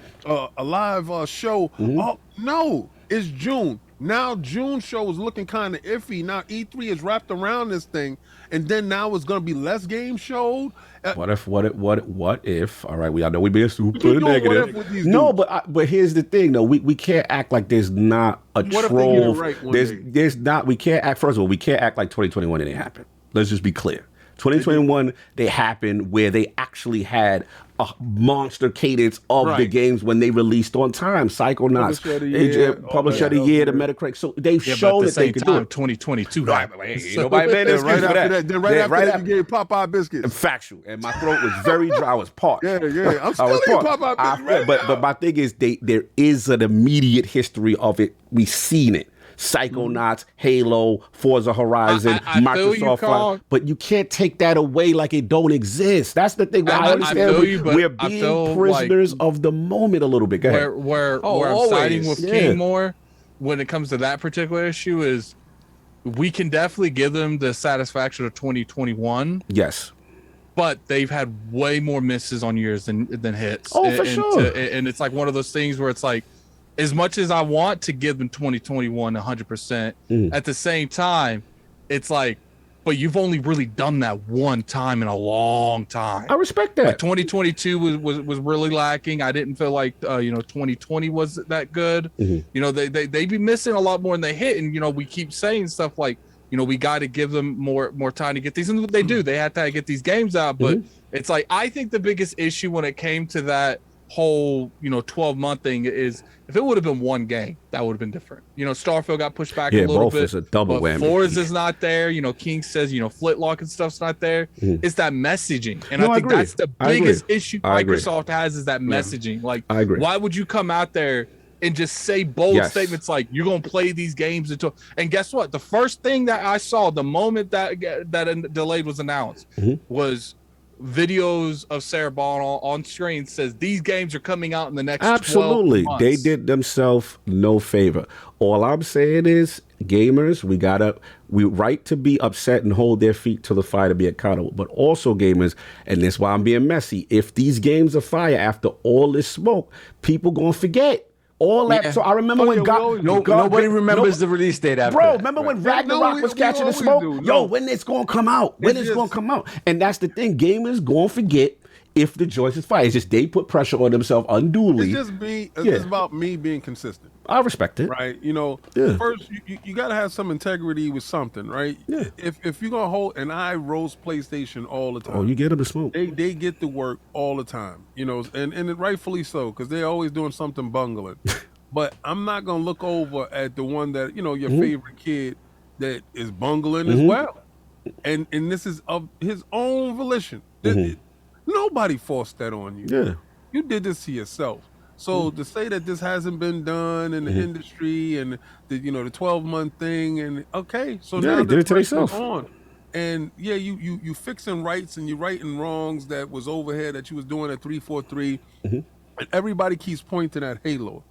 live show. Oh no, it's June. Now June show is looking kind of iffy. Now E3 is wrapped around this thing, and then now it's gonna be less games showed. What if? All right, I know we being super doing what if negative. with these No, dudes? but here's the thing, though. We can't act like there's not a What if they get it troll. right one day? There's not. We can't act. First of all, we can't act like 2021 didn't happen. Let's just be clear. 2021, they happened where they actually had a monster cadence of the Right. games when they released on time. Psychonauts, Publisher of the Year, Publisher of the Year, the Metacritic. So they've Yeah, but shown at the that they same could time, do it. 2022. Right, but hey, nobody made Then this right for after that. that, you gave Popeye biscuits. Factual, and my throat was very dry. I was parched. Yeah. I'm I still was eating parched. Popeye biscuits right but now. my thing is, there is an immediate history of it. We've seen it. Psychonauts, Halo, Forza Horizon, I feel you, Microsoft, Carl. but you can't take that away like it don't exist. That's the thing. I understand feel you, but we're I being feel prisoners of the moment a little bit. Go ahead. Where I'm always. siding with Yeah. King more when it comes to that particular issue is we can definitely give them the satisfaction of 2021, Yes. but they've had way more misses on years than hits. Oh, for sure. And it's like one of those things where it's like, as much as I want to give them 2021 100%, at the same time, it's like, but you've only really done that one time in a long time. I respect that. Like 2022 was really lacking. I didn't feel like 2020 was that good. You know, they be missing a lot more than they hit, and you know, we keep saying stuff like, you know, we got to give them more time to get these, and what they do, they have to get these games out. But it's like, I think the biggest issue when it came to that whole 12-month thing is, if it would have been one game, that would have been different. You know, Starfield got pushed back a little both bit. is a double whammy. Forza's not there. You know, King says, Flintlock and stuff's not there. It's that messaging. And I think that's the biggest issue Microsoft has, is that messaging. Like, why would you come out there and just say bold statements like, you're going to play these games until... And guess what? The first thing that I saw the moment that delayed was announced was videos of Sarah Bond on screen says these games are coming out in the next 12 months. They did themselves no favor. All I'm saying is, gamers, we right to be upset and hold their feet to the fire to be accountable. But also, gamers, and that's why I'm being messy, if these games are fire after all this smoke, people gonna forget all that. So I remember when nobody remembers the release date after. Bro, remember when Ragnarok was catching the smoke? When it's gonna come out? When it's gonna come out? And that's the thing, gamers gonna forget if the choice is fire. It's just they put pressure on themselves unduly. It's just about me being consistent. I respect it. Right? First, you got to have some integrity with something, right? Yeah. If you're going to hold, and I roast PlayStation all the time. Oh, you get them to smoke. They get to work all the time, and rightfully so, because they're always doing something bungling. But I'm not going to look over at the one that, your favorite kid that is bungling as well. And this is of his own volition. Nobody forced that on you. Yeah. You did this to yourself. So to say that this hasn't been done in the industry and the 12-month thing, and so now they did it to themselves. On. And you fixing rights and you righting wrongs that was overhead that you was doing at 343, and everybody keeps pointing at Halo.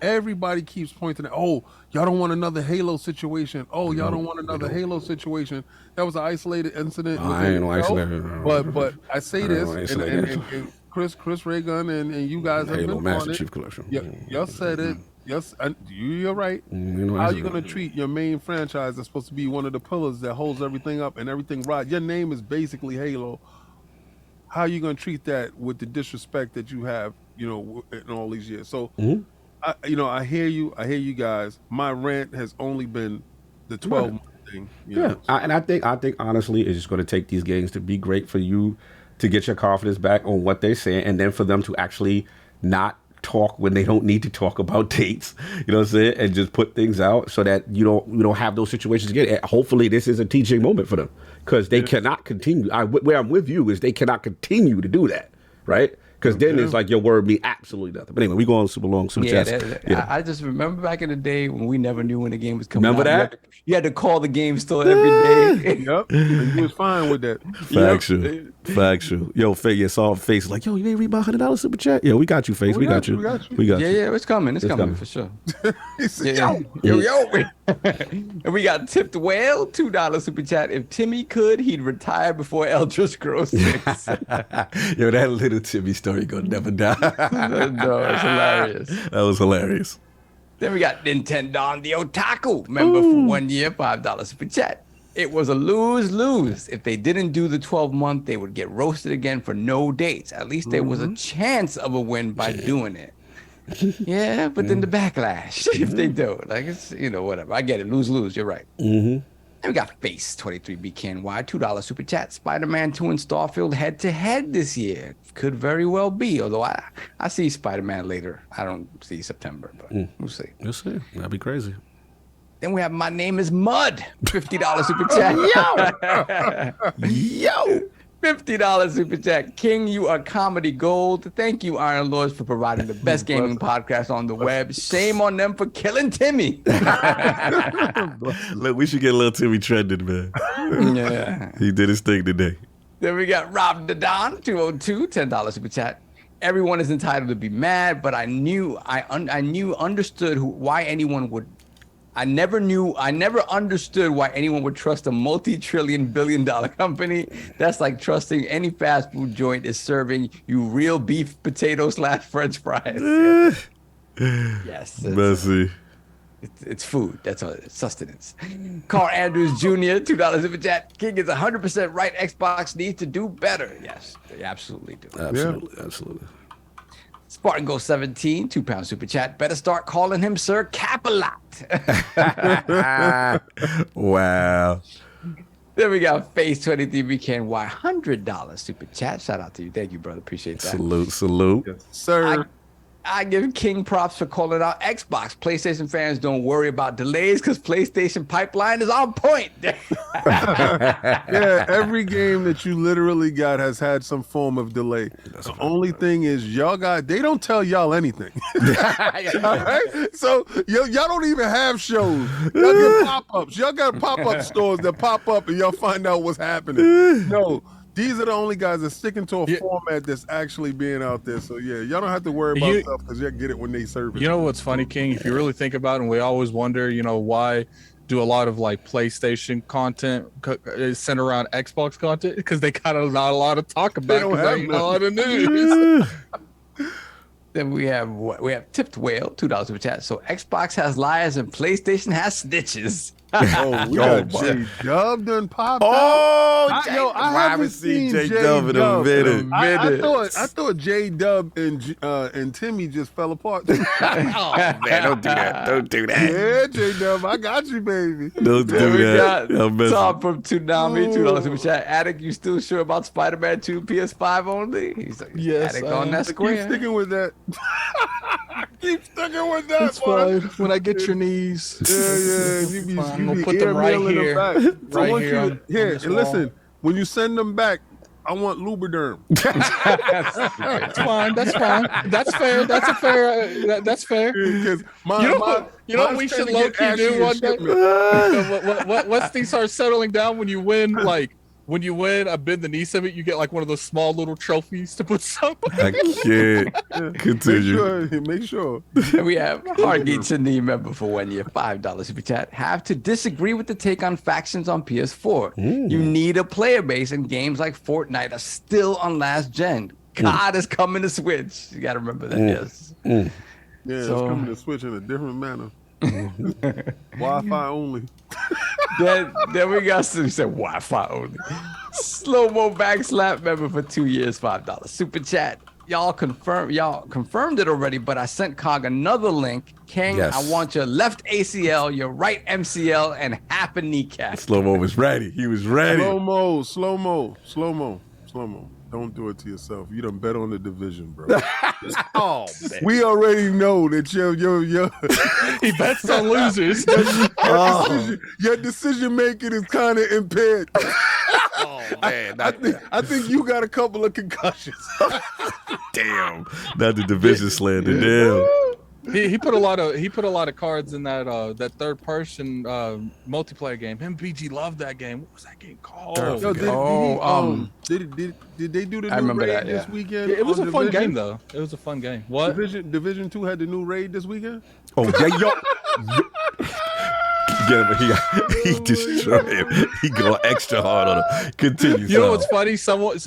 Everybody keeps pointing at, y'all don't want another Halo situation. Y'all don't want another Halo situation. That was an isolated incident. I ain't no isolated. But I say this, and Chris RayGun and you guys have Halo been Master on it. Chief Collection. Y'all said it. Yes, you're right. How are you going to treat your main franchise that's supposed to be one of the pillars that holds everything up and everything right? Your name is basically Halo. How are you going to treat that with the disrespect that you have, in all these years? So, I hear you. I hear you guys. My rant has only been the 12-month thing. And I think honestly, it's just going to take these games to be great for you to get your confidence back on what they're saying, and then for them to actually not talk when they don't need to talk about dates, you know what I'm saying, and just put things out so that you don't have those situations again. And hopefully this is a teaching moment for them, because they cannot continue. Where I'm with you is they cannot continue to do that, right? Because then it's like your word mean absolutely nothing. But anyway, we go on super chats. I just remember back in the day when we never knew when the game was coming out. Remember that? You had to call the game store every day. Yep. You was fine with that. Factual. Yo, Faye, saw Face like, yo, you ain't read my $100 super chat? Yeah, we got you, Face. We got you. Yeah, it's coming. It's coming for sure. Yo. And we got Tipped Whale, $2 super chat. If Timmy could, he'd retire before Elder Scrolls 6. Yo, that little Timmy story gonna never die. No, it's hilarious. That was hilarious. Then we got Nintendo the Otaku, member for 1 year, $5 super chat. It was a lose-lose. If they didn't do the 12-month, they would get roasted again for no dates. At least there was a chance of a win by doing it. Yeah, but then the backlash if they do. Like, it's, whatever. I get it. Lose-lose. You're right. Then we got Face 23BKNY, $2 super chat. Spider-Man 2 and Starfield head-to-head this year. Could very well be, although I see Spider-Man later. I don't see September, but we'll see. We'll see. That'd be crazy. Then we have My Name is Mud, $50 super chat. Yo! $50 super chat. King, you are comedy gold. Thank you, Iron Lords, for providing the best gaming podcast on the web. Shame on them for killing Timmy. Look, we should get a little Timmy trending, man. Yeah. He did his thing today. Then we got Rob the Don, 202, $10 super chat. Everyone is entitled to be mad, but I understood why anyone would I never understood why anyone would trust a multi-trillion billion-dollar company. That's like trusting any fast food joint is serving you real beef potatoes / French fries. Yes. Messy. It's food. That's all. It's sustenance. Carl Andrews Jr. $2 super chat. King is 100% right. Xbox needs to do better. Yes, they absolutely do. Absolutely. Spartan Go 17 £2 super chat. Better start calling him Sir Capalot. Wow. Then we got Face 23 BKNY $100 super chat. Shout out to you. Thank you, brother. Appreciate that. Salute. Yes, sir. I give King props for calling out Xbox. PlayStation fans don't worry about delays because PlayStation pipeline is on point. Yeah, every game that you literally got has had some form of delay. The only thing is they don't tell y'all anything. All right? So y'all don't even have shows. Y'all get pop-ups. Y'all got pop-up stores that pop up and y'all find out what's happening. No. These are the only guys that sticking to a format that's actually being out there. So yeah, y'all don't have to worry about stuff because y'all get it when they serve it. You know what's funny, King? If you really think about it, and we always wonder, why do a lot of like PlayStation content is centered around Xbox content? Because they got not a lot to talk about. Because there ain't a lot of news. Then we have Tipped Whale $2 super chat. So Xbox has liars and PlayStation has snitches. Oh, we got J-Dub done popped out. I haven't seen J-Dub in a minute. I thought J-Dub and Timmy just fell apart. Oh, man, don't do that. Yeah, J-Dub, I got you, baby. Don't do that. Tom from Toonami, $2 super chat. Attic, you still sure about Spider-Man 2 PS5 only? He's like, yes, Attic on that square. Keep sticking with that. Keep sticking with that. It's fine. When I get your knees. Yeah. I'm gonna put them right here. Listen, when you send them back, I want Lubriderm. That's fine. That's fair. That's fair. Because what we should low-key do one day? Once things start settling down, when you win a bid the niece of it, you get like one of those small little trophies to put somewhere. I can't continue. Make sure. And we have Hargeet Chani member for 1 year, $5 super chat. Have to disagree with the take on factions on PS4. You need a player base, and games like Fortnite are still on last gen. God is coming to Switch. You got to remember that. Yes. Yeah, it's coming to Switch in a different manner. Wi-Fi only. Then we got some said Wi-Fi only. Slow-mo backslap member for 2 years, $5 super chat. Y'all confirmed it already, but I sent Cog another link. King, yes. I want your left ACL, your right MCL, and half a kneecap. Slow-mo was ready. He was ready. Slow-mo. Don't do it to yourself. You done bet on the division, bro. Oh, man. We already know that your he bets on losers. Your decision making is kind of impaired. Oh man, I think you got a couple of concussions. Damn, not the division slander. Damn. He put a lot of cards in that third person multiplayer game. Him and BG loved that game. What was that game called? Did they do the new raid this weekend? It was a fun game though. It was a fun game. What? Division 2 had the new raid this weekend? Oh yeah, yo. Get him, he destroyed him. He go extra hard on him. Continue. You know what's funny?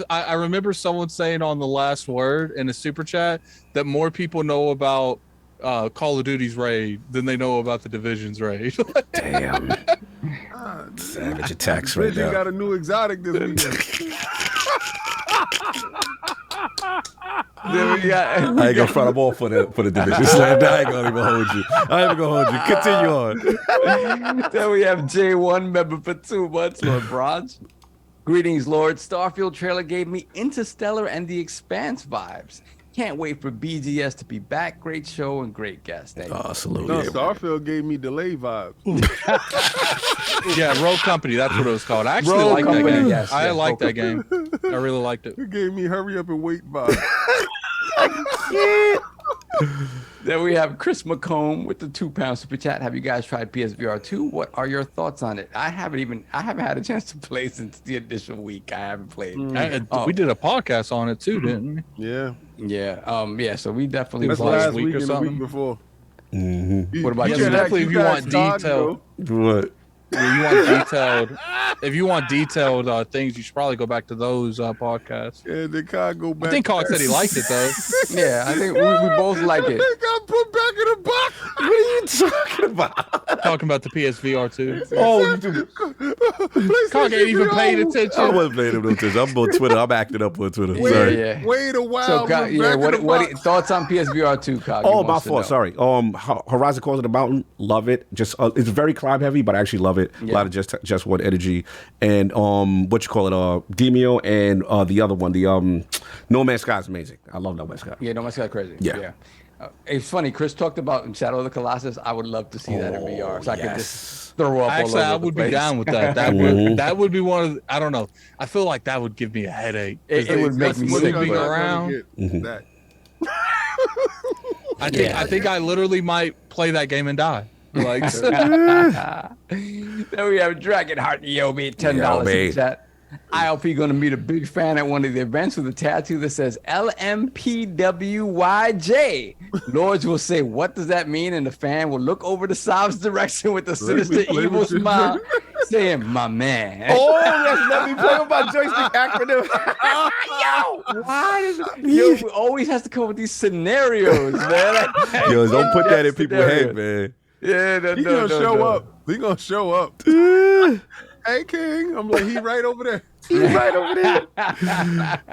I remember someone saying on the last word in a super chat that more people know about Call of Duty's raid than they know about the Division's raid. Damn. Savage attacks right now. Got a new exotic this weekend. Then we got, I ain't gonna front them all for the division slam. I ain't gonna even hold you. Continue on. Then we have J1 member for 2 months, Lord Bronze. Greetings, Lord. Starfield trailer gave me Interstellar and The Expanse vibes. Can't wait for BGS to be back. Great show and great guest. Thank you. Salute. No, Starfield gave me delay vibes. Yeah, Rogue Company. That's what it was called. I actually like that game. Yes, I like that game. I really liked it. It gave me hurry up and wait vibes. Then we have Chris McComb with the £2 super chat. Have you guys tried PSVR 2? What are your thoughts on it? I haven't had a chance to play since the initial week. I haven't played. We did a podcast on it too, didn't we? Yeah. Yeah. So we definitely That's last week or something. The week before. What about Yes, you? definitely if you want detail. What? If you want detailed things, you should probably go back to those podcasts. Yeah, they can't go back. I think Cog said he liked it though. Yeah, I think we both like it. They got put back in the box. What are you talking about? Talking about the PSVR 2. Oh, you do. Cog ain't even paying attention. I wasn't paying no attention. I'm on Twitter. I'm acting up on Twitter. Sorry. Yeah. Wait a while. So, we're yeah, back in the what box. thoughts on PSVR 2, Cog? Oh, my fault. Sorry. Horizon Calls of the Mountain. Love it. Just it's very climb heavy, but I actually love it. A lot of just one energy. And what you call it? Demio and the other one, the No Man's Sky is amazing. I love No Man's Sky. Yeah, No Man's Sky crazy. Yeah. It's funny. Chris talked about in Shadow of the Colossus. I would love to see that in VR, so I could just throw up. Actually, I would be down with that. That would be one of the, I don't know. I feel like that would give me a headache. It would make me sick. Moving around. That. I think I literally might play that game and die. Like, Then we have Dragonheart Yobi, $10 in chat. ILP going to meet a big fan at one of the events with a tattoo that says LMPWYJ. Lords will say, what does that mean? And the fan will look over the Sob's direction with a sinister evil smile, saying, my man. Oh, that's let me play with my joystick acronym. Yo, we always has to come with these scenarios, man. Yo, don't put that in people's head, man. Yeah, He gonna show up. He gonna show up. Hey, King. I'm like, he right over there. He's right over there.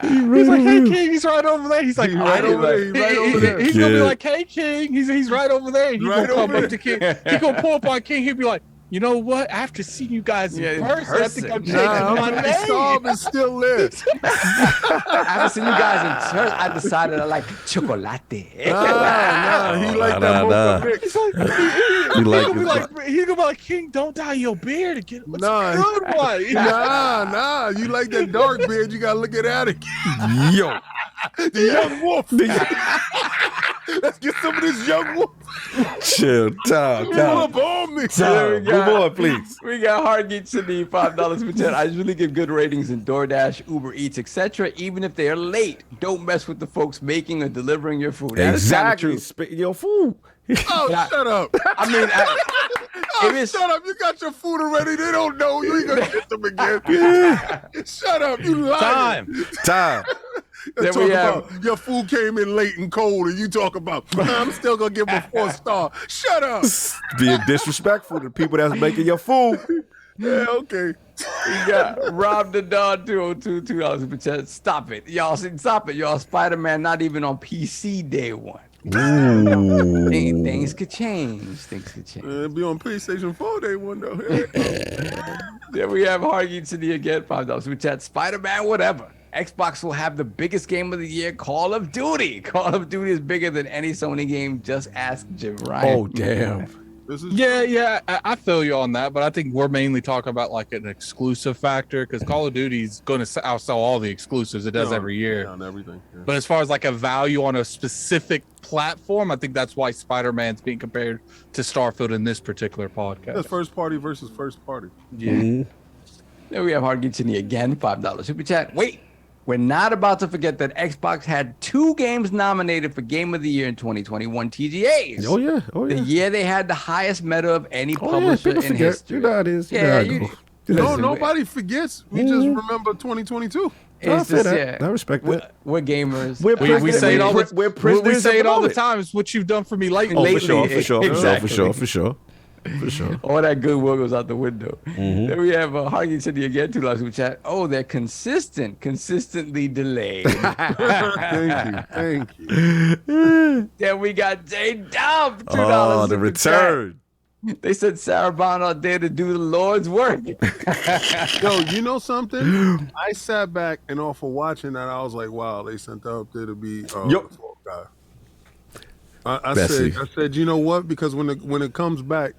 he's like, hey, King, he's right over there. He's like, He's right over there. He's right over there. He's going to be like, hey, King. He's right over there. He's Right going to come over up to King. He's going to pull up on King. He'll be like, you know what? After seeing you guys in person, I think I'm changing my name. Storm is still there. After seeing you guys in church, I decided I like chocolate. Nah, he like that mocha mix. He's gonna be like, King, don't dye your beard again. What's Nah. good one? Nah. You like that dark beard? You gotta look at it. Yo. The young wolf. Let's get some of this young wolf. Chill. Time. Move up on me. Move on, please. We got Hard Geek City, $5 for 10. I usually give good ratings in DoorDash, Uber Eats, etc. Even if they are late, don't mess with the folks making or delivering your food. That is kinda Exactly. true. Your food. Oh, shut up. I mean, Shut up. You got your food already. They don't know. You ain't going to get them again. Shut up. You lying. Time. Let's Then we talk have- about your food came in late and cold, and you talk about, I'm still going to give them a 4-star. Shut up. Being disrespectful to people that's making your food. Yeah, okay. we got Rob the Don 202, $2 for 10. Stop it. Y'all, Spider-Man not even on PC day one. Things could change. It'll be on PlayStation 4 day one, though. Then we have Hard Geek City again, $5 for 10. Spider-Man, whatever. Xbox will have the biggest game of the year, Call of Duty. Call of Duty is bigger than any Sony game. Just ask Jim Ryan. Oh, damn. Yeah, I feel you on that, but I think we're mainly talking about like an exclusive factor because Call of Duty is going to outsell all the exclusives it does every year. On everything. Yeah. But as far as like a value on a specific platform, I think that's why Spider-Man's being compared to Starfield in this particular podcast. That's first party versus first party. Then we have Hard Geek City again, $5 super chat. Wait, we're not about to forget that Xbox had 2 games nominated for Game of the Year in 2021 TGAs. Oh, yeah. The year they had the highest meta of any Oh, yeah. publisher People in forget. history. You know how it is. You know how it goes. No, Listen, nobody forgets. We just remember 2022. It's just, yeah, I respect that. we're gamers. We say it all the We're we prisoners say of it all the moment. time. It's what you've done for me lately. Oh, for sure. Exactly. For sure. All that goodwill goes out the window. Then we have Hard Geek City again, $2 super chat. Oh, they're consistently delayed. Thank you. Then we got J Dub, $2 Oh, the super return. chat. They said Sarah Bond out there to do the Lord's work. Yo, you know something? I sat back and off of watching that, I was like, wow, they sent her up there to be Yup. the 12th guy. I said, you know what? Because when it comes back,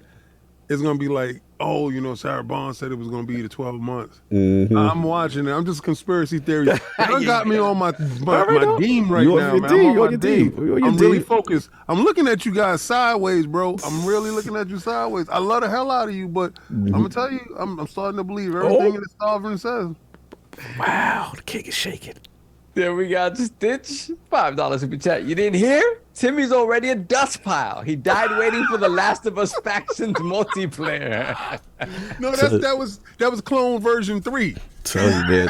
it's gonna be like, oh, you know, Sarah Bond said it was gonna be the 12 months. I'm watching it. I'm just conspiracy theory. That got me on my team right You now, on man. your I'm on team, my on your team. team. On your I'm really team. focused. I'm looking at you guys sideways, bro. I'm really looking at you sideways. I love the hell out of you, but I'm gonna tell you, I'm starting to believe everything that Starfield says. Wow, the king is shaking. Then we got Stitch, $5 super chat. You didn't hear? Timmy's already a dust pile. He died waiting for the Last of Us Factions multiplayer. No, that was clone version 3. Tell you, man.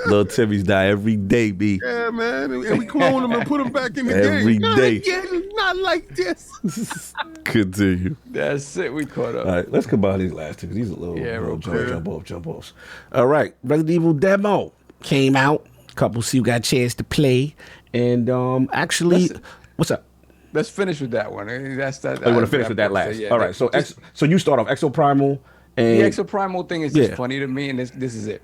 Little Timmy's die every day, B. Yeah, man. And we clone him and put him back in the Every game. day. Not like this. Continue. That's it. We caught up. All right, let's combine these last two because these are little, real jump offs. All right, Resident Evil demo came out. Couple see you got a chance to play, and actually, what's up? Let's finish with that one. That's that. Oh, you want to finish with that last? Yeah, all right. So so you start off Exoprimal, and the Exoprimal thing is just funny to me, and this is it.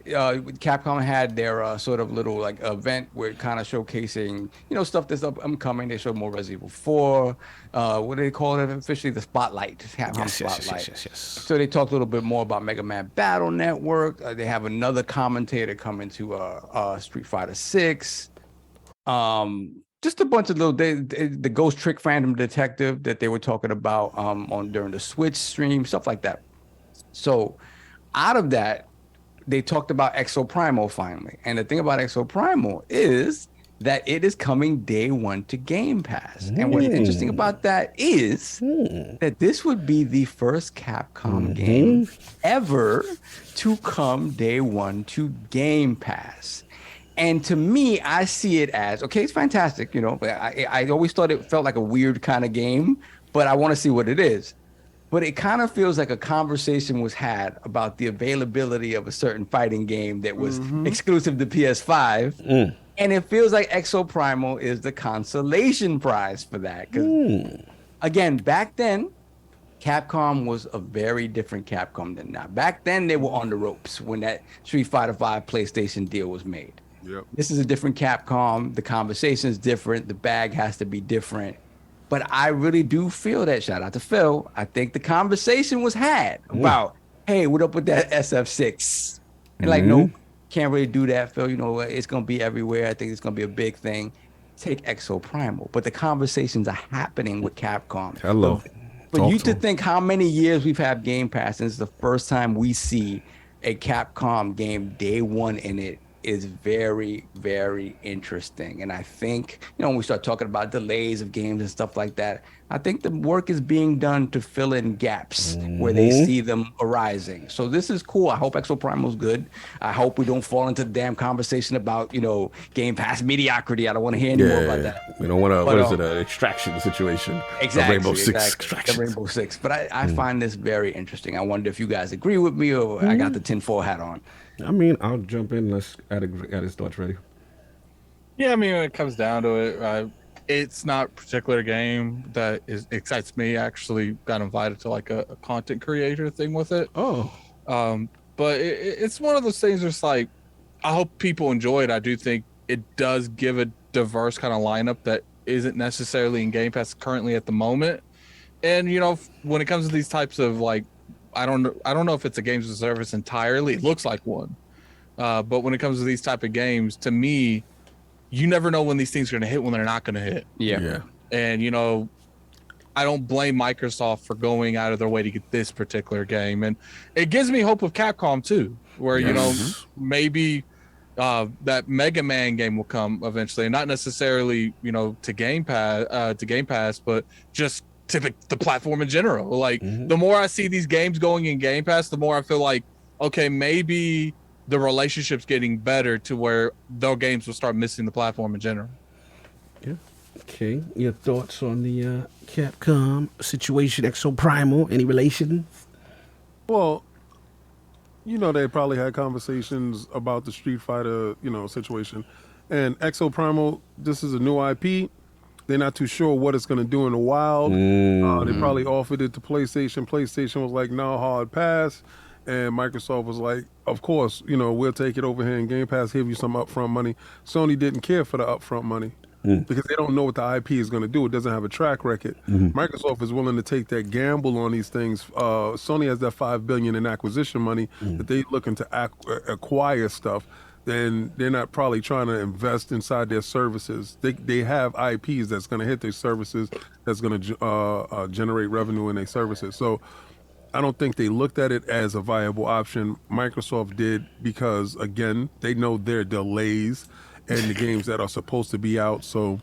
Capcom had their sort of little like event where kind of showcasing, stuff that's upcoming. They showed more Resident Evil 4. What do they call it officially? The Spotlight. Capcom Spotlight. Yes. So they talked a little bit more about Mega Man Battle Network. They have another commentator coming to Street Fighter 6. Just a bunch of little the Ghost Trick Phantom Detective that they were talking about during the Switch stream, stuff like that. So out of that, they talked about Exoprimal finally. And the thing about Exoprimal is that it is coming day one to Game Pass. And what's interesting about that is that this would be the first Capcom game ever to come day one to Game Pass. And to me, I see it as, okay, it's fantastic. I always thought it felt like a weird kind of game, but I want to see what it is. But it kind of feels like a conversation was had about the availability of a certain fighting game that was exclusive to PS5. And it feels like Exoprimal is the consolation prize for that. Because, again, back then, Capcom was a very different Capcom than now. Back then, they were on the ropes when that Street Fighter V PlayStation deal was made. Yep. This is a different Capcom. The conversation is different. The bag has to be different. But I really do feel that, shout out to Phil, I think the conversation was had about, hey, what up with that SF6? And like, no, can't really do that, Phil. It's going to be everywhere. I think it's going to be a big thing. Take Exoprimal. But the conversations are happening with Capcom. Hello. For you to think how many years we've had Game Pass, and it's the first time we see a Capcom game day one in it, is very, very interesting. And I think, when we start talking about delays of games and stuff like that, I think the work is being done to fill in gaps where they see them arising. So this is cool. I hope Exoprimal is good. I hope we don't fall into the damn conversation about, Game Pass mediocrity. I don't want to hear any more about that. We don't want to, what is it, an extraction situation? Exactly. Rainbow Six extraction. The Rainbow Six. But I find this very interesting. I wonder if you guys agree with me or I got the tinfoil hat on. I mean, I'll jump in. Let's got his thoughts ready. Yeah, I mean, when it comes down to it, it's not a particular game that excites me. I actually got invited to like a content creator thing with it. But it's one of those things where it's like, I hope people enjoy it. I do think it does give a diverse kind of lineup that isn't necessarily in Game Pass currently at the moment. And, when it comes to these types of like, I don't know if it's a games as a service entirely. It looks like one. But when it comes to these type of games, to me, you never know when these things are going to hit, when they're not going to hit. Yeah. And, I don't blame Microsoft for going out of their way to get this particular game. And it gives me hope of Capcom, too, where, maybe that Mega Man game will come eventually. And not necessarily, to Game Pass, but just to the platform in general. Like, the more I see these games going in Game Pass, the more I feel like, okay, maybe the relationship's getting better to where their games will start missing the platform in general. Yeah. Okay. Your thoughts on the Capcom situation, Exoprimal? Any relation? Well, they probably had conversations about the Street Fighter, situation. And Exoprimal, this is a new IP. They're not too sure what it's going to do in the wild. They probably offered it to PlayStation. PlayStation was like, no, hard pass. And Microsoft was like, of course, we'll take it over here in Game Pass, give you some upfront money. Sony didn't care for the upfront money because they don't know what the IP is going to do. It doesn't have a track record. Microsoft is willing to take that gamble on these things. Sony has that $5 billion in acquisition money that they're looking to acquire stuff. Then they're not probably trying to invest inside their services. They have IPs that's going to hit their services, that's going to generate revenue in their services. So I don't think they looked at it as a viable option. Microsoft did because, again, they know their delays and the games that are supposed to be out. So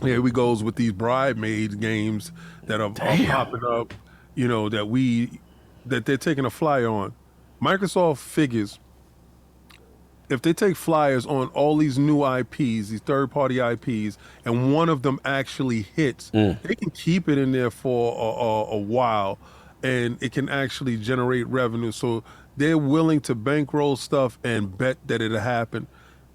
here we goes with these bridesmaid games that are popping up, you know, that they're taking a flyer on. Microsoft figures if they take flyers on all these new IPs, these third-party IPs, and one of them actually hits, they can keep it in there for a while, and it can actually generate revenue. So they're willing to bankroll stuff and bet that it'll happen.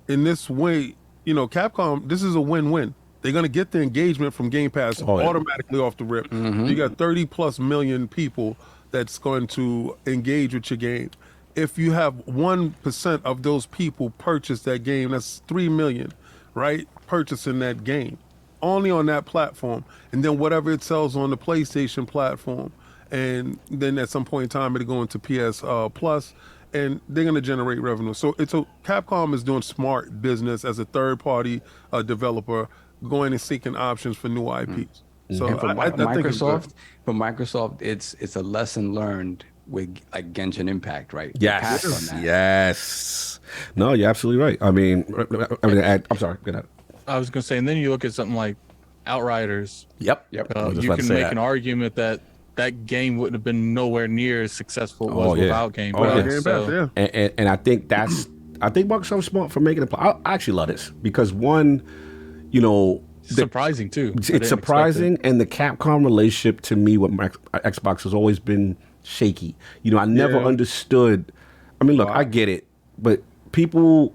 In this way, you know, Capcom, this is a win-win. They're going to get the engagement from Game Pass automatically off the rip. You got 30+ million people that's going to engage with your game. If you have 1% of those people purchase that game, that's 3 million, right? Purchasing that game only on that platform. And then whatever it sells on the PlayStation platform. And then at some point in time, it'll go into PS Plus, and they're going to generate revenue. So Capcom is doing smart business as a third-party developer, going and seeking options for new IPs. So I think Microsoft, it's a lesson learned with like Genshin Impact, right? Yes, yes. No, you're absolutely right. I mean, I'm sorry. Go ahead. I was gonna say, and then you look at something like Outriders. Yep. You can make an argument that game wouldn't have been nowhere near as successful as without Game Pass. And I think Microsoft's smart for making it. I actually love this because one, you know, surprising too. It's surprising, and the Capcom relationship to me with Xbox has always been shaky. You know, I never understood. I mean, look, I get it, but people,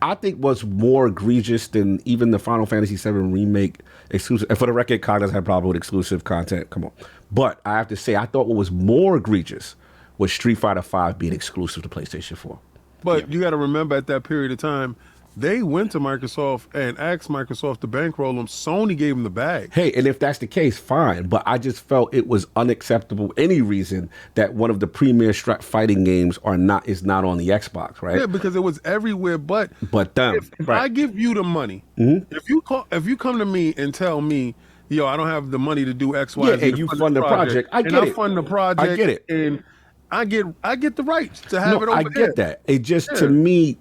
I think what's more egregious than even the Final Fantasy VII Remake exclusive, and for the record, Cog doesn't have a problem with exclusive content, come on. But I have to say, I thought what was more egregious was Street Fighter V being exclusive to PlayStation 4. But you got to remember at that period of time, they went to Microsoft and asked Microsoft to bankroll them. Sony gave them the bag. Hey, and if that's the case, fine. But I just felt it was unacceptable. Any reason that one of the premier fighting games is not on the Xbox, right? Yeah, because it was everywhere. But them. If I give you the money, if you come to me and tell me, yo, I don't have the money to do X, Y, Z, and you fund the project, I get it. I fund the project, I get it, and I get the rights to have it over I get that. It just to me.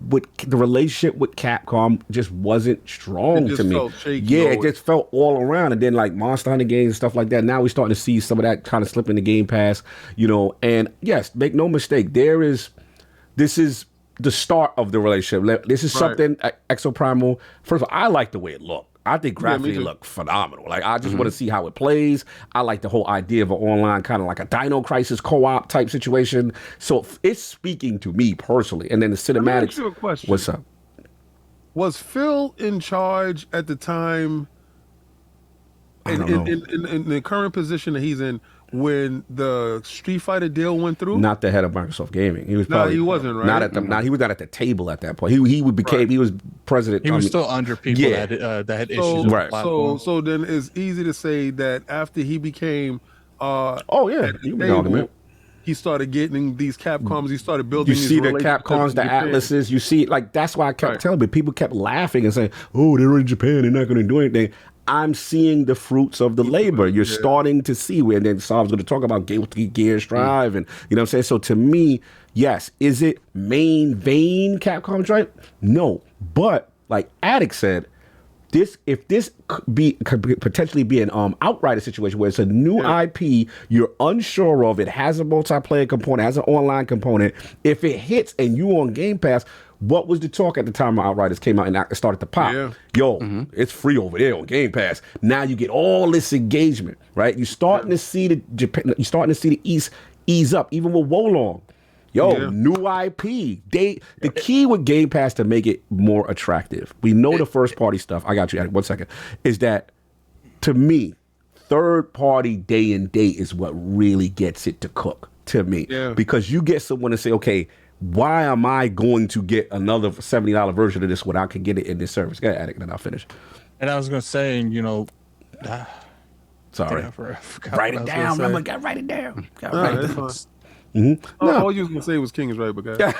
With the relationship with Capcom just wasn't strong to me. It just felt all around. And then like Monster Hunter games and stuff like that. Now we're starting to see some of that kind of slip in the Game Pass, you know. And yes, make no mistake, this is the start of the relationship. This is something Exoprimal. First of all, I like the way it looked. I think graphically it looked phenomenal. Like I just want to see how it plays. I like the whole idea of an online kind of like a Dino Crisis co-op type situation. So it's speaking to me personally. And then the cinematics. Let me ask you a question. What's up? Was Phil in charge at the time? In the current position that he's in, when the Street Fighter deal went through? Not the head of Microsoft Gaming. He was probably he wasn't, right? He was not at the table at that point. He was president. He was still under people that had issues with the platform. So then it's easy to say that after he became he started getting these Capcoms. He started building. You see the Capcoms, the Atlases. You see, like that's why I kept telling me. People kept laughing and saying, "Oh, they're in Japan. They're not going to do anything." I'm seeing the fruits of the labor. You're starting to see where, and then Saab's going to talk about Guilty Gear Strive, and you know what I'm saying. So to me, yes, is it main vein Capcom Drive? No, but like Attic said, if this could potentially be an outrider situation where it's a new IP you're unsure of, it has a multiplayer component, has an online component. If it hits and you on Game Pass. What was the talk at the time Outriders came out and started to pop? It's free over there on Game Pass. Now you get all this engagement, right? You're starting to see the East ease up, even with Wolong. New IP. The key with Game Pass to make it more attractive. We know the first party stuff. I got you. 1 second. Is that to me, third party day and date is what really gets it to cook to me. Because you get someone to say, okay, why am I going to get another $70 version of this when I can get it in this service? Go ahead, Attic, and then I'll finish. And I was going to say, you know, sorry. Write it down. Remember, gotta write it down. All you was going to say was King is right, but guys.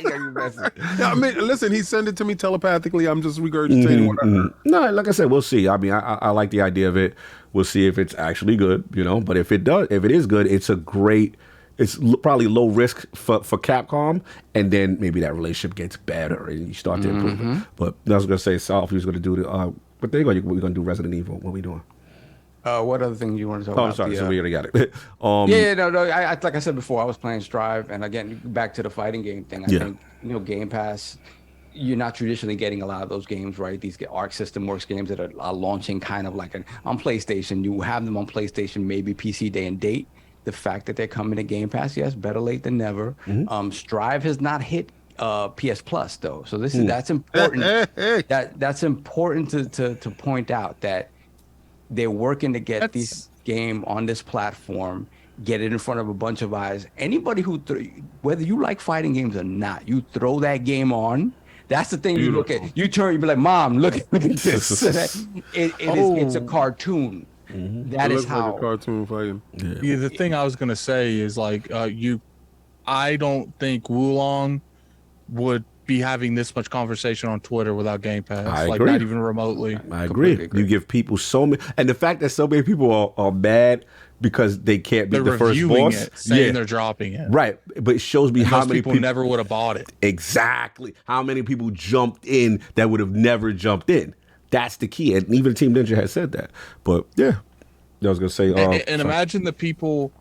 You messing. I mean, listen, he sent it to me telepathically. I'm just regurgitating what I heard. No, like I said, we'll see. I mean, I like the idea of it. We'll see if it's actually good, you know. But if it is good, it's a great it's probably low risk for Capcom, and then maybe that relationship gets better and you start to improve it. But I was gonna say, South, he was gonna do the. But there you go. We're gonna do Resident Evil. What are we doing? What other thing you want to talk Oh, about? I'm sorry. The, So we already got it. No. I like I said before, I was playing Strive, and again, back to the fighting game thing. I think Game Pass. You're not traditionally getting a lot of those games, right? These Arc System Works games that are launching kind of like on PlayStation. You have them on PlayStation, maybe PC day and date. The fact that they're coming to Game Pass, yes, better late than never. Strive has not hit PS Plus though, so that's important. That's important to point out that they're working to get this game on this platform, get it in front of a bunch of eyes. Anybody who, whether you like fighting games or not, you throw that game on. That's the thing. You look at, you turn, you be like, Mom, look at this. It's a cartoon. That is how like a cartoon fighting. Yeah, the thing I was gonna say is like I don't think Wulong would be having this much conversation on Twitter without Game Pass. I like agree. not even remotely. I agree. You give people so many, and the fact that so many people are mad because they can't beat the first boss, saying they're dropping it. Right, but it shows me how many people never would have bought it. Exactly, how many people jumped in that would have never jumped in. That's the key, and even Team Ninja has said that. But yeah, I was gonna say, and imagine the people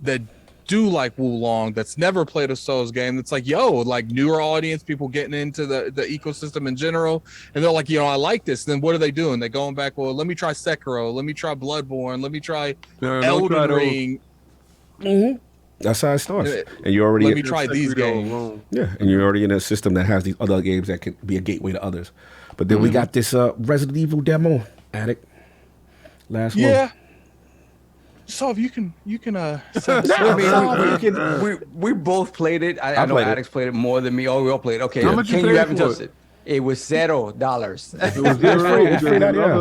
that do like Wulong that's never played a Souls game. That's like, like newer audience, people getting into the ecosystem in general, and they're like, I like this. Then what are they doing? They're going back. Well, let me try Sekiro. Let me try Bloodborne. Let me try Elden Ring. That's how it starts. And you're already let me try these games. Yeah, and you're already in a system that has these other games that can be a gateway to others. But then we got this Resident Evil demo, Addict. Last one. Yeah. So if you can we both played it. I know Addicts played it more than me. Oh, we all played it. Okay, How much you haven't for touched it? It was $0.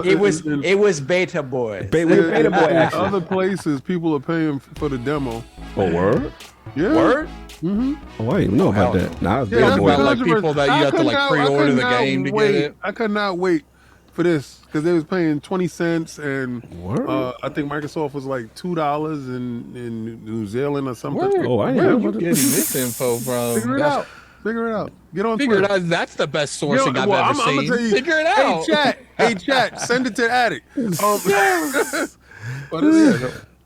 It was It was Beta Boy. Beta Boy action. Other places, people are paying for the demo. Oh, word? Yeah. Word? Oh, I didn't even know about that. Nah, it's Yeah, Beta that's Boy. about like people that you have to like pre-order the game to get it. I could not wait for this because they was paying 20 cents and I think Microsoft was like $2 in New Zealand or something. Oh, I Where are know. you getting this info from? Figure it out. Get on Figure Twitter. it out. That's the best sourcing I've ever I'm seen. tell you, Figure it out. Hey chat, send it to Addict.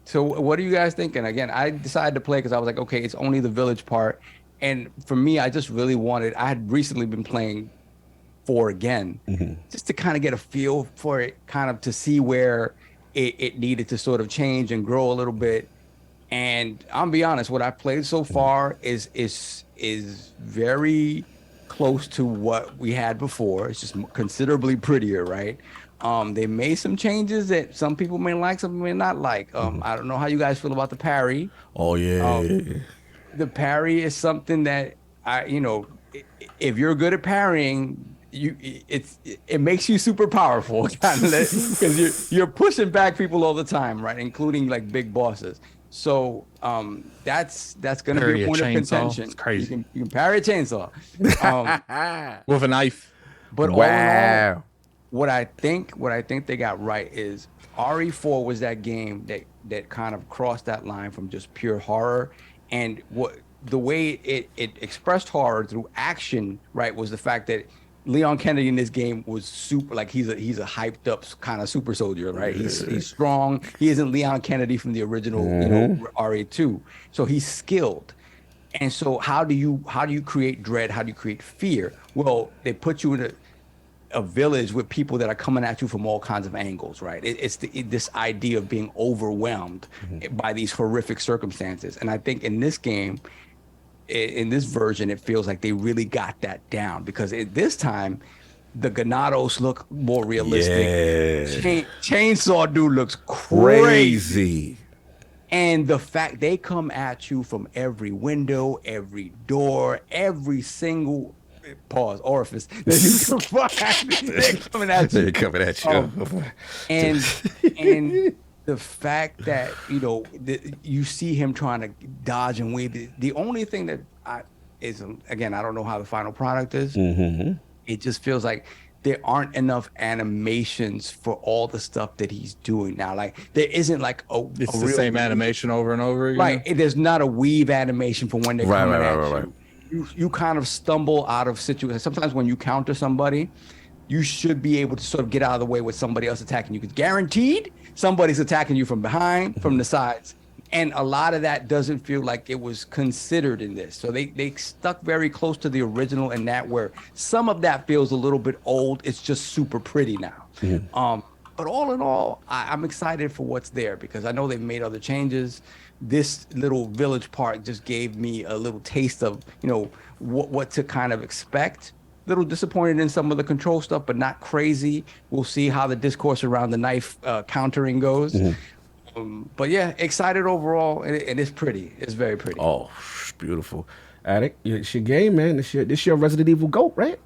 So what are you guys thinking? Again, I decided to play because I was like, okay, it's only the village part. And for me, I just really wanted, I had recently been playing 4 again, just to kind of get a feel for it, kind of to see where it needed to sort of change and grow a little bit. And I'm gonna be honest, what I've played so far is very close to what we had before. It's just considerably prettier, right? They made some changes that some people may like, some may not like. I don't know how you guys feel about the parry. Oh, yeah. The parry is something that if you're good at parrying, it makes you super powerful, because you're pushing back people all the time, right? Including like big bosses. So that's going to be a point of contention. It's crazy. You can parry a chainsaw With a knife. But all in all, what I think they got right is RE4 was that game that kind of crossed that line from just pure horror, and the way it expressed horror through action, right, was the fact that Leon Kennedy in this game was super, like he's a hyped up kind of super soldier, right? He's strong. He isn't Leon Kennedy from the original, RE2. So he's skilled. And so how do you create dread? How do you create fear? Well, they put you in a village with people that are coming at you from all kinds of angles, right? It's this idea of being overwhelmed by these horrific circumstances. And I think in this game, in this version, it feels like they really got that down, because at this time, the Ganados look more realistic. Yeah. Chainsaw dude looks crazy. And the fact they come at you from every window, every door, every single orifice that you can find, they're coming at you. They're coming at you. And the fact that you see him trying to dodge and weave. The only thing that again, I don't know how the final product is. It just feels like there aren't enough animations for all the stuff that he's doing now. Like there isn't like it's the same animation over and over again. Right. There's not a weave animation for when they're coming at you. You kind of stumble out of situations. Sometimes when you counter somebody, you should be able to sort of get out of the way with somebody else attacking you. Because guaranteed somebody's attacking you from behind, from the sides. And a lot of that doesn't feel like it was considered in this. So they stuck very close to the original in that, where some of that feels a little bit old. It's just super pretty now. But all in all, I'm excited for what's there, because I know they've made other changes. This little village part just gave me a little taste of, you know, what to kind of expect. Little disappointed in some of the control stuff, but not crazy. We'll see how the discourse around the knife countering goes. But yeah, excited overall, and it's pretty. It's very pretty. Oh, beautiful. Addict, it's your game, man. This your Resident Evil GOAT, right?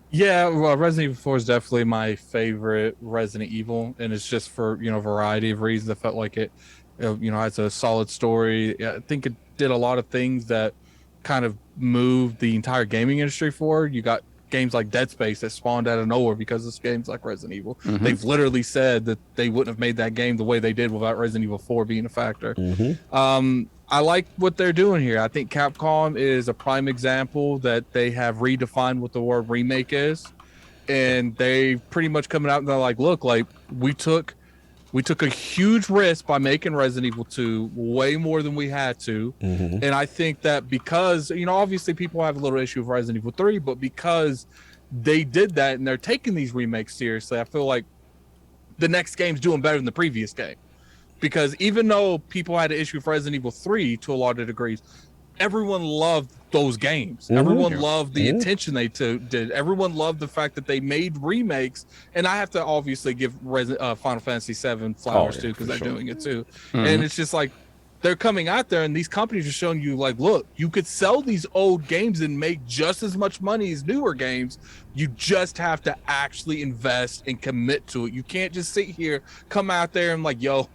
Yeah, well, Resident Evil 4 is definitely my favorite Resident Evil, and it's just for, you know, a variety of reasons. I felt like it, you know, has a solid story. I think it did a lot of things that kind of moved the entire gaming industry forward. You got games like Dead Space that spawned out of nowhere because of games like Resident Evil. They've literally said that they wouldn't have made that game the way they did without Resident Evil 4 being a factor. I like what they're doing here. I think Capcom is a prime example that they have redefined what the word remake is, and they pretty much coming out and they're like, look, like we took a huge risk by making Resident Evil 2 way more than we had to. And I think that because, you know, obviously people have a little issue with Resident Evil 3, but because they did that and they're taking these remakes seriously, I feel like the next game's doing better than the previous game. Because even though people had an issue with Resident Evil 3 to a lot of degrees, everyone loved those games. Everyone loved the attention they did. Everyone loved the fact that they made remakes. And I have to obviously give Final Fantasy VII flowers too, because they're doing it too. And it's just like, they're coming out there and these companies are showing you, like, look, you could sell these old games and make just as much money as newer games. You just have to actually invest and commit to it. You can't just sit here, come out there and like, yo,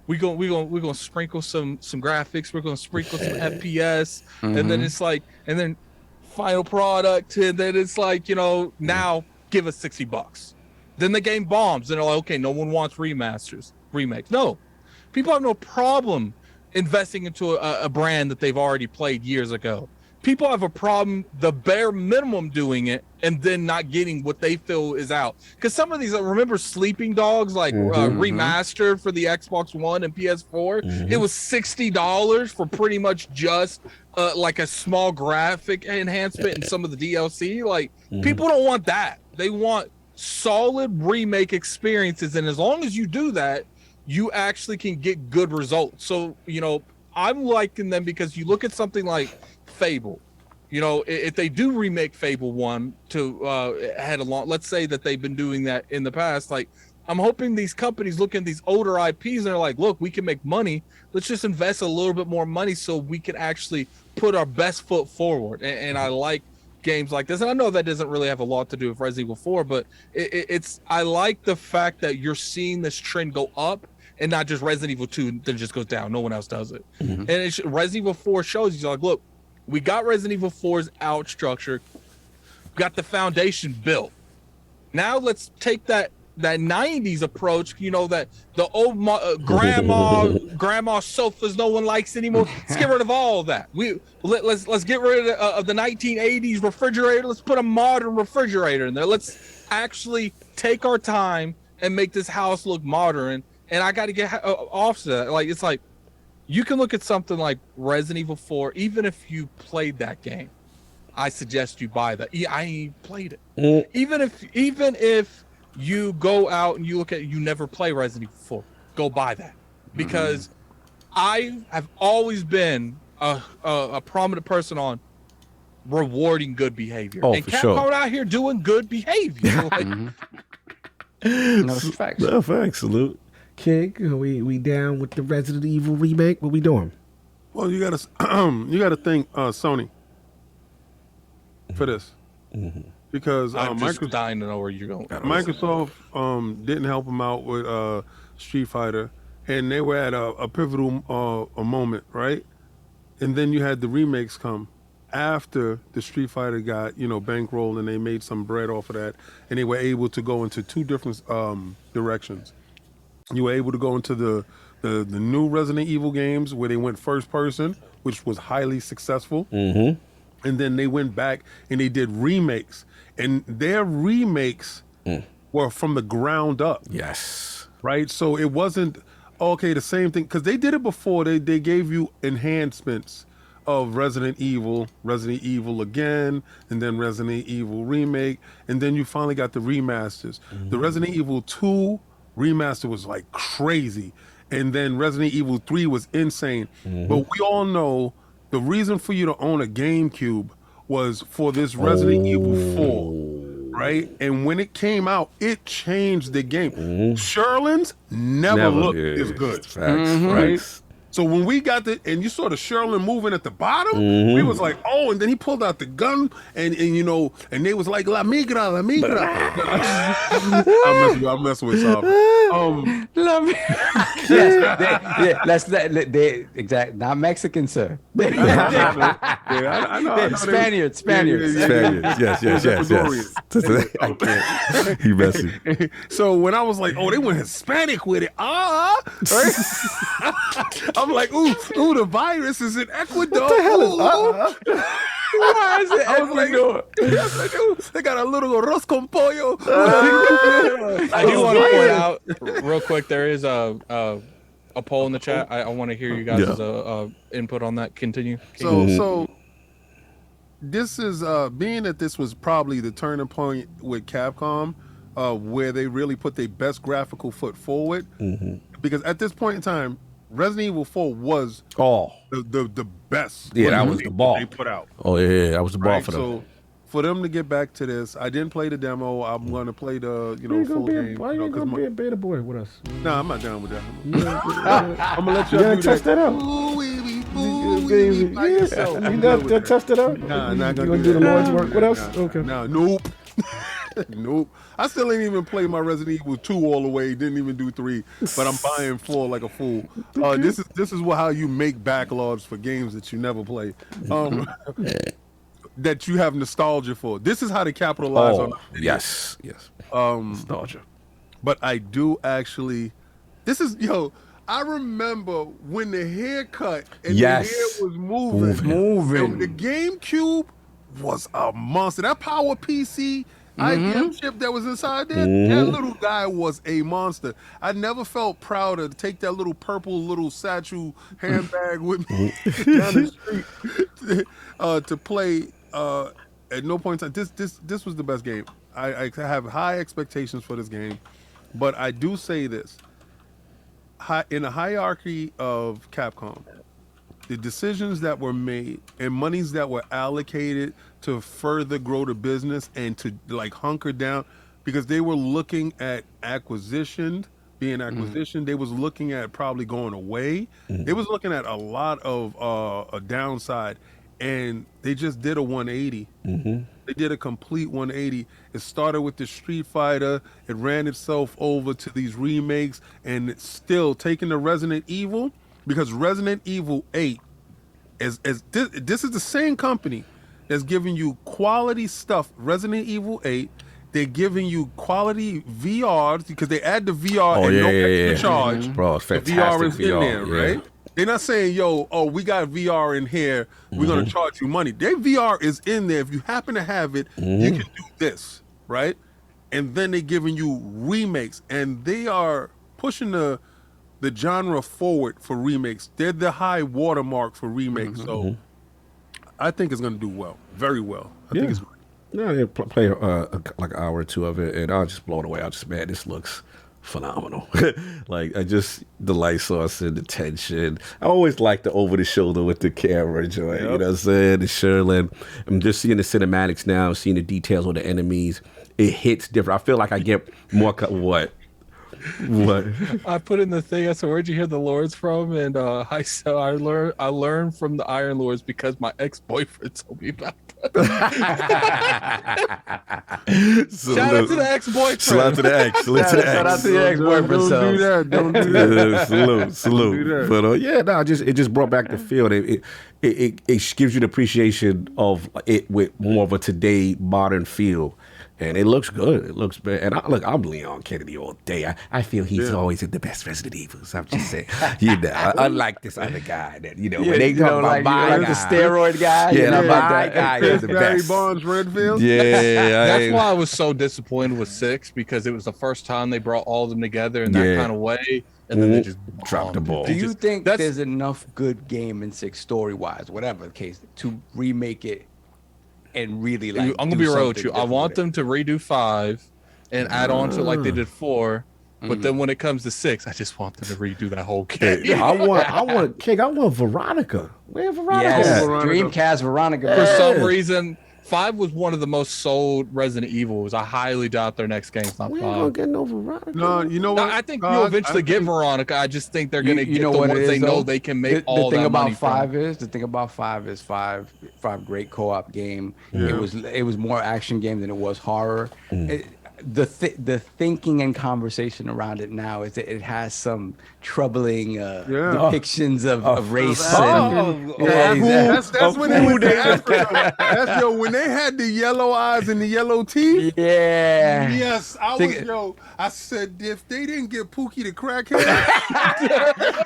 we're gonna sprinkle some graphics, we're gonna sprinkle some FPS, and then it's like, and then final product, and then it's like, you know, now give us $60. Then the game bombs, and they're like, okay, no one wants remakes. No, people have no problem investing into a brand that they've already played years ago. People have a problem the bare minimum doing it and then not getting what they feel is out. Because some of these, remember Sleeping Dogs, like remastered for the Xbox One and PS4? It was $60 for pretty much just like a small graphic enhancement and some of the DLC. Like, people don't want that. They want solid remake experiences. And as long as you do that, you actually can get good results. So, you know, I'm liking them because you look at something like Fable. You know, if they do remake Fable 1 to head along, let's say that they've been doing that in the past, like, I'm hoping these companies look at these older IPs and they're like, look, we can make money. Let's just invest a little bit more money so we can actually put our best foot forward. And I like games like this. And I know that doesn't really have a lot to do with Resident Evil 4, but I like the fact that you're seeing this trend go up and not just Resident Evil 2 that just goes down. No one else does it. And Resident Evil 4 shows you, like, look, we got Resident Evil 4's out structure, got the foundation built. Now let's take that 90s approach, you know, that the old grandma sofas no one likes anymore. Let's get rid of all of that. Let's get rid of the 1980s refrigerator. Let's put a modern refrigerator in there. Let's actually take our time and make this house look modern. And I got to get off to that. Like, it's like, you can look at something like Resident Evil 4, even if you played that game, I suggest you buy that. I ain't played it. Even if you go out and you look at, you never play Resident Evil 4, go buy that. Because I have always been a prominent person on rewarding good behavior. Oh, and for Capcom sure. out here doing good behavior. Like, No, it's facts. No, facts. Salute. King, we down with the Resident Evil remake? What we doing? Well, you gotta thank Sony for this, because I'm just Microsoft, dying to know where you're going. Microsoft didn't help them out with Street Fighter, and they were at a pivotal a moment, right? And then you had the remakes come, after the Street Fighter got, bankrolled and they made some bread off of that, and they were able to go into two different directions. You were able to go into the new Resident Evil games where they went first person, which was highly successful. Mm-hmm. And then they went back and they did remakes, and their remakes were from the ground up. Yes. Right? So it wasn't, the same thing, because they did it before. They gave you enhancements of Resident Evil again, and then Resident Evil Remake, and then you finally got the remasters. Mm-hmm. The Resident Evil 2 remaster was like crazy, and then Resident Evil 3 was insane. Mm-hmm. But we all know the reason for you to own a GameCube was for this Resident Evil 4, right? And when it came out, it changed the game. Mm-hmm. Sherlin's never looked as good. Facts, right? So when we got and you saw the Sherlin moving at the bottom, we was like, and then he pulled out the gun, and they was like, La Migra. I'm messing with y'all. La Migra. Yes, they exact, not Mexican, sir. I know. Spaniards. Yes. I can't. You messing. So when I was like, they went Hispanic with it. Right? I'm like, ooh, the virus is in Ecuador. What the hell is Why is it Ecuador? They got a little arroz con pollo. I do want to point out real quick, there is a poll in the chat. I want to hear you guys' input on that. Continue. So this is being that this was probably the turning point with Capcom, where they really put their best graphical foot forward. Mm-hmm. Because at this point in time, Resident Evil 4 was the best. Yeah, that was the ball they put out. Oh yeah, that was the ball for them. So for them to get back to this, I didn't play the demo. I'm going to play the full game. Why you gonna be a beta boy with us? Nah, I'm not down with that. I'm gonna let you test that out. You got test it out. Nah, not you gonna do the Lord's work with us. Okay. Nah, nope. Nope. I still ain't even played my Resident Evil 2 all the way. Didn't even do 3, but I'm buying 4 like a fool. This is how you make backlogs for games that you never play, that you have nostalgia for. This is how to capitalize on. Yes. Nostalgia. But I do actually. This is I remember when the haircut and the hair was moving. The GameCube was a monster. That Power PC. IBM chip that was inside there, that little guy was a monster. I never felt proud to take that little purple little satchel handbag with me down the street to play. At no point in time, this was the best game. I have high expectations for this game, but I do say this: in the hierarchy of Capcom, the decisions that were made and monies that were allocated to further grow the business and to hunker down, because they were looking at acquisition. They was looking at probably going away. They was looking at a lot of a downside, and they just did a 180. They did a complete 180. It started with the Street Fighter. It ran itself over to these remakes, and it's still taking the Resident Evil, because Resident Evil 8 this is the same company that's giving you quality stuff. Resident Evil 8, they're giving you quality VR, because they add the VR extra charge. Bro, it's fantastic. The VR is in there, right? They're not saying, we got VR in here, we're going to charge you money. Their VR is in there. If you happen to have it, you can do this, right? And then they're giving you remakes, and they are pushing the genre forward for remakes. They're the high watermark for remakes. So I think it's going to do well, very well. I think it's great. Yeah, play like an hour or two of it, and I was just blown away. I just, man, this looks phenomenal. The light source and the tension. I always like the over the shoulder with the camera joint. You know what I'm saying? The Sherlin. I'm just seeing the cinematics now, seeing the details of the enemies. It hits different. I feel like I get more what. What? I put in the thing. I said, "Where'd you hear the lords from?" And I said, "I learned from the Iron Lords because my ex-boyfriend told me about that." Shout out to the ex-boyfriend. Shout out to the ex. Shout out to the ex-boyfriend. Don't do that. Don't do that. Salute. But it just brought back the feel. It gives you the appreciation of it with more of a today modern feel. And it looks good. It looks bad. And I'm Leon Kennedy all day. I feel he's always in the best Resident Evils. I'm just saying, unlike this other guy that, when they talk about my guy, the steroid guy. My guy is the Barry best. Bonds, Redfield. Yeah. That's why I was so disappointed with 6, because it was the first time they brought all of them together in that kind of way. And then they just dropped the ball. Do you think there's enough good game in 6 story-wise, whatever the case, to remake it and really I'm gonna be real with you. I want them to redo 5 and add on to it like they did 4. But then when it comes to 6, I just want them to redo that whole game. I want Veronica. Where Veronica? Yes, Dreamcast Veronica. For some reason, 5 was one of the most sold Resident Evils. I highly doubt their next game's not 5. We ain't gonna get no Veronica. No, you know what? I think you'll eventually get Veronica. I just think they're gonna get the ones they know they can make all that money from. The thing about 5 is 5 great co-op game. It was more action game than it was horror. The thinking and conversation around it now is that it has some troubling depictions of race. That's when they went to Africa. When they had the yellow eyes and the yellow teeth. Yeah. Yes, I said, if they didn't get Pookie the crackhead.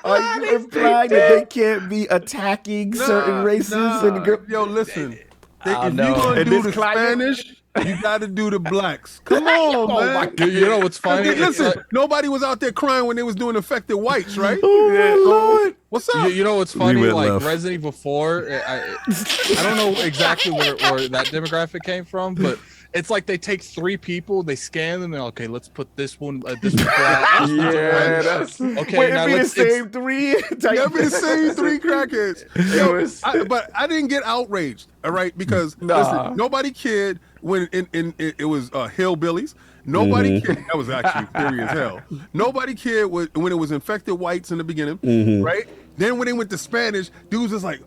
Are you implying that they can't be attacking certain races? Listen. If you're going to do the Spanish, you got to do the blacks. Come on, man. You know what's funny? Listen, nobody was out there crying when they was doing affected whites, right? Lord. What's up? You know what's funny? Like Resident Evil 4, I don't know exactly where that demographic came from, but it's like they take 3 people, they scan them, and okay, let's put this one black. That's okay. Wait, now the same 3. It'd be the same 3 crackheads. But I didn't get outraged, all right? Because listen, nobody cared when it was hillbillies. Nobody cared. That was actually theory as hell. Nobody cared when it was infected whites in the beginning, right? Then when they went to Spanish, dudes was like,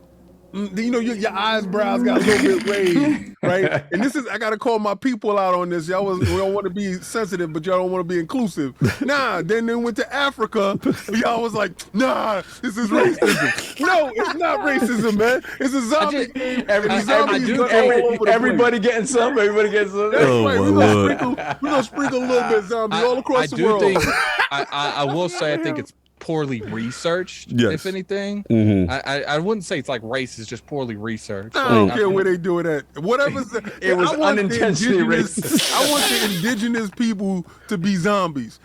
your eyebrows got a little bit raised, right? And I got to call my people out on this. Y'all don't want to be sensitive, but y'all don't want to be inclusive. Nah, then they went to Africa. Y'all was like, nah, this is racism. No, it's not racism, man. It's a zombie game. Everybody getting some. Everybody getting some. That's right. We're going to sprinkle a little bit zombie all across the world. I will say I think it's poorly researched, if anything. I wouldn't say it's like race, it's just poorly researched. I don't care where they do it at. Whatever's it was unintentionally racist. I want the indigenous people to be zombies.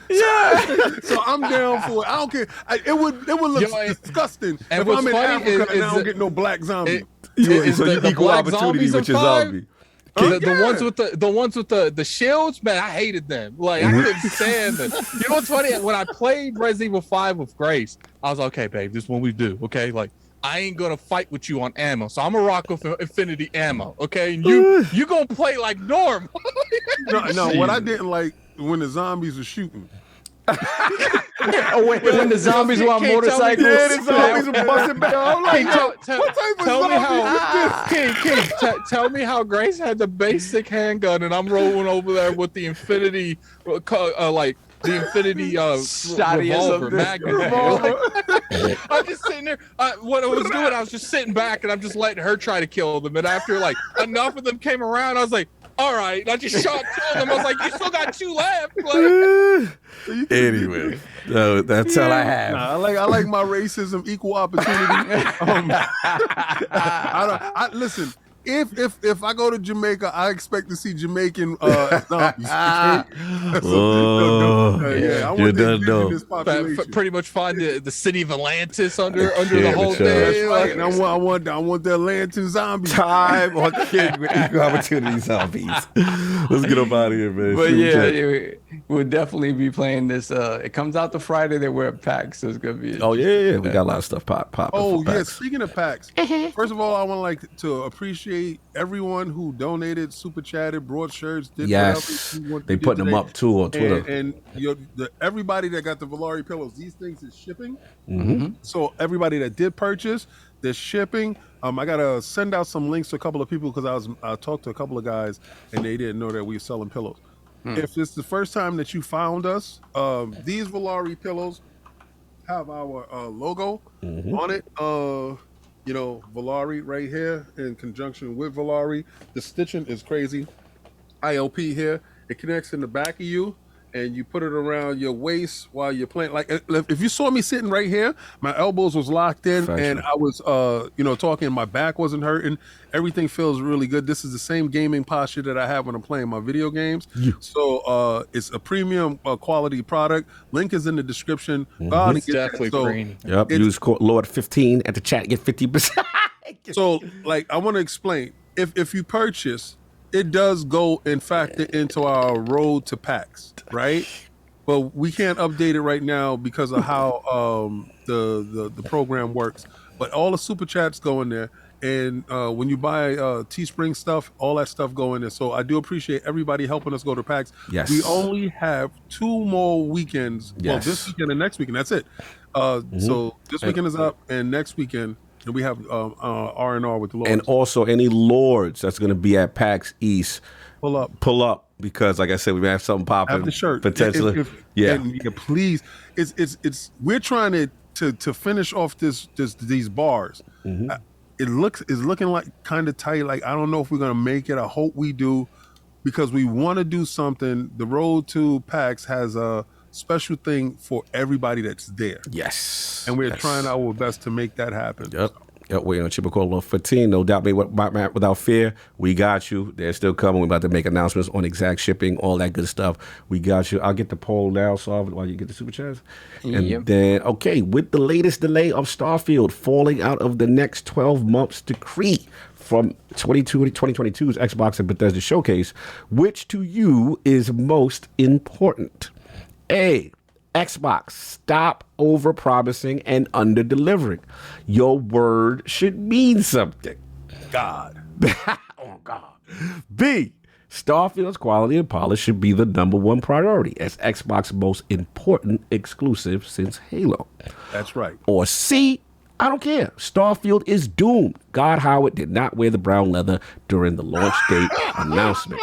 So I'm down for it. I don't care. It would look disgusting if I'm in Africa and I don't get no black zombie. So you equal opportunity with your zombie. The ones with the shields, man, I hated them. Like I couldn't stand them. You know what's funny? When I played Resident Evil 5 with Grace, I was like, okay, babe, this is what we do. Okay, like I ain't gonna fight with you on ammo, so I'm gonna rock with infinity ammo. Okay, and you gonna play like normal. No, what I didn't like when the zombies were shooting. When the zombies were on motorcycles, the zombies were busting back. I'm like, what type of zombie is this? Tell me how Grace had the basic handgun, and I'm rolling over there with the infinity, the infinity revolver, magnum. I'm just sitting there. What I was doing, I was just sitting back, and I'm just letting her try to kill them. And after enough of them came around, I was like, all right, I just shot 2 of them. I was like, you still got 2 left. Anyway, that's all I have. Nah, I like my racism, equal opportunity. Listen. If I go to Jamaica, I expect to see Jamaican zombies. I want the indigenous population. Pretty much find the city of Atlantis under the whole thing. Right. And I want the Atlantan zombies. Time on kid with equal opportunity zombies. Let's get up out of here, man. But We'll definitely be playing this. It comes out the Friday that we're at PAX, so it's gonna be. Oh yeah, we got a lot of stuff popping. Oh for yeah, PAX. speaking of PAX, first of all, I want to appreciate everyone who donated, super chatted, brought shirts, did Yes, whatever they putting them up too on Twitter. And everybody that got the Valari pillows, these things is shipping. Mm-hmm. So everybody that did purchase, they're shipping. I gotta send out some links to a couple of people because I talked to a couple of guys and they didn't know that we were selling pillows. If it's the first time that you found us, these Valari pillows have our logo on it. Valari right here in conjunction with Valari. The stitching is crazy. ILP here. It connects in the back of you, and you put it around your waist while you're playing. Like if you saw me sitting right here, my elbows was locked in, and I was talking. My back wasn't hurting. Everything feels really good. This is the same gaming posture that I have when I'm playing my video games. Yeah. So it's a premium quality product. Link is in the description. It's definitely green. Yep. Use code Lord15 at the chat. Get 50%. So I want to explain. If you purchase, it does go and factor into our road to PAX, right? But we can't update it right now because of how the program works. But all the super chats go in there, and when you buy Teespring stuff, all that stuff go in there. So I do appreciate everybody helping us go to PAX. Yes. We only have 2 more weekends. Yes. Well, this weekend and next weekend. That's it. So this weekend is up, and next weekend. And we have R&R with the Lords. And also any Lords that's going to be at PAX East. Pull up because, like I said, we may have something popping. Have the shirt potentially. And please, it's we're trying to finish off these bars. Mm-hmm. It's looking like kind of tight. Like I don't know if we're gonna make it. I hope we do, because we want to do something. The road to PAX has a special thing for everybody that's there. Yes. And we're trying our best to make that happen. Yep. Yep. We're on Chippewa 15. No doubt me without fear. We got you. They're still coming. We're about to make announcements on exact shipping, all that good stuff. We got you. I'll get the poll now, solve it while you get the super chats. And then, okay, with the latest delay of Starfield falling out of the next 12 months decree from 2022's Xbox and Bethesda Showcase, which to you is most important? A, Xbox, stop over-promising and under-delivering. Your word should mean something. God. Oh, God. B, Starfield's quality and polish should be the #1 priority as Xbox's most important exclusive since Halo. That's right. Or C, I don't care. Starfield is doomed. God Howard did not wear the brown leather during the launch date announcement.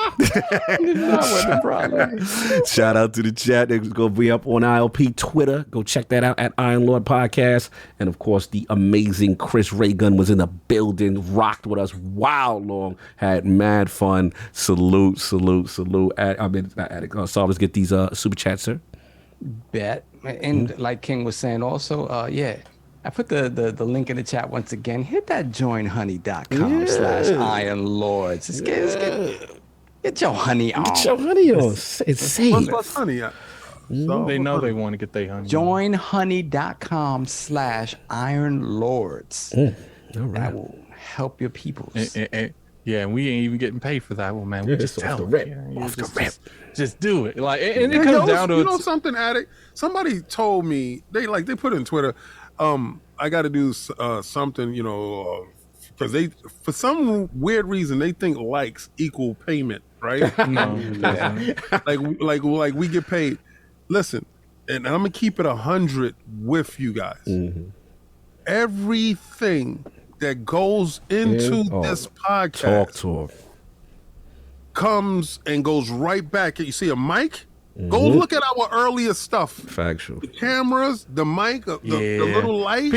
Shout out to the chat. It's going to be up on ILP Twitter. Go check that out at Iron Lord Podcast. And of course, the amazing Chris RayGun was in the building, rocked with us wow long, had mad fun. Salute. Solvers, get these super chats, sir. Bet. And like King was saying also, I put the link in the chat once again. Hit that joinhoney.com/ironlords. Get your honey on. Get your honey on. It's safe. Plus honey. They know they want to get their honey. Joinhoney.com/ironlords. All right. That will help your people. Yeah, and we ain't even getting paid for that one, man. We just tell them. Just do it. Like, and it comes down to something, Addict. Somebody told me they put it in Twitter. I got to do something, because they, for some weird reason, they think likes equal payment, right? No, like we get paid. Listen, and I'm gonna keep it 100 with you guys. Mm-hmm. Everything that goes into this podcast comes and goes right back. You see a mic? Mm-hmm. Go look at our earlier stuff. Factual. The cameras, the mic, the little light.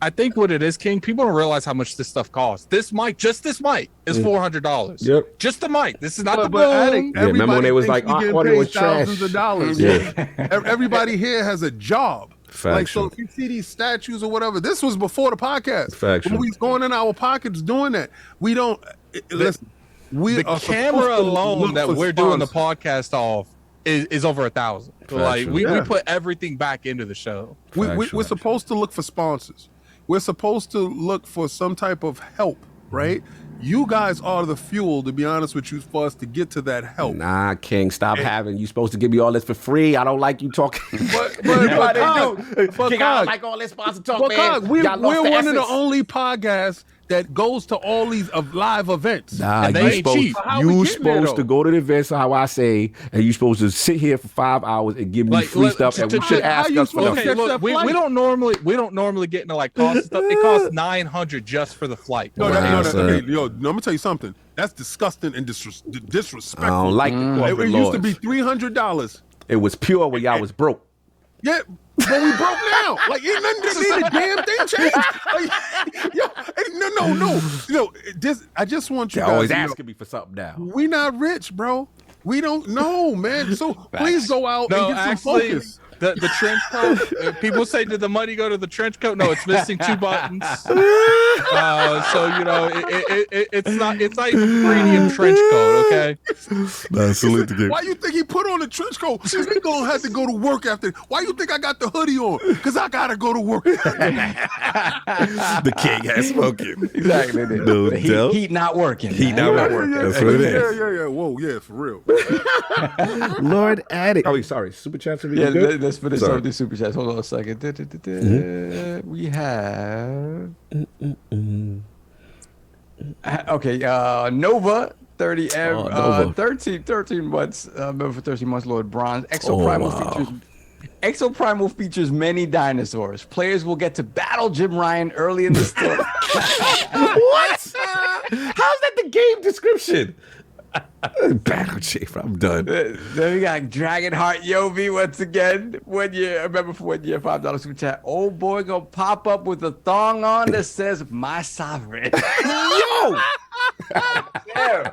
I think what it is, King, people don't realize how much this stuff costs. Just this mic is $400. Yep. Just the mic. This is not the boom. Remember when it was like audio was trash? Thousands of dollars. Yeah. Everybody here has a job. Factual. Like, so if you see these statues or whatever, this was before the podcast. Factual. When we was going in our pockets doing that, we don't listen. The camera alone that we're doing the podcast off is over $1,000. Like we put everything back into the show. We're supposed to look for sponsors. We're supposed to look for some type of help, right? You guys are the fuel, to be honest with you, for us to get to that help. Nah, King, stop having. You supposed to give me all this for free. I don't like you talking. But King, I Cog, don't like all this sponsor talk, man. Cog, we're Y'all lost one the of the essence. only podcasts that goes to all these live events. Nah, And they you ain't supposed, cheap. How we you getting there, supposed to though? go to the events, how I say, and you supposed to sit here for 5 hours and give me Like, free look, stuff, and we should how ask you us for supposed the to Okay, catch look, that we flight? don't normally get into like cost stuff. It costs $900 just for the flight. No, Wow, okay, son. yo, I'm gonna tell you something. That's disgusting and disrespectful. I don't like the corporate It used to be laws. $300. It was pure when y'all was broke. Yeah, but we broke now. Like, ain't nothing, a damn thing changed. Like, yo, no. I just want you They're guys always to know, asking me for something now. we not rich, bro. We don't know, man. So please go out No, and get some actually, focus. the trench coat. People say, did the money go to the trench coat? No, it's missing 2 buttons. So you know, it's not even premium trench coat. Okay. Salute the game. Why you think he put on a trench coat? Because he gonna have to go to work after. Why you think I got the hoodie on? Because I gotta go to work. The king has spoken. Exactly. No The doubt. heat not working. Heat man. not working. That's what it is. Yeah. Whoa, yeah, for real. Lord Addict. Oh, sorry. Super chats are Yeah, good? let's finish Sorry. up the super chats. Hold on a second. We have okay. Nova 30M. Nova. 13 months. Member for 13 months. Lord Bronze. Exoprimal features many dinosaurs. Players will get to battle Jim Ryan early in the story. What? How's that the game description? Battle Chief, I'm done. Then we got Dragonheart Yovi once again. 1 year, remember for 1 year, $5 super chat. Old boy gonna pop up with a thong on that says "My Sovereign." Yo! Yeah.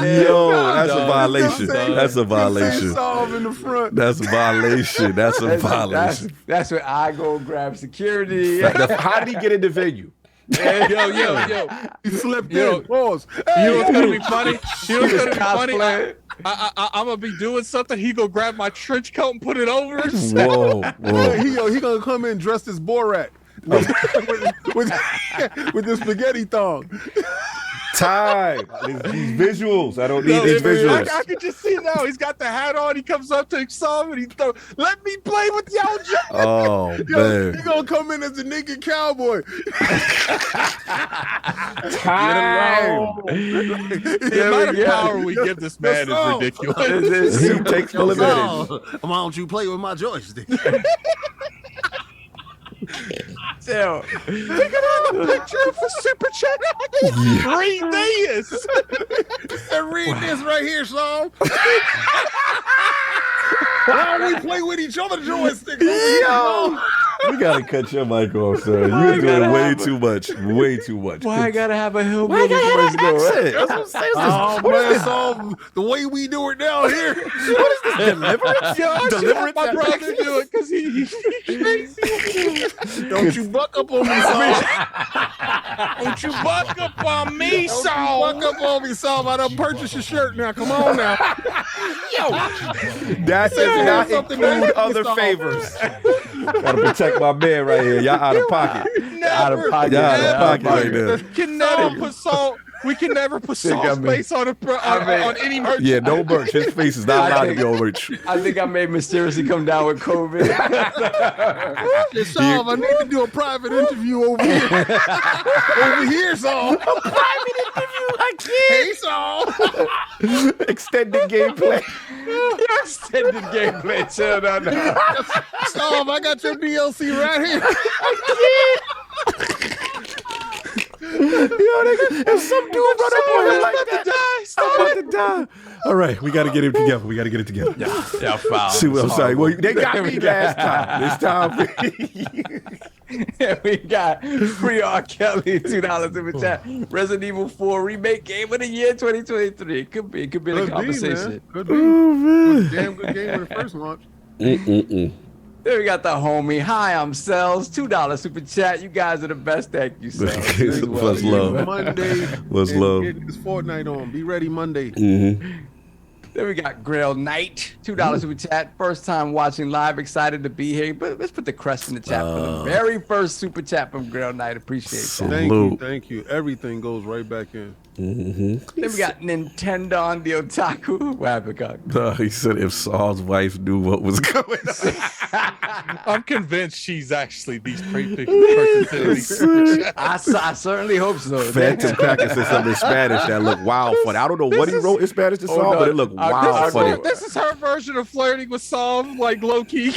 Yo, that's a violation. Saying- That's a saying violation. solve in the front. That's a violation. That's a violation. That's where I go grab security. How did he get in the venue? Yo. He slipped Yo. in. Pause. You know what's gonna be funny? You know what's gonna be funny? Cosplay. I'm gonna be doing something. He gonna grab my trench coat and put it over. Whoa. He gonna come in dressed as Borat with the spaghetti thong. Time. These visuals. I don't need these visuals. I can just see now. He's got the hat on. He comes up to some and he throw. Let me play with y'all. Oh, Yo, man. he gonna come in as a naked cowboy. Time. The amount of power we give this man is ridiculous. He takes full advantage. Why don't you play with my joystick? Still. Picture for super chat. Read this. And read this right here, Saul. Why don't we play with each other joysticks? Yo. We gotta cut your mic off, sir. You're doing way too much. Way too much. Why I gotta have a hillbilly voice though? That's what I'm saying. Oh man, Saul, the way we do it down here. What is this? Deliverance? Yo, I should have Deliverance? my brother do it because he Don't you buck up on me, Saul. Don't you buck up on me, Don't Saul. you buck up on me, Saul. I done purchased your shirt now. Come on now. That does not something include nice, other Mr. favors. Gotta protect my man right here. Y'all out of pocket. Out of pocket. Y'all out of pocket right now. Can never put salt. We can never put Saul's face on on any merch. Yeah, no merch. His face is not allowed to be on merch. I think I may mysteriously come down with COVID. Hey, Saul, I need to do a private interview over here. Over here, Saul. I Hey, Saul. can't. Extended gameplay. Extended gameplay. Chill down now. Saul, I got your DLC right here. If some dude run up on him like that, I'm about to die. All right, we got to get it together. We got to get it together. Yeah, foul. See what I'm saying? Well, they got me last time. This time. We got free R. Kelly, $2 in the chat. Resident Evil 4 Remake Game of the Year 2023. It could be the conversation. Could be. Damn good game with the first launch. Then we got the homie. Hi, I'm Cells. $2 super chat. You guys are the best. Thank you, Cells. What's love? Monday. What's and love? Get this Fortnite on. Be ready Monday. Then we got Grail Knight, $2 super chat. First time watching live, excited to be here. But let's put the crest in the chat for the very first super chat from Grail Knight. Appreciate that. Thank you. Everything goes right back in. Then we got Nintendo on the Otaku. What happened, Cock? He said if Saul's wife knew what was going on. I'm convinced she's actually these person. I certainly hope so. Phantom Cracker said something in Spanish that looked wild funny. I don't know what he wrote in Spanish to Saul, but it looked wild funny. This is her version of flirting with Saul, like low key.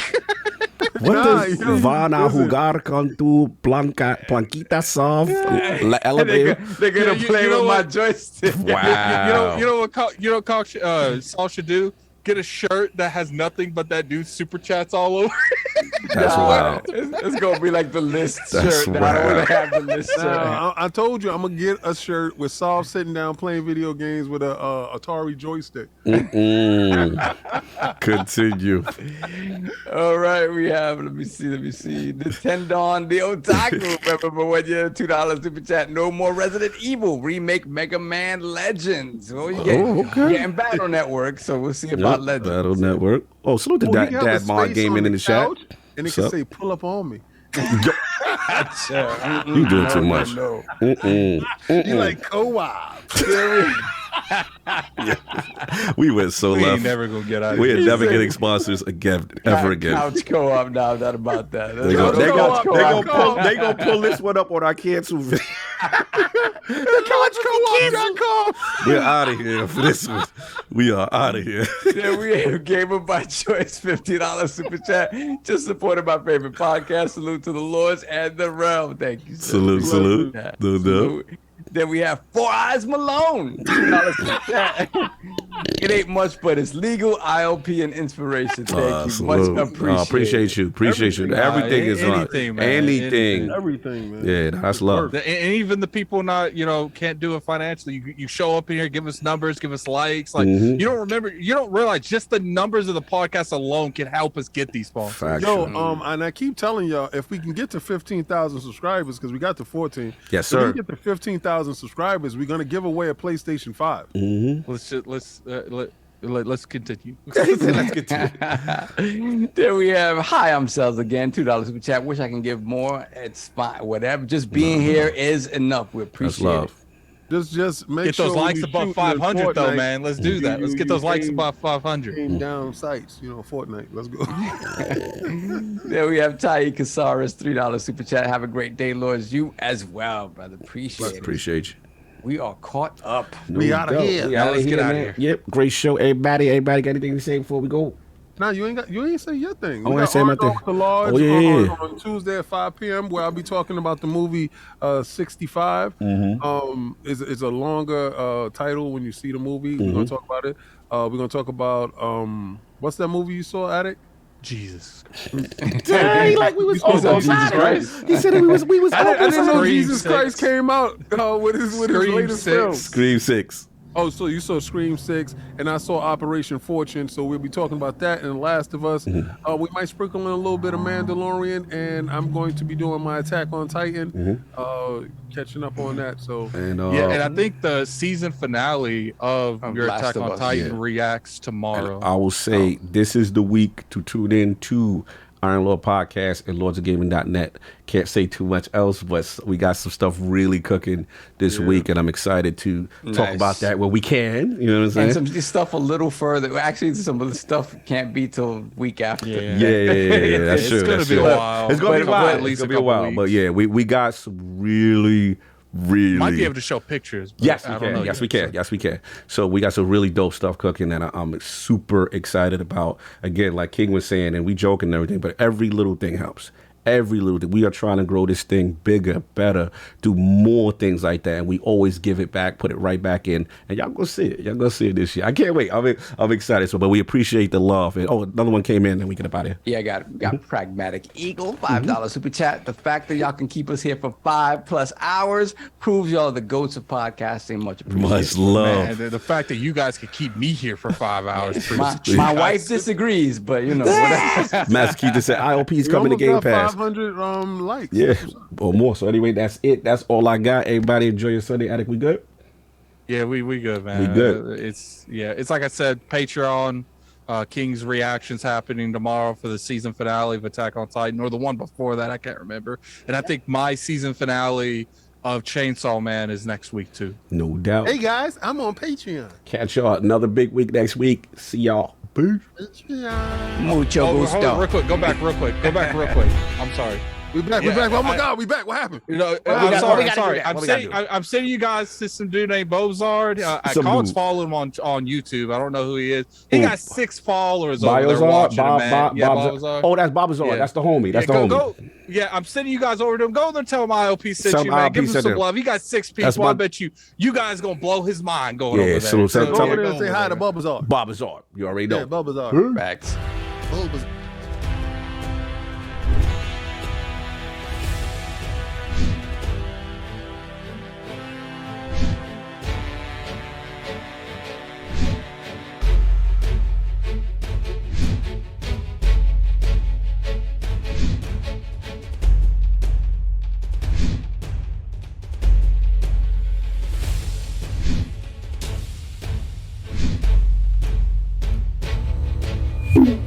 What does van a jugar con tu blanquita Saul? They're gonna play with my joystick. Wow. You know what Saul should do? Get a shirt that has nothing but that dude's super chats all over. That's wild. It's gonna be like the list That's shirt. Now I don't want to have the list shirt. I told you I'm gonna get a shirt with Saul sitting down playing video games with a Atari joystick. Continue. All right, we have. Let me see. Nintendo on the Otaku. Remember when you $2 super chat? No more Resident Evil remake Mega Man Legends. Well, you getting Battle Network, so we'll see about Legends. Battle Network. Oh, salute to Dad Mod Gaming in the chat. And it can say pull up on me. You doing too much. You like co-op. We went so We left. ain't never gonna get out of We here. are never getting sponsors again, ever again. Couch co-op now. Not about that. They gonna pull this one up on our cancel video. We're out of here for this one. We are out of here. Then we have Gamer by Choice, $50 super chat. Just supported my favorite podcast. Salute to the Lords and the Realm. Thank you. Sir. Salute. No. Then we have Four Eyes Malone, $2 super chat. It ain't much, but it's legal, IOP, and inspiration. Thank you. Much appreciated. Appreciate you. Everything is on. Anything, man. Anything. Everything, man. Yeah, that's love. And even the people not, can't do it financially. You show up in here, give us numbers, give us likes. Like you don't realize just the numbers of the podcast alone can help us get these sponsors. And I keep telling y'all, if we can get to 15,000 subscribers, because we got to 14. Yes, sir. If we get to 15,000 subscribers, we're gonna give away a PlayStation 5. Let's continue. Let's continue. There we have Hi, I'm Cells again, $2 super chat. Wish I can give more. It's fine, whatever. Just being here is enough. We appreciate it. Just make Get sure those likes above 500 though, man. Let's do that. Let's get those likes above 500. Down sites, Fortnite. Let's go. There we have Tai Casares, $3 super chat. Have a great day, Lords. You as well, brother. Appreciate you. We are caught up. We out of here. Let's get out of here. Yep. Great show, everybody. Everybody got anything to say before we go? No, you ain't say your thing. I want to say my thing. On Tuesday at 5 p.m. where I'll be talking about the movie 65. It's a longer title when you see the movie. We're gonna talk about it. We're gonna talk about what's that movie you saw, Attic? Jesus. Dang, like we was Jesus Christ. He said we was I didn't know Scream Jesus 6. Christ came out with his latest film. Scream 6. Oh, so you saw Scream 6, and I saw Operation Fortune, so we'll be talking about that and The Last of Us. We might sprinkle in a little bit of Mandalorian, and I'm going to be doing my Attack on Titan, catching up on that. So and I think the season finale of your Last Attack of on Us, Titan reacts tomorrow. And I will say this is the week to tune in to Iron Lord Podcast and lordsofgaming.net. Can't say too much else, but we got some stuff really cooking this week, and I'm excited to talk about that when we can. You know what I'm saying? And some stuff a little further. Actually, some of the stuff can't be till week after. Yeah. That's true. It's going to be a while. It's going to be a while. At least It's going to be a while. But yeah, we got some really might be able to show pictures. Yes, we can. Yes, we can. So we got some really dope stuff cooking that I'm super excited about. Again, like King was saying, and we joking and everything, but every little thing helps. Every little thing. We are trying to grow this thing bigger, better, do more things like that, and we always give it back, put it right back in, and y'all gonna see it. Y'all gonna see it this year. I can't wait. I'm excited. So, but we appreciate the love. And another one came in, and we get up out of here. Yeah, got Pragmatic Eagle, $5 super chat. The fact that y'all can keep us here for 5+ hours proves y'all the goats of podcasting. Much appreciated. Much love. Man, the fact that you guys could keep me here for 5 hours. My wife disagrees, but whatever. Master Keith just said IOP is coming to Game Pass. 500 likes. Yeah, or more. So anyway, that's it. That's all I got. Everybody enjoy your Sunday. Attic, we good? Yeah, we good, man. We good. It's like I said, Patreon, King's reactions happening tomorrow for the season finale of Attack on Titan, or the one before that, I can't remember. And I think my season finale of Chainsaw Man is next week too. No doubt. Hey guys, I'm on Patreon. Catch y'all another big week next week. See y'all. Peace. Patreon. Mucho Hold gusto. on, real quick. Go back real quick. I'm sorry. We back. We back. Oh my God, we back. What happened? You know, I'm sorry. I'm sending you guys to some dude named Bozard. I Cog's following him on YouTube. I don't know who he is. He got 6 followers over there watching him, man. Bozard. Oh, that's Bobazard. Yeah. That's the homie. That's the homie. Yeah, I'm sending you guys over to him. Go there and tell him IOP sent you, man. Give him some love. He got 6 people. I bet you guys gonna blow his mind going over there. So Go over there and say hi to Bubba's. Bobazard. You already know. Yeah, Bubba's. Facts. Bubba's. Boom.